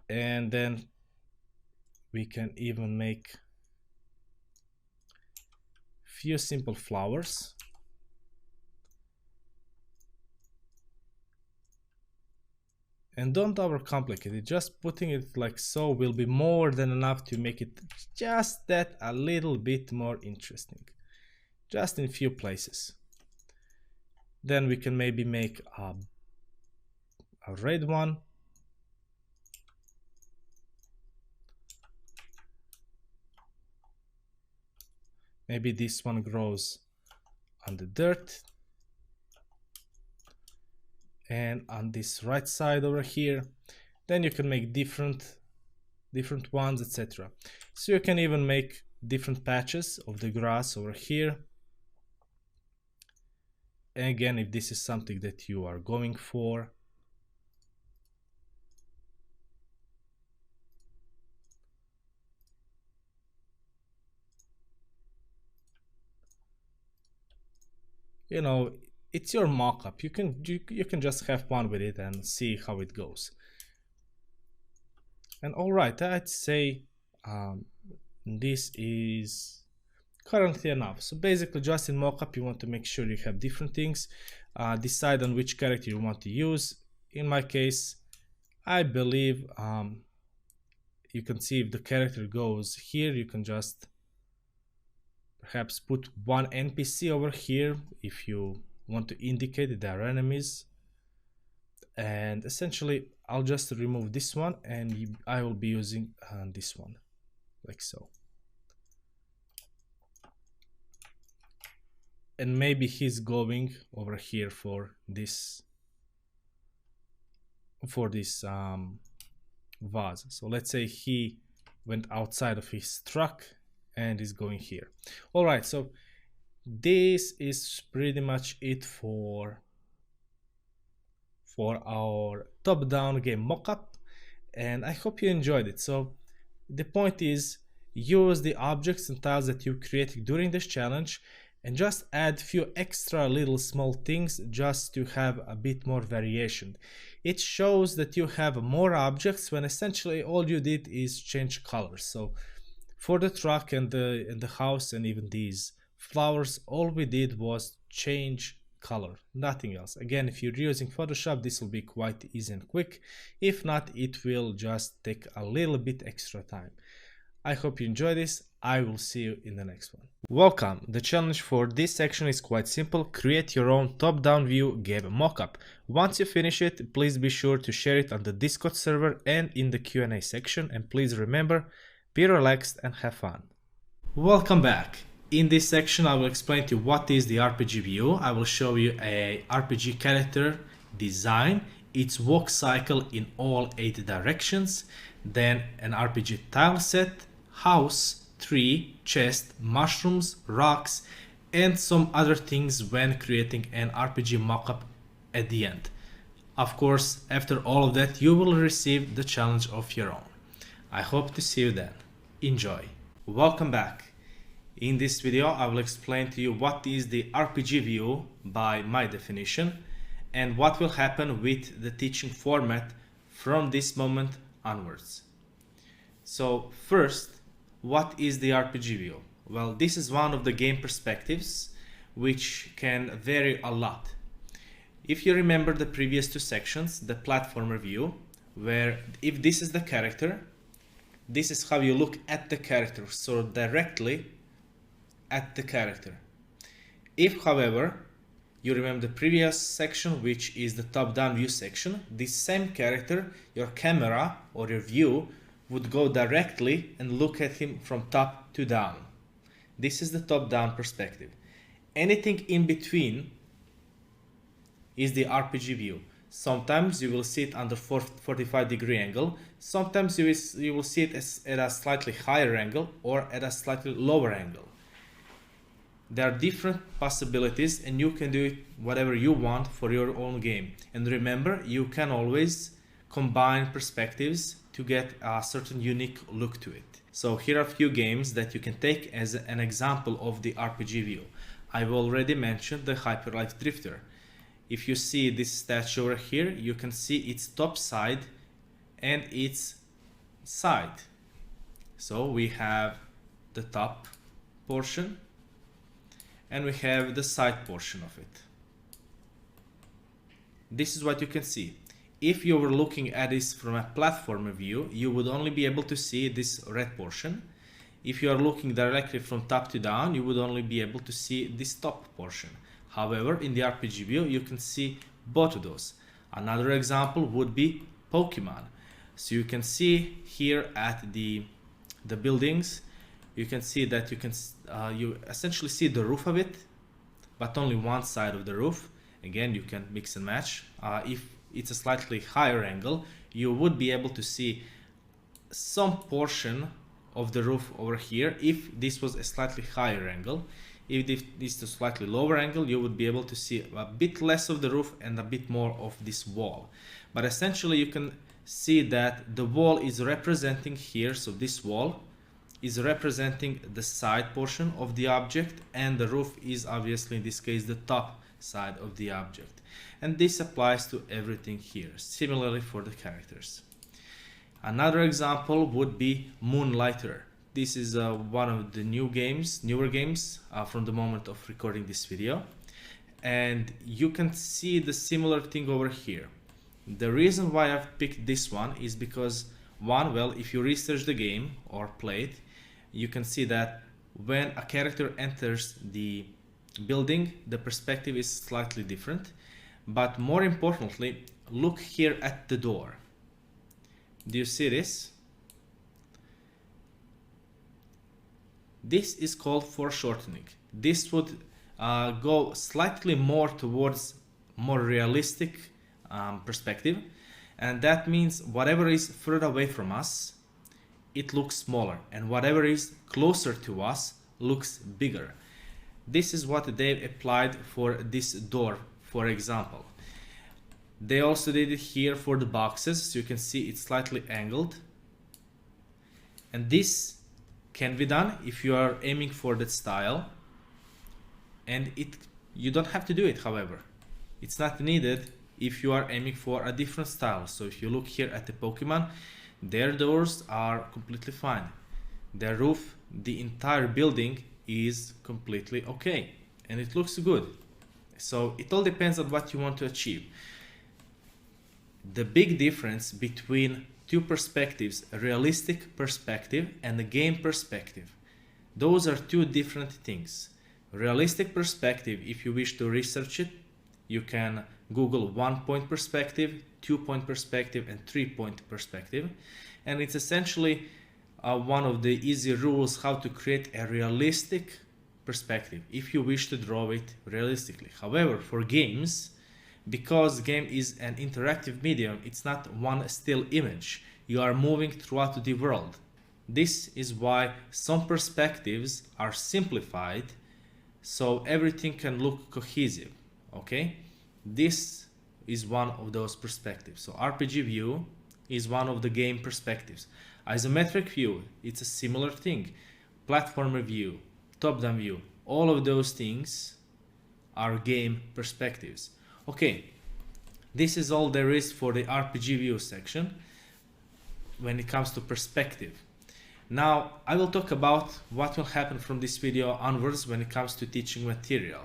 and then we can even make few simple flowers. And don't overcomplicate it, just putting it like so will be more than enough to make it just that a little bit more interesting, just in a few places. Then we can maybe make a red one, maybe this one grows on the dirt, and on this right side over here, then you can make different ones, etc. So you can even make different patches of the grass over here. And again, if this is something that you are going for, you know, it's your mockup. You can just have fun with it and see how it goes. And all right, I'd say this is currently enough. So basically, just in mockup, you want to make sure you have different things. Decide on which character you want to use. In my case, I believe you can see if the character goes here, you can just perhaps put one NPC over here if you want to indicate that there are enemies. And essentially I'll just remove this one and I will be using this one like so. And maybe he's going over here for this vase. So let's say he went outside of his truck and is going here. All right, so this is pretty much it for our top-down game mockup, and I hope you enjoyed it. So the point is, use the objects and tiles that you created during this challenge and just add few extra little small things just to have a bit more variation. It shows that you have more objects when essentially all you did is change colors. So for the truck and the house and even these flowers, all we did was change color, nothing else. Again, if you're using Photoshop, this will be quite easy and quick. If not, it will just take a little bit extra time. I hope you enjoy this. I will see you in the next one. Welcome. The challenge for this section is quite simple. Create your own top-down view game mockup. Once you finish it, please be sure to share it on the Discord server and in the Q&A section. And please remember, Be relaxed and have fun. Welcome back. In this section I will explain to you what is the RPG view. I will show you a RPG character design, its walk cycle in all 8 directions, then an RPG tile set, house, tree, chest, mushrooms, rocks, and some other things when creating an RPG mockup at the end. Of course, after all of that, you will receive the challenge of your own. I hope to see you then. Enjoy. Welcome back. In this video, I will explain to you what is the RPG view by my definition and what will happen with the teaching format from this moment onwards. So first, what is the RPG view? Well, this is one of the game perspectives which can vary a lot. If you remember the previous 2 sections, the platformer view, where if this is the character, this is how you look at the character, so directly at the character. If, however, you remember the previous section, which is the top-down view section, this same character, your camera or your view would go directly and look at him from top to down. This is the top-down perspective. Anything in between is the RPG view. Sometimes you will see it under 45-degree angle, sometimes you will see it at a slightly higher angle or at a slightly lower angle. There are different possibilities and you can do it whatever you want for your own game. And remember, you can always combine perspectives to get a certain unique look to it. So here are a few games that you can take as an example of the RPG view. I've already mentioned the Hyperlight Drifter. If you see this statue over here, you can see its top side and its side. So we have the top portion and we have the side portion of it. This is what you can see. If you were looking at this from a platformer view, you would only be able to see this red portion. If you are looking directly from top to down, you would only be able to see this top portion. However, in the RPG view, you can see both of those. Another example would be Pokemon. So you can see here at the buildings, you can see that you essentially see the roof of it, but only one side of the roof. Again, you can mix and match. If it's a slightly higher angle, you would be able to see some portion of the roof over here if this was a slightly higher angle. If this is a slightly lower angle, you would be able to see a bit less of the roof and a bit more of this wall. But essentially you can see that the wall is representing here, so this wall is representing the side portion of the object and the roof is obviously in this case the top side of the object. And this applies to everything here, similarly for the characters. Another example would be Moonlighter. This is one of the newer games from the moment of recording this video. And you can see the similar thing over here. The reason why I've picked this one is because, well, if you research the game or play it, you can see that when a character enters the building, the perspective is slightly different. But more importantly, look here at the door. Do you see this? This is called foreshortening. This would go slightly more towards more realistic perspective, and that means whatever is further away from us, it looks smaller, and whatever is closer to us looks bigger. This is what they've applied for this door, for example. They also did it here for the boxes, so you can see it's slightly angled, and this can be done if you are aiming for that style, and you don't have to do it. However, it's not needed if you are aiming for a different style. So if you look here at the Pokemon, their doors are completely fine. Their roof, the entire building is completely okay and it looks good. So it all depends on what you want to achieve. The big difference between two perspectives, a realistic perspective and a game perspective, those are two different things. Realistic perspective, if you wish to research it, you can Google 1-point perspective, 2-point perspective and 3-point perspective, and it's essentially one of the easy rules how to create a realistic perspective if you wish to draw it realistically. However, for games, because game is an interactive medium, it's not one still image. You are moving throughout the world. This is why some perspectives are simplified so everything can look cohesive. Okay, this is one of those perspectives. So RPG view is one of the game perspectives. Isometric view, it's a similar thing. Platformer view, top-down view, all of those things are game perspectives. Okay, this is all there is for the RPG view section when it comes to perspective. Now I will talk about what will happen from this video onwards when it comes to teaching material.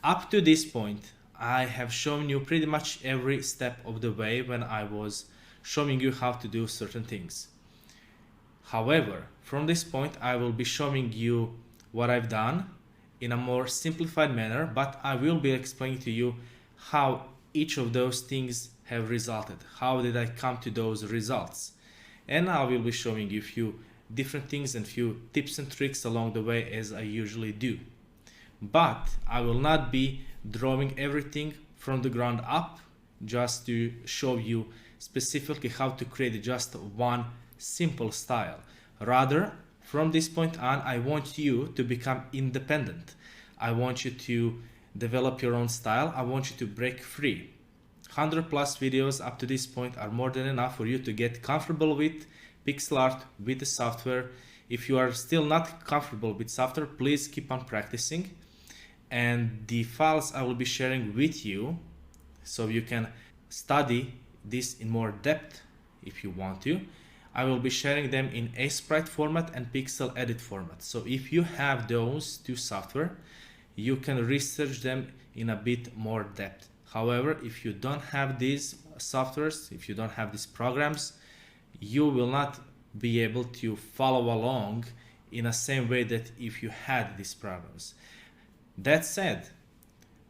Up to this point, I have shown you pretty much every step of the way when I was showing you how to do certain things. However, from this point, I will be showing you what I've done in a more simplified manner, but I will be explaining to you how each of those things have resulted. How did I come to those results? And I will be showing you a few different things and few tips and tricks along the way, as I usually do. But I will not be drawing everything from the ground up just to show you specifically how to create just one simple style. Rather, from this point on, I want you to become independent. I want you to develop your own style. I want you to break free. 100+ videos up to this point are more than enough for you to get comfortable with pixel art, with the software. If you are still not comfortable with software, please keep on practicing. And the files I will be sharing with you, so you can study this in more depth if you want to. I will be sharing them in Sprite format and pixel edit format. So if you have those two software, you can research them in a bit more depth. However, if you don't have these softwares, if you don't have these programs, you will not be able to follow along in the same way that if you had these programs. That said,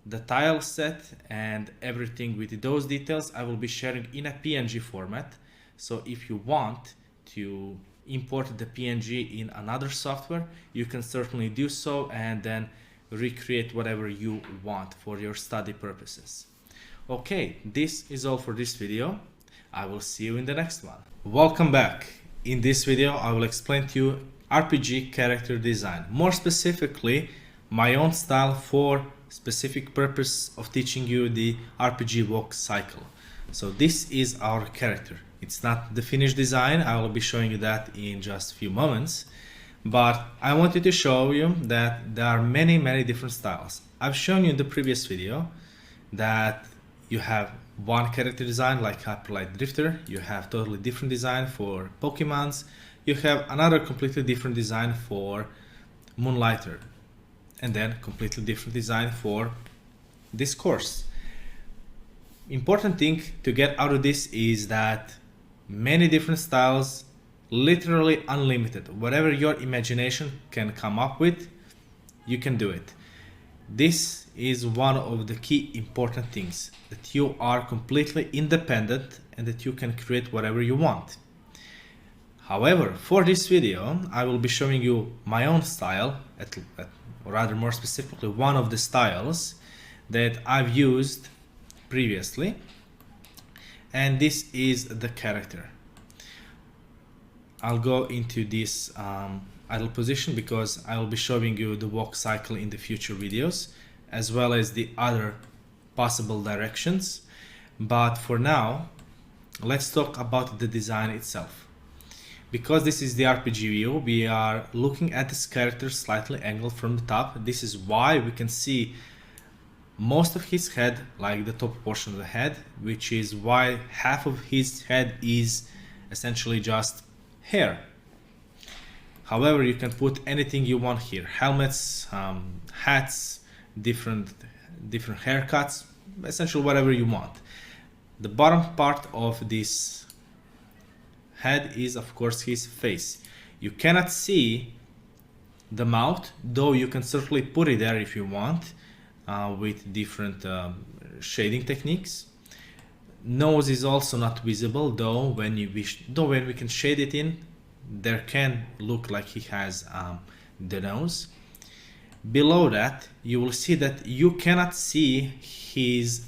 the tile set and everything with those details I will be sharing in a PNG format. So if you want to import the PNG in another software, you can certainly do so and then recreate whatever you want for your study purposes. Okay, this is all for this video. I will see you in the next one. Welcome back. In this video, I will explain to you RPG character design. More specifically, my own style for specific purpose of teaching you the RPG walk cycle. So this is our character. It's not the finished design. I will be showing you that in just a few moments. But I wanted to show you that there are many different styles. I've shown you in the previous video that you have one character design like Hyperlight Drifter. You have totally different design for Pokemons. You have another completely different design for Moonlighter. And then completely different design for this course. Important thing to get out of this is that many different styles, literally unlimited. Whatever your imagination can come up with, you can do it. This is one of the key important things, that you are completely independent and that you can create whatever you want. However, for this video, I will be showing you my own style, or rather more specifically, one of the styles that I've used previously, and this is the character. I'll go into this idle position because I will be showing you the walk cycle in the future videos, as well as the other possible directions. But for now, let's talk about the design itself. Because this is the RPG view, we are looking at this character slightly angled from the top. This is why we can see most of his head, like the top portion of the head, which is why half of his head is essentially just hair. However, you can put anything you want here: helmets, hats, different haircuts, essentially whatever you want. The bottom part of this head is of course his face. You cannot see the mouth, though you can certainly put it there if you want, with different shading techniques. Nose is also not visible, though when we can shade it in, there can look like he has the nose. Below that, you will see that you cannot see his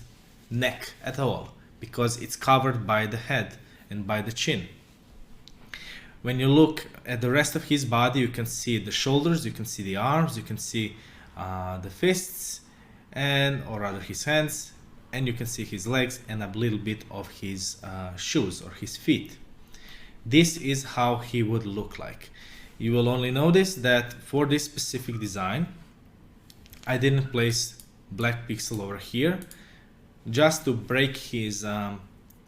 neck at all because it's covered by the head and by the chin. When you look at the rest of his body, you can see the shoulders, you can see the arms, you can see the fists, or rather his hands, and you can see his legs and a little bit of his shoes or his feet. This is how he would look like. You will only notice that for this specific design, I didn't place black pixel over here, just to break his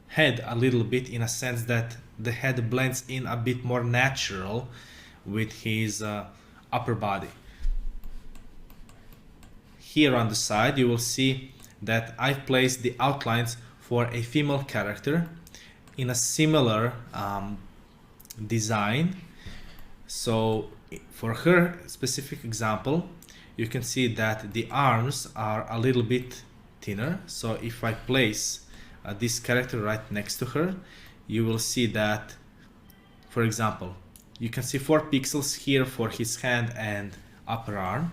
head a little bit, in a sense that the head blends in a bit more natural with his upper body. Here on the side, you will see that I've placed the outlines for a female character in a similar design. So for her specific example, you can see that the arms are a little bit thinner. So if I place this character right next to her, you will see that, for example, you can see 4 pixels here for his hand and upper arm.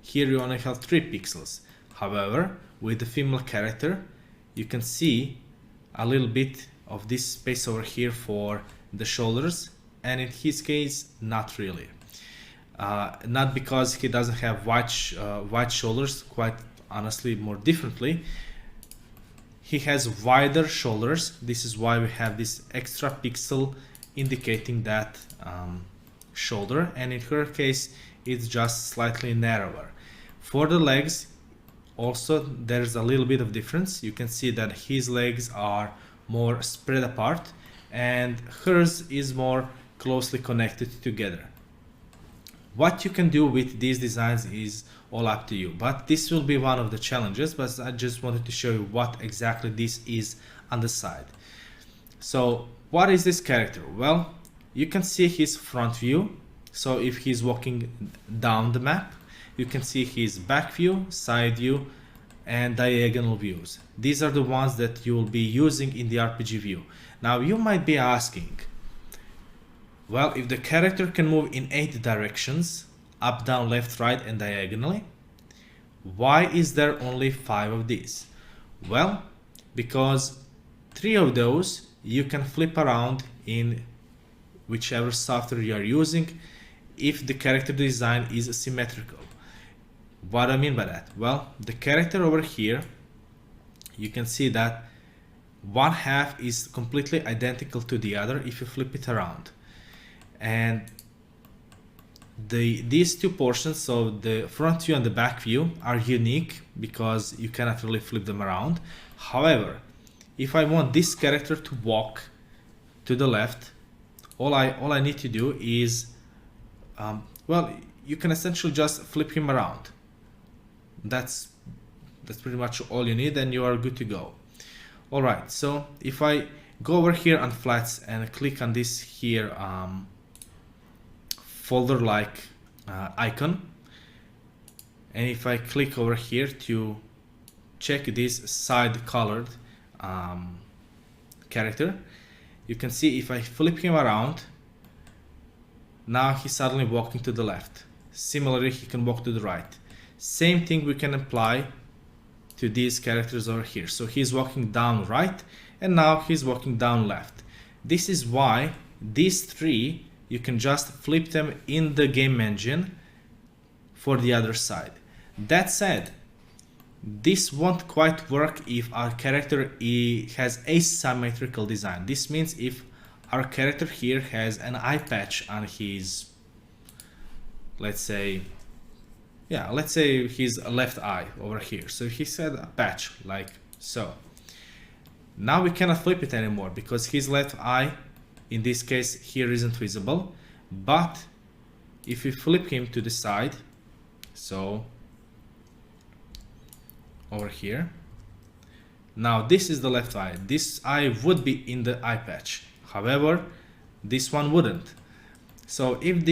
Here you only have 3 pixels. However, with the female character, you can see a little bit of this space over here for the shoulders, and in his case, not really. Not because he doesn't have wide shoulders, quite honestly, more differently. He has wider shoulders. This is why we have this extra pixel indicating that shoulder, and in her case, it's just slightly narrower. For the legs, also there's a little bit of difference. You can see that his legs are more spread apart, and hers is more closely connected together. What you can do with these designs is all up to you, but this will be one of the challenges. But I just wanted to show you what exactly this is on the side. So what is this character? Well, you can see his front view. So if he's walking down the map, you can see his back view, side view, and diagonal views. These are the ones that you will be using in the RPG view. Now you might be asking, well, if the character can move in 8 directions, up, down, left, right, and diagonally, why is there only 5 of these? Well, because 3 of those you can flip around in whichever software you are using if the character design is symmetrical. What do I mean by that? Well, the character over here, you can see that one half is completely identical to the other if you flip it around. And these 2 portions, so the front view and the back view, are unique because you cannot really flip them around. However, if I want this character to walk to the left, all I need to do is, well, you can essentially just flip him around. That's pretty much all you need, and you are good to go. All right, so if I go over here on flats and click on this here folder-like icon, and if I click over here to check this side colored character, you can see if I flip him around, now he's suddenly walking to the left. Similarly, he can walk to the right. Same thing we can apply to these characters over here. So he's walking down right, and now he's walking down left. This is why these 3, you can just flip them in the game engine for the other side. That said, this won't quite work if our character has asymmetrical design. This means if our character here has an eye patch on his, let's say his left eye over here. So he said a patch like so. Now we cannot flip it anymore because his left eye, in this case here, isn't visible. But if we flip him to the side, so over here, now this is the left eye. This eye would be in the eye patch. However, this one wouldn't. So if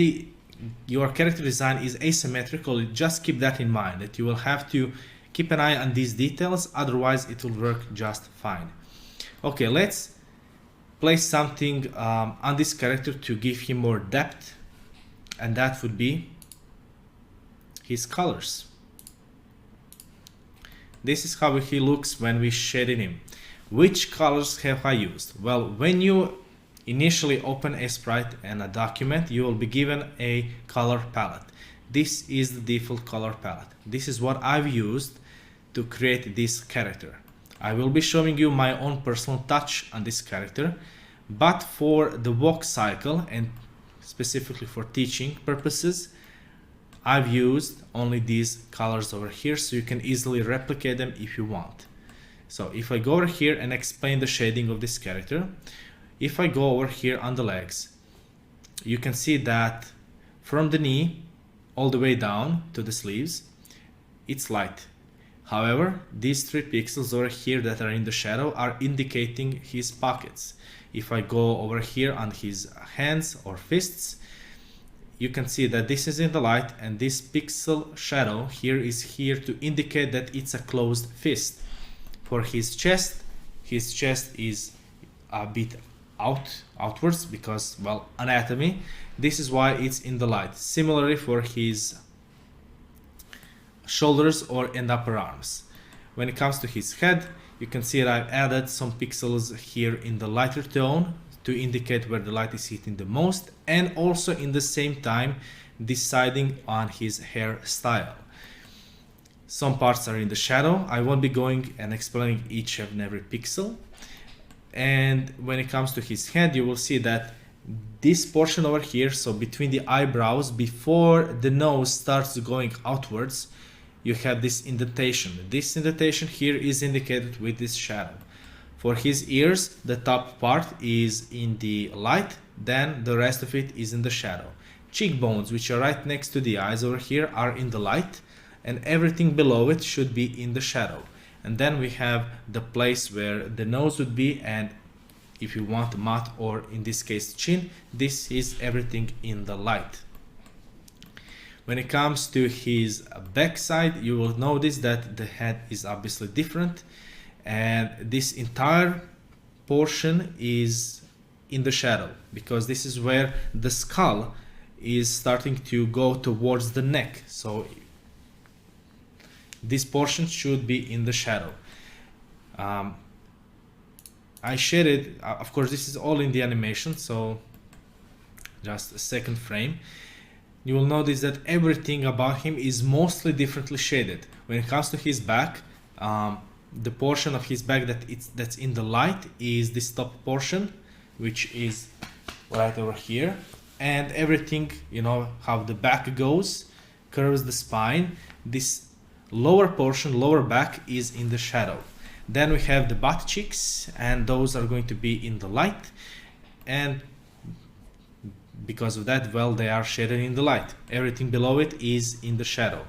your character design is asymmetrical, just keep that in mind, that you will have to keep an eye on these details, otherwise it will work just fine. Okay, let's place something on this character to give him more depth, and that would be his colors. This is how he looks when we shaded him. Which colors have I used? Well, when you initially open a sprite and a document, you will be given a color palette. This is the default color palette. This is what I've used to create this character. I will be showing you my own personal touch on this character, but for the walk cycle and specifically for teaching purposes, I've used only these colors over here, so you can easily replicate them if you want. So if I go over here and explain the shading of this character, if I go over here on the legs, you can see that from the knee all the way down to the sleeves, it's light. However, these 3 pixels over here that are in the shadow are indicating his pockets. If I go over here on his hands or fists, you can see that this is in the light, and this pixel shadow here is here to indicate that it's a closed fist. For his chest is a bit outwards because, well, anatomy. This is why it's in the light. Similarly for his shoulders or and upper arms. When it comes to his head, you can see that I've added some pixels here in the lighter tone to indicate where the light is hitting the most, and also in the same time deciding on his hairstyle. Some parts are in the shadow. I won't be going and explaining each and every pixel. And when it comes to his head, you will see that this portion over here, so between the eyebrows, before the nose starts going outwards, you have this indentation. This indentation here is indicated with this shadow. For his ears, the top part is in the light, then the rest of it is in the shadow. Cheekbones, which are right next to the eyes over here, are in the light, and everything below it should be in the shadow. And then we have the place where the nose would be, and if you want mouth, or in this case chin, this is everything in the light. When it comes to his backside, you will notice that the head is obviously different, and this entire portion is in the shadow because this is where the skull is starting to go towards the neck. So this portion should be in the shadow. I shaded, of course this is all in the animation, so just a second frame. You will notice that everything about him is mostly differently shaded. When it comes to his back, the portion of his back that's in the light is this top portion, which is right over here, and everything, you know how the back goes, curves the spine. This lower portion, lower back, is in the shadow. Then we have the butt cheeks, and those are going to be in the light, and because of that, well, they are shaded in the light. Everything below it is in the shadow.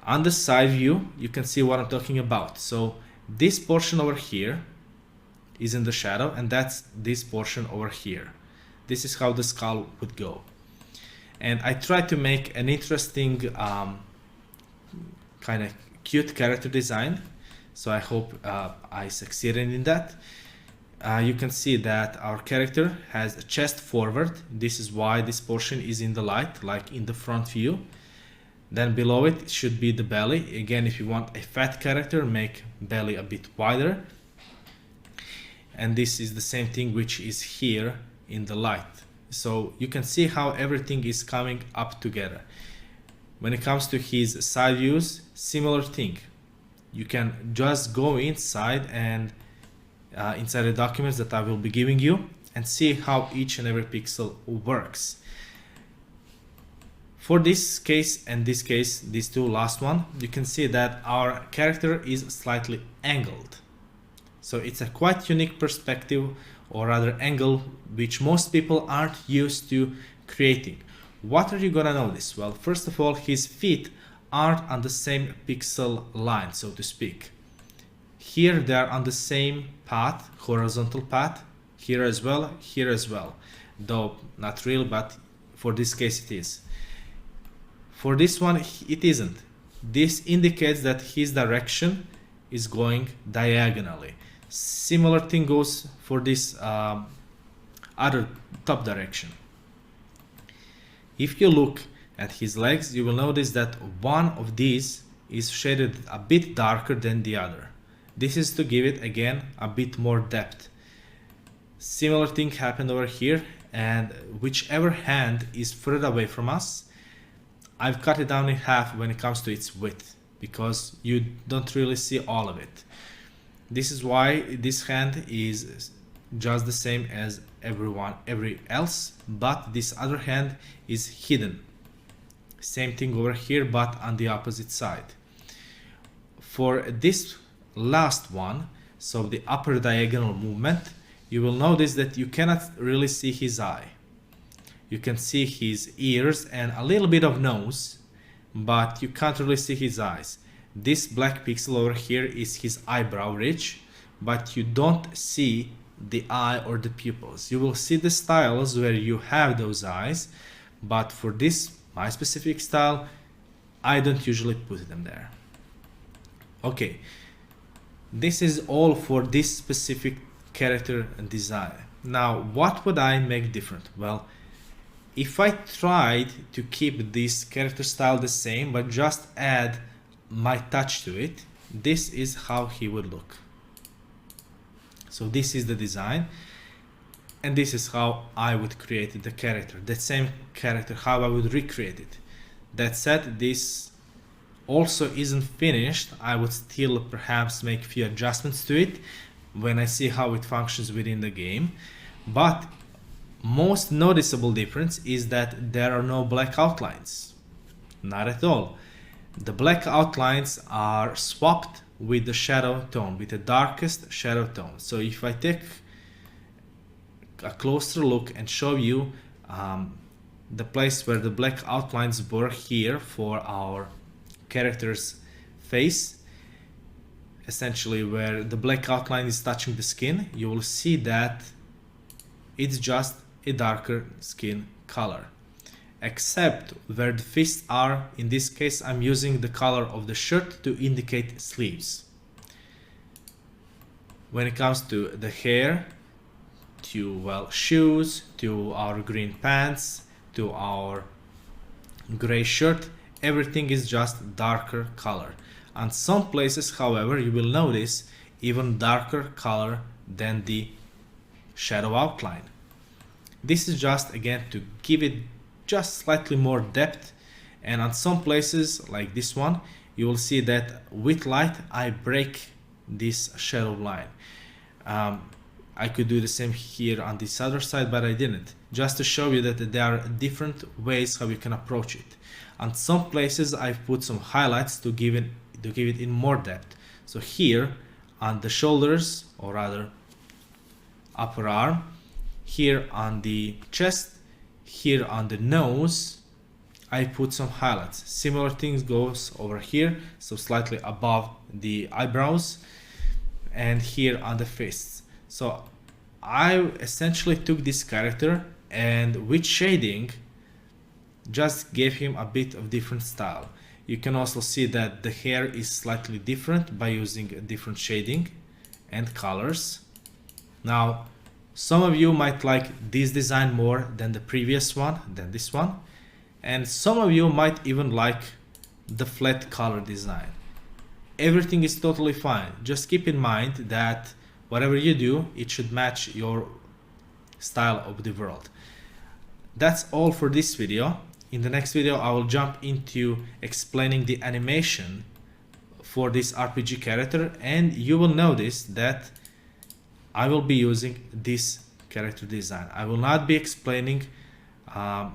On the side view, you can see what I'm talking about. So this portion over here is in the shadow, and that's this portion over here. This is how the skull would go. And I tried to make an interesting kind of cute character design, so I hope I succeeded in that. You can see that our character has a chest forward. This is why this portion is in the light, like in the front view. Then below it should be the belly. Again, if you want a fat character, make belly a bit wider. And this is the same thing which is here in the light. So you can see how everything is coming up together. When it comes to his side views, similar thing. You can just go inside and inside the documents that I will be giving you and see how each and every pixel works. For this case and this case, these two last one, you can see that our character is slightly angled. So it's a quite unique perspective, or rather angle, which most people aren't used to creating. What are you gonna notice? Well, first of all, his feet aren't on the same pixel line, so to speak. Here they are on the same path, horizontal path, here as well, though not real, but for this case it is. For this one it isn't. This indicates that his direction is going diagonally. Similar thing goes for this other top direction. If you look at his legs, you will notice that one of these is shaded a bit darker than the other. This is to give it again a bit more depth. Similar thing happened over here, and whichever hand is further away from us, I've cut it down in half when it comes to its width, because you don't really see all of it. This is why this hand is just the same as every else, but this other hand is hidden. Same thing over here, but on the opposite side. For this last one, so the upper diagonal movement, you will notice that you cannot really see his eye. You can see his ears and a little bit of nose, but you can't really see his eyes. This black pixel over here is his eyebrow ridge, but you don't see the eye or the pupils. You will see the styles where you have those eyes, but for this, my specific style, I don't usually put them there. Okay, this is all for this specific character design. Now, what would I make different? Well, if I tried to keep this character style the same, but just add my touch to it, this is how he would look. So this is the design, and this is how I would create the character, that same character, how I would recreate it. That said, this also isn't finished. I would still perhaps make a few adjustments to it when I see how it functions within the game. But most noticeable difference is that there are no black outlines. Not at all. The black outlines are swapped with the shadow tone, with the darkest shadow tone. So if I take a closer look and show you the place where the black outlines were here for our character's face, essentially where the black outline is touching the skin, you will see that it's just a darker skin color. Except where the fists are, in this case I'm using the color of the shirt to indicate sleeves. When it comes to the hair, to, well, shoes, to our green pants, to our gray shirt, everything is just darker color. On some places, however, you will notice even darker color than the shadow outline. This is just, again, to give it just slightly more depth, and on some places like this one, you will see that with light I break this shadow line. I could do the same here on this other side, but I didn't, just to show you that there are different ways how you can approach it. On some places I've put some highlights to give it in more depth. So here on the shoulders, or rather upper arm, here on the chest, here on the nose, I put some highlights. Similar things goes over here, so slightly above the eyebrows, and here on the fists. So I essentially took this character and with shading just gave him a bit of different style. You can also see that the hair is slightly different by using a different shading and colors. Now, some of you might like this design more than the previous one, than this one, and some of you might even like the flat color design. Everything is totally fine. Just keep in mind that whatever you do, it should match your style of the world. That's all for this video. In the next video, I will jump into explaining the animation for this RPG character, and you will notice that I will be using this character design. I will not be explaining the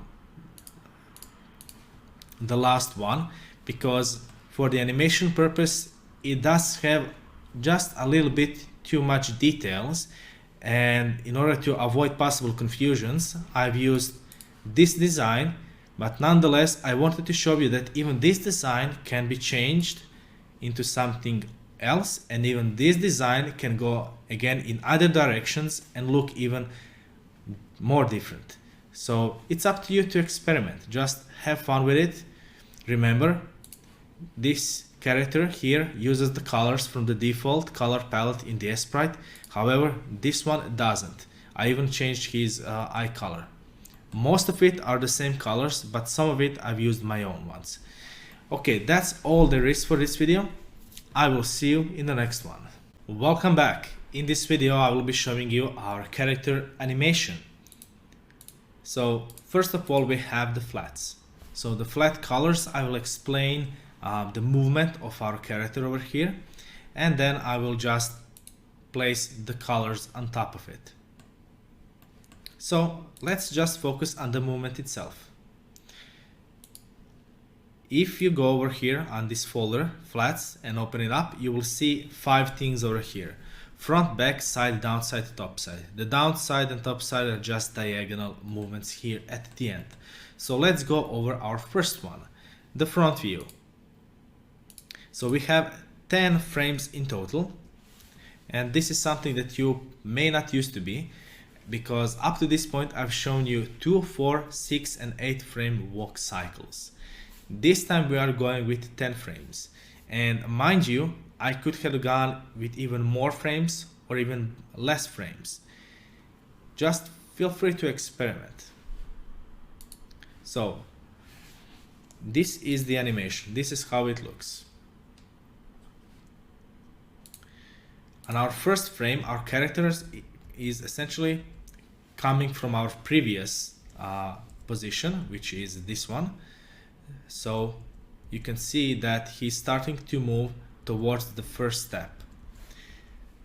last one, because for the animation purpose it does have just a little bit too much details, and in order to avoid possible confusions I've used this design. But nonetheless, I wanted to show you that even this design can be changed into something else, and even this design can go again in other directions and look even more different. So it's up to you to experiment. Just have fun with it. Remember, this character here uses the colors from the default color palette in the sprite. However, this one doesn't. I even changed his eye color. Most of it are the same colors, but some of it I've used my own ones. Okay, that's all there is for this video. I will see you in the next one. Welcome back. In this video I will be showing you our character animation. So first of all we have the flats. So the flat colors, I will explain the movement of our character over here, and then I will just place the colors on top of it. So let's just focus on the movement itself. If you go over here on this folder, flats, and open it up, you will see 5 things over here. Front, back, side, down side, top side. The down side and top side are just diagonal movements here at the end. So let's go over our first one, the front view. So we have 10 frames in total, and this is something that you may not used to be, because up to this point I've shown you 2, 4, 6 and 8 frame walk cycles. This time we are going with 10 frames, and mind you, I could have gone with even more frames or even less frames. Just feel free to experiment. So this is the animation. This is how it looks. On our first frame, our character is essentially coming from our previous position, which is this one. So you can see that he's starting to move towards the first step.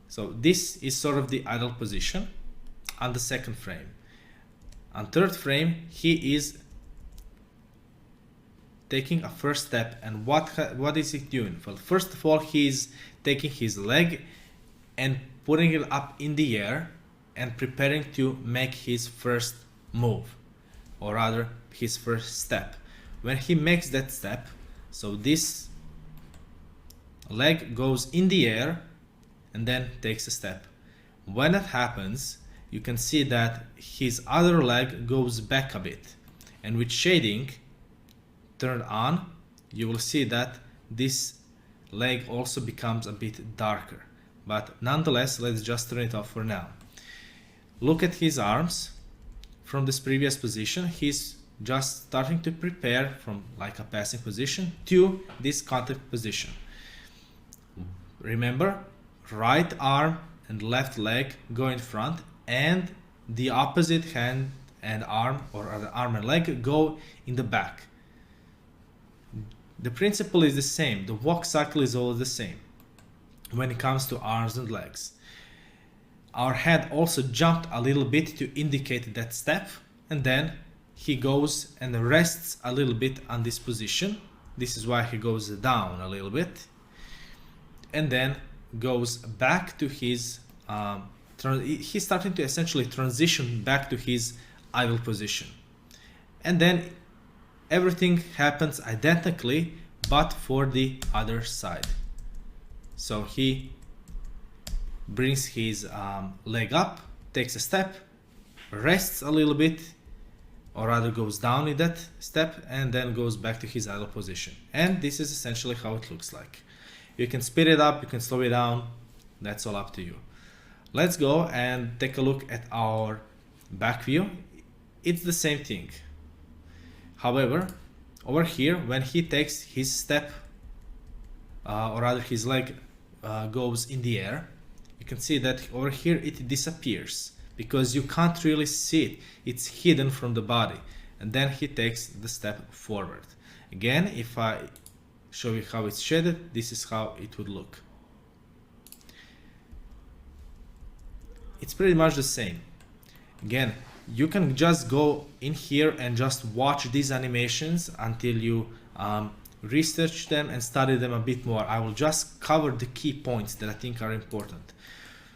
So this is sort of the idle position on the second frame. On third frame, he is taking a first step, and what is he doing? Well, first of all, he's taking his leg and putting it up in the air and preparing to make his first move, or rather his first step. When he makes that step, so this leg goes in the air and then takes a step. When that happens, you can see that his other leg goes back a bit, and with shading turned on, you will see that this leg also becomes a bit darker. But nonetheless, let's just turn it off for now. Look at his arms. From this previous position, he's just starting to prepare from like a passing position to this contact position. Remember, right arm and left leg go in front, and the opposite hand and arm, or the arm and leg, go in the back. The principle is the same. The walk cycle is always the same when it comes to arms and legs. Our head also jumped a little bit to indicate that step, and then he goes and rests a little bit on this position. This is why he goes down a little bit, and then goes back to his he's starting to essentially transition back to his idle position, and then everything happens identically but for the other side. So he brings his leg up, takes a step, rests a little bit, or rather goes down in that step, and then goes back to his idle position. And this is essentially how it looks like. You can speed it up, you can slow it down, that's all up to you. Let's go and take a look at our back view. It's the same thing. However, over here, when he takes his step, or rather his leg goes in the air, you can see that over here it disappears because you can't really see it. It's hidden from the body, and then he takes the step forward. Again, if I show you how it's shaded, this is how it would look. It's pretty much the same. Again, you can just go in here and just watch these animations until you research them and study them a bit more. I will just cover the key points that I think are important.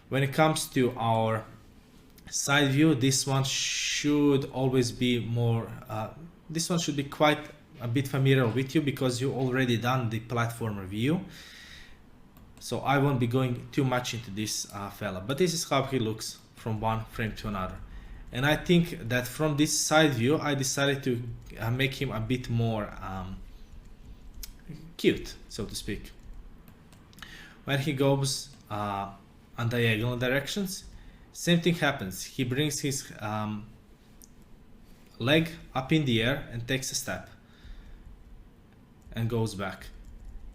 When it comes to our side view, this one should always be more, this one should be quite a bit familiar with you because you already done the platformer view. So I won't be going too much into this fella, but this is how he looks from one frame to another. And I think that from this side view, I decided to make him a bit more cute, so to speak. When he goes on diagonal directions, same thing happens. He brings his leg up in the air and takes a step and goes back,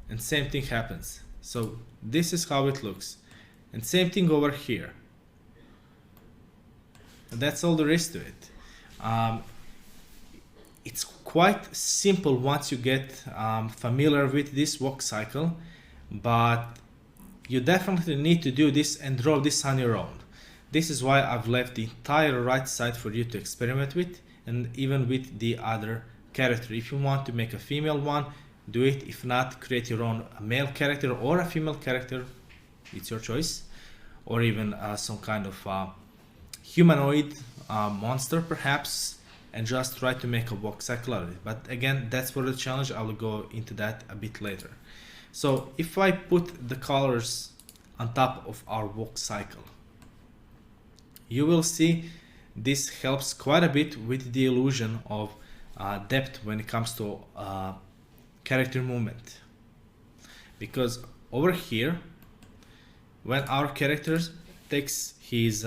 and same thing happens. So this is how it looks, and same thing over here. And that's all there is to it. It's quite simple once you get familiar with this walk cycle, but you definitely need to do this and draw this on your own. This is why I've left the entire right side for you to experiment with, and even with the other character. If you want to make a female one, do it. If not, create your own male character or a female character. It's your choice. Or even some kind of humanoid monster perhaps, and just try to make a walk cycle out of it. But again, that's for the challenge. I will go into that a bit later. So if I put the colors on top of our walk cycle, you will see this helps quite a bit with the illusion of depth when it comes to character movement. Because over here, when our character takes his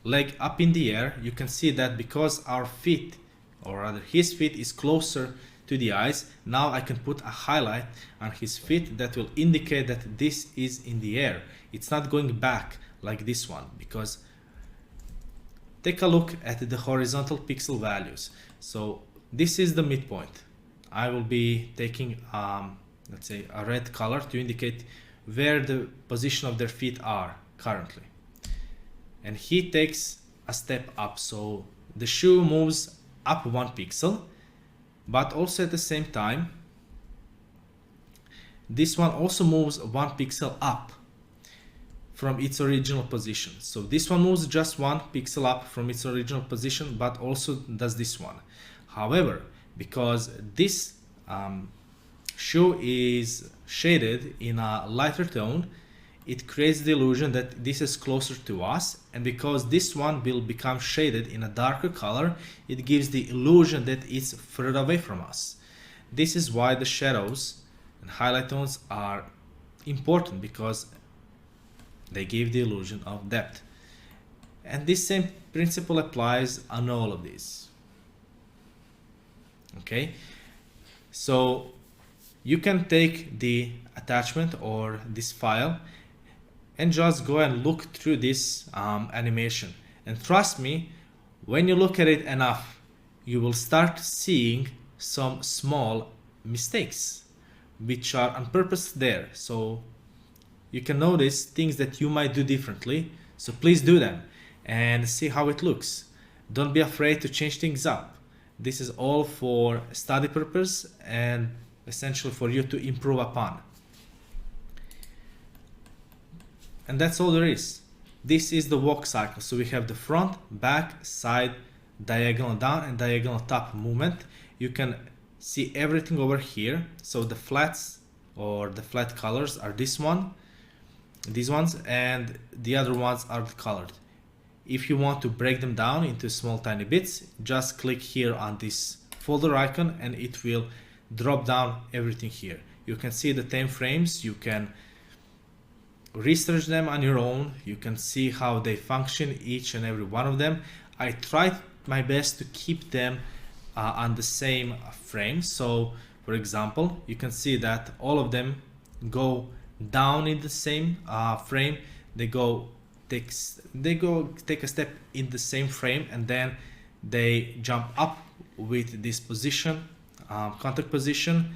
leg up in the air, you can see that because our feet, or rather his feet, is closer to the eyes, now I can put a highlight on his feet that will indicate that this is in the air. It's not going back like this one, because take a look at the horizontal pixel values. So this is the midpoint. I will be taking let's say a red color to indicate where the position of their feet are currently, and he takes a step up, so the shoe moves up 1 pixel, but also at the same time this one also moves 1 pixel up from its original position. So this one moves just 1 pixel up from its original position, but also does this one. However, because this shoe is shaded in a lighter tone, it creates the illusion that this is closer to us, and because this one will become shaded in a darker color, it gives the illusion that it's further away from us. This is why the shadows and highlight tones are important, because they give the illusion of depth. And this same principle applies on all of these. Okay, so you can take the attachment or this file and just go and look through this animation, and trust me, when you look at it enough, you will start seeing some small mistakes which are on purpose there. So you can notice things that you might do differently, so please do them and see how it looks. Don't be afraid to change things up. This is all for study purpose and essentially for you to improve upon. And that's all there is. This is the walk cycle. So we have the front, back, side, diagonal down and diagonal top movement. You can see everything over here. So the flats or the flat colors are this one, these ones, and the other ones are colored. If you want to break them down into small tiny bits, just click here on this folder icon and it will drop down everything here. You can see the 10 frames, you can research them on your own, you can see how they function, each and every one of them. I tried my best to keep them on the same frame. So for example, you can see that all of them go down in the same frame, they go take a step in the same frame, and then they jump up with this position, contact position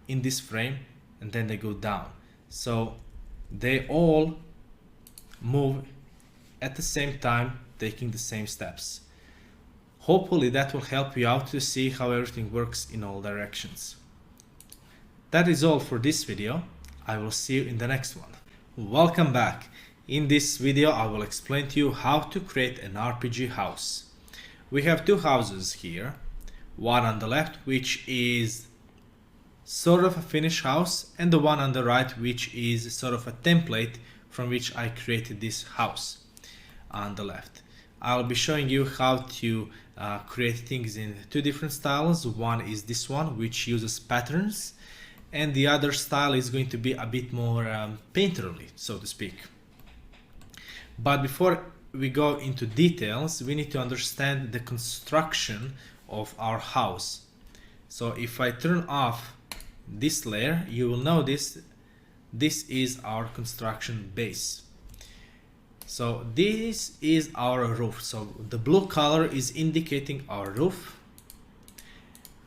in this frame, and then they go down. So they all move at the same time, taking the same steps. Hopefully that will help you out to see how everything works in all directions. That is all for this video. I will see you in the next one. Welcome back. In this video I will explain to you how to create an RPG house. We have two houses here, one on the left which is sort of a finished house, and the one on the right which is sort of a template from which I created this house on the left. I'll be showing you how to create things in two different styles. One is this one, which uses patterns, and the other style is going to be a bit more painterly, so to speak. But before we go into details, we need to understand the construction of our house. So if I turn off this layer, you will notice this is our construction base. So this is our roof. So the blue color is indicating our roof,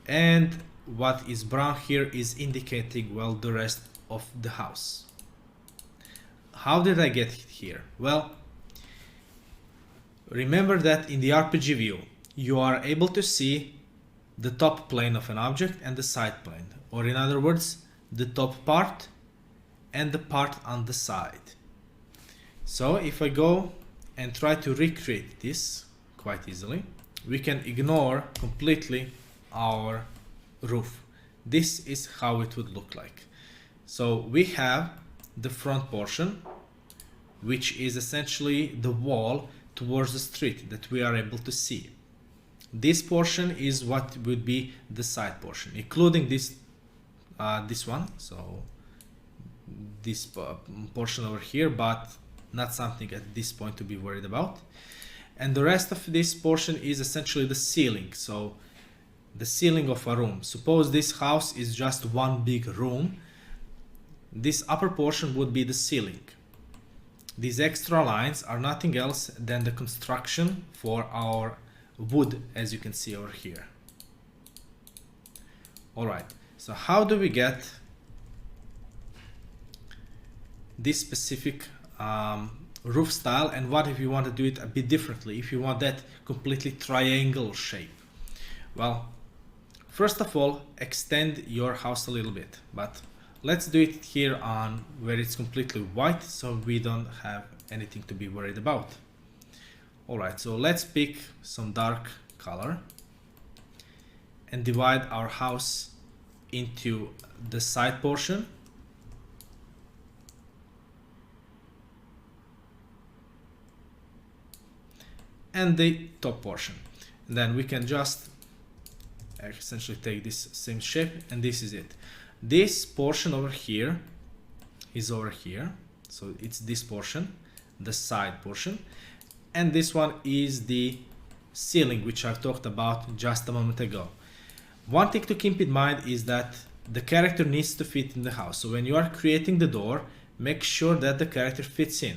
and what is brown here is indicating, well, the rest of the house. How did I get here? Well, remember that in the RPG view, you are able to see the top plane of an object and the side plane, or in other words, the top part and the part on the side. So if I go and try to recreate this quite easily, we can ignore completely our roof. This is how it would look like. So we have the front portion, which is essentially the wall towards the street that we are able to see. This portion is what would be the side portion, including this one, so this portion over here, but not something at this point to be worried about. And the rest of this portion is essentially the ceiling, so the ceiling of a room. Suppose this house is just one big room, this upper portion would be the ceiling. These extra lines are nothing else than the construction for our wood, as you can see over here. Alright, so how do we get this specific roof style, and what if you want to do it a bit differently, if you want that completely triangle shape? Well, first of all, extend your house a little bit, but let's do it here on where it's completely white, so we don't have anything to be worried about. Alright, so let's pick some dark color and divide our house into the side portion and the top portion. And then we can just essentially take this same shape, and this is it. This portion over here is over here, so it's this portion, the side portion, and this one is the ceiling, which I've talked about just a moment ago. One thing to keep in mind is that the character needs to fit in the house. So when you are creating the door, make sure that the character fits in.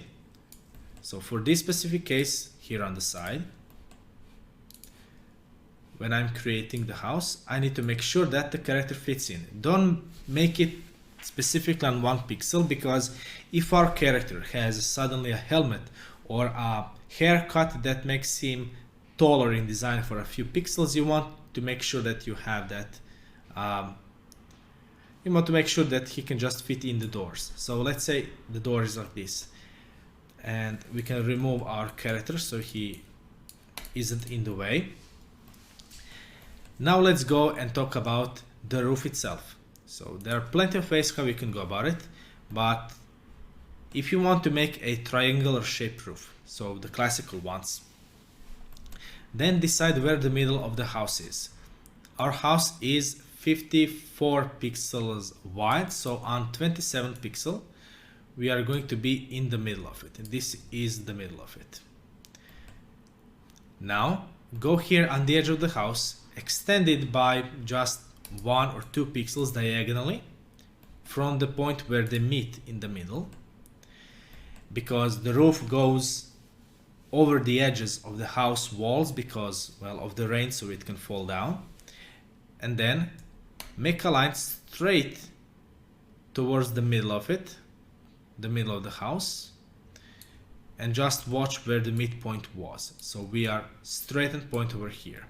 So for this specific case here on the side, when I'm creating the house, I need to make sure that the character fits in. Don't make it specifically on 1 pixel, because if our character has suddenly a helmet or a haircut that makes him taller in design for a few pixels, you want to make sure that you have that. You want to make sure that he can just fit in the doors. So let's say the door is like this, and we can remove our character so he isn't in the way. Now let's go and talk about the roof itself. So there are plenty of ways how we can go about it, but if you want to make a triangular shaped roof, so the classical ones, then decide where the middle of the house is. Our house is 54 pixels wide, so on 27 pixel we are going to be in the middle of it. This is the middle of it. Now go here on the edge of the house, extend it by just 1 or 2 pixels diagonally from the point where they meet in the middle, because the roof goes over the edges of the house walls because, well, of the rain, so it can fall down. And then make a line straight towards the middle of it, the middle of the house, and just watch where the midpoint was. So we are straight and point over here.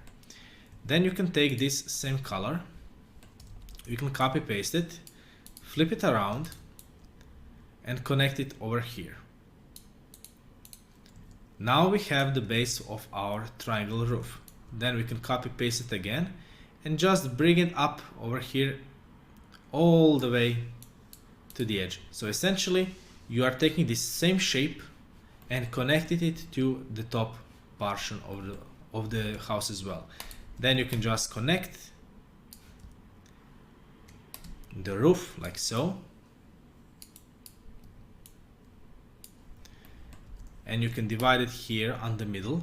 Then you can take this same color, you can copy paste it, flip it around, and connect it over here. Now we have the base of our triangle roof. Then we can copy paste it again and just bring it up over here all the way to the edge. So essentially you are taking this same shape and connecting it to the top portion of the house as well. Then you can just connect the roof like so, and you can divide it here on the middle,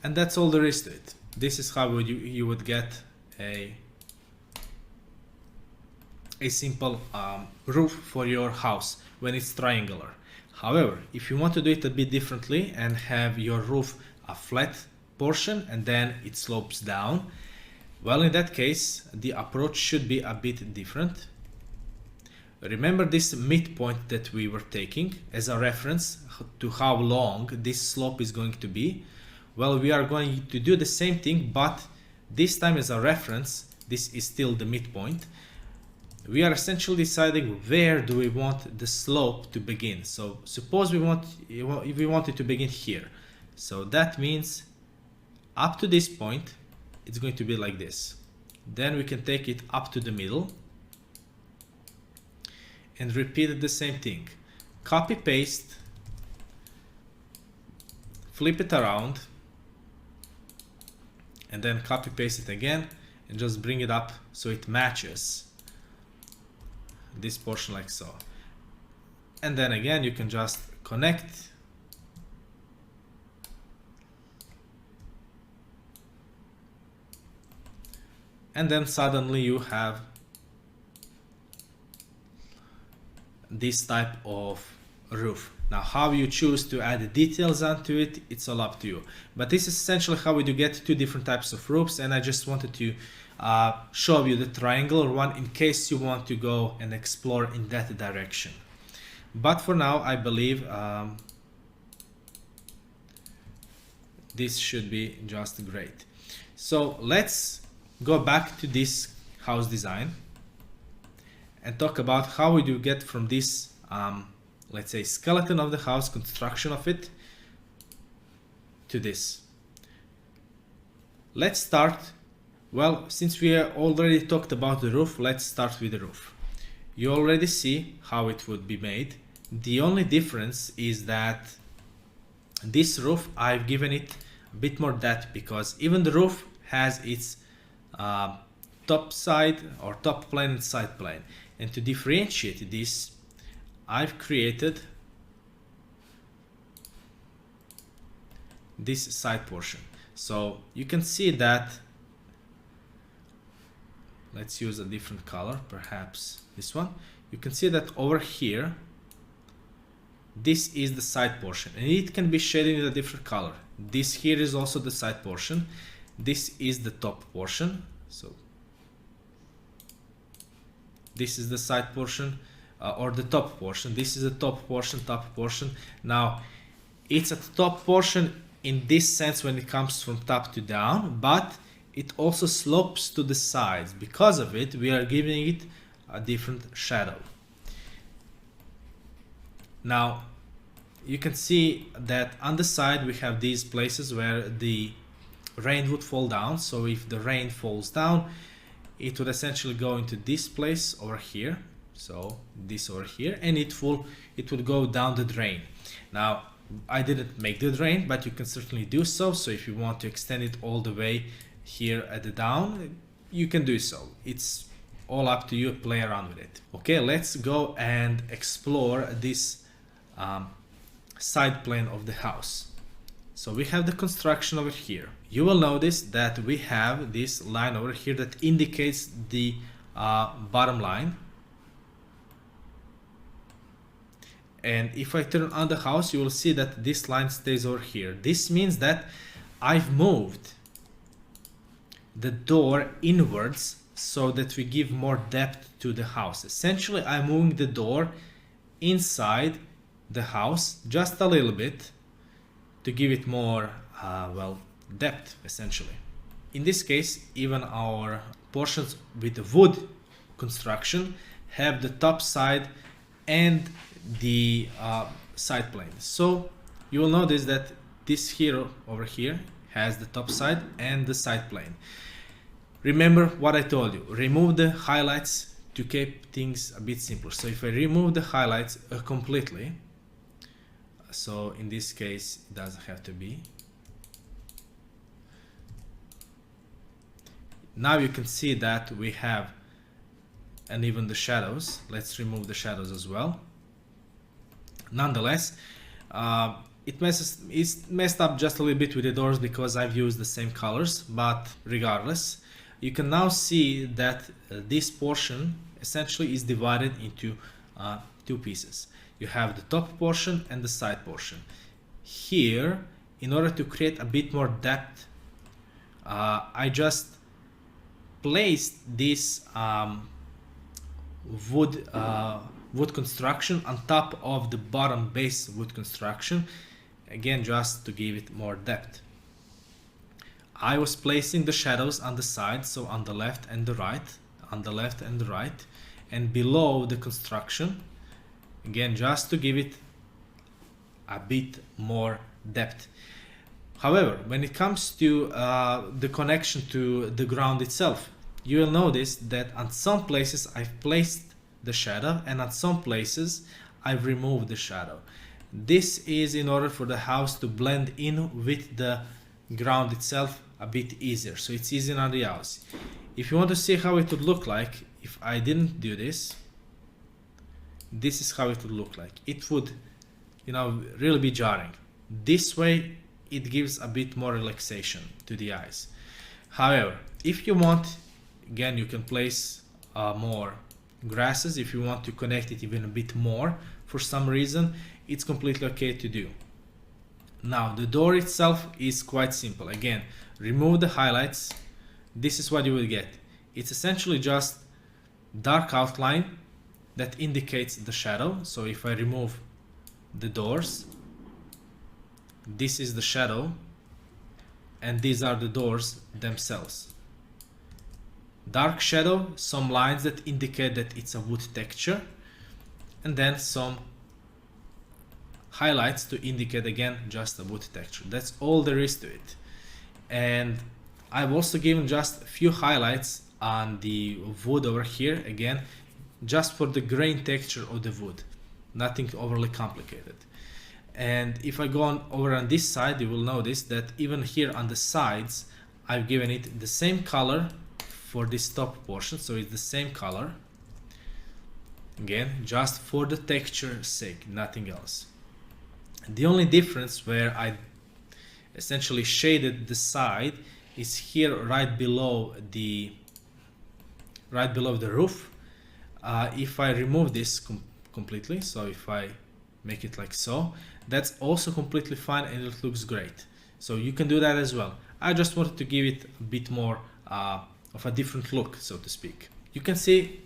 and that's all there is to it. This is how you would get a simple roof for your house when it's triangular. However, if you want to do it a bit differently and have your roof a flat portion and then it slopes down, well, in that case the approach should be a bit different. Remember this midpoint that we were taking as a reference to how long this slope is going to be. Well, we are going to do the same thing, but this time as a reference, this is still the midpoint. We are essentially deciding where do we want the slope to begin. So suppose we want it to begin here. So that means up to this point, it's going to be like this. Then we can take it up to the middle and repeat the same thing. Copy paste, flip it around, and then copy paste it again and just bring it up so it matches this portion like so. And then again you can just connect and then suddenly you have this type of roof. Now how you choose to add details onto it, it's all up to you. But this is essentially how we do get two different types of roofs, and I just wanted to show you the triangular one in case you want to go and explore in that direction. But for now I believe this should be just great. So let's go back to this house design and talk about how we do get from this let's say skeleton of the house, construction of it, to this. Let's start, well, since we already talked about the roof, let's start with the roof. You already see how it would be made. The only difference is that this roof, I've given it a bit more depth because even the roof has its top side or top plane and side plane. And to differentiate this, I've created this side portion. So you can see that, let's use a different color, perhaps this one. You can see that over here, this is the side portion and it can be shaded in a different color. This here is also the side portion. This is the top portion. So this is the side portion or the top portion. This is the top portion. Now it's a top portion in this sense when it comes from top to down, but it also slopes to the sides. Because of it, we are giving it a different shadow. Now you can see that on the side we have these places where the rain would fall down. So if the rain falls down, it would essentially go into this place over here. So this over here, and it would go down the drain. Now I didn't make the drain, but you can certainly do so. So if you want to extend it all the way here at the down, you can do so. It's all up to you, play around with it. Okay, let's go and explore this side plane of the house. So we have the construction over here. You will notice that we have this line over here that indicates the bottom line. And if I turn on the house, you will see that this line stays over here. This means that I've moved the door inwards so that we give more depth to the house. Essentially, I'm moving the door inside the house just a little bit to give it more, well, depth, essentially. In this case, even our portions with the wood construction have the top side and the side plane. So you will notice that this here over here has the top side and the side plane. Remember what I told you, remove the highlights to keep things a bit simpler. So if I remove the highlights completely, So in this case it doesn't have to be. Now you can see that we have, and even the shadows. Let's remove the shadows as well. Nonetheless, it's messed up just a little bit with the doors because I've used the same colors, but regardless, you can now see that this portion essentially is divided into two pieces. You have the top portion and the side portion. Here, in order to create a bit more depth, I just placed this wood construction on top of the bottom base wood construction, again just to give it more depth. I was placing the shadows on the side, so on the left and the right, on the left and the right, and below the construction, again just to give it a bit more depth. However, when it comes to the connection to the ground itself, you will notice that on some places I've placed the shadow and on some places I've removed the shadow. This is in order for the house to blend in with the ground itself a bit easier, so it's easy on the house. If you want to see how it would look like if I didn't do this, this is how it would look like. It would, you know, really be jarring. This way it gives a bit more relaxation to the eyes. However, if you want, again, you can place more grasses. If you want to connect it even a bit more for some reason, it's completely okay to do. Now the door itself is quite simple. Again, remove the highlights. This is what you will get. It's essentially just dark outline that indicates the shadow. So if I remove the doors, this is the shadow and these are the doors themselves. Dark shadow, some lines that indicate that it's a wood texture, and then some highlights to indicate again just a wood texture. That's all there is to it. And I've also given just a few highlights on the wood over here, again just for the grain texture of the wood, nothing overly complicated. And if I go on over on this side, you will notice that even here on the sides I've given it the same color for this top portion, so it's the same color, again just for the texture's sake, nothing else. The only difference where I essentially shaded the side is here right below the roof. If I remove this completely, so if I make it like so, that's also completely fine and it looks great. So you can do that as well. I just wanted to give it a bit more of a different look, so to speak. You can see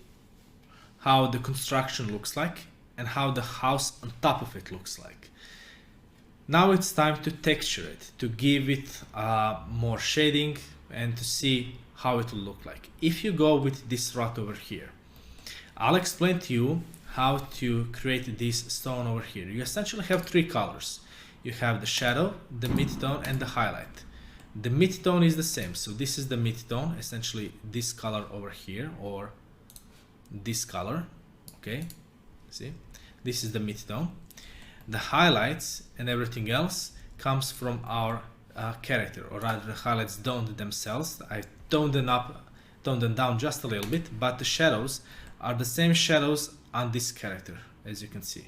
how the construction looks like and how the house on top of it looks like. Now it's time to texture it, to give it more shading and to see how it will look like. If you go with this route over here, I'll explain to you how to create this stone over here. You essentially have three colors. You have the shadow, the midtone, and the highlight. The midtone is the same, so this is the midtone, essentially this color over here, or this color, okay, see, this is the midtone. The highlights and everything else comes from our character, or rather the highlights don't themselves. I toned them up, toned them down just a little bit, but the shadows are the same shadows on this character, as you can see.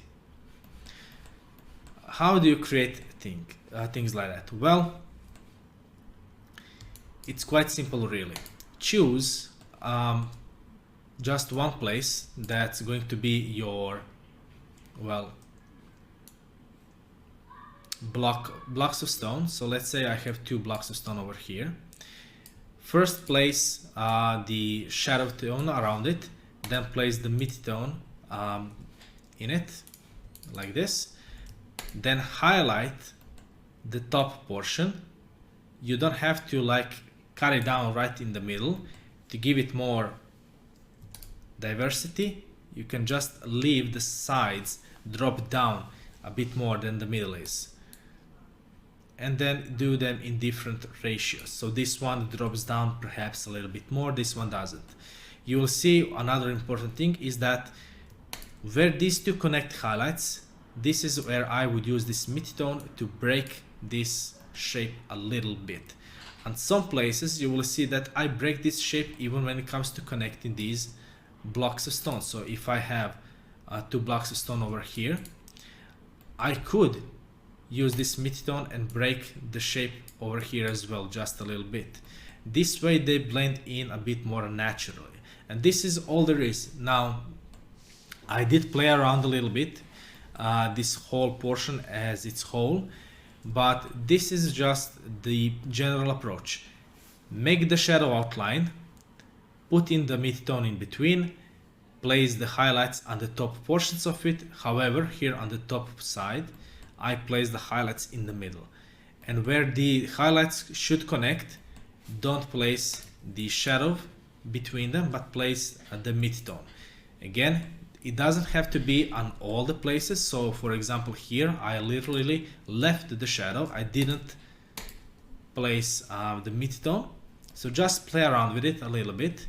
How do you create things like that? Well, it's quite simple really. Choose just one place that's going to be your, well, blocks of stone. So let's say I have 2 blocks of stone over here. First place the shadow tone around it, then place the midtone in it like this, then highlight the top portion. You don't have to like cut it down right in the middle. To give it more diversity, you can just leave the sides drop down a bit more than the middle is, and then do them in different ratios. So this one drops down perhaps a little bit more, this one doesn't. You will see another important thing is that where these two connect highlights, this is where I would use this midtone to break this shape a little bit. And some places you will see that I break this shape even when it comes to connecting these blocks of stone. So if I have two blocks of stone over here, I could use this midtone and break the shape over here as well, just a little bit. This way they blend in a bit more naturally. And this is all there is. Now, I did play around a little bit, this whole portion as its whole, but this is just the general approach. Make the shadow outline, put in the midtone in between, place the highlights on the top portions of it. However, here on the top side, I place the highlights in the middle. And where the highlights should connect, don't place the shadow between them, but place the midtone. Again, it doesn't have to be on all the places. So for example, here I literally left the shadow. I didn't place the midtone. So just play around with it a little bit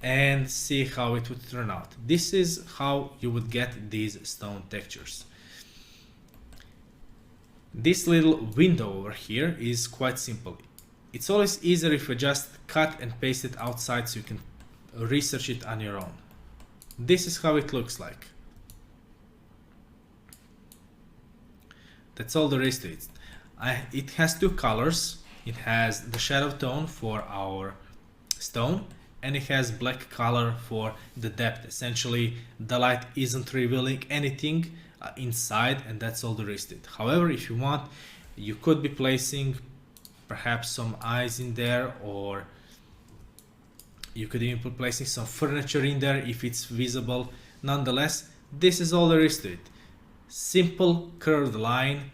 and see how it would turn out. This is how you would get these stone textures. This little window over here is quite simple. It's always easier if you just cut and paste it outside so you can research it on your own. This is how it looks like. That's all there is to it. It has two colors. It has the shadow tone for our stone, and it has black color for the depth. Essentially, the light isn't revealing anything inside, and that's all there is to it. However, if you want, you could be placing perhaps some eyes in there, or you could even be placing some furniture in there if it's visible. Nonetheless, this is all there is to it. Simple curved line,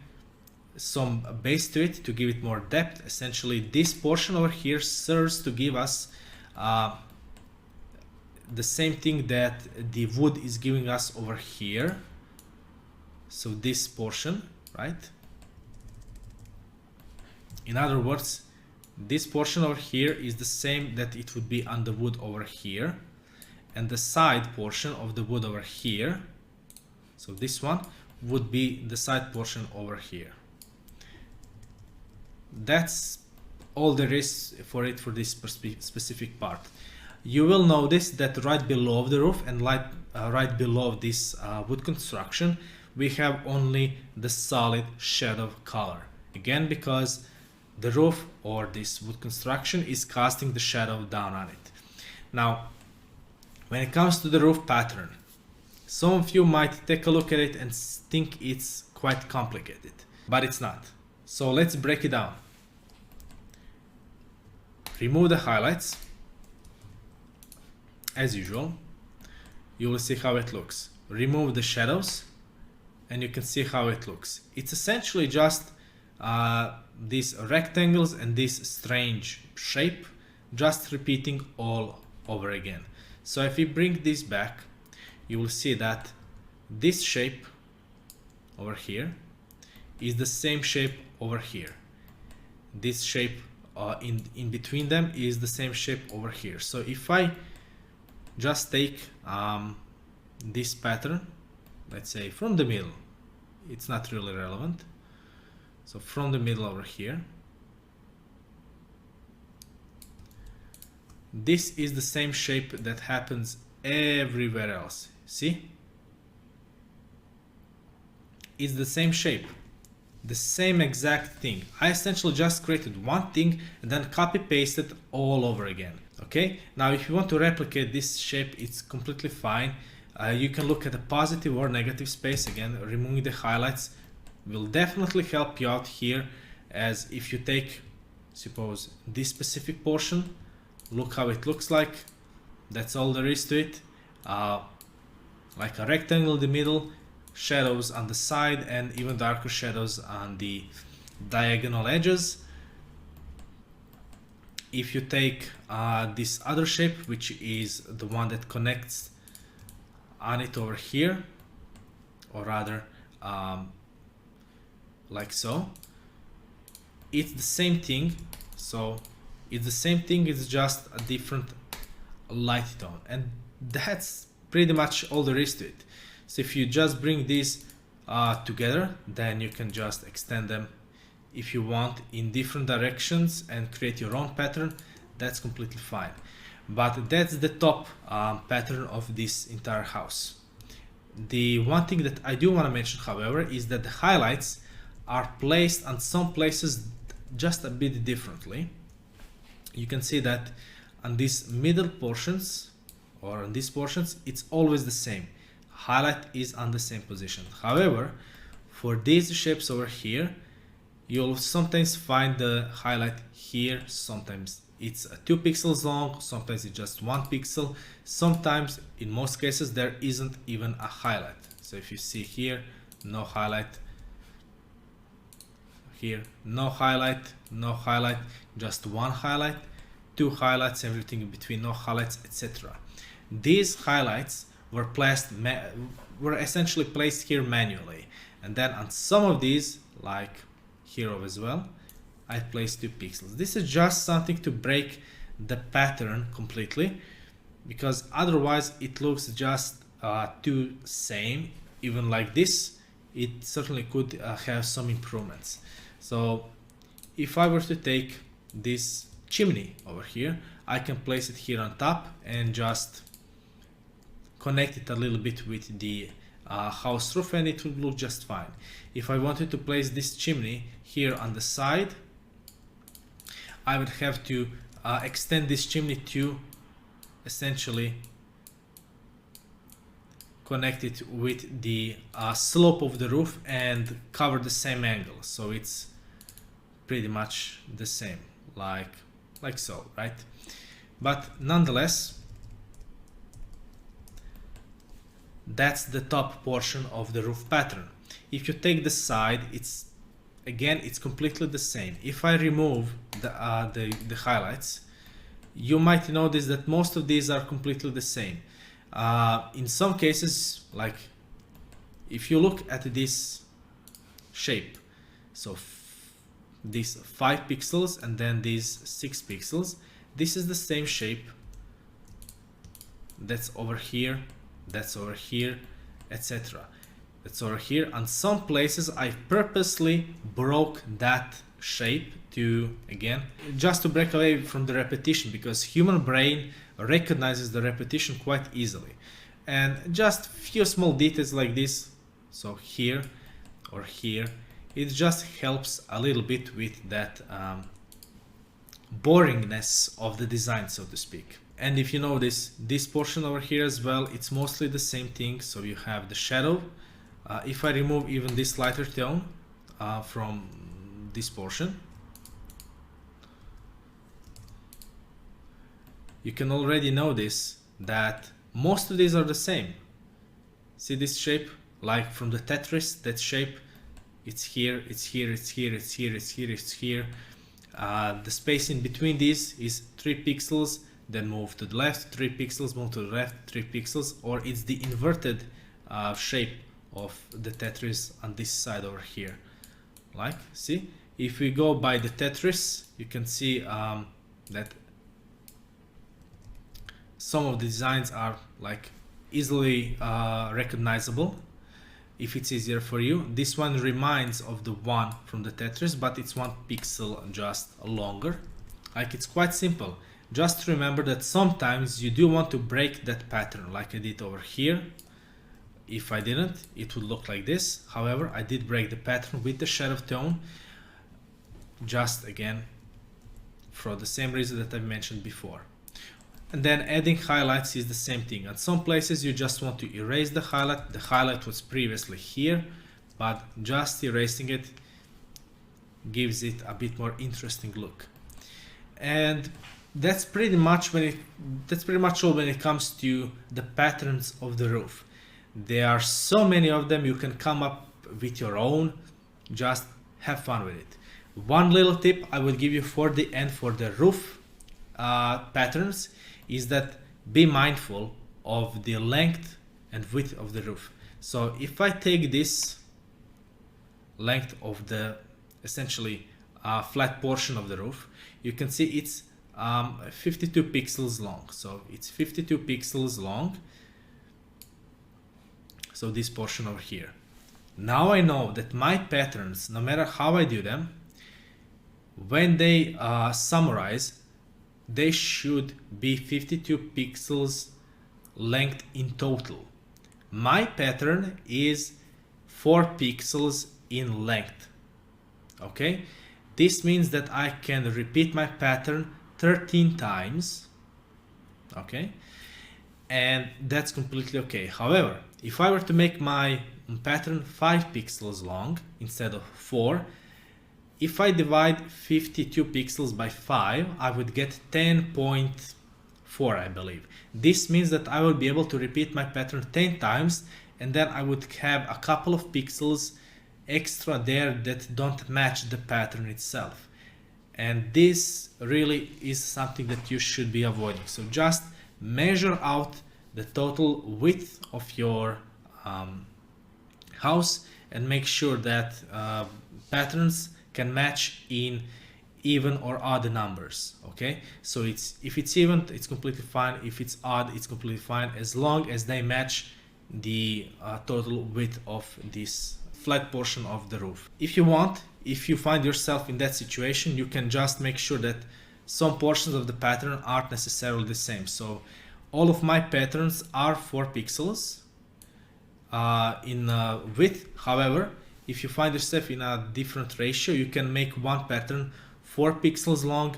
some base to it to give it more depth. Essentially, this portion over here serves to give us the same thing that the wood is giving us over here. So this portion, right? In other words, this portion over here is the same that it would be on the wood over here, and the side portion of the wood over here, so this one would be the side portion over here. That's all there is for it for this specific part. You will notice that right below the roof and right below this wood construction, we have only the solid shadow color. Again, because the roof or this wood construction is casting the shadow down on it. Now, when it comes to the roof pattern, some of you might take a look at it and think it's quite complicated, but it's not. So let's break it down. Remove the highlights. As usual, you will see how it looks. Remove the shadows and you can see how it looks. It's essentially just these rectangles and this strange shape, just repeating all over again. So if we bring this back, you will see that this shape over here is the same shape over here. This shape in between them is the same shape over here. So if I just take this pattern, let's say from the middle, it's not really relevant. So from the middle over here, this is the same shape that happens everywhere else. See? It's the same shape, the same exact thing. I essentially just created one thing and then copy pasted all over again. Okay, now if you want to replicate this shape, it's completely fine. You can look at the positive or negative space. Again, removing the highlights will definitely help you out here, as if you take, suppose, this specific portion, look how it looks like. That's all there is to it. Like a rectangle in the middle, shadows on the side, and even darker shadows on the diagonal edges. If you take this other shape, which is the one that connects on it over here, or rather like so, it's the same thing. So it's the same thing, it's just a different light tone, and that's pretty much all there is to it. So if you just bring this together, then you can just extend them if you want in different directions and create your own pattern. That's completely fine. But that's the top pattern of this entire house. The one thing that I do want to mention, however, is that the highlights are placed on some places just a bit differently. You can see that on these middle portions or on these portions, it's always the same. Highlight is on the same position. However, for these shapes over here, you'll sometimes find the highlight here. Sometimes it's 2 pixels long, sometimes it's just 1 pixel. Sometimes, in most cases, there isn't even a highlight. So if you see here, no highlight. Here, no highlight, no highlight, just 1 highlight, 2 highlights, everything in between, no highlights, etc. These highlights were essentially placed here manually, and then on some of these, like here as well, I placed 2 pixels. This is just something to break the pattern completely, because otherwise it looks just too same. Even like this, it certainly could have some improvements. So if I were to take this chimney over here, I can place it here on top and just connect it a little bit with the house roof, and it would look just fine. If I wanted to place this chimney here on the side, I would have to extend this chimney to essentially connect it with the slope of the roof and cover the same angle, so it's pretty much the same, like so, right? But nonetheless, that's the top portion of the roof pattern. If you take the side, it's completely the same. If I remove the highlights, you might notice that most of these are completely the same. In some cases, like if you look at this shape, so these 5 pixels and then these 6 pixels, this is the same shape that's over here, that's over here, etc. That's over here. On some places I purposely broke that shape to, again, just to break away from the repetition, because human brain recognizes the repetition quite easily. And just few small details like this, so here or here, it just helps a little bit with that boringness of the design, so to speak. And if you notice this portion over here as well, it's mostly the same thing. So you have the shadow. If I remove even this lighter tone from this portion, you can already notice that most of these are the same. See this shape, like from the Tetris, that shape, it's here, it's here, it's here, it's here, it's here, it's here. The space in between these is 3 pixels, then move to the left, 3 pixels, move to the left, 3 pixels, or it's the inverted shape of the Tetris on this side over here. Like, see, if we go by the Tetris, you can see that some of the designs are like easily recognizable. If it's easier for you, this one reminds of the one from the Tetris, but it's 1 pixel just longer. Like, it's quite simple. Just remember that sometimes you do want to break that pattern, like I did over here. If I didn't, it would look like this. However, I did break the pattern with the shadow tone, just again for the same reason that I mentioned before. And then adding highlights is the same thing. At some places you just want to erase the highlight. The highlight was previously here, but just erasing it gives it a bit more interesting look. And that's pretty much all when it comes to the patterns of the roof. There are so many of them, you can come up with your own. Just have fun with it. One little tip I would give you for the end for the roof patterns is that be mindful of the length and width of the roof. So if I take this length of the essentially flat portion of the roof, you can see it's 52 pixels long. So it's 52 pixels long. So this portion over here. Now I know that my patterns, no matter how I do them, when they summarize, they should be 52 pixels length in total. My pattern is 4 pixels in length. Okay, this means that I can repeat my pattern 13 times. Okay, and that's completely okay. However, if I were to make my pattern 5 pixels long instead of 4, if I divide 52 pixels by 5, I would get 10.4, I believe. This means that I will be able to repeat my pattern 10 times, and then I would have a couple of pixels extra there that don't match the pattern itself. And this really is something that you should be avoiding. So just measure out the total width of your house and make sure that patterns can match in even or odd numbers. Okay, so if it's even, it's completely fine. If it's odd, it's completely fine, as long as they match the total width of this flat portion of the roof. If you want, if you find yourself in that situation, you can just make sure that some portions of the pattern aren't necessarily the same. So all of my patterns are 4 pixels in width. However, if you find yourself in a different ratio, you can make one pattern 4 pixels long,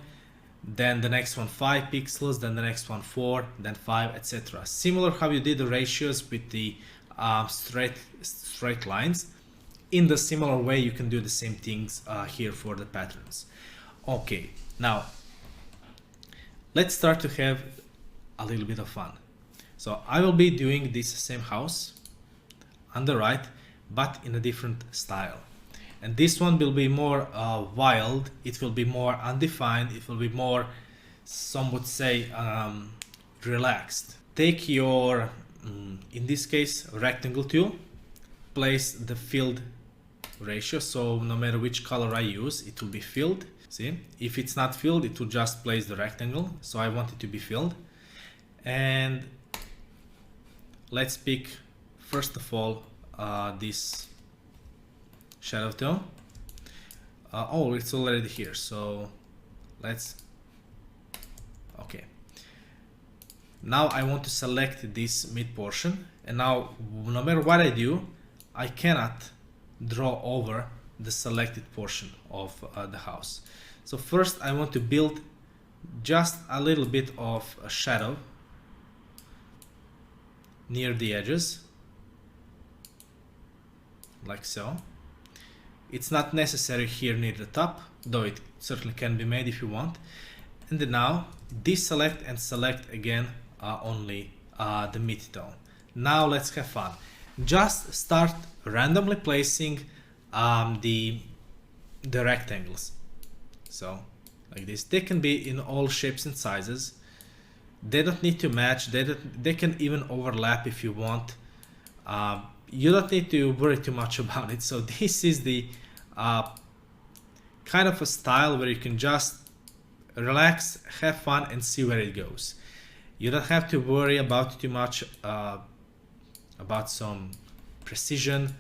then the next one 5 pixels, then the next one 4, then 5, etc. Similar how you did the ratios with the straight lines. In the similar way, you can do the same things here for the patterns. Okay, now let's start to have a little bit of fun. So I will be doing this same house on the right, but in a different style. And this one will be more wild, it will be more undefined, it will be more, some would say, relaxed. Take your, in this case, rectangle tool, place the filled ratio, so no matter which color I use, it will be filled. See, if it's not filled, it will just place the rectangle, so I want it to be filled. And let's pick, first of all, this shadow tone. Oh, it's already here, so let's, okay. Now I want to select this mid portion, and now no matter what I do, I cannot draw over the selected portion of the house. So first I want to build just a little bit of a shadow near the edges, like so. It's not necessary here near the top, though it certainly can be made if you want. And then now deselect and select again only the mid-tone. Now let's have fun. Just start randomly placing the rectangles. So like this, they can be in all shapes and sizes. They don't need to match, they can even overlap if you want. You don't need to worry too much about it. So this is the kind of a style where you can just relax, have fun, and see where it goes. You don't have to worry about too much about some precision.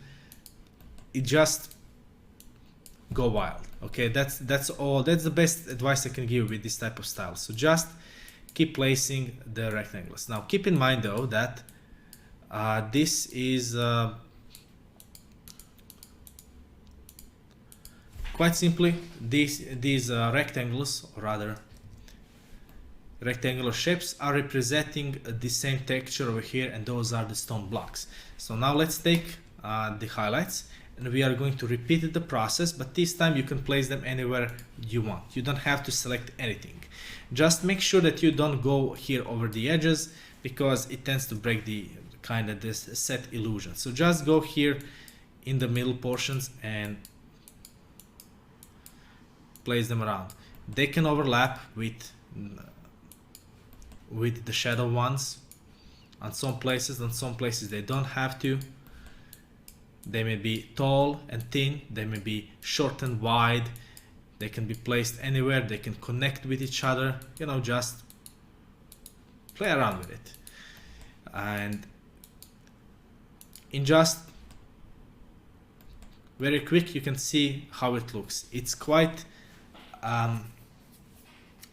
It just go wild. Okay, that's all. That's the best advice I can give with this type of style. So just keep placing the rectangles. Now keep in mind though that this is quite simply these rectangles, or rather rectangular shapes, are representing the same texture over here, and those are the stone blocks. So now let's take the highlights, and we are going to repeat the process, but this time you can place them anywhere you want. You don't have to select anything. Just make sure that you don't go here over the edges, because it tends to break the kind of this set illusion. So just go here in the middle portions and place them around. They can overlap with the shadow ones on some places. On some places they don't have to. They may be tall and thin, they may be short and wide, they can be placed anywhere, they can connect with each other. You know, just play around with it. And in just very quick, you can see how it looks. It's quite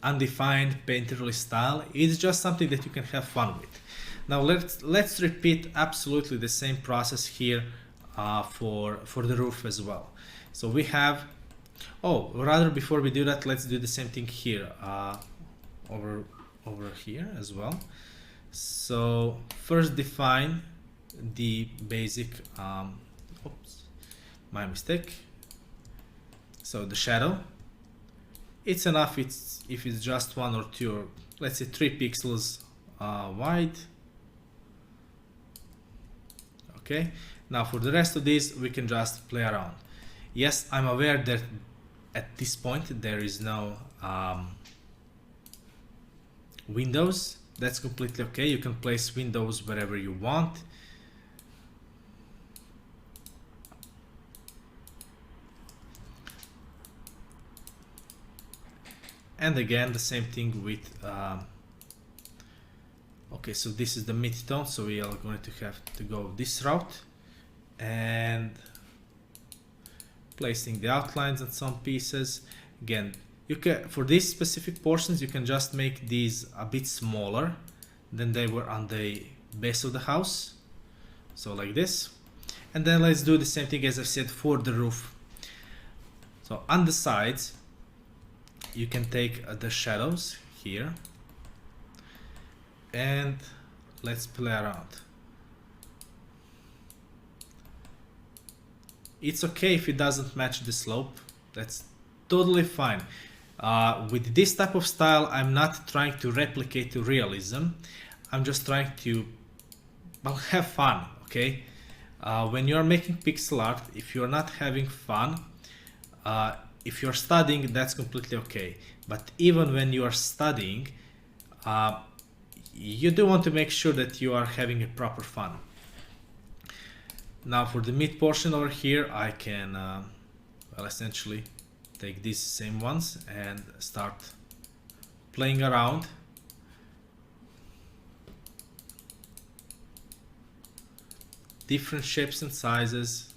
undefined painterly style. It's just something that you can have fun with. Now let's repeat absolutely the same process here for the roof as well. So we have, oh, rather before we do that, let's do the same thing here, over here as well. So first define the basic, oops, my mistake. So the shadow, it's enough if it's just 1 or 2, or let's say 3 pixels wide. Okay, now for the rest of these we can just play around. Yes, I'm aware that at this point there is no windows. That's completely okay. You can place windows wherever you want. And again, the same thing with okay, so this is the mid-tone, so we are going to have to go this route, and placing the outlines on some pieces. Again, you can, for these specific portions, you can just make these a bit smaller than they were on the base of the house, so like this. And then let's do the same thing as I said for the roof. So on the sides, you can take the shadows here, and let's play around. It's okay if it doesn't match the slope, that's totally fine. With this type of style, I'm not trying to replicate realism, I'm just trying to, well, have fun, okay? When you're making pixel art, if you're not having fun, if you're studying, that's completely okay. But even when you are studying, you do want to make sure that you are having a proper fun. Now for the mid portion over here, I can well, essentially take these same ones and start playing around. Different shapes and sizes.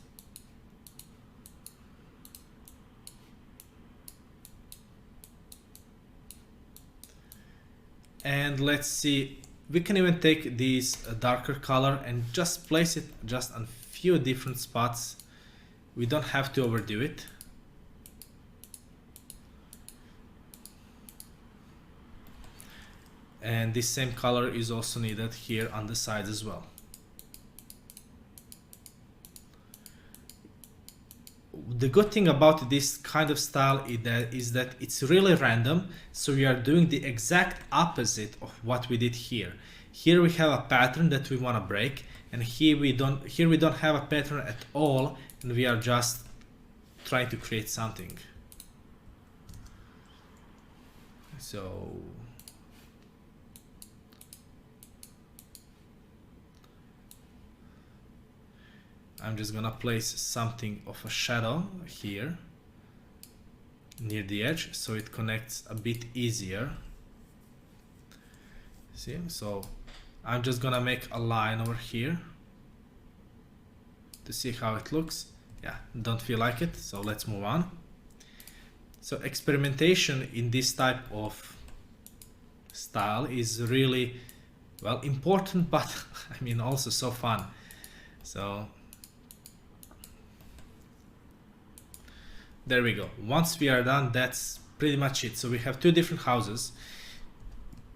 And let's see, we can even take this darker color and just place it just on few different spots. We don't have to overdo it. And this same color is also needed here on the sides as well. The good thing about this kind of style is that it's really random, so we are doing the exact opposite of what we did here. Here we have a pattern that we want to break, and here we don't have a pattern at all, and we are just trying to create something. So I'm just gonna place something of a shadow here near the edge so it connects a bit easier. See, so I'm just gonna make a line over here to see how it looks. Yeah, don't feel like it, so let's move on. So experimentation in this type of style is really, well, important, but I mean also so fun. So there we go. Once we are done, that's pretty much it. So we have two different houses.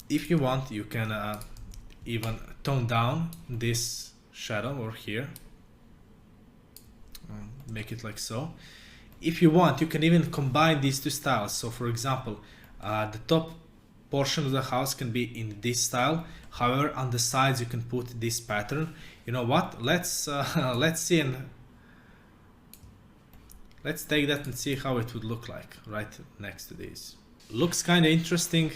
If you want, you can even tone down this shadow over here. Make it like so. If you want, you can even combine these two styles. So for example, the top portion of the house can be in this style. However, on the sides you can put this pattern. You know what? Let's see, and let's take that and see how it would look like right next to these. Looks kind of interesting.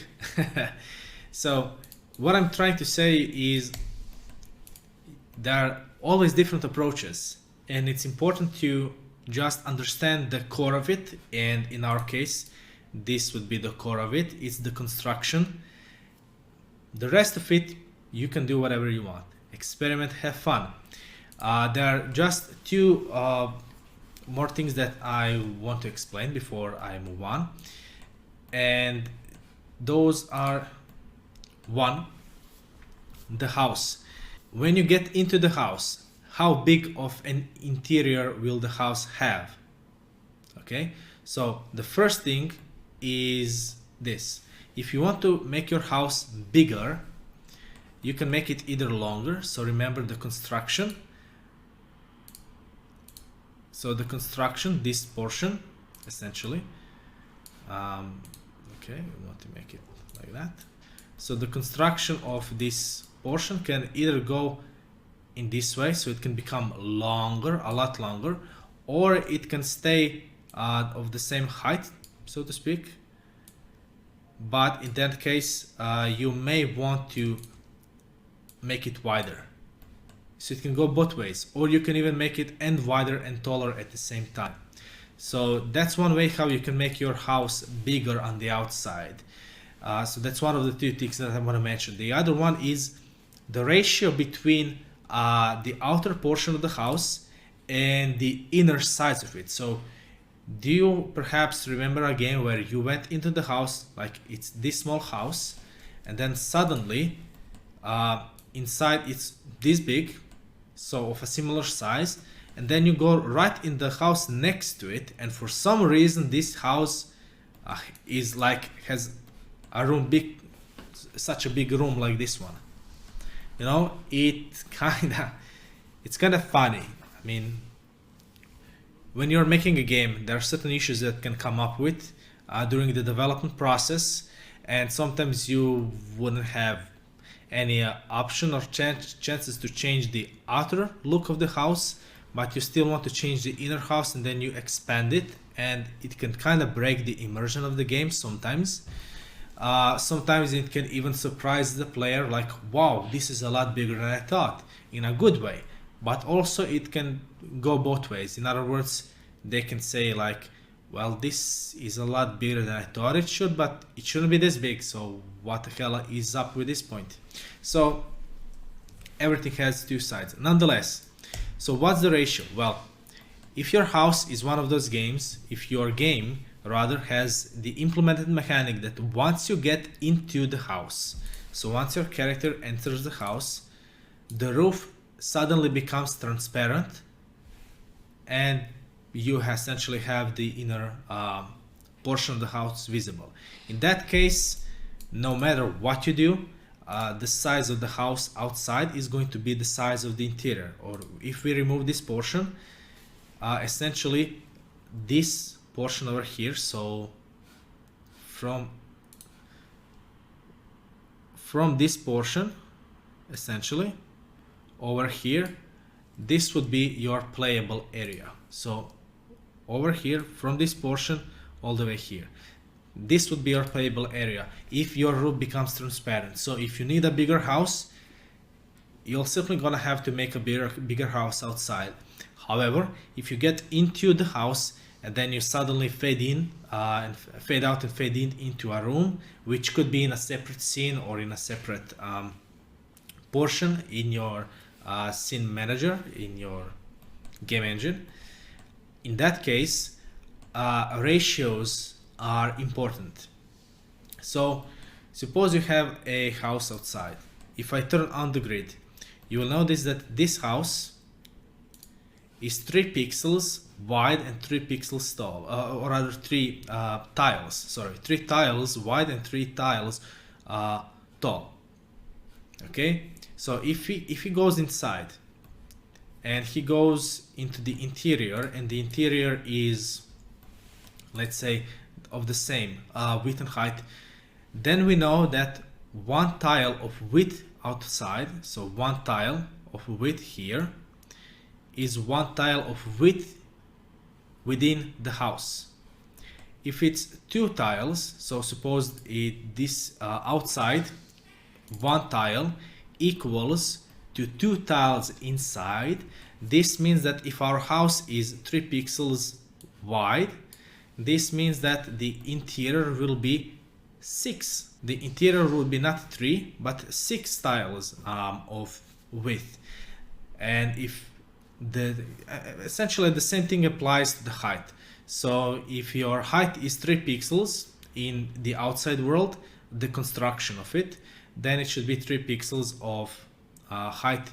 So what I'm trying to say is there are always different approaches, and it's important to just understand the core of it. And in our case, this would be the core of it. It's the construction. The rest of it, you can do whatever you want. Experiment, have fun. There are just two more things that I want to explain before I move on, and those are: one, the house. When you get into the house, how big of an interior will the house have? Okay, so the first thing is this: if you want to make your house bigger, you can make it either longer. So remember the construction. So the construction, this portion, essentially. Okay, we want to make it like that. So the construction of this portion can either go in this way, so it can become longer, a lot longer, or it can stay of the same height, so to speak. But in that case, you may want to make it wider. So it can go both ways, or you can even make it and wider and taller at the same time. So that's one way how you can make your house bigger on the outside. So that's one of the two things that I want to mention. The other one is the ratio between the outer portion of the house and the inner sides of it. So do you perhaps remember a game where you went into the house, like it's this small house, and then suddenly inside it's this big, so of a similar size, and then you go right in the house next to it, and for some reason this house is like has a room big, such a big room like this one. You know, it's kind of funny. I mean, when you're making a game, there are certain issues that can come up with during the development process, and sometimes you wouldn't have any option or chances to change the outer look of the house, but you still want to change the inner house, and then you expand it, and it can kind of break the immersion of the game sometimes. Sometimes it can even surprise the player, like, wow, this is a lot bigger than I thought, in a good way. But also it can go both ways. In other words, they can say like, well, this is a lot bigger than I thought it should, but it shouldn't be this big, so what the hell is up with this point? So everything has two sides. Nonetheless, so what's the ratio? Well, if your house is one of those games, if your game rather has the implemented mechanic that once you get into the house, so once your character enters the house, the roof suddenly becomes transparent, and you essentially have the inner portion of the house visible. In that case, no matter what you do, the size of the house outside is going to be the size of the interior. Or if we remove this portion, essentially this portion over here, so from this portion, essentially over here, this would be your playable area. So over here, from this portion all the way here, this would be your playable area if your roof becomes transparent. So if you need a bigger house, you're simply gonna have to make a bigger house outside. However, if you get into the house and then you suddenly fade in and fade out and fade in into a room, which could be in a separate scene or in a separate portion in your scene manager, in your game engine, in that case, ratios are important. So suppose you have a house outside. If I turn on the grid, you will notice that this house is 3 pixels wide and 3 pixels tall, or rather 3 tiles, sorry, 3 tiles wide and 3 tiles tall. Okay, so if he goes inside and he goes into the interior, and the interior is, let's say, of the same width and height, then we know that one tile of width outside, so one tile of width here, is one tile of width within the house. If it's 2 tiles, so suppose this outside, one tile equals to 2 tiles inside. This means that if our house is 3 pixels wide, this means that the interior will be 6. The interior will be not 3 but 6 tiles of width. And if essentially the same thing applies to the height. So if your height is 3 pixels in the outside world, the construction of it, then it should be 3 pixels of height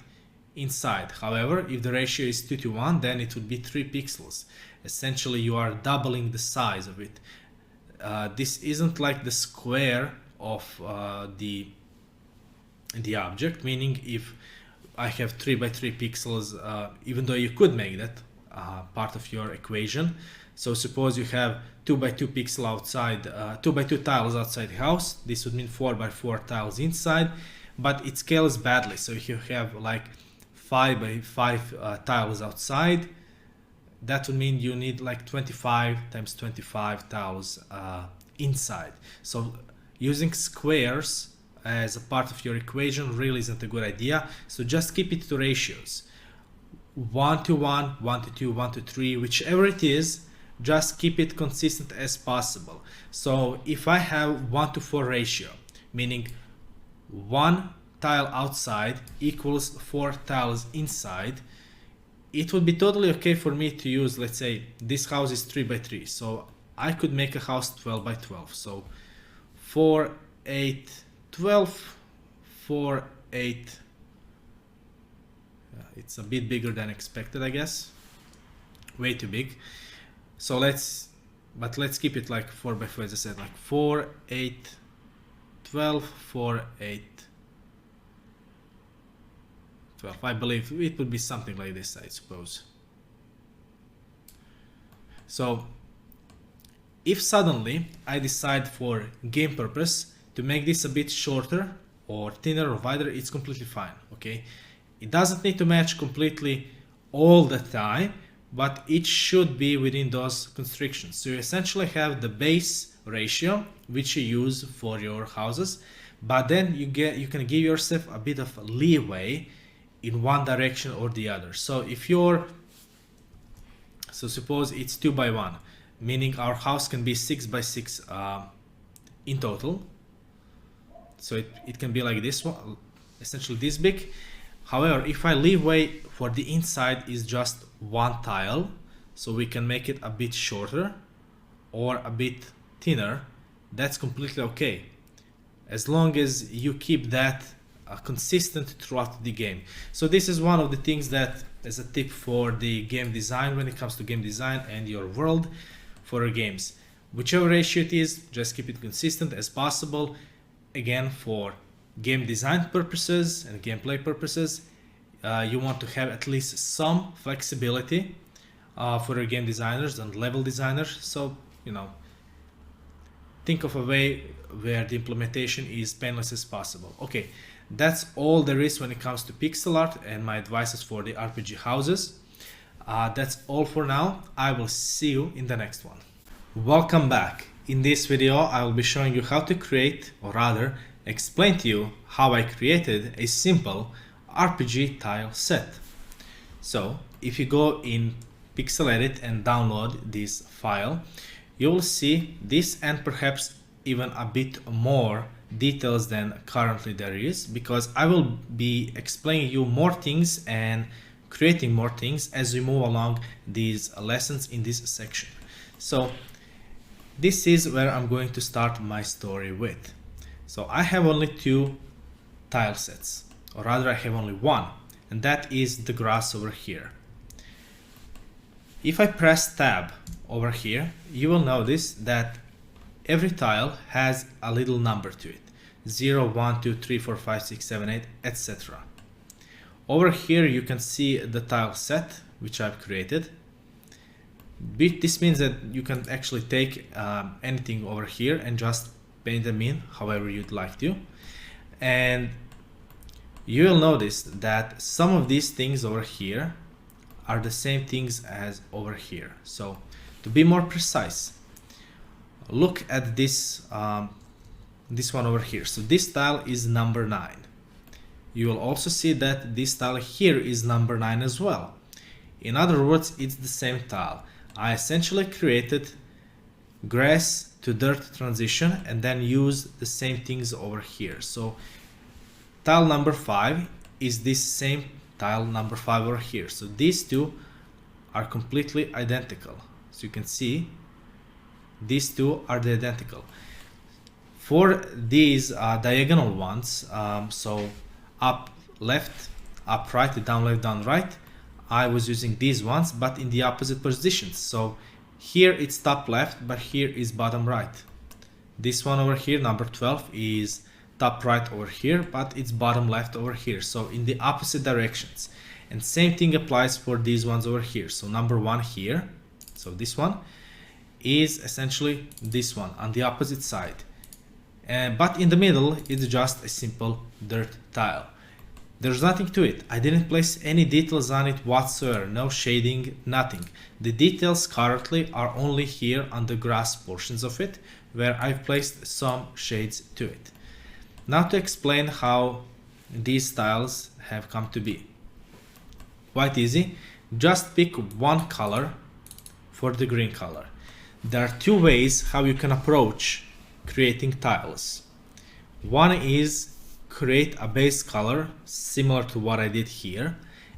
inside. However, if the ratio is 2 to 1, then it would be 3 pixels. Essentially, you are doubling the size of it. This isn't like the square of the object, meaning if I have 3 by 3 pixels, even though you could make that part of your equation. So suppose you have 2 by 2 pixel outside, 2 by 2 tiles outside the house. This would mean 4 by 4 tiles inside, but it scales badly. So if you have like 5 by 5 tiles outside, that would mean you need like 25 times 25 tiles inside. So using squares as a part of your equation really isn't a good idea. So just keep it to ratios. 1 to 1, 1 to 2, 1 to 3, whichever it is, just keep it consistent as possible. So if I have 1 to 4 ratio, meaning 1 tile outside equals 4 tiles inside, it would be totally okay for me to use, let's say this house is 3 by 3, so I could make a house 12 by 12. So 4, 8, 12, 4, 8. It's a bit bigger than expected, I guess. Way too big. So let's keep it like 4 by 4, as I said, like 4, 8, 12, 4, 8, 12. I believe it would be something like this, I suppose. So if suddenly I decide for game purpose to make this a bit shorter or thinner or wider, it's completely fine, okay? It doesn't need to match completely all the time, but it should be within those constrictions. So you essentially have the base ratio, which you use for your houses, but then you can give yourself a bit of leeway in one direction or the other. So suppose it's 2 by 1, meaning our house can be 6 by 6 in total. So it can be like this one, essentially this big. However, if I leave way for the inside is just 1 tile, so we can make it a bit shorter or a bit thinner, that's completely okay, as long as you keep that consistent throughout the game. So this is one of the things that is a tip for the game design when it comes to game design and your world for your games. Whichever ratio it is, just keep it consistent as possible. Again, for game design purposes and gameplay purposes, you want to have at least some flexibility for your game designers and level designers. So, think of a way where the implementation is painless as possible. Okay, that's all there is when it comes to pixel art and my advices for the RPG houses. That's all for now. I will see you in the next one. Welcome back. In this video, I will be showing you how to create, or rather, explain to you how I created a simple RPG tile set. So if you go in Pixel Edit and download this file, you will see this and perhaps even a bit more details than currently there is, because I will be explaining you more things and creating more things as we move along these lessons in this section. So this is where I'm going to start my story with. So I have only 2 tile sets, or rather I have only 1, and that is the grass over here. If I press tab over here, you will notice that every tile has a little number to it. 0, 1, 2, 3, 4, 5, 6, 7, 8, etc. Over here you can see the tile set which I've created. This means that you can actually take anything over here and just paint them in however you'd like to. And you will notice that some of these things over here are the same things as over here. So to be more precise, look at this this one over here. So this tile is number 9. You will also see that this tile here is number 9 as well. In other words, it's the same tile. I essentially created grass to dirt transition and then use the same things over here. So tile number 5 is this same tile number 5 over here. So these two are completely identical. So you can see these two are identical. For these diagonal ones, so up left, up right, down left, down right, I was using these ones but in the opposite positions. So here it's top left, but here is bottom right. This one over here, number 12, is top right over here, but it's bottom left over here, so in the opposite directions. And same thing applies for these ones over here. So number 1 here, so this one is essentially this one on the opposite side, but in the middle it's just a simple dirt tile. There's nothing to it. I didn't place any details on it whatsoever, no shading, nothing. The details currently are only here on the grass portions of it, where I've placed some shades to it. Now to explain how these tiles have come to be. Quite easy. Just pick one color for the green color. There are two ways how you can approach creating tiles. One is create a base color similar to what I did here,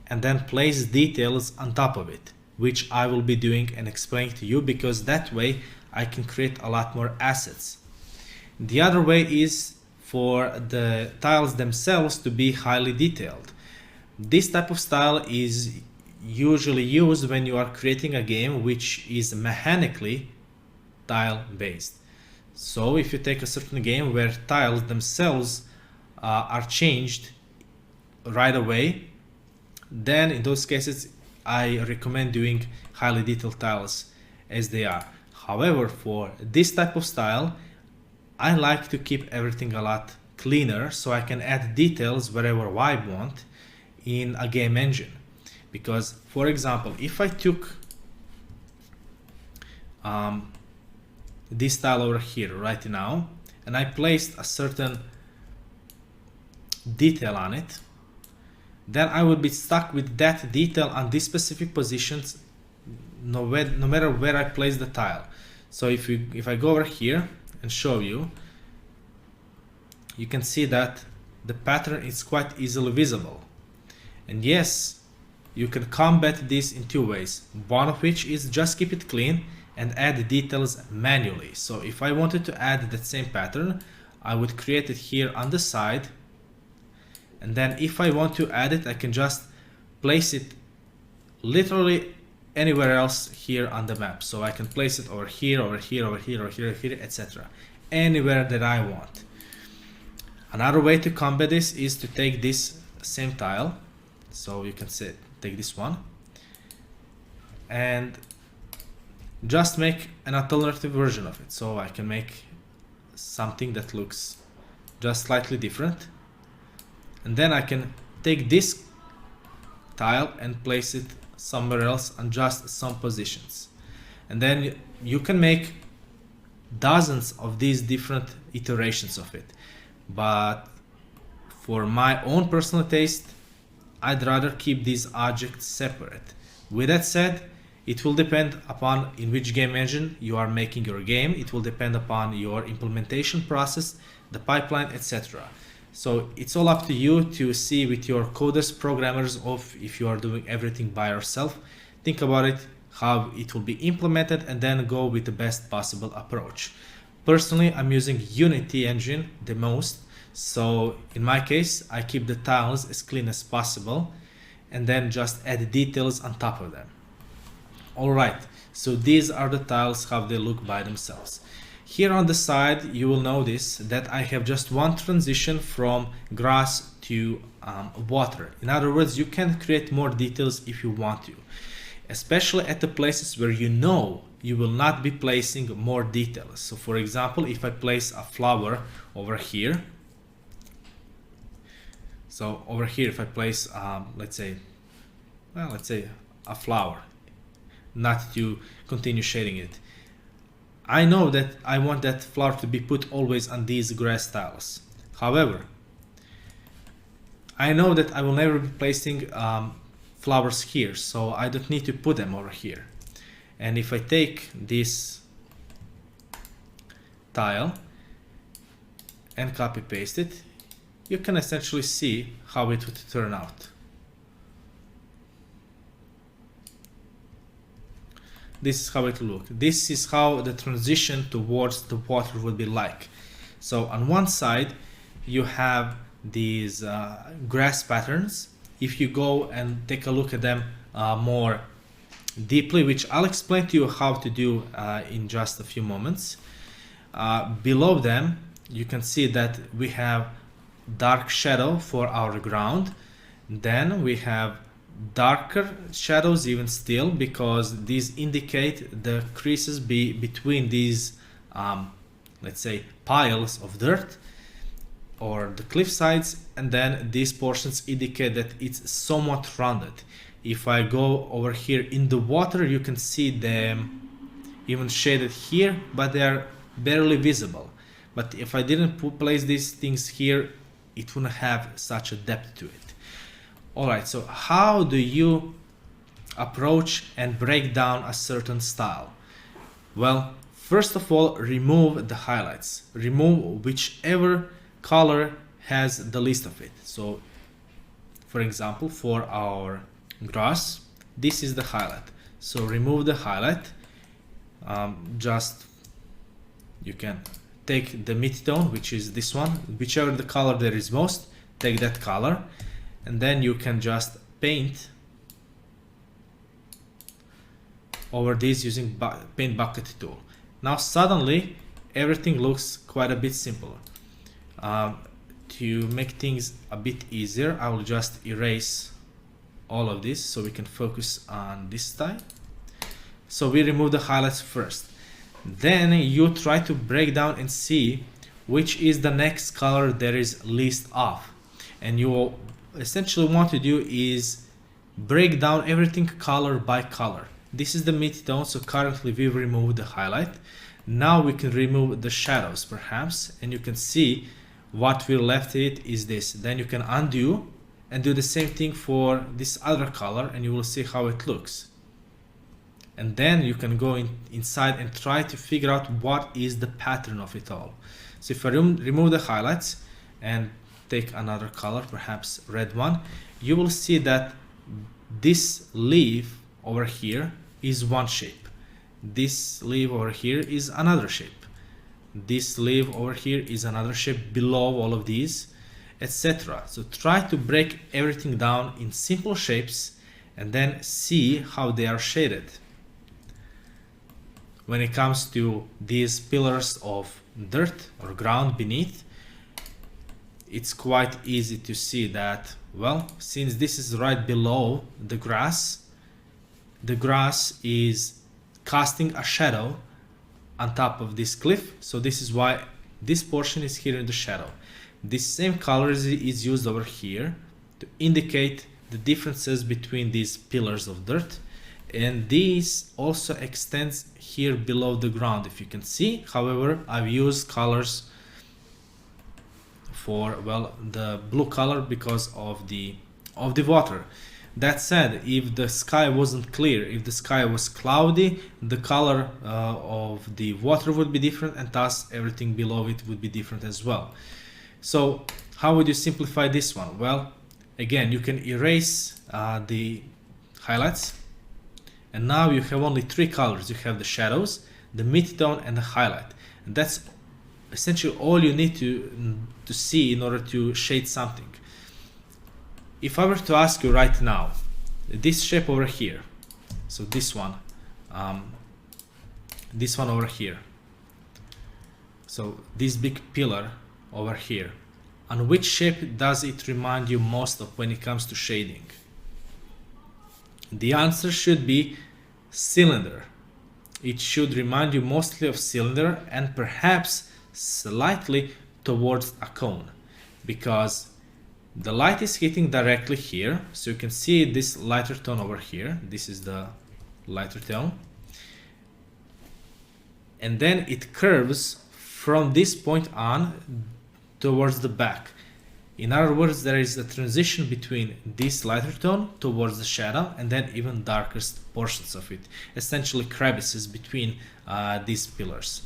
and then place details on top of it, which I will be doing and explaining to you, because that way I can create a lot more assets. The other way is for the tiles themselves to be highly detailed. This type of style is usually used when you are creating a game which is mechanically tile based. So if you take a certain game where tiles themselves are changed right away, then in those cases I recommend doing highly detailed tiles as they are. However, for this type of style, I like to keep everything a lot cleaner, so I can add details wherever I want in a game engine. Because, for example, if I took this tile over here right now and I placed a certain detail on it, then I would be stuck with that detail on these specific positions no matter where I place the tile. So if I go over here and show you, you can see that the pattern is quite easily visible. And yes, you can combat this in two ways, one of which is just keep it clean and add details manually. So if I wanted to add that same pattern, I would create it here on the side, and then if I want to add it, I can just place it literally anywhere else here on the map. So I can place it over here, over here, over here, over here, over here, etc. Anywhere that I want. Another way to combat this is to take this same tile, so you can say take this one and just make an alternative version of it. So I can make something that looks just slightly different, and then I can take this tile and place it somewhere else on just some positions, and then you can make dozens of these different iterations of it. But for my own personal taste, I'd rather keep these objects separate. With that said, it will depend upon in which game engine you are making your game. It will depend upon your implementation process, the pipeline, etc. So it's all up to you to see with your coders, programmers, of if you are doing everything by yourself. Think about it, how it will be implemented, and then go with the best possible approach. Personally, I'm using Unity engine the most. So in my case, I keep the tiles as clean as possible and then just add details on top of them. Alright, so these are the tiles, how they look by themselves. Here on the side, you will notice that I have just one transition from grass to water. In other words, you can create more details if you want to, especially at the places where you know you will not be placing more details. So for example, if I place a flower over here, so over here, if I place, let's say a flower, not to continue shading it, I know that I want that flower to be put always on these grass tiles. However, I know that I will never be placing flowers here, so I don't need to put them over here. And if I take this tile and copy paste it, you can essentially see how it would turn out. this is how it looks. This is how the transition towards the water would be like. So on one side you have these grass patterns. If you go and take a look at them more deeply, which I'll explain to you how to do in just a few moments, below them you can see that we have dark shadow for our ground. Then we have darker shadows even still, because these indicate the creases between these let's say piles of dirt or the cliff sides, and then these portions indicate that it's somewhat rounded. If I go over here in the water, you can see them even shaded here, but they are barely visible. But if I didn't place these things here, it wouldn't have such a depth to it. Alright, so how do you approach and break down a certain style? Well, first of all, remove the highlights. Remove whichever color has the least of it. So, for example, for our grass, this is the highlight. So remove the highlight. You can take the mid-tone, which is this one, whichever the color there is most, take that color, and then you can just paint over this using paint bucket tool. Now suddenly everything looks quite a bit simpler. To make things a bit easier, I will just erase all of this so we can focus on this style. So we remove the highlights first. Then you try to break down and see which is the next color there is least of. And you essentially want to do is break down everything color by color. This is the mid-tone, so currently we've removed the highlight. Now we can remove the shadows perhaps, and you can see what we left it is this. Then you can undo and do the same thing for this other color, and you will see how it looks. And then you can go inside and try to figure out what is the pattern of it all. So if I remove the highlights and take another color, perhaps red one, you will see that this leaf over here is one shape. This leaf over here is another shape. This leaf over here is another shape below all of these, etc. So try to break everything down in simple shapes and then see how they are shaded. When it comes to these pillars of dirt or ground beneath, it's quite easy to see that, well, since this is right below the grass is casting a shadow on top of this cliff, so this is why this portion is here in the shadow. This same color is used over here to indicate the differences between these pillars of dirt, and this also extends here below the ground, if you can see. However, I've used colors for, well, the blue color because of the water. That said, if the sky wasn't clear, if the sky was cloudy, the color of the water would be different, and thus everything below it would be different as well. So how would you simplify this one? Well, again, you can erase the highlights, and now you have only three colors. You have the shadows, the mid-tone, and the highlight. And that's essentially all you need to see in order to shade something. If I were to ask you right now, this shape over here, so this one over here, so this big pillar over here, on which shape does it remind you most of when it comes to shading? The answer should be cylinder. It should remind you mostly of cylinder and perhaps slightly towards a cone, because the light is hitting directly here, so you can see this lighter tone over here. This is the lighter tone, and then it curves from this point on towards the back. In other words, there is a transition between this lighter tone towards the shadow, and then even darkest portions of it, essentially crevices between these pillars.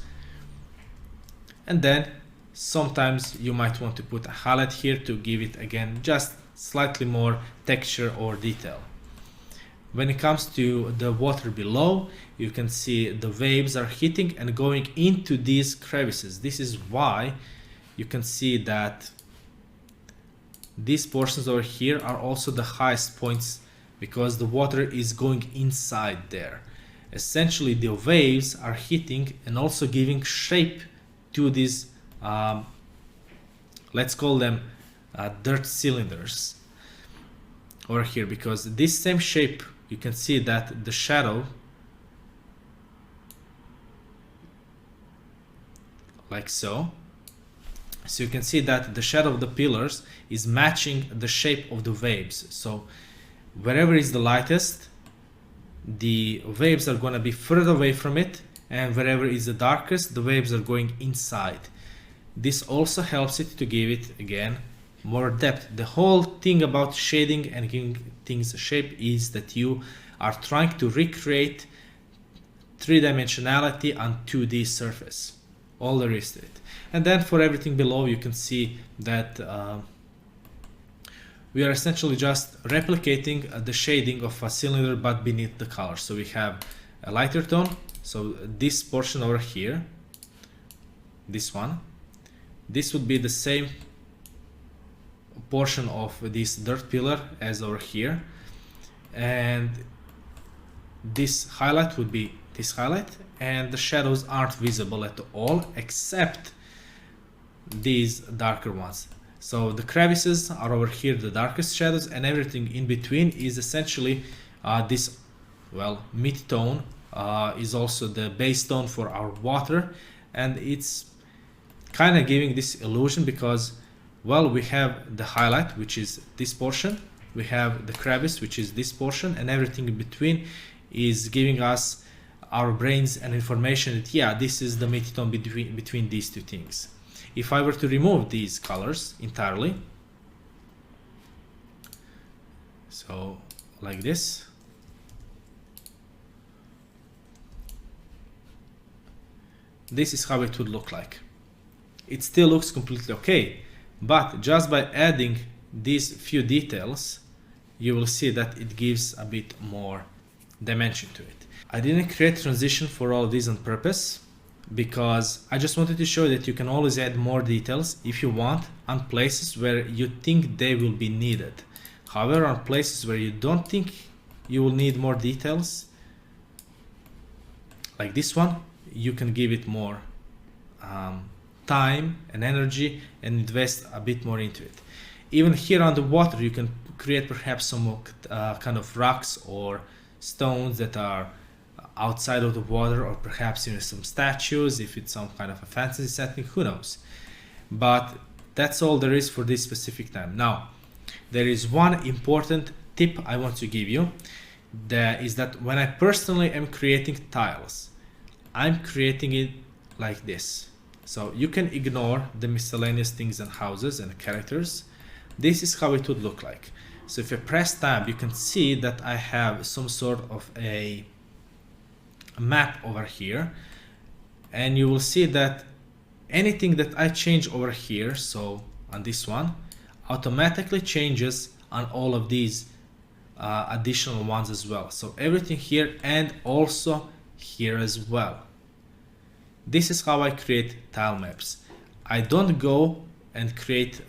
And then sometimes you might want to put a highlight here to give it, again, just slightly more texture or detail. When it comes to the water below, you can see the waves are hitting and going into these crevices. This is why you can see that these portions over here are also the highest points, because the water is going inside there. Essentially, the waves are hitting and also giving shape to these, let's call them dirt cylinders over here, because this same shape, you can see that the shadow, like so. So you can see that the shadow of the pillars is matching the shape of the waves. So wherever is the lightest, the waves are going to be further away from it, and wherever is the darkest, the waves are going inside. This also helps it to give it, again, more depth. The whole thing about shading and giving things a shape is that you are trying to recreate three-dimensionality on 2D surface. All there is to it. And then for everything below, you can see that we are essentially just replicating the shading of a cylinder but beneath the color. So we have a lighter tone, so this portion over here, this one, this would be the same portion of this dirt pillar as over here, and this highlight would be this highlight, and the shadows aren't visible at all except these darker ones. So the crevices are over here, the darkest shadows, and everything in between is essentially this, well, mid-tone is also the base tone for our water, and it's kind of giving this illusion because, well, we have the highlight, which is this portion, we have the crevice, which is this portion, and everything in between is giving us, our brains, and information that, yeah, this is the mid-tone between these two things. If I were to remove these colors entirely, so like this, this is how it would look like. It still looks completely okay, but just by adding these few details, you will see that it gives a bit more dimension to it. I didn't create transition for all of these on purpose, because I just wanted to show that you can always add more details if you want on places where you think they will be needed. However, on places where you don't think you will need more details, like this one, you can give it more time and energy and invest a bit more into it. Even here on the water, you can create perhaps some kind of rocks or stones that are outside of the water, or perhaps even some statues if it's some kind of a fantasy setting, who knows. But that's all there is for this specific time. Now, there is one important tip I want to give you, that is that when I personally am creating tiles, I'm creating it like this. So you can ignore the miscellaneous things and houses and characters. This is how it would look like. So if I press tab, you can see that I have some sort of a map over here, and you will see that anything that I change over here, so on this one, automatically changes on all of these additional ones as well. So everything here and also here as well. This is how I create tile maps. I don't go and create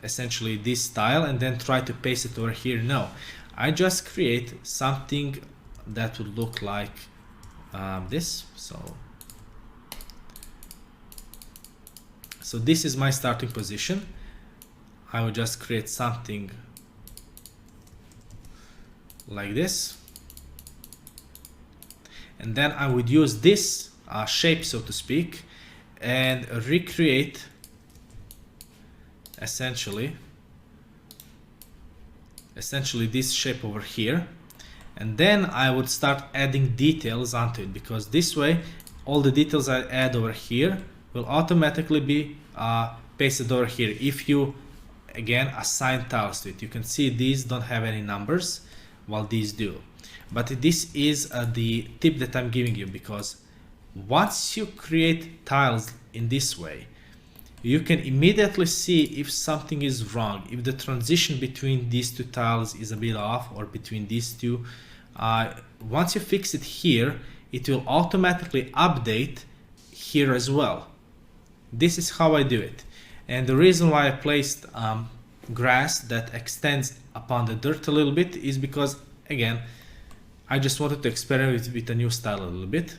essentially this tile and then try to paste it over here. No, I just create something that would look like this. So this is my starting position. I will just create something like this, and then I would use this shape, so to speak, and recreate essentially this shape over here. And then I would start adding details onto it, because this way all the details I add over here will automatically be pasted over here if you again assign tiles to it. You can see these don't have any numbers while these do. But this is the tip that I'm giving you, because once you create tiles in this way, you can immediately see if something is wrong, if the transition between these two tiles is a bit off, or between these two. Once you fix it here, it will automatically update here as well. This is how I do it. And the reason why I placed grass that extends upon the dirt a little bit is because, again, I just wanted to experiment with a new style a little bit,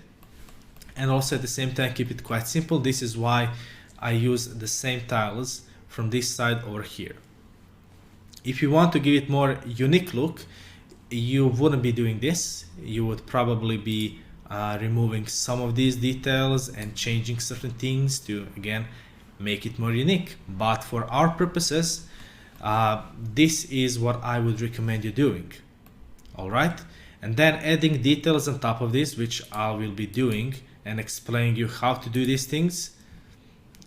and also at the same time keep it quite simple. This is why I use the same tiles from this side over here. If you want to give it more unique look, you wouldn't be doing this. You would probably be removing some of these details and changing certain things to, again, make it more unique. But for our purposes, this is what I would recommend you doing. All right, and then adding details on top of this, which I will be doing and explaining you how to do these things.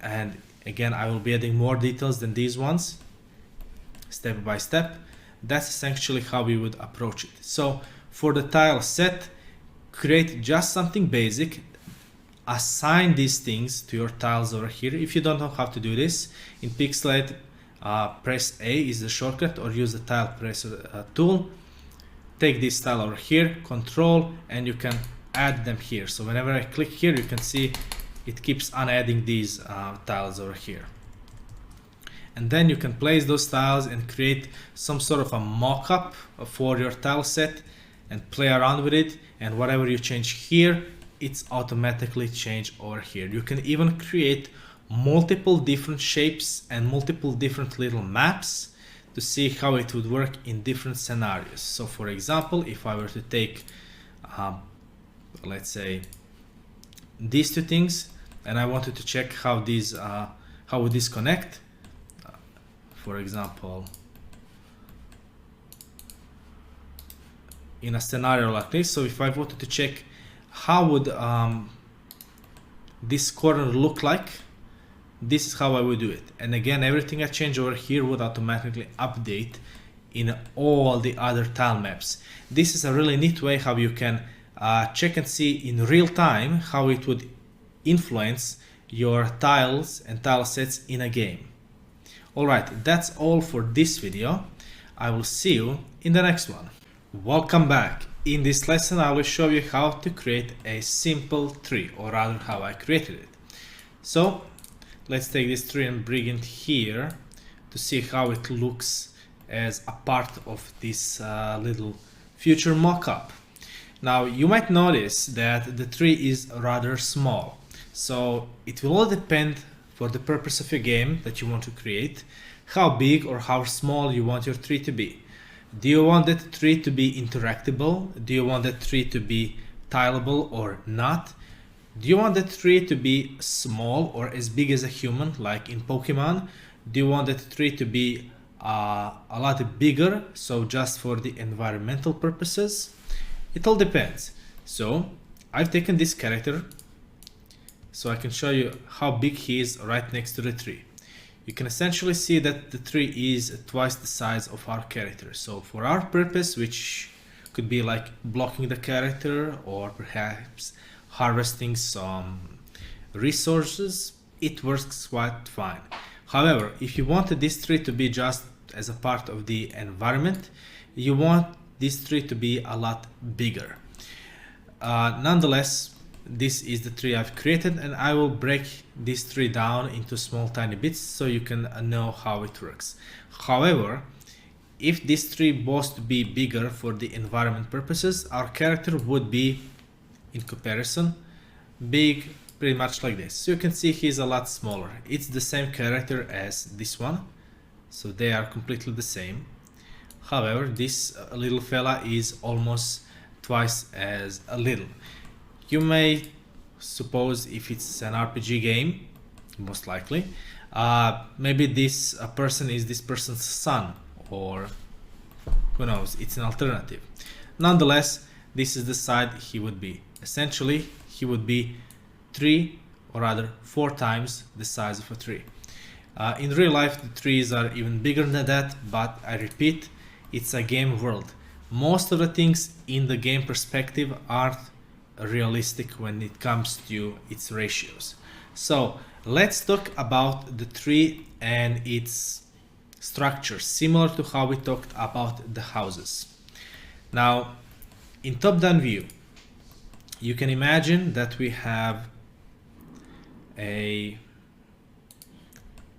And again, I will be adding more details than these ones, step by step. That's essentially how we would approach it. So for the tile set, create just something basic, assign these things to your tiles over here. If you don't know how to do this, in Pixelate, press A is the shortcut, or use the tile presser tool. Take this tile over here, control, and you can add them here. So whenever I click here, you can see it keeps on adding these tiles over here. And then you can place those tiles and create some sort of a mock-up for your tile set and play around with it. And whatever you change here, it's automatically changed over here. You can even create multiple different shapes and multiple different little maps to see how it would work in different scenarios. So for example, if I were to take, let's say, these two things, and I wanted to check how these, how would this connect. For example, in a scenario like this, so if I wanted to check how would this corner look like, this is how I would do it. And again, everything I change over here would automatically update in all the other tile maps. This is a really neat way how you can check and see in real time how it would influence your tiles and tile sets in a game. Alright, that's all for this video. I will see you in the next one. Welcome back. In this lesson, I will show you how to create a simple tree, or rather how I created it. So let's take this tree and bring it here to see how it looks as a part of this little future mock-up. Now you might notice that the tree is rather small, so it will all depend, for the purpose of your game that you want to create, how big or how small you want your tree to be. Do you want that tree to be interactable? Do you want that tree to be tileable or not? Do you want that tree to be small or as big as a human, like in Pokemon? Do you want that tree to be a lot bigger, so just for the environmental purposes? It all depends. So I've taken this character so I can show you how big he is right next to the tree. You can essentially see that the tree is twice the size of our character. So for our purpose, which could be like blocking the character or perhaps harvesting some resources, it works quite fine. However, if you wanted this tree to be just as a part of the environment, you want this tree to be a lot bigger. Nonetheless, this is the tree I've created, and I will break this tree down into small tiny bits so you can know how it works. However, if this tree was to be bigger for the environment purposes, our character would be, in comparison, big, pretty much like this. So you can see he's a lot smaller. It's the same character as this one, so they are completely the same. However, this little fella is almost twice as little. You may suppose if it's an RPG game, most likely, maybe this person is this person's son, or who knows, it's an alternative. Nonetheless, this is the side he would be. Essentially, he would be 3 or rather 4 times the size of a tree. In real life, the trees are even bigger than that, but I repeat, it's a game world. Most of the things in the game perspective aren't realistic when it comes to its ratios. So let's talk about the tree and its structure, similar to how we talked about the houses. Now, in top-down view, you can imagine that we have a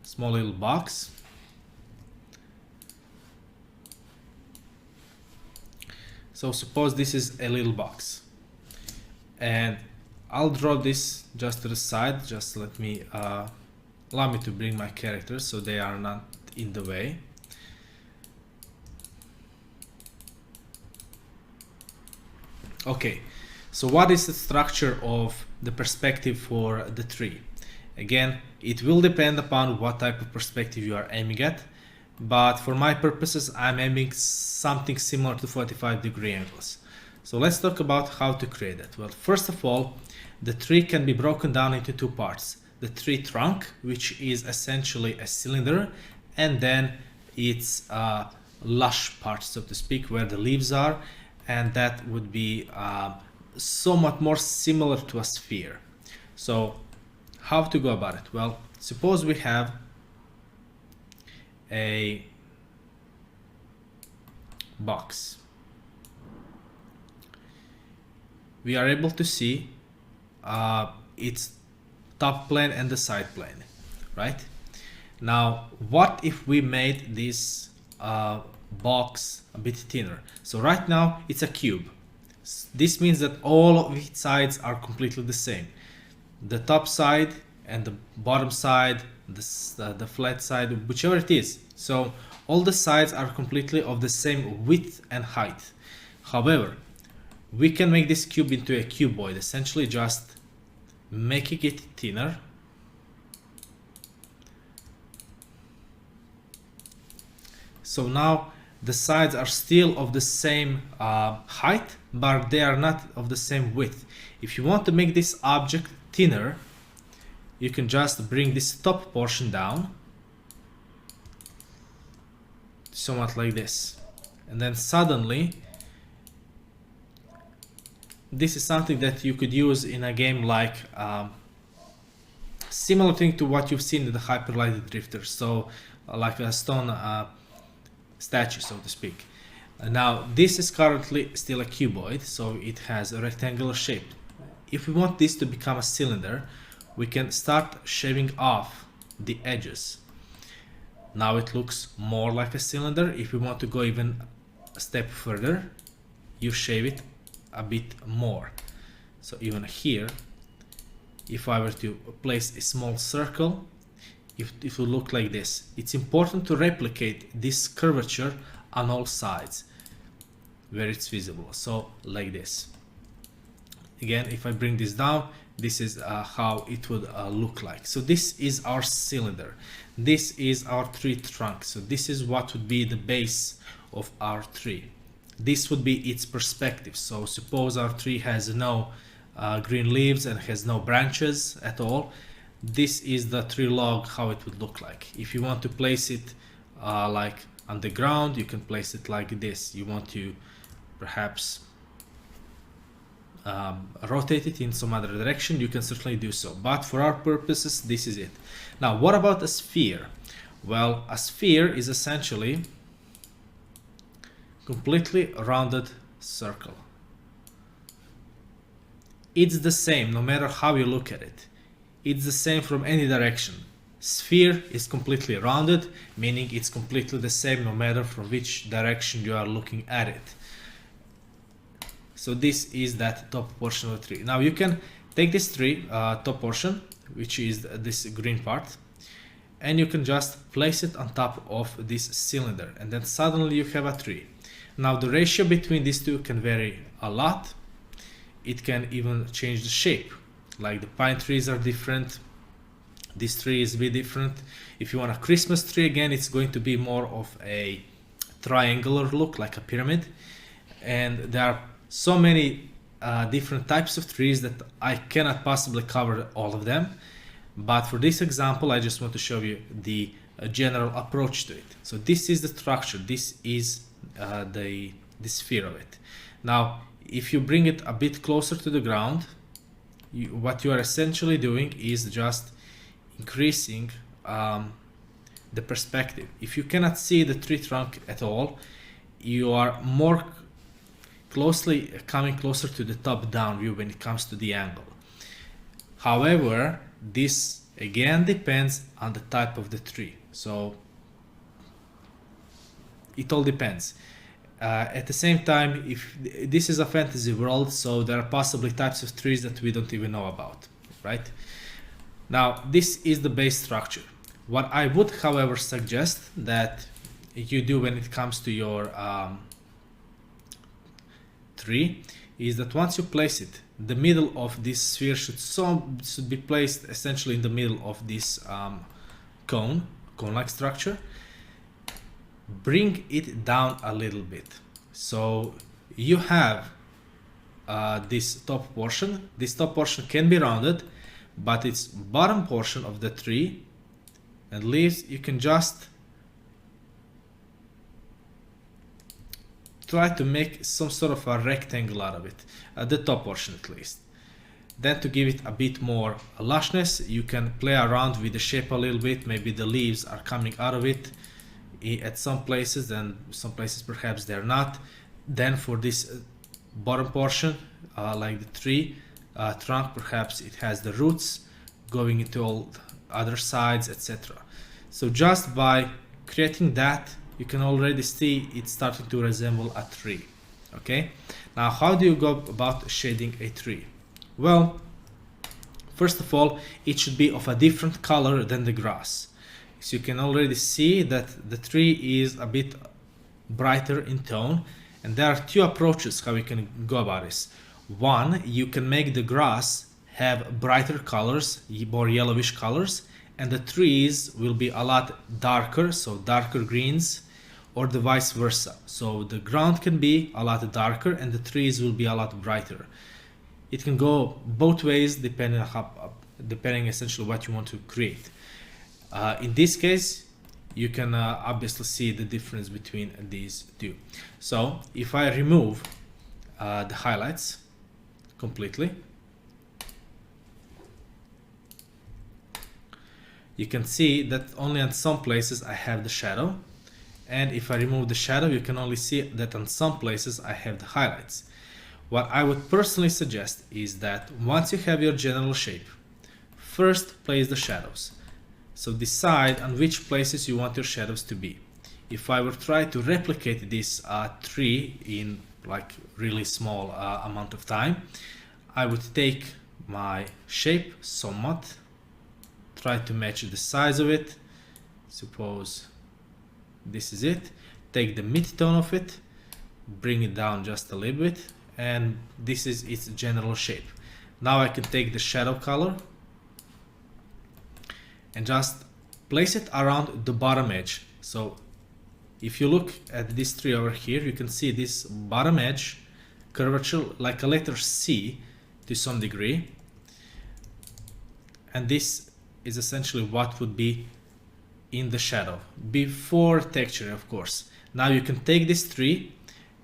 small little box. So suppose this is a little box, and I'll draw this just to the side. Just let me allow me to bring my characters so they are not in the way. Okay, so what is the structure of the perspective for the tree? Again, it will depend upon what type of perspective you are aiming at, but for my purposes I'm aiming something similar to 45-degree angles. So let's talk about how to create it. Well, first of all, the tree can be broken down into two parts. The tree trunk, which is essentially a cylinder, and then its lush part, so to speak, where the leaves are, and that would be somewhat more similar to a sphere. So how to go about it? Well, suppose we have a box. We are able to see its top plane and the side plane, right? Now, what if we made this box a bit thinner? So right now it's a cube. This means that all of its sides are completely the same. The top side and the bottom side, the flat side, whichever it is. So all the sides are completely of the same width and height. However, we can make this cube into a cuboid, essentially just making it thinner. So now the sides are still of the same height, but they are not of the same width. If you want to make this object thinner, you can just bring this top portion down, somewhat like this, and then suddenly this is something that you could use in a game like similar thing to what you've seen in the Hyperlight Drifter, so like a stone statue, so to speak. Now this is currently still a cuboid, so it has a rectangular shape. If we want this to become a cylinder, we can start shaving off the edges. Now it looks more like a cylinder. If we want to go even a step further, you shave it a bit more. So even here, if I were to place a small circle, it will look like this. It's important to replicate this curvature on all sides where it's visible, so like this. Again, if I bring this down, this is how it would look like. So this is our cylinder. This is our tree trunk. So this is what would be the base of our tree. This would be its perspective. So suppose our tree has no green leaves and has no branches at all. This is the tree log, how it would look like. If you want to place it like on the ground, you can place it like this. You want to perhaps rotate it in some other direction, you can certainly do so, but for our purposes this is it. Now what about a sphere? Well, a sphere is essentially completely rounded circle. It's the same no matter how you look at it. It's the same from any direction. Sphere is completely rounded, meaning it's completely the same no matter from which direction you are looking at it. So this is that top portion of the tree. Now you can take this tree, top portion, which is this green part, and you can just place it on top of this cylinder, and then suddenly you have a tree. Now the ratio between these two can vary a lot. It can even change the shape. Like the pine trees are different. This tree is a bit different. If you want a Christmas tree, again, it's going to be more of a triangular look, like a pyramid. And there are so many different types of trees that I cannot possibly cover all of them. But for this example, I just want to show you the general approach to it. So this is the structure. This is the sphere of it. Now, if you bring it a bit closer to the ground, what you are essentially doing is just increasing the perspective. If you cannot see the tree trunk at all, you are more closely coming closer to the top-down view when it comes to the angle. However, this again depends on the type of the tree, so it all depends. At the same time, if this is a fantasy world, so there are possibly types of trees that we don't even know about, right? Now, this is the base structure. What I would, however, suggest that you do when it comes to your tree is that once you place it, the middle of this sphere should be placed essentially in the middle of this cone-like structure. Bring it down a little bit. So you have this top portion. This top portion can be rounded, but its bottom portion of the tree and leaves, you can just try to make some sort of a rectangle out of it, the top portion at least. Then to give it a bit more lushness, you can play around with the shape a little bit. Maybe the leaves are coming out of it at some places, and some places perhaps they're not. Then for this bottom portion, like the tree trunk, perhaps it has the roots going into all other sides, etc. So just by creating that, you can already see it's starting to resemble a tree. Okay, now how do you go about shading a tree? Well, first of all, it should be of a different color than the grass. So you can already see that the tree is a bit brighter in tone, and there are two approaches how you can go about this. One, you can make the grass have brighter colors, more yellowish colors, and the trees will be a lot darker, so darker greens, or the vice versa. So the ground can be a lot darker and the trees will be a lot brighter. It can go both ways depending essentially what you want to create. In this case, you can obviously see the difference between these two. So if I remove the highlights completely, you can see that only on some places I have the shadow, and if I remove the shadow, you can only see that on some places I have the highlights. What I would personally suggest is that once you have your general shape, first place the shadows. So decide on which places you want your shadows to be. If I were to try to replicate this tree in like really small amount of time, I would take my shape somewhat, try to match the size of it. Suppose this is it. Take the mid-tone of it, bring it down just a little bit, and this is its general shape. Now I can take the shadow color and just place it around the bottom edge. So if you look at this tree over here, you can see this bottom edge curvature like a letter C to some degree, and this is essentially what would be in the shadow before texturing, of course. Now you can take this tree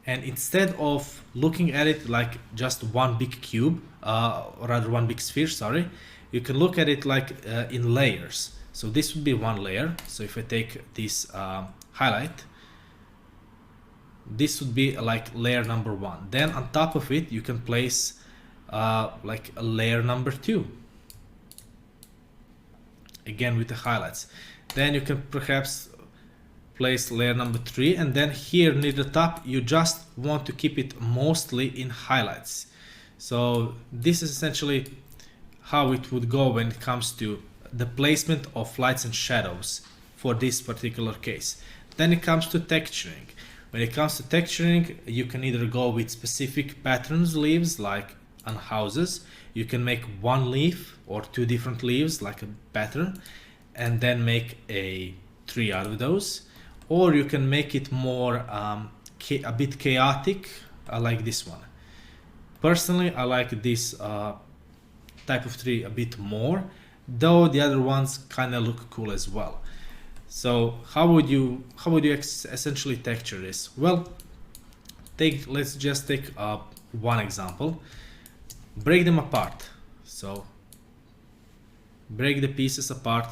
and instead of looking at it like just one big cube, or rather one big sphere, sorry, you can look at it like in layers. So this would be one layer. So if I take this highlight, this would be like layer number one. Then on top of it, you can place like a layer number two, again with the highlights. Then you can perhaps place layer number three, and then here near the top you just want to keep it mostly in highlights. So this is essentially how it would go when it comes to the placement of lights and shadows for this particular case. Then it comes to texturing. When it comes to texturing, you can either go with specific patterns leaves like on houses. You can make one leaf or two different leaves like a pattern and then make a tree out of those, or you can make it more a bit chaotic like this one. Personally, I like this type of tree a bit more, though the other ones kind of look cool as well. So how would you essentially texture this? Well, let's just take one example, break them apart. So break the pieces apart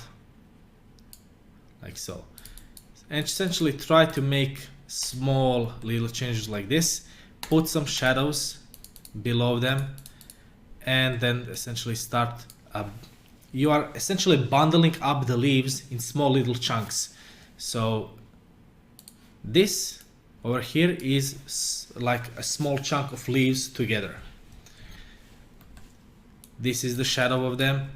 like so, and essentially try to make small little changes like this. Put some shadows below them, and then essentially start you are essentially bundling up the leaves in small little chunks. So this over here is like a small chunk of leaves together. This is the shadow of them.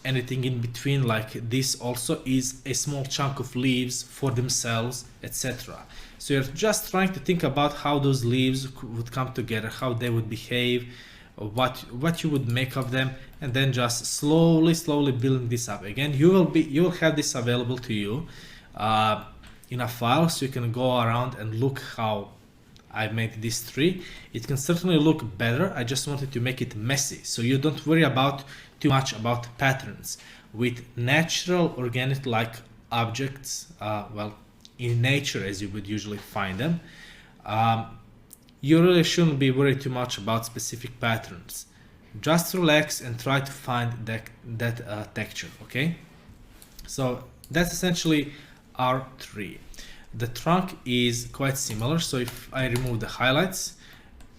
Anything in between like this also is a small chunk of leaves for themselves, etc. So you're just trying to think about how those leaves would come together, how they would behave, what you would make of them, and then just slowly building this up. Again, you will have this available to you in a file, so you can go around and look how I made this tree. It can certainly look better. I just wanted to make it messy, so you don't worry about too much about patterns. With natural organic like objects, well, in nature as you would usually find them, you really shouldn't be worried too much about specific patterns. Just relax and try to find that texture, okay? So that's essentially our tree. The trunk is quite similar, so if I remove the highlights,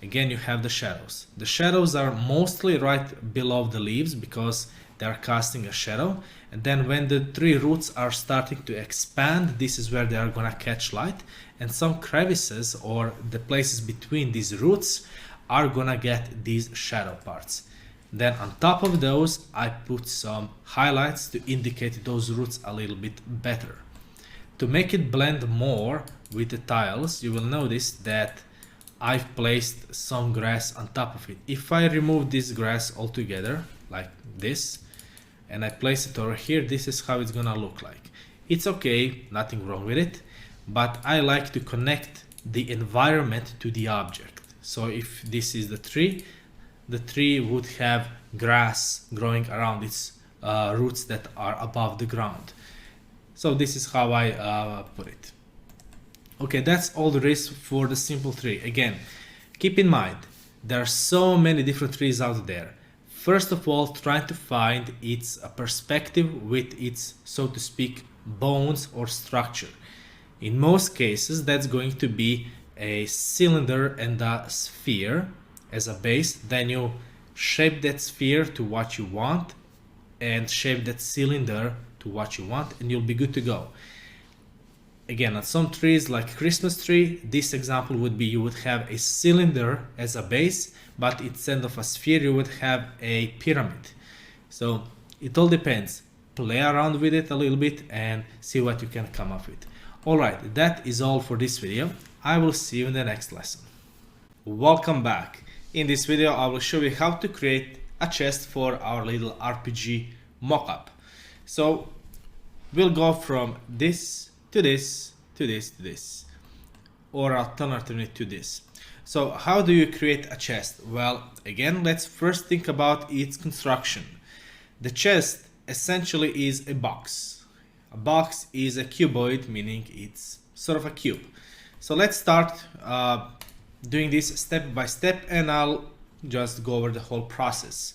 again you have the shadows. The shadows are mostly right below the leaves because they are casting a shadow, and then when the tree roots are starting to expand, this is where they are gonna catch light, and some crevices or the places between these roots are gonna get these shadow parts. Then on top of those I put some highlights to indicate those roots a little bit better. To make it blend more with the tiles, you will notice that I've placed some grass on top of it. If I remove this grass altogether like this and I place it over here, this is how it's gonna look like. It's okay, nothing wrong with it, but I like to connect the environment to the object. So if this is the tree would have grass growing around its roots that are above the ground. So this is how I put it. Okay, that's all there is for the simple tree. Again, keep in mind, there are so many different trees out there. First of all, trying to find its perspective with its, so to speak, bones or structure. In most cases, that's going to be a cylinder and a sphere as a base. Then you shape that sphere to what you want and shape that cylinder to what you want, and you'll be good to go. Again, on some trees like Christmas tree, this example would be you would have a cylinder as a base, but instead of a sphere you would have a pyramid. So it all depends. Play around with it a little bit and see what you can come up with. Alright, that is all for this video. I will see you in the next lesson. Welcome back. In this video I will show you how to create a chest for our little RPG mockup. So we'll go from this to this to this to this, or alternatively to this. So how do you create a chest? Well, again, let's first think about its construction. The chest essentially is a box. A box is a cuboid, meaning it's sort of a cube. So let's start doing this step by step, and I'll just go over the whole process.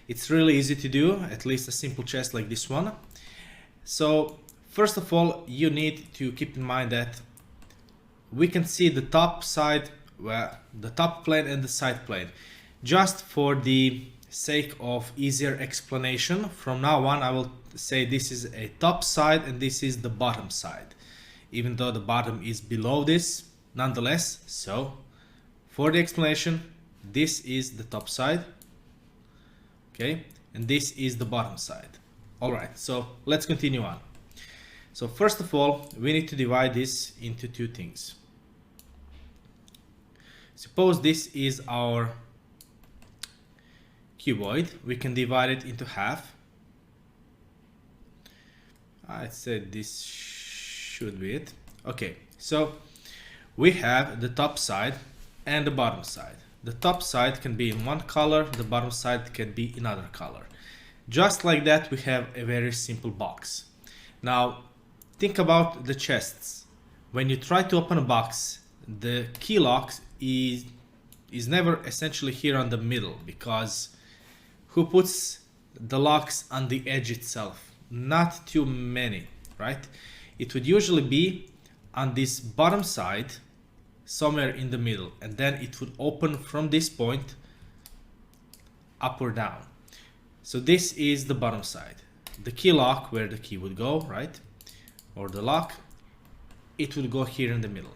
It's really easy to do, at least a simple chest like this one. So first of all, you need to keep in mind that we can see the top side, well, the top plane and the side plane. Just for the sake of easier explanation, from now on I will say this is a top side and this is the bottom side, even though the bottom is below this nonetheless. So for the explanation, this is the top side, okay, and this is the bottom side. Alright, so let's continue on. So first of all, we need to divide this into two things. Suppose this is our cuboid. We can divide it into half. I said this should be it. Okay, so we have the top side and the bottom side. The top side can be in one color, the bottom side can be in another color. Just like that, we have a very simple box. Now, think about the chests. When you try to open a box, the key lock is never essentially here on the middle, because who puts the locks on the edge itself. Not too many, right? It would usually be on this bottom side, somewhere in the middle, and then it would open from this point up or down. So this is the bottom side. The key lock, where the key would go, right? Or the lock, it would go here in the middle.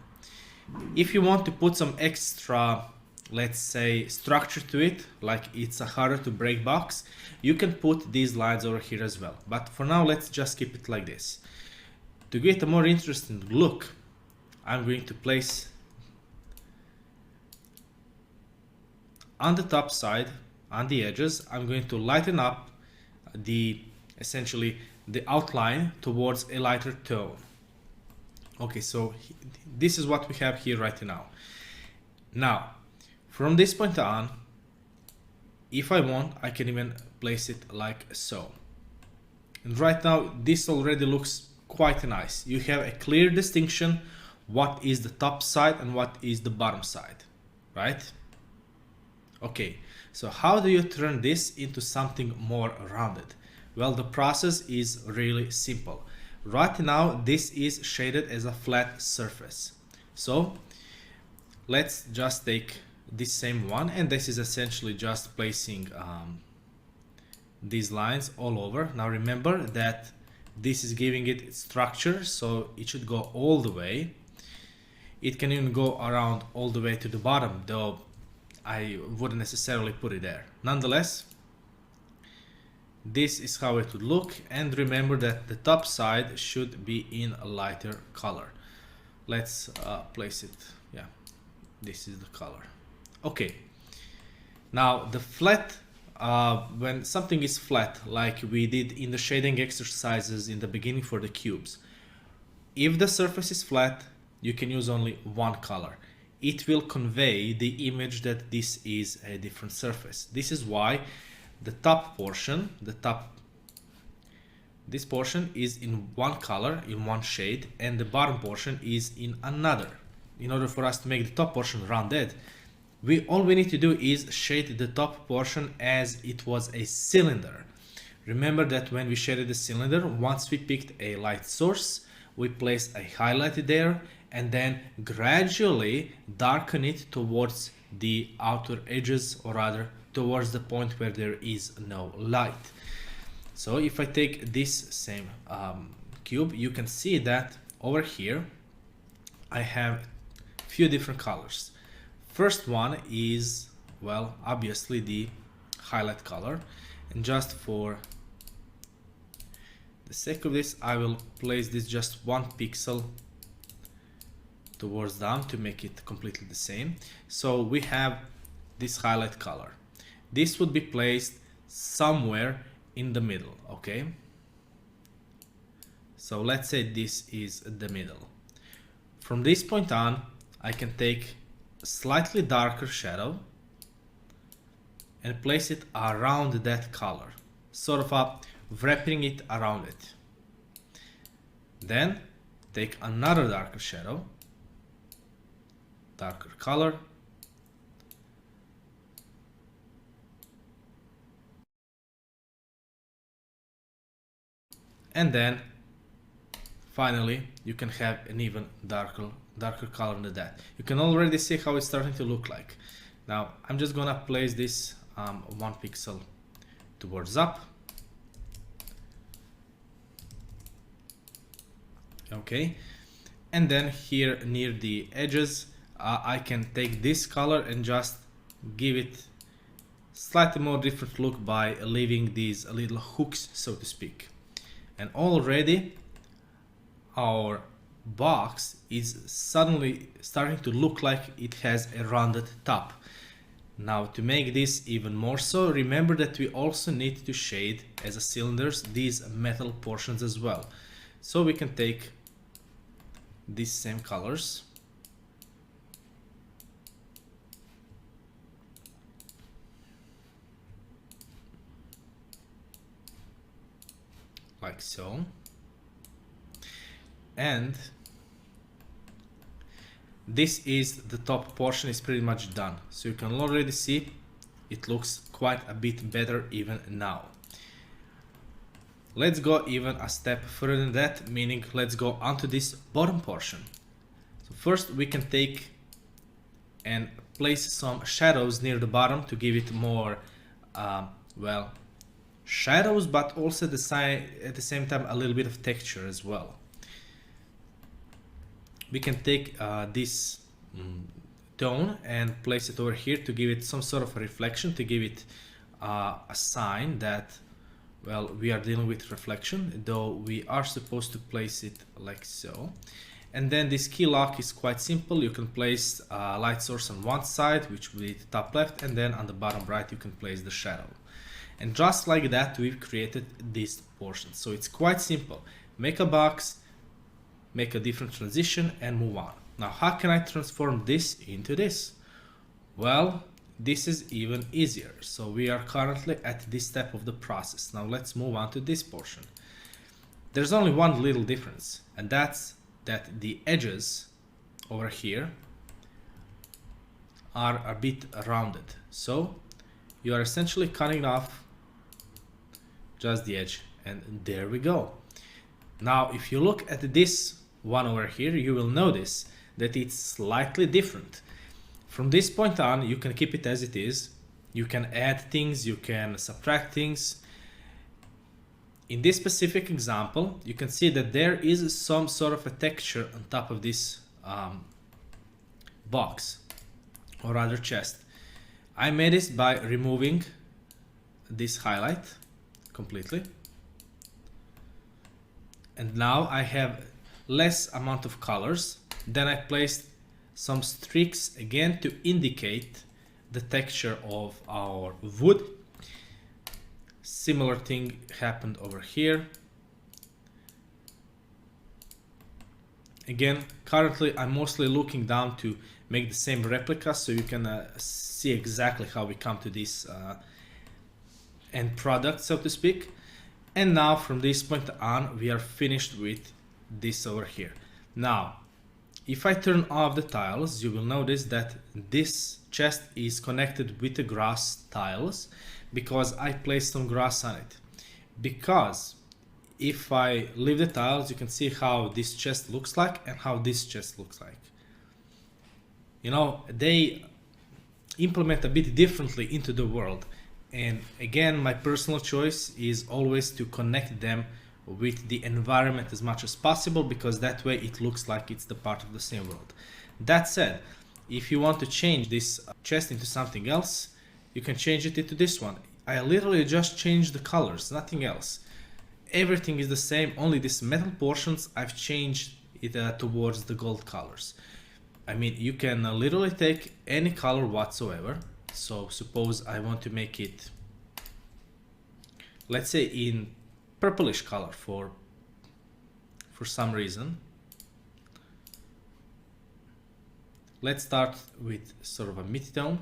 If you want to put some extra, let's say, structure to it, like it's a harder to break box, you can put these lines over here as well. But for now, let's just keep it like this. To get a more interesting look, I'm going to place on the top side, on the edges, I'm going to lighten up essentially the outline towards a lighter tone. Okay, so this is what we have here right now. Now, from this point on, if I want, I can even place it like so. And right now, this already looks quite nice. You have a clear distinction what is the top side and what is the bottom side, right? Okay, so how do you turn this into something more rounded? Well, the process is really simple. Right now, this is shaded as a flat surface. So let's just take this same one, and this is essentially just placing these lines all over. Now remember that this is giving it structure, so it should go all the way. It can even go around all the way to the bottom, though I wouldn't necessarily put it there. Nonetheless, this is how it would look, and remember that the top side should be in a lighter color. Let's place it, yeah, this is the color. Okay, now the flat, when something is flat, like we did in the shading exercises in the beginning for the cubes, if the surface is flat, you can use only one color. It will convey the image that this is a different surface. This is why the top portion, this portion is in one color, in one shade, and the bottom portion is in another. In order for us to make the top portion rounded, all we need to do is shade the top portion as it was a cylinder. Remember that when we shaded the cylinder, once we picked a light source, we placed a highlight there, and then gradually darken it towards the outer edges, or rather towards the point where there is no light. So if I take this same cube, you can see that over here I have a few different colors. First one is, well, obviously the highlight color, and just for the sake of this, I will place this just 1 pixel towards down to make it completely the same. So we have this highlight color. This would be placed somewhere in the middle, okay? So let's say this is the middle. From this point on, I can take a slightly darker shadow and place it around that color, sort of wrapping it around it. Then take another darker shadow, darker color, and then finally you can have an even darker color than that. You can already see how it's starting to look like. Now I'm just gonna place this 1 pixel towards up. Okay, and then here near the edges I can take this color and just give it slightly more different look by leaving these little hooks, so to speak. And already our box is suddenly starting to look like it has a rounded top. Now to make this even more so, remember that we also need to shade as a cylinders these metal portions as well. So we can take these same colors like so, and this is the top portion is pretty much done. So you can already see it looks quite a bit better even now. Let's go even a step further than that, meaning let's go onto this bottom portion. So first we can take and place some shadows near the bottom to give it more, well, shadows, but also at the same time a little bit of texture as well. We can take this tone and place it over here to give it some sort of a reflection, to give it a sign that, well, we are dealing with reflection, though we are supposed to place it like so. And then this key lock is quite simple. You can place a light source on one side, which will be the top left, and then on the bottom right you can place the shadow. And just like that we've created this portion. So it's quite simple. Make a box, make a different transition, and move on. Now how can I transform this into this? Well, this is even easier. So we are currently at this step of the process. Now let's move on to this portion. There's only one little difference, and that's that the edges over here are a bit rounded. So you are essentially cutting off just the edge, and there we go. Now if you look at this one over here, you will notice that it's slightly different. From this point on, you can keep it as it is. You can add things, you can subtract things. In this specific example, you can see that there is some sort of a texture on top of this box, or rather chest. I made this by removing this highlight completely. And now I have less amount of colors. Then I placed some streaks again to indicate the texture of our wood. Similar thing happened over here. Again, currently I'm mostly looking down to make the same replica so you can see exactly how we come to this end product, so to speak. And now from this point on we are finished with this over here. Now if I turn off the tiles, you will notice that this chest is connected with the grass tiles because I placed some grass on it. Because if I leave the tiles, you can see how this chest looks like and how this chest looks like. You know, they implement a bit differently into the world. And again, my personal choice is always to connect them with the environment as much as possible, because that way it looks like it's the part of the same world. That said, if you want to change this chest into something else, you can change it into this one. I literally just changed the colors, nothing else. Everything is the same, only these metal portions I've changed it towards the gold colors. I mean, you can literally take any color whatsoever. So suppose I want to make it, let's say, in purplish color for some reason. Let's start with sort of a mid-tone.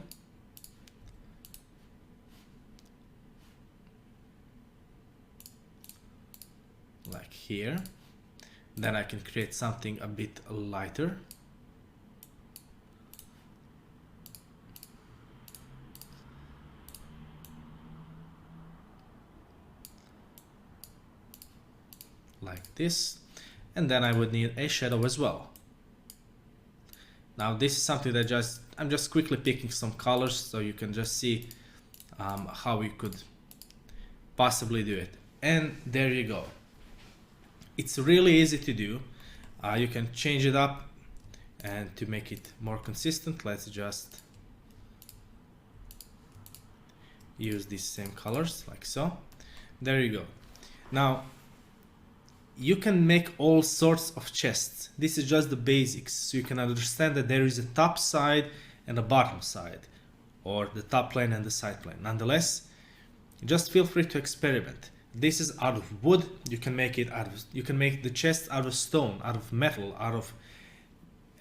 Like here. Then I can create something a bit lighter. Like this. And then I would need a shadow as well. Now this is something that I'm just quickly picking some colors so you can just see how we could possibly do it. And there you go. It's really easy to do. You can change it up, and to make it more consistent, let's just use these same colors like so. There you go. Now you can make all sorts of chests. This is just the basics, so you can understand that there is a top side and a bottom side, or the top plane and the side plane. Nonetheless, just feel free to experiment. This is out of wood. You can make it out of, you can make the chest out of stone, out of metal, out of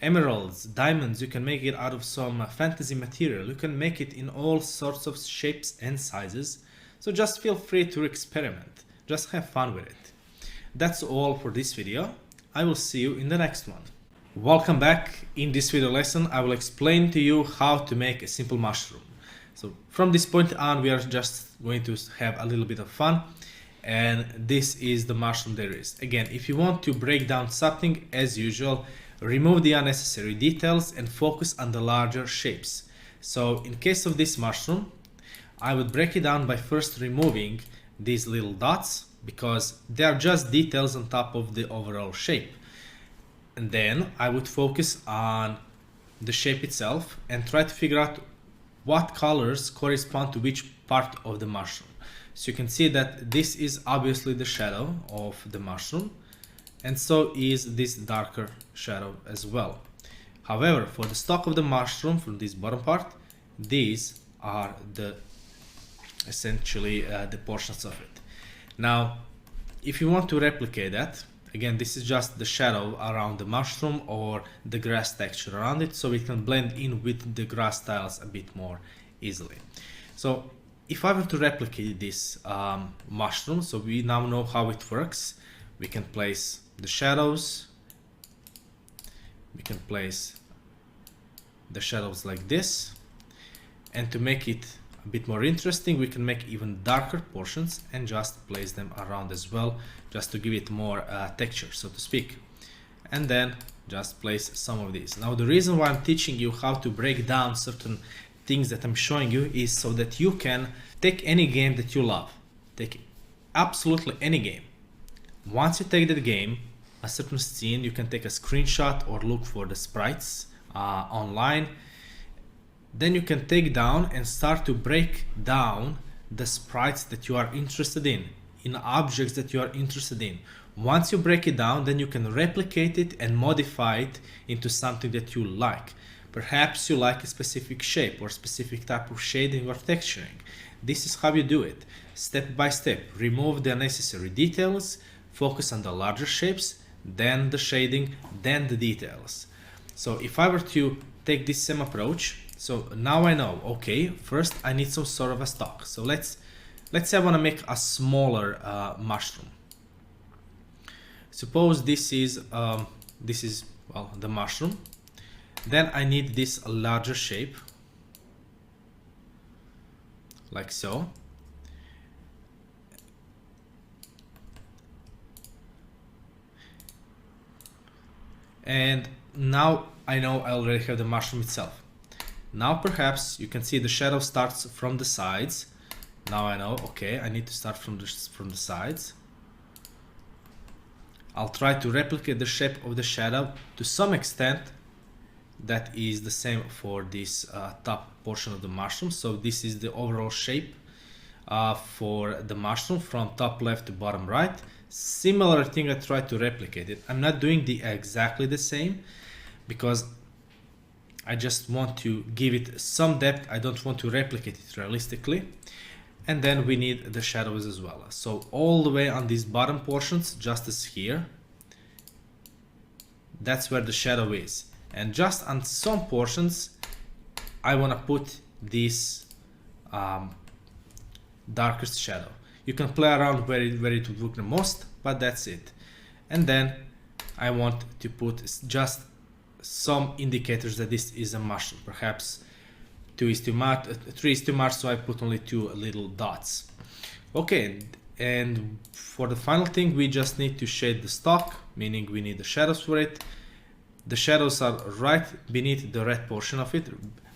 emeralds, diamonds. You can make it out of some fantasy material. You can make it in all sorts of shapes and sizes. So just feel free to experiment. Just have fun with it. That's all for this video. I will see you in the next one. Welcome back. In this video lesson, I will explain to you how to make a simple mushroom. So from this point on, we are just going to have a little bit of fun. And this is the mushroom there is. Again, if you want to break down something, as usual, remove the unnecessary details and focus on the larger shapes. So in case of this mushroom, I would break it down by first removing these little dots, because they are just details on top of the overall shape. And then I would focus on the shape itself and try to figure out what colors correspond to which part of the mushroom. So you can see that this is obviously the shadow of the mushroom, and so is this darker shadow as well. However, for the stalk of the mushroom, from this bottom part, these are the essentially the portions of it. Now, if you want to replicate that, again, this is just the shadow around the mushroom or the grass texture around it, so it can blend in with the grass tiles a bit more easily. So if I were to replicate this mushroom, so we now know how it works. We can place the shadows. We can place the shadows like this. And to make it a bit more interesting, we can make even darker portions and just place them around as well, just to give it more texture, so to speak. And then just place some of these. Now, the reason why I'm teaching you how to break down certain things that I'm showing you is so that you can take any game that you love. Take absolutely any game. Once you take that game, a certain scene, you can take a screenshot or look for the sprites online. Then you can take down and start to break down the sprites that you are interested in objects that you are interested in. Once you break it down, then you can replicate it and modify it into something that you like. Perhaps you like a specific shape or specific type of shading or texturing. This is how you do it, step by step. Remove the unnecessary details, focus on the larger shapes, then the shading, then the details. So if I were to take this same approach, so now I know, okay, first I need some sort of a stock. So let's say I want to make a smaller mushroom. Suppose this is well, the mushroom. Then I need this larger shape, like so. And now I know I already have the mushroom itself. Now perhaps you can see the shadow starts from the sides. Now I know, okay, I need to start from the sides. I'll try to replicate the shape of the shadow to some extent. That is the same for this top portion of the mushroom. So this is the overall shape for the mushroom from top left to bottom right. Similar thing, I try to replicate it. I'm not doing exactly the same because I just want to give it some depth. I don't want to replicate it realistically. And then we need the shadows as well. So all the way on these bottom portions, just as here, that's where the shadow is. And just on some portions, I want to put this darkest shadow. You can play around where it would look the most, but that's it. And then I want to put just some indicators that this is a mushroom. Perhaps 2 is too much, 3 is too much, so I put only 2 little dots. Okay, and for the final thing, we just need to shade the stock, meaning we need the shadows for it. The shadows are right beneath the red portion of it,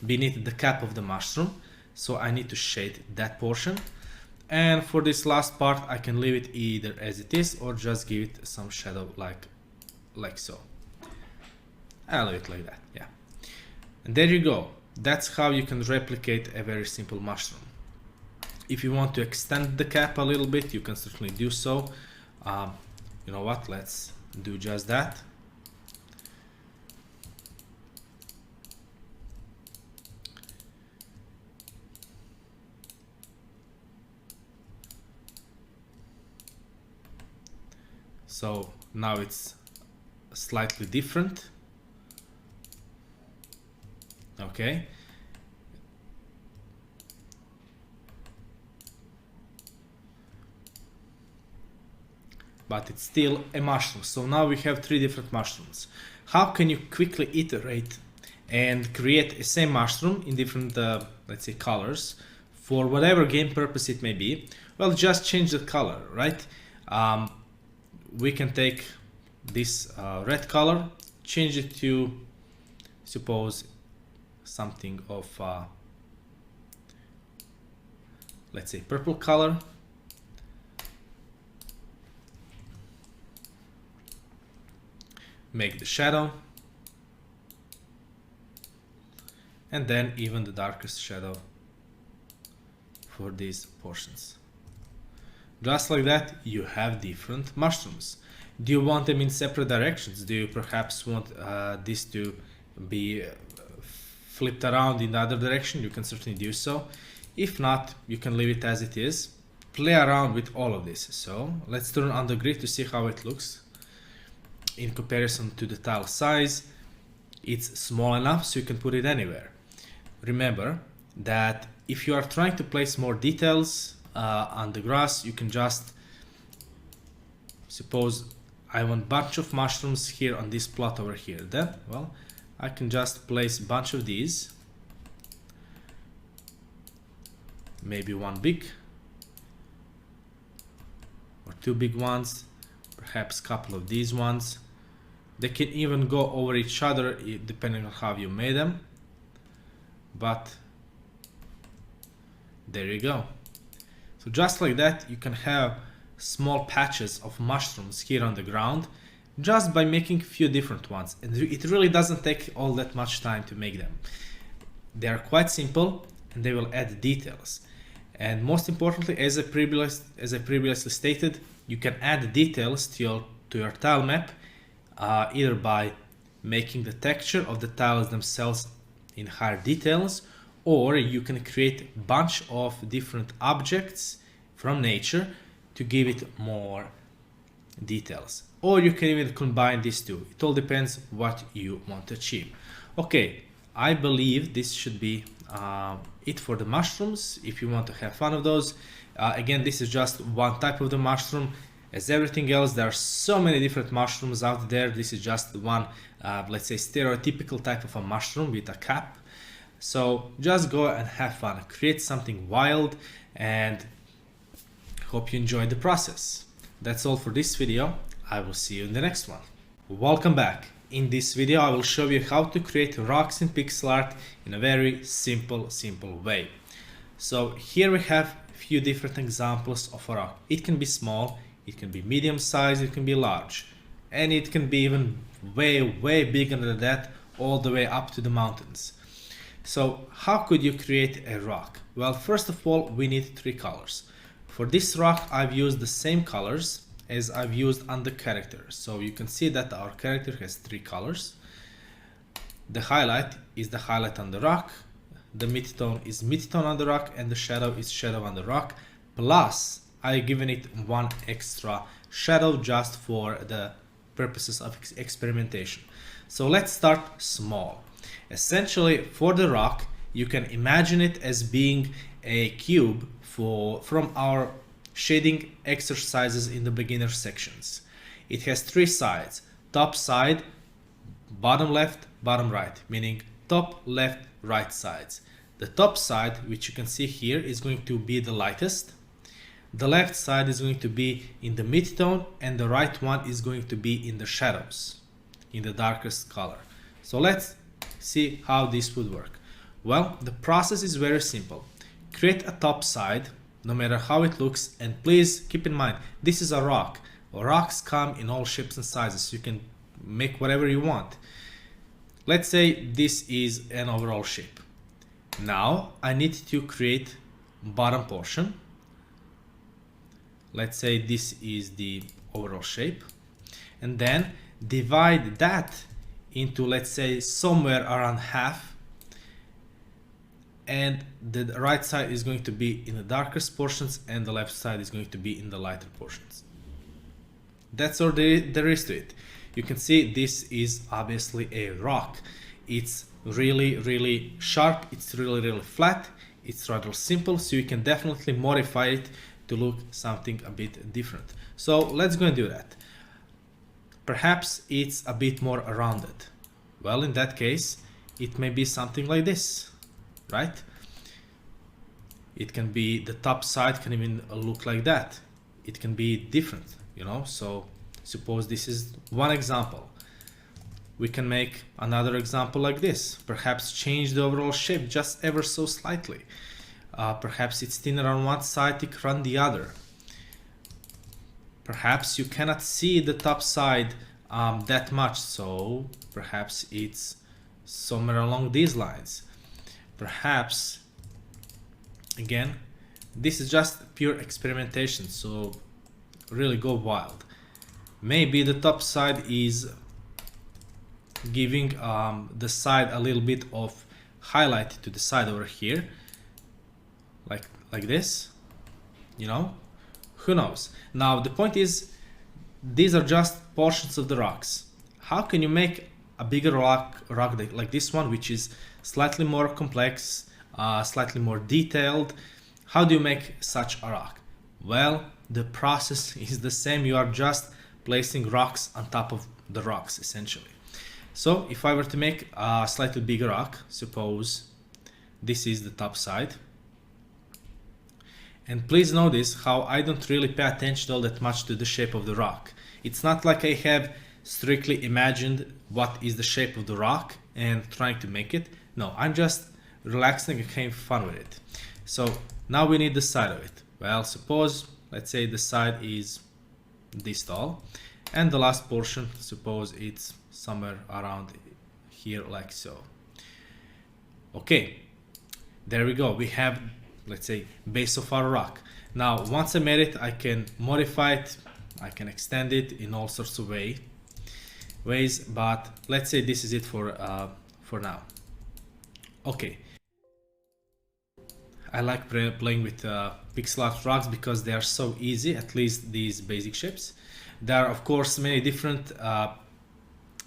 beneath the cap of the mushroom. So I need to shade that portion. And for this last part, I can leave it either as it is or just give it some shadow like so. I'll leave it like that, yeah. And there you go. That's how you can replicate a very simple mushroom. If you want to extend the cap a little bit, you can certainly do so. You know what, let's do just that. So now it's slightly different. Okay. But it's still a mushroom. So now we have 3 different mushrooms. How can you quickly iterate and create a same mushroom in different, let's say, colors for whatever game purpose it may be, well, just change the color, right? We can take this red color, change it to, suppose, something of, let's say, purple color. Make the shadow, and then even the darkest shadow for these portions. Just like that, you have different mushrooms. Do you want them in separate directions? Do you perhaps want this to be flipped around in the other direction? You can certainly do so. If not, you can leave it as it is. Play around with all of this. So let's turn on the grid to see how it looks in comparison to the tile size. It's small enough so you can put it anywhere. Remember that if you are trying to place more details on the grass, you can just, suppose I want a bunch of mushrooms here on this plot over here. Then, well, I can just place a bunch of these, maybe one big or two big ones, perhaps a couple of these ones. They can even go over each other depending on how you made them, but there you go. So just like that, you can have small patches of mushrooms here on the ground just by making a few different ones, and it really doesn't take all that much time to make them. They are quite simple and they will add details, and most importantly, as I previously stated, you can add details to your tile map either by making the texture of the tiles themselves in higher details, or you can create a bunch of different objects from nature to give it more details, or you can even combine these two. It all depends what you want to achieve. Okay, I believe this should be it for the mushrooms. If you want to have fun of those, again, this is just one type of the mushroom. As everything else, there are so many different mushrooms out there. This is just one, let's say, stereotypical type of a mushroom with a cap. So just go and have fun, create something wild, and hope you enjoyed the process. That's all for this video. I will see you in the next one. Welcome back. In this video, I will show you how to create rocks in pixel art in a very simple way. So here we have a few different examples of a rock. It can be small, it can be medium size, it can be large, and it can be even way bigger than that, all the way up to the mountains. So how could you create a rock? Well, first of all, we need three colors. For this rock, I've used the same colors as I've used on the character. So you can see that our character has three colors. The highlight is the highlight on the rock, the midtone is midtone on the rock, and the shadow is shadow on the rock. Plus, I've given it one extra shadow just for the purposes of experimentation. So let's start small. Essentially, for the rock, you can imagine it as being a cube from our shading exercises in the beginner sections. It has three sides: top side, bottom left, bottom right, meaning top, left, right sides. The top side, which you can see here, is going to be the lightest. The left side is going to be in the midtone, and the right one is going to be in the shadows, in the darkest color. So let's see how this would work. Well, the process is very simple. Create a top side, no matter how it looks, and please keep in mind, this is a rock. Rocks come in all shapes and sizes. You can make whatever you want. Let's say this is an overall shape. Now I need to create bottom portion. Let's say this is the overall shape, and then divide that into, let's say, somewhere around half, and the right side is going to be in the darkest portions and the left side is going to be in the lighter portions. That's all there is to it. You can see this is obviously a rock. It's really sharp, it's really flat, it's rather simple, so you can definitely modify it to look something a bit different. So let's go and do that. Perhaps it's a bit more rounded. Well, in that case, it may be something like this, right? It can be, the top side can even look like that. It can be different, you know. So suppose this is one example. We can make another example like this. Perhaps change the overall shape just ever so slightly. Perhaps it's thinner on one side, thicker on the other. Perhaps you cannot see the top side that much, so perhaps it's somewhere along these lines. Perhaps, again, this is just pure experimentation, so really go wild. Maybe the top side is giving the side a little bit of highlight to the side over here, like this, you know. Who knows? Now the point is, these are just portions of the rocks. How can you make a bigger rock like this one, which is slightly more complex, slightly more detailed? How do you make such a rock? Well, the process is the same. You are just placing rocks on top of the rocks, essentially. So if I were to make a slightly bigger rock, suppose this is the top side. And please notice how I don't really pay attention all that much to the shape of the rock. It's not like I have strictly imagined what is the shape of the rock and trying to make it. No, I'm just relaxing and having fun with it. So now we need the side of it. Well, suppose, let's say the side is this tall, and the last portion, suppose it's somewhere around here, like so. Okay, there we go. We have, let's say, base of our rock. Now once I made it, I can modify it, I can extend it in all sorts of ways, but let's say this is it for now. Okay, I like playing with pixel art rocks because they are so easy, at least these basic shapes. There are of course many different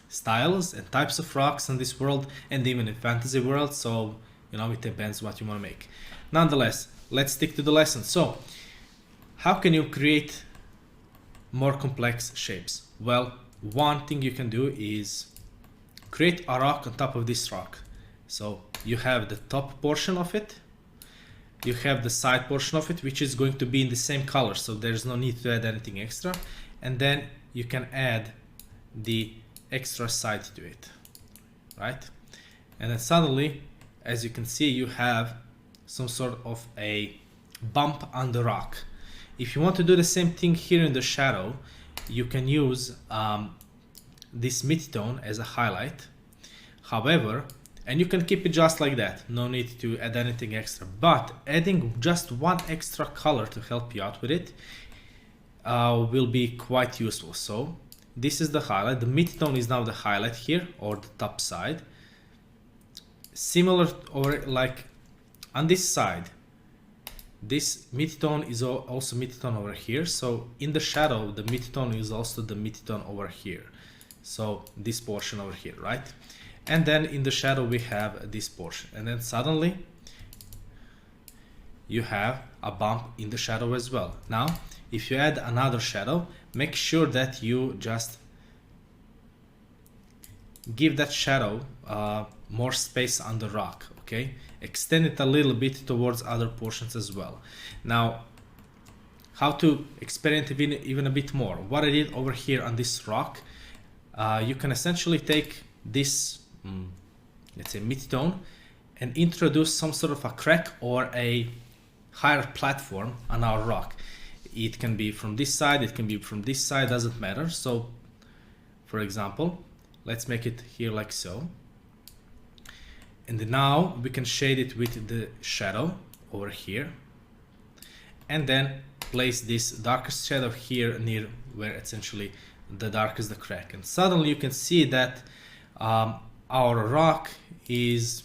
styles and types of rocks in this world, and even in fantasy world, so you know, it depends what you want to make. Nonetheless, let's stick to the lesson. So how can you create more complex shapes? Well, one thing you can do is create a rock on top of this rock. So you have the top portion of it, you have the side portion of it, which is going to be in the same color, so there's no need to add anything extra, and then you can add the extra side to it, right? And then suddenly, as you can see, you have some sort of a bump on the rock. If you want to do the same thing here in the shadow, you can use this mid-tone as a highlight. However, and you can keep it just like that, no need to add anything extra, but adding just one extra color to help you out with it will be quite useful. So this is the highlight, the mid-tone is now the highlight here, or the top side. Similar, or like on this side, this mid-tone is also mid-tone over here, so in the shadow the mid-tone is also the mid-tone over here, so this portion over here, right? And then in the shadow we have this portion, and then suddenly you have a bump in the shadow as well. Now if you add another shadow, make sure that you just give that shadow more space on the rock, okay? Extend it a little bit towards other portions as well. Now, how to experiment even a bit more. What I did over here on this rock, you can essentially take this, let's say, mid-tone, and introduce some sort of a crack or a higher platform on our rock. It can be from this side, it can be from this side, doesn't matter. So, for example, let's make it here like so. And now we can shade it with the shadow over here, and then place this darkest shadow here near where essentially the dark is the crack, and suddenly you can see that our rock is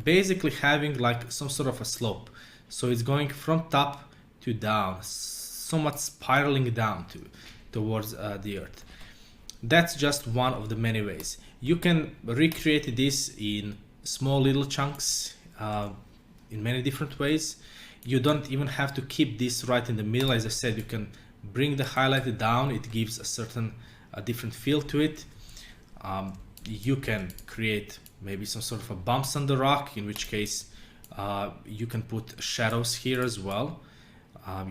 basically having like some sort of a slope, so it's going from top to down, somewhat spiraling down towards the earth. That's just one of the many ways. You can recreate this in small little chunks in many different ways. You don't even have to keep this right in the middle. As I said, you can bring the highlight down, it gives a certain different feel to it. You can create maybe some sort of a bumps on the rock, in which case you can put shadows here as well.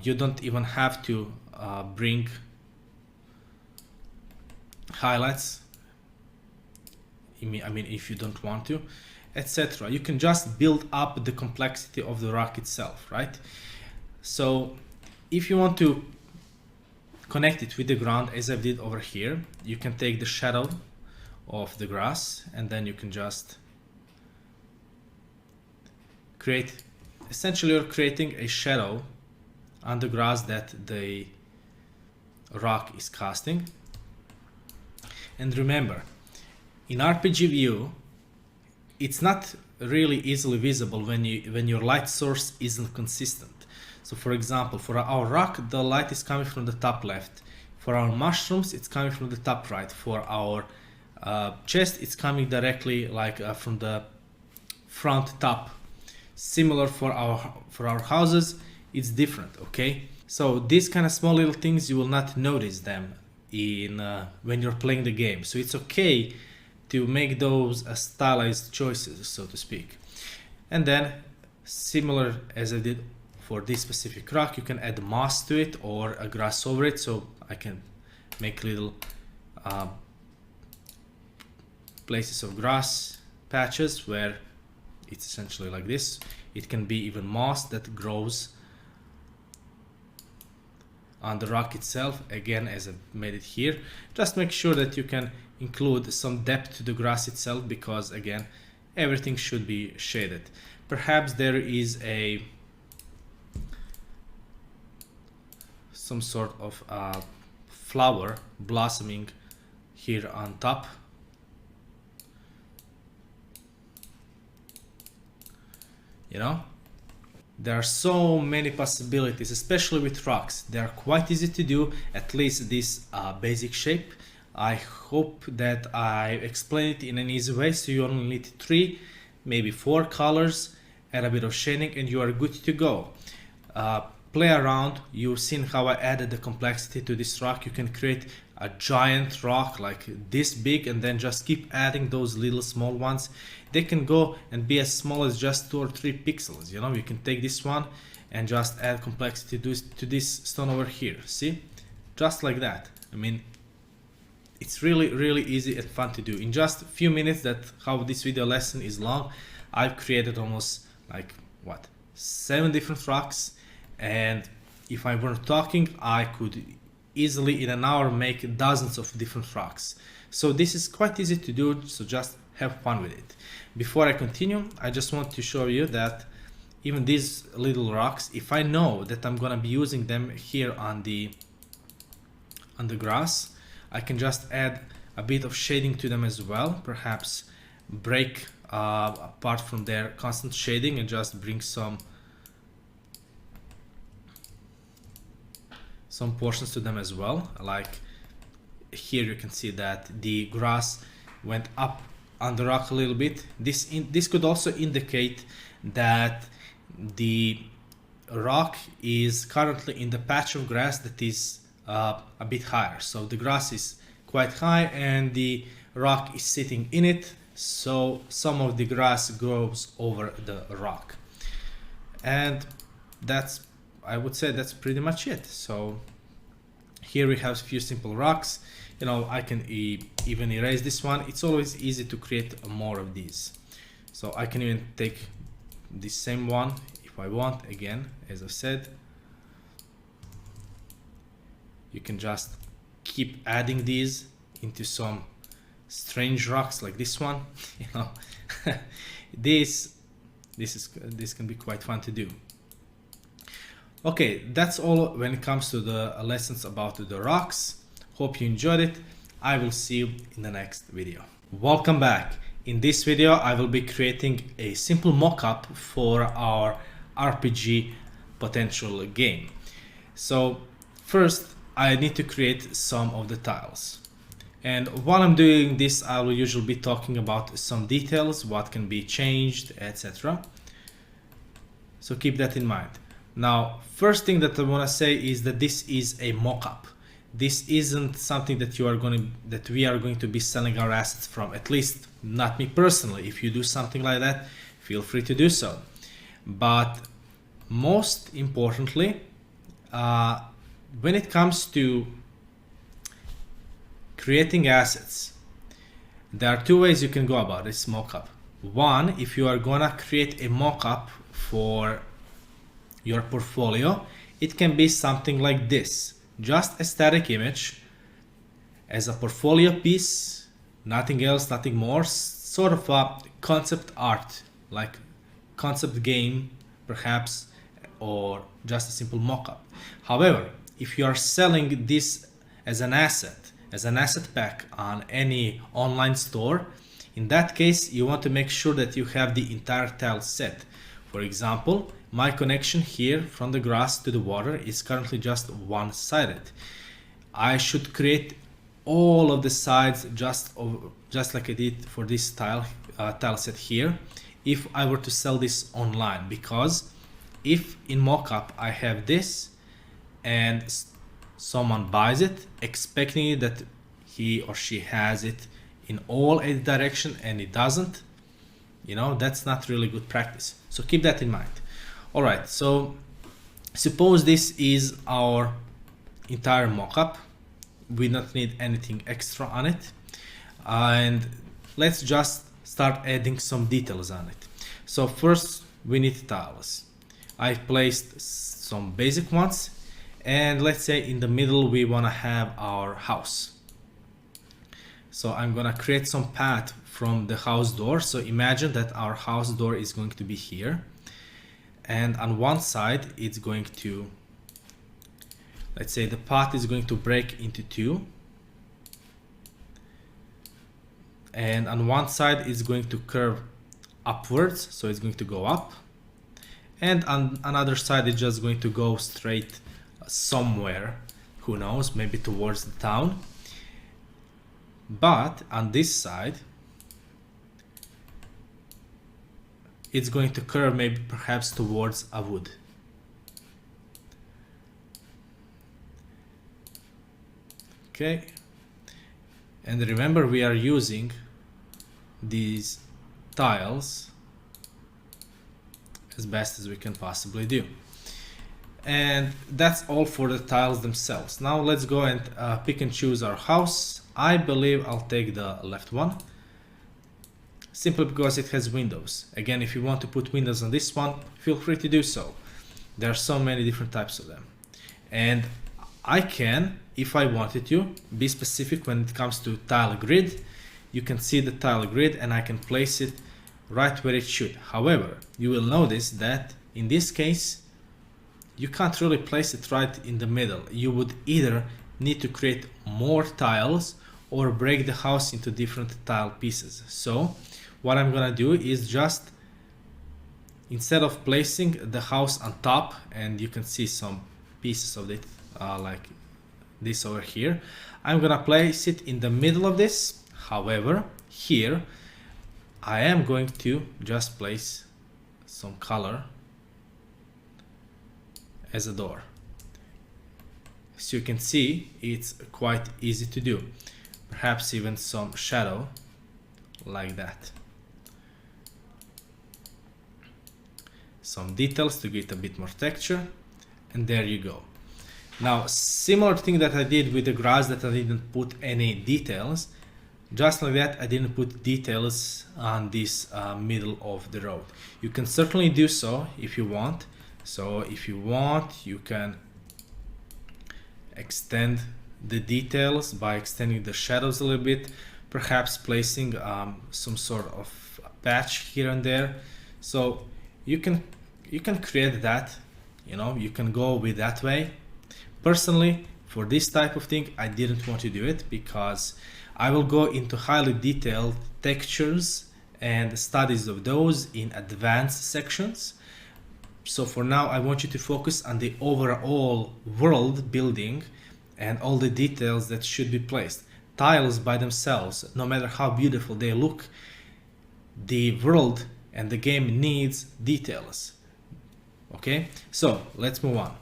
You don't even have to bring highlights, I mean if you don't want to, etc. You can just build up the complexity of the rock itself, right? So if you want to connect it with the ground, as I did over here, you can take the shadow of the grass and then you can just create, essentially you're creating a shadow on the grass that the rock is casting. And remember, in RPG view, it's not really easily visible when your light source isn't consistent. So for example, for our rock, the light is coming from the top left. For our mushrooms, it's coming from the top right. For our chest, it's coming directly from the front top. Similar for our houses, it's different, okay? So these kind of small little things, you will not notice them in when you're playing the game. So it's okay to make those stylized choices, so to speak. And then, similar as I did for this specific rock, you can add moss to it or a grass over it. So I can make little places of grass patches where it's essentially like this. It can be even moss that grows on the rock itself, again as I've made it here. Just make sure that you can include some depth to the grass itself, because again everything should be shaded. Perhaps there is some sort of flower blossoming here on top. You know, there are so many possibilities, especially with rocks. They are quite easy to do, at least this basic shape. I hope that I explained it in an easy way, so you only need 3, maybe 4 colors, add a bit of shading, and you are good to go. Play around. You've seen how I added the complexity to this rock. You can create a giant rock like this big and then just keep adding those little small ones. They can go and be as small as just 2 or 3 pixels. You know, you can take this one and just add complexity to this stone over here. See, just like that. I mean, it's really easy and fun to do. In just a few minutes, that how this video lesson is long, I've created almost like what, 7 different rocks. And if I weren't talking, I could easily in an hour make dozens of different rocks. So this is quite easy to do, so just have fun with it. Before I continue, I just want to show you that even these little rocks, if I know that I'm gonna be using them here on the grass, I can just add a bit of shading to them as well. Perhaps break apart from their constant shading and just bring some portions to them as well. Like here you can see that the grass went up on the rock a little bit. This could also indicate that the rock is currently in the patch of grass that is a bit higher. So the grass is quite high and the rock is sitting in it, so some of the grass grows over the rock. And I would say that's pretty much it. So here we have a few simple rocks. You know, I can even erase this one. It's always easy to create more of these. So I can even take the same one if I want. Again, as I said, you can just keep adding these into some strange rocks like this one. You know, this can be quite fun to do. Okay, that's all when it comes to the lessons about the rocks. Hope you enjoyed it. I will see you in the next video. Welcome back. In this video, I will be creating a simple mock-up for our RPG potential game. So first, I need to create some of the tiles. And while I'm doing this, I will usually be talking about some details, what can be changed, etc. So keep that in mind. Now, first thing that I want to say is that this is a mock-up. this isn't something that we are going to be selling our assets from, at least not me personally. If you do something like that, feel free to do so. But most importantly, when it comes to creating assets, there are two ways you can go about this mockup. One, if you are gonna create a mockup for your portfolio, it can be something like this, just a static image as a portfolio piece, nothing else, nothing more, sort of a concept art, like concept game perhaps, or just a simple mockup. However, if you are selling this as an asset pack on any online store, in that case you want to make sure that you have the entire tile set. For example, my connection here from the grass to the water is currently just one-sided. I should create all of the sides just like I did for this tile set here if I were to sell this online, because if in mockup I have this and someone buys it expecting that he or she has it in all 8 directions and it doesn't, you know, that's not really good practice. So keep that in mind. All right, so suppose this is our entire mockup. We don't need anything extra on it, and let's just start adding some details on it. So first we need tiles. I've placed some basic ones, and let's say in the middle we want to have our house. So I'm gonna create some path from the house door. So imagine that our house door is going to be here, and on one side it's going to, let's say the path is going to break into 2, and on one side it's going to curve upwards, so it's going to go up, and on another side it's just going to go straight somewhere, who knows, maybe towards the town. But on this side it's going to curve maybe perhaps towards a wood. Okay, and remember we are using these tiles as best as we can possibly do. And that's all for the tiles themselves. Now let's go and pick and choose our house. I believe I'll take the left one, simply because it has windows. Again, if you want to put windows on this one, feel free to do so. There are so many different types of them, and I can, if I wanted to, be specific when it comes to tile grid. You can see the tile grid and I can place it right where it should. However, you will notice that in this case you can't really place it right in the middle. You would either need to create more tiles or break the house into different tile pieces. So what I'm gonna do is just, instead of placing the house on top, and you can see some pieces of it like this over here, I'm gonna place it in the middle of this. However, here I am going to just place some color as a door. So you can see it's quite easy to do. Perhaps even some shadow like that. Some details to get a bit more texture, and there you go. Now, similar thing that I did with the grass, that I didn't put any details, just like that I didn't put details on this middle of the road. You can certainly do so if you want. So if you want, you can extend the details by extending the shadows a little bit, perhaps placing some sort of patch here and there. So you can create that, you know, you can go with that way. Personally, for this type of thing, I didn't want to do it because I will go into highly detailed textures and studies of those in advanced sections. So for now, I want you to focus on the overall world building and all the details that should be placed. Tiles by themselves, no matter how beautiful they look, the world and the game needs details. Okay, so let's move on.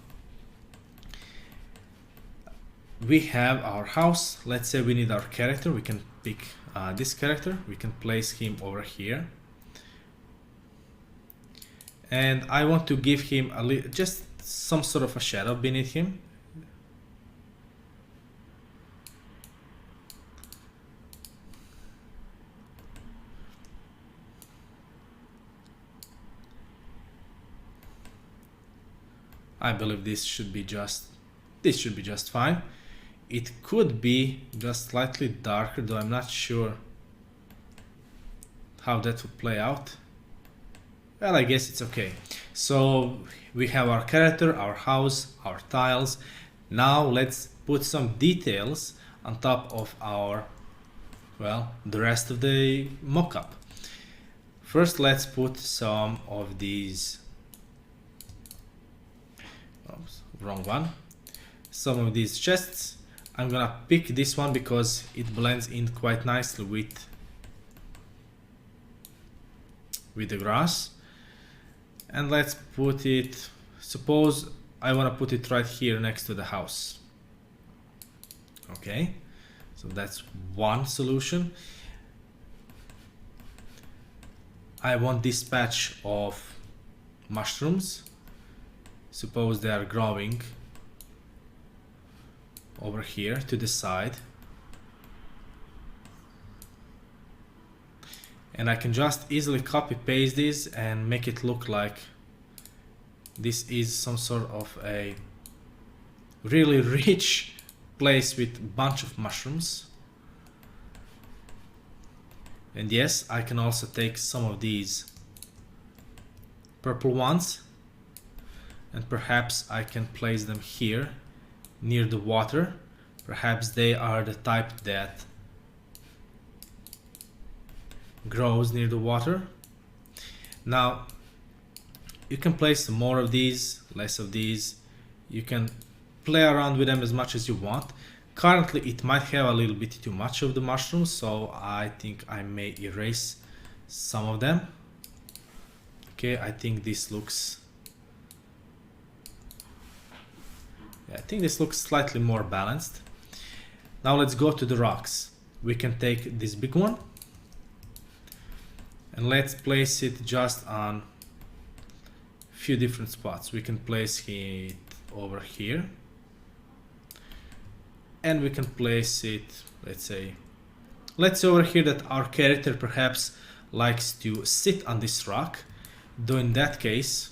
we have our house. Let's say we need our character. We can pick this character. We can place him over here. And I want to give him just some sort of a shadow beneath him. I believe this should be just fine. It could be just slightly darker, though I'm not sure how that would play out. Well, I guess it's okay. So we have our character, our house, our tiles. Now let's put some details on top of our, well, the rest of the mockup. First, let's put some of these, oops, wrong one. Some of these chests. I'm gonna pick this one because it blends in quite nicely with the grass. And let's put it, suppose I want to put it right here next to the house. Okay, so that's one solution. I want this patch of mushrooms, suppose they are growing over here to the side. And I can just easily copy paste this and make it look like this is some sort of a really rich place with a bunch of mushrooms. And yes, I can also take some of these purple ones and perhaps I can place them here near the water. Perhaps they are the type that grows near the water. Now you can place more of these, less of these. You can play around with them as much as you want. Currently it might have a little bit too much of the mushrooms, so I think I may erase some of them. Okay, I think this looks, yeah, I think this looks slightly more balanced. Now let's go to the rocks. We can take this big one and let's place it just on a few different spots. We can place it over here and we can place it, let's say over here that our character perhaps likes to sit on this rock. Though in that case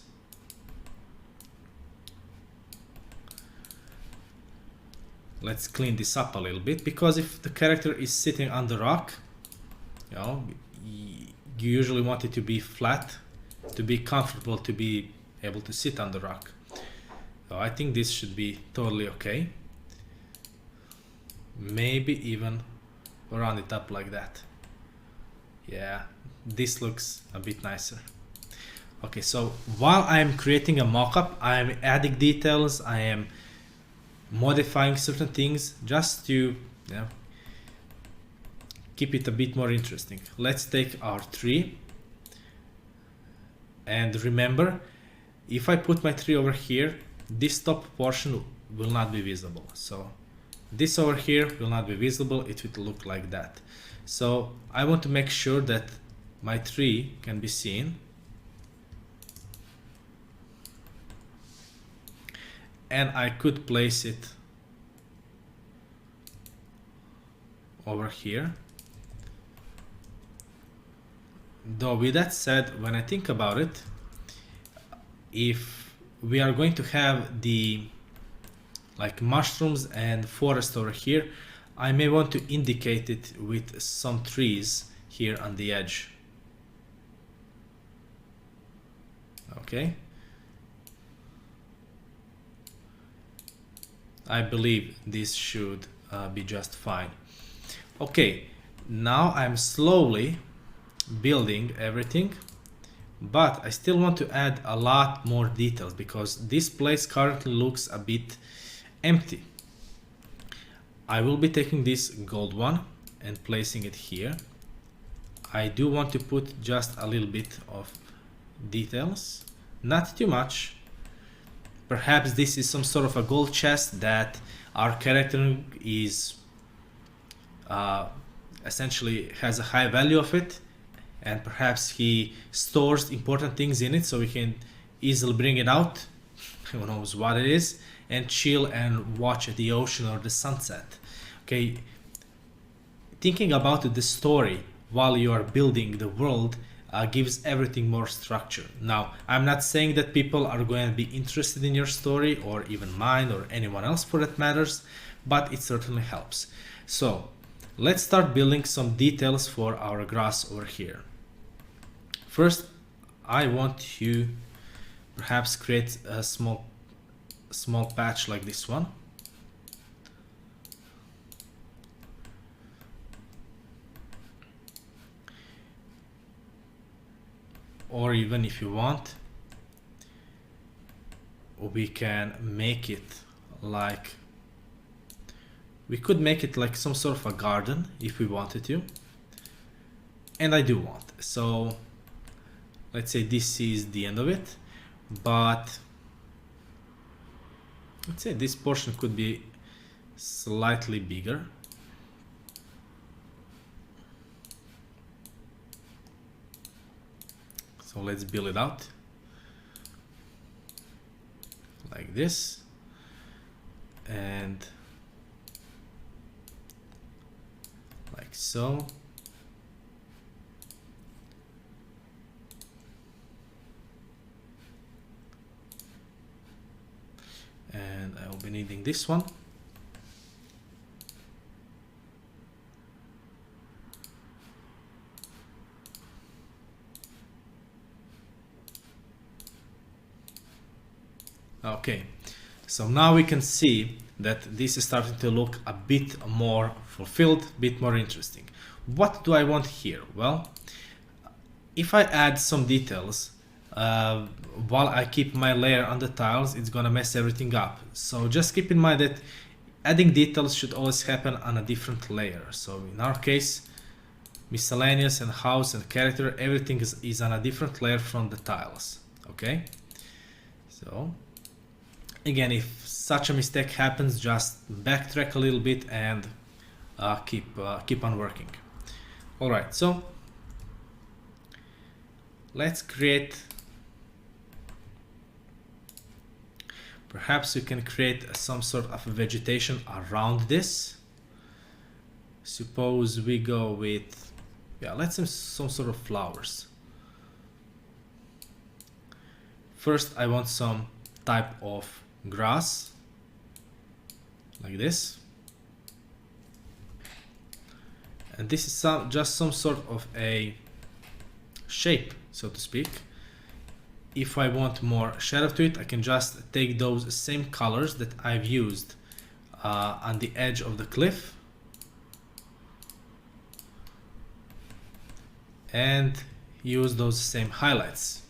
let's clean this up a little bit, because if the character is sitting on the rock, you know, you usually want it to be flat, to be comfortable, to be able to sit on the rock. So I think this should be totally okay. Maybe even round it up like that. Yeah, this looks a bit nicer. Okay, so while I am creating a mockup, I am adding details, I am modifying certain things just to, you know, keep it a bit more interesting. Let's take our tree, and remember, if I put my tree over here, this top portion will not be visible. So this over here will not be visible, it will look like that. So I want to make sure that my tree can be seen. And I could place it over here. Though with that said, when I think about it, if we are going to have the like mushrooms and forest over here, I may want to indicate it with some trees here on the edge. Okay. I believe this should be just fine. Okay, now I'm slowly building everything, but I still want to add a lot more details because this place currently looks a bit empty. I will be taking this gold one and placing it here. I do want to put just a little bit of details, not too much. perhaps this is some sort of a gold chest that our character is essentially has a high value of it, and perhaps he stores important things in it so we can easily bring it out, who knows what it is, and chill and watch the ocean or the sunset. Okay, thinking about the story while you are building the world gives everything more structure. Now, I'm not saying that people are going to be interested in your story, or even mine, or anyone else for that matters, but it certainly helps. So let's start building some details for our grass over here. First, I want to perhaps create a small patch like this one. Or even if you want, we can make it like, we could make it like some sort of a garden if we wanted to. And I do want. So let's say this is the end of it, but let's say this portion could be slightly bigger. So let's build it out like this, and like so. And I will be needing this one. Okay, so now we can see that this is starting to look a bit more fulfilled, a bit more interesting. What do I want here? Well, if I add some details while I keep my layer on the tiles, it's gonna mess everything up. So just keep in mind that adding details should always happen on a different layer. So in our case, miscellaneous and house and character, everything is on a different layer from the tiles. Okay, so again, if such a mistake happens, just backtrack a little bit and keep on working. All right, so let's create, perhaps we can create some sort of vegetation around this. Suppose we go with, yeah, let's have some sort of flowers. First, I want some type of grass like this, and this is just some sort of a shape, so to speak. If I want more shadow to it, I can just take those same colors that I've used on the edge of the cliff and use those same highlights.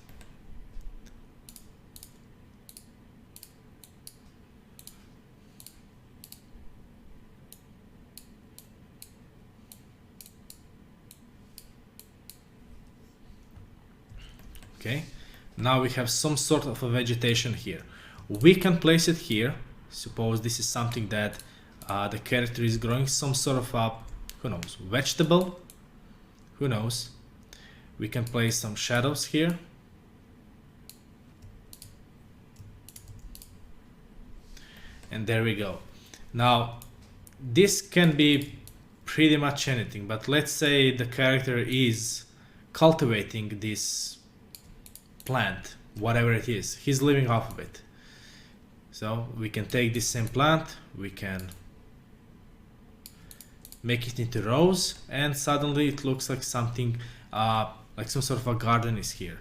Okay, now we have some sort of a vegetation here. We can place it here. Suppose this is something that the character is growing, some sort of a, who knows, vegetable, who knows. We can place some shadows here. And there we go. Now, this can be pretty much anything, but let's say the character is cultivating this plant, whatever it is, he's living off of it. So we can take this same plant, we can make it into rows, and suddenly it looks like something like some sort of a garden is here.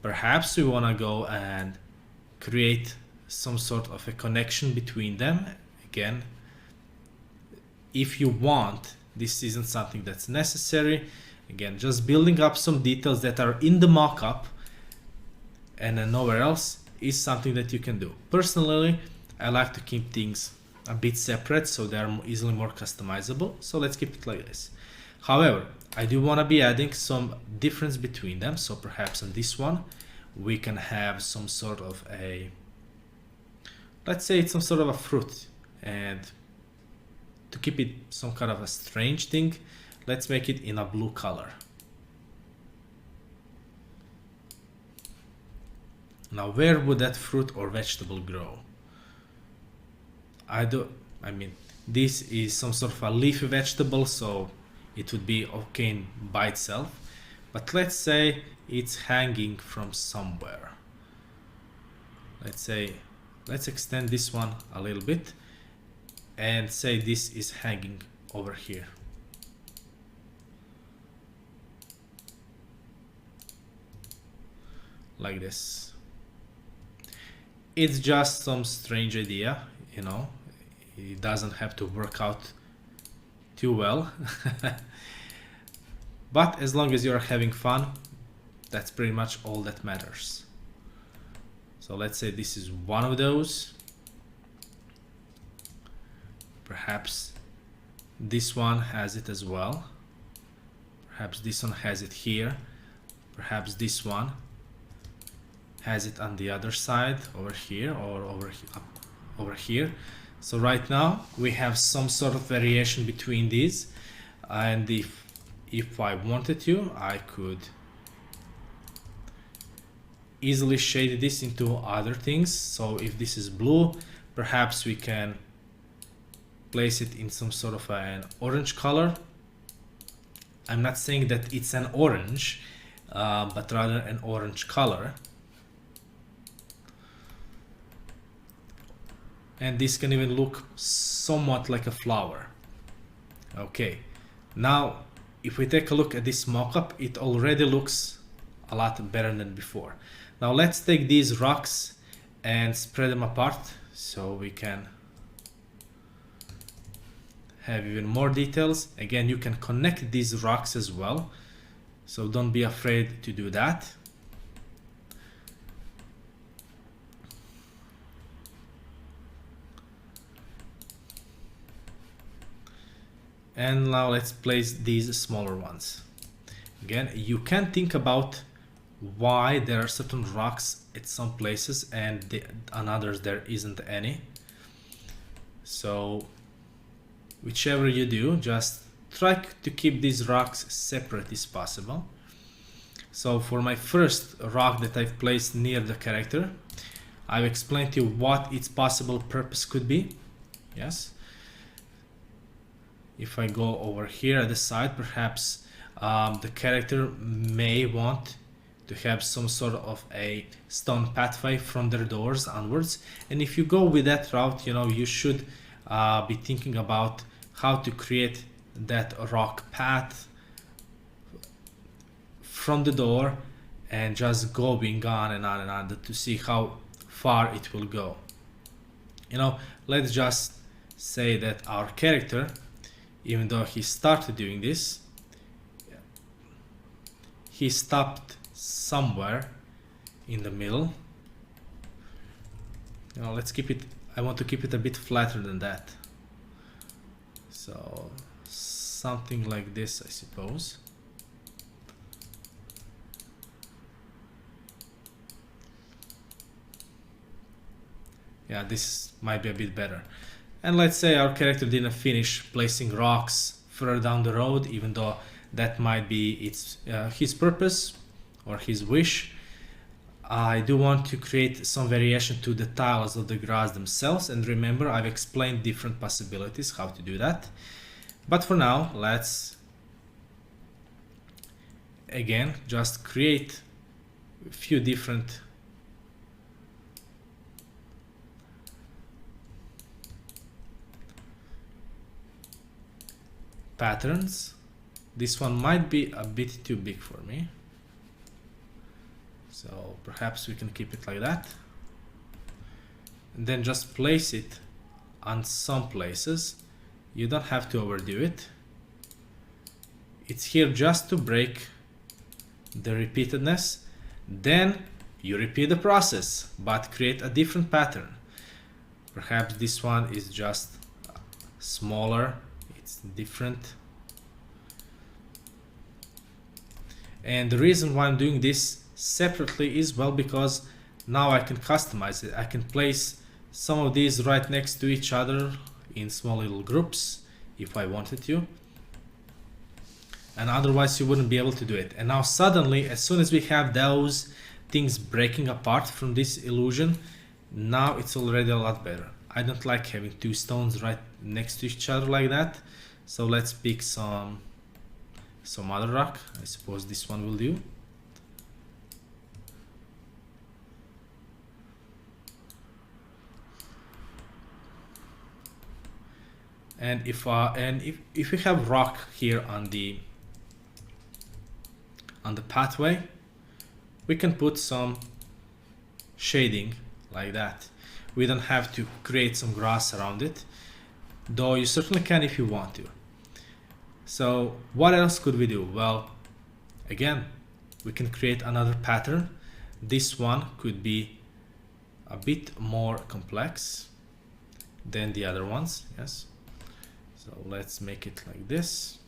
Perhaps we want to go and create some sort of a connection between them. Again, if you want, this isn't something that's necessary. Again, just building up some details that are in the mock-up and then nowhere else is something that you can do. Personally, I like to keep things a bit separate so they're easily more customizable. So let's keep it like this. However, I do want to be adding some difference between them. So perhaps on this one, we can have some sort of a let's say it's some sort of a fruit, and to keep it some kind of a strange thing, let's make it in a blue color. Now where would that fruit or vegetable grow? I mean, this is some sort of a leafy vegetable, so it would be okay by itself. But let's say it's hanging from somewhere. Let's extend this one a little bit and say this is hanging over here. Like this. It's just some strange idea, you know, it doesn't have to work out too well. But as long as you're having fun, that's pretty much all that matters. So let's say this is one of those. Perhaps this one has it as well. Perhaps this one has it here. Perhaps this one has it on the other side, over here, or over here. So right now we have some sort of variation between these, and if I wanted to, I could easily shade this into other things. So if this is blue, perhaps we can place it in some sort of an orange color. I'm not saying that it's an orange, but rather an orange color. And this can even look somewhat like a flower. Okay, now if we take a look at this mockup, it already looks a lot better than before. Now let's take these rocks and spread them apart so we can have even more details. Again, you can connect these rocks as well, so don't be afraid to do that. And now let's place these smaller ones. Again, you can think about why there are certain rocks at some places and on others there isn't any. So whichever you do, just try to keep these rocks separate as possible. So for my first rock that I've placed near the character, I've explained to you what its possible purpose could be. Yes. If I go over here at the side, perhaps the character may want to have some sort of a stone pathway from their doors onwards. And if you go with that route, you know, you should be thinking about how to create that rock path from the door and just going on and on and on to see how far it will go. You know, let's just say that our character, even though he started doing this, he stopped somewhere in the middle. You know, let's keep it, I want to keep it a bit flatter than that. So something like this, I suppose. Yeah, this might be a bit better. And let's say our character didn't finish placing rocks further down the road, even though that might be his purpose or his wish. I do want to create some variation to the tiles of the grass themselves, and remember, I've explained different possibilities how to do that. But for now, let's again just create a few different patterns. This one might be a bit too big for me, so perhaps we can keep it like that, and then just place it on some places. You don't have to overdo it. It's here just to break the repeatedness. Then you repeat the process but create a different pattern. Perhaps this one is just smaller, it's different. And the reason why I'm doing this separately is, well, because now I can customize it. I can place some of these right next to each other in small little groups if I wanted to, and otherwise you wouldn't be able to do it. And now suddenly, as soon as we have those things breaking apart from this illusion, now it's already a lot better. I don't like having two stones right next to each other like that, so let's pick some other rock. I suppose this one will do. And if we have rock here on the pathway, we can put some shading like that. We don't have to create some grass around it, though you certainly can if you want to. So what else could we do? Well, again, we can create another pattern. This one could be a bit more complex than the other ones, yes. So let's make it like this.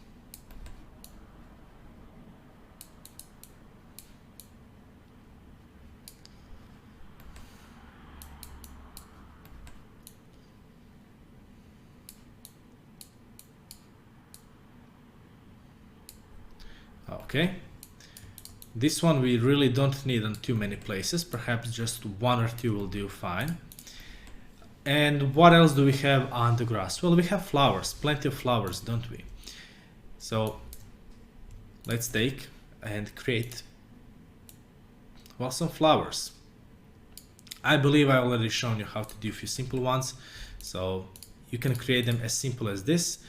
Okay, this one we really don't need on too many places, perhaps just one or two will do fine. And what else do we have on the grass? Well, we have flowers, plenty of flowers, don't we? So let's take and create, well, some flowers. I believe I already shown you how to do a few simple ones, so you can create them as simple as this.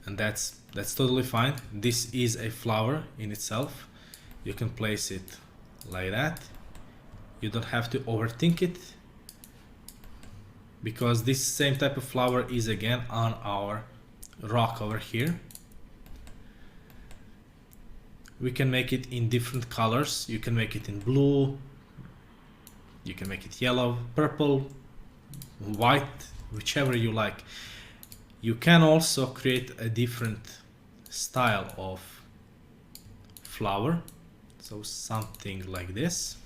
And that's totally fine. This is a flower in itself. You can place it like that. You don't have to overthink it, because this same type of flower is again on our rock over here. We can make it in different colors. You can make it in blue, you can make it yellow, purple, white, whichever you like. You can also create a different style of flower, so something like this.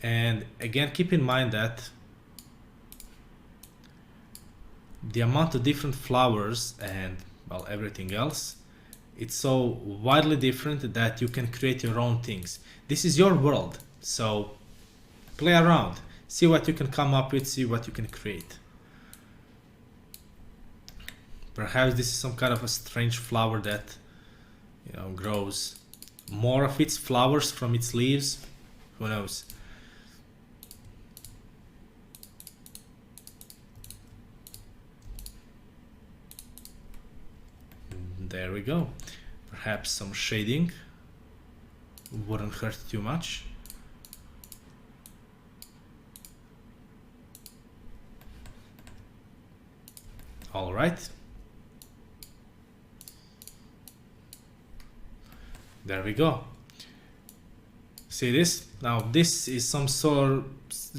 And again, keep in mind that the amount of different flowers and, well, everything else, it's so widely different that you can create your own things. This is your world, so play around, see what you can come up with, see what you can create. Perhaps this is some kind of a strange flower that, you know, grows more of its flowers from its leaves. Who knows? There we go. Perhaps some shading wouldn't hurt too much. All right. There we go. See this? Now this is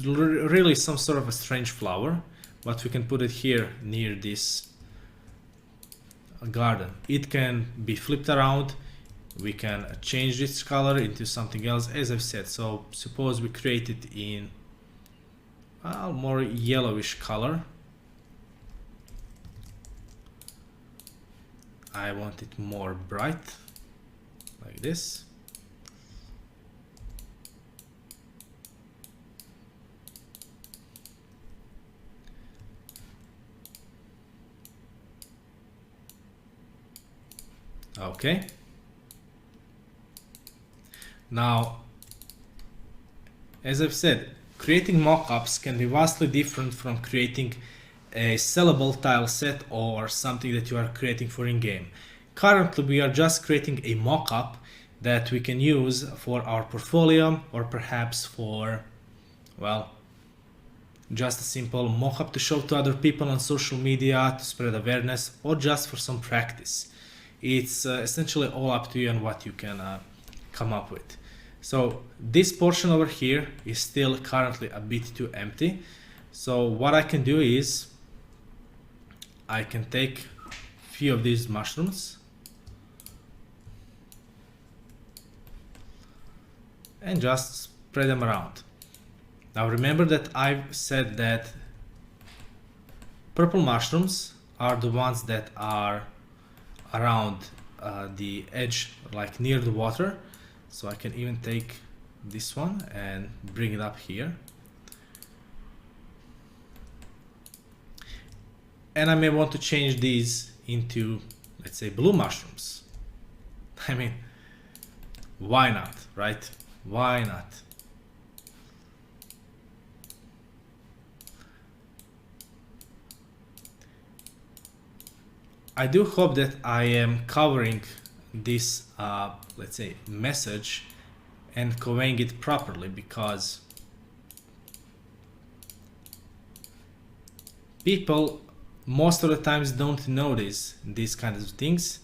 really some sort of a strange flower, but we can put it here near this garden. It can be flipped around. We can change its color into something else, as I've said. So suppose we create it in a more yellowish color. I want it more bright, like this. Okay. Now, as I've said, creating mockups can be vastly different from creating a sellable tile set or something that you are creating for in-game. Currently, we are just creating a mockup that we can use for our portfolio, or perhaps for, well, just a simple mockup to show to other people on social media to spread awareness, or just for some practice. It's essentially all up to you and what you can come up with. So this portion over here is still currently a bit too empty. So what I can do is I can take a few of these mushrooms and just spread them around. Now remember that I've said that purple mushrooms are the ones that are around the edge, like near the water. So I can even take this one and bring it up here. And I may want to change these into, let's say, blue mushrooms. I mean, why not, right? Why not? I do hope that I am covering this, let's say, message and conveying it properly, because people most of the times don't notice these kinds of things,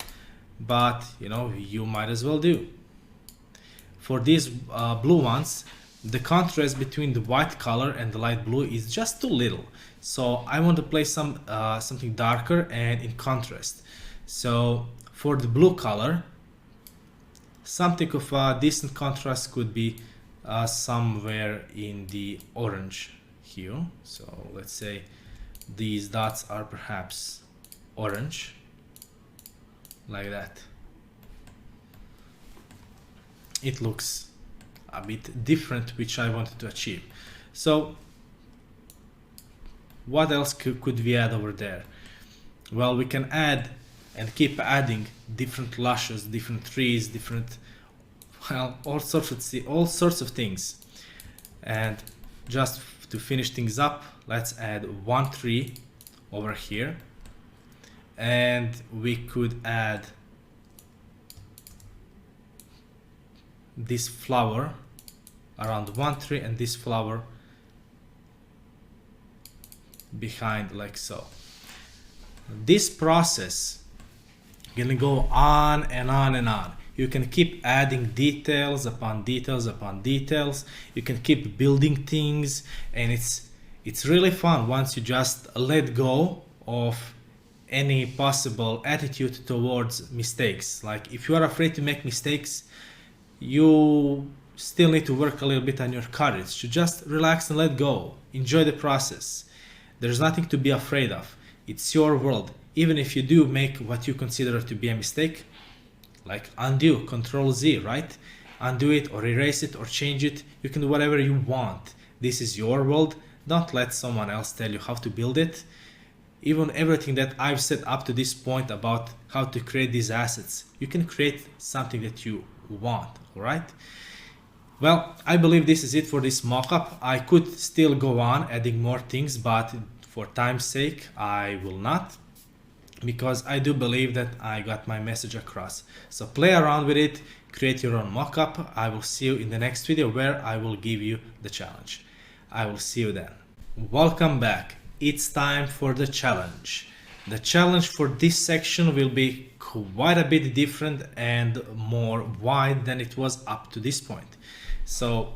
but you know, you might as well do. For these blue ones, the contrast between the white color and the light blue is just too little, so I want to place some something darker and in contrast. So for the blue color, something of a decent contrast could be somewhere in the orange hue. So let's say these dots are perhaps orange, like that. It looks a bit different, which I wanted to achieve. So what else could we add over there? Well, we can add and keep adding different lushes, different trees, different, well, all sorts of things. And just to finish things up, let's add one tree over here, and we could add this flower around one tree and this flower behind, like so. This process gonna go on and on and on. You can keep adding details upon details upon details. You can keep building things, and it's really fun once you just let go of any possible attitude towards mistakes. Like if you are afraid to make mistakes, you still need to work a little bit on your courage to just relax and let go. Enjoy the process. There's nothing to be afraid of. It's your world. Even if you do make what you consider to be a mistake, like undo, Control Z, right? Undo it or erase it or change it. You can do whatever you want. This is your world. Don't let someone else tell you how to build it. Even everything that I've said up to this point about how to create these assets, you can create something that you want, all right? Well, I believe this is it for this mockup. I could still go on adding more things, but for time's sake, I will not, because I do believe that I got my message across. So play around with it, create your own mockup. I will see you in the next video where I will give you the challenge. I will see you then. Welcome back. It's time for the challenge. The challenge for this section will be quite a bit different and more wide than it was up to this point. So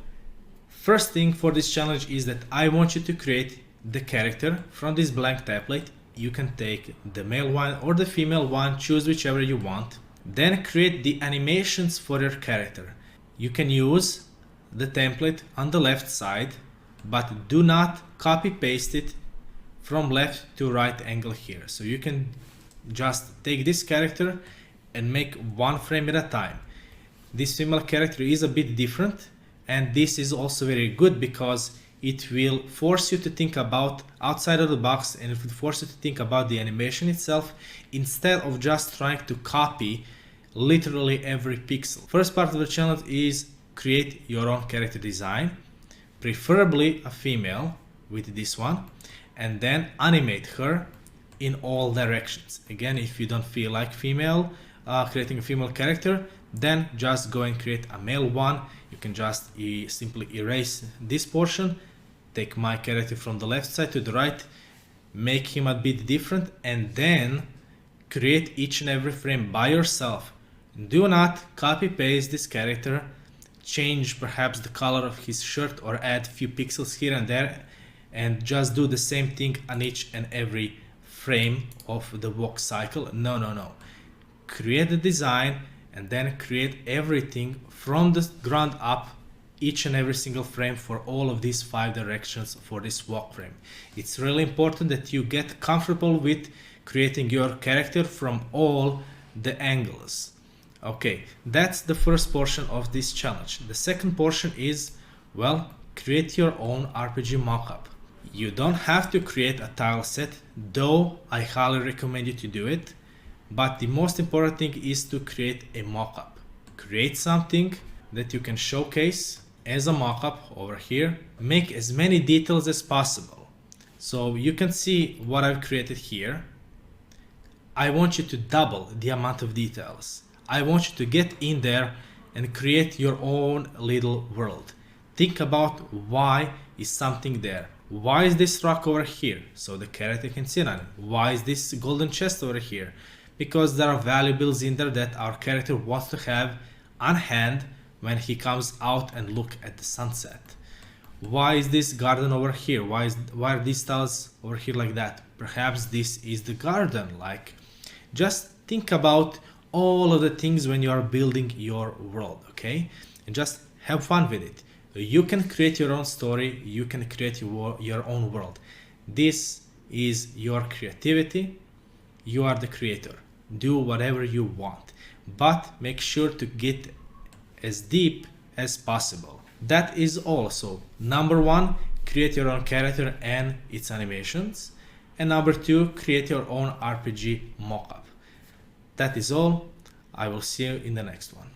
first thing for this challenge is that I want you to create the character from this blank template. You can take the male one or the female one, choose whichever you want. Then create the animations for your character. You can use the template on the left side, but do not copy paste it from left to right angle here. So you can just take this character and make one frame at a time. This female character is a bit different, and this is also very good because it will force you to think about outside of the box, and it will force you to think about the animation itself instead of just trying to copy literally every pixel. First part of the challenge is create your own character design, preferably a female with this one, and then animate her in all directions. Again, if you don't feel like creating a female character, then just go and create a male one. You can just simply erase this portion, take my character from the left side to the right, make him a bit different, and then create each and every frame by yourself. Do not copy paste this character, change perhaps the color of his shirt or add few pixels here and there, and just do the same thing on each and every frame of the walk cycle. No. Create the design and then create everything from the ground up each and every single frame for all of these 5 directions for this walk frame. It's really important that you get comfortable with creating your character from all the angles. Okay, that's the first portion of this challenge. The second portion is, well, create your own RPG mockup. You don't have to create a tile set, though I highly recommend you to do it. But the most important thing is to create a mockup. Create something that you can showcase as a mockup over here. Make as many details as possible. So you can see what I've created here. I want you to double the amount of details. I want you to get in there and create your own little world. Think about why is something there. Why is this rock over here? So the character can sit on it. Why is this golden chest over here? Because there are valuables in there that our character wants to have on hand when he comes out and look at the sunset. Why is this garden over here? Why are these tiles over here like that? Perhaps this is the garden. Like, just think about all of the things when you are building your world, okay? And just have fun with it. You can create your own story. You can create your own world. This is your creativity. You are the creator. Do whatever you want, but make sure to get as deep as possible. That is all. So number 1, create your own character and its animations. And number 2, create your own RPG mockup. That is all. I will see you in the next one.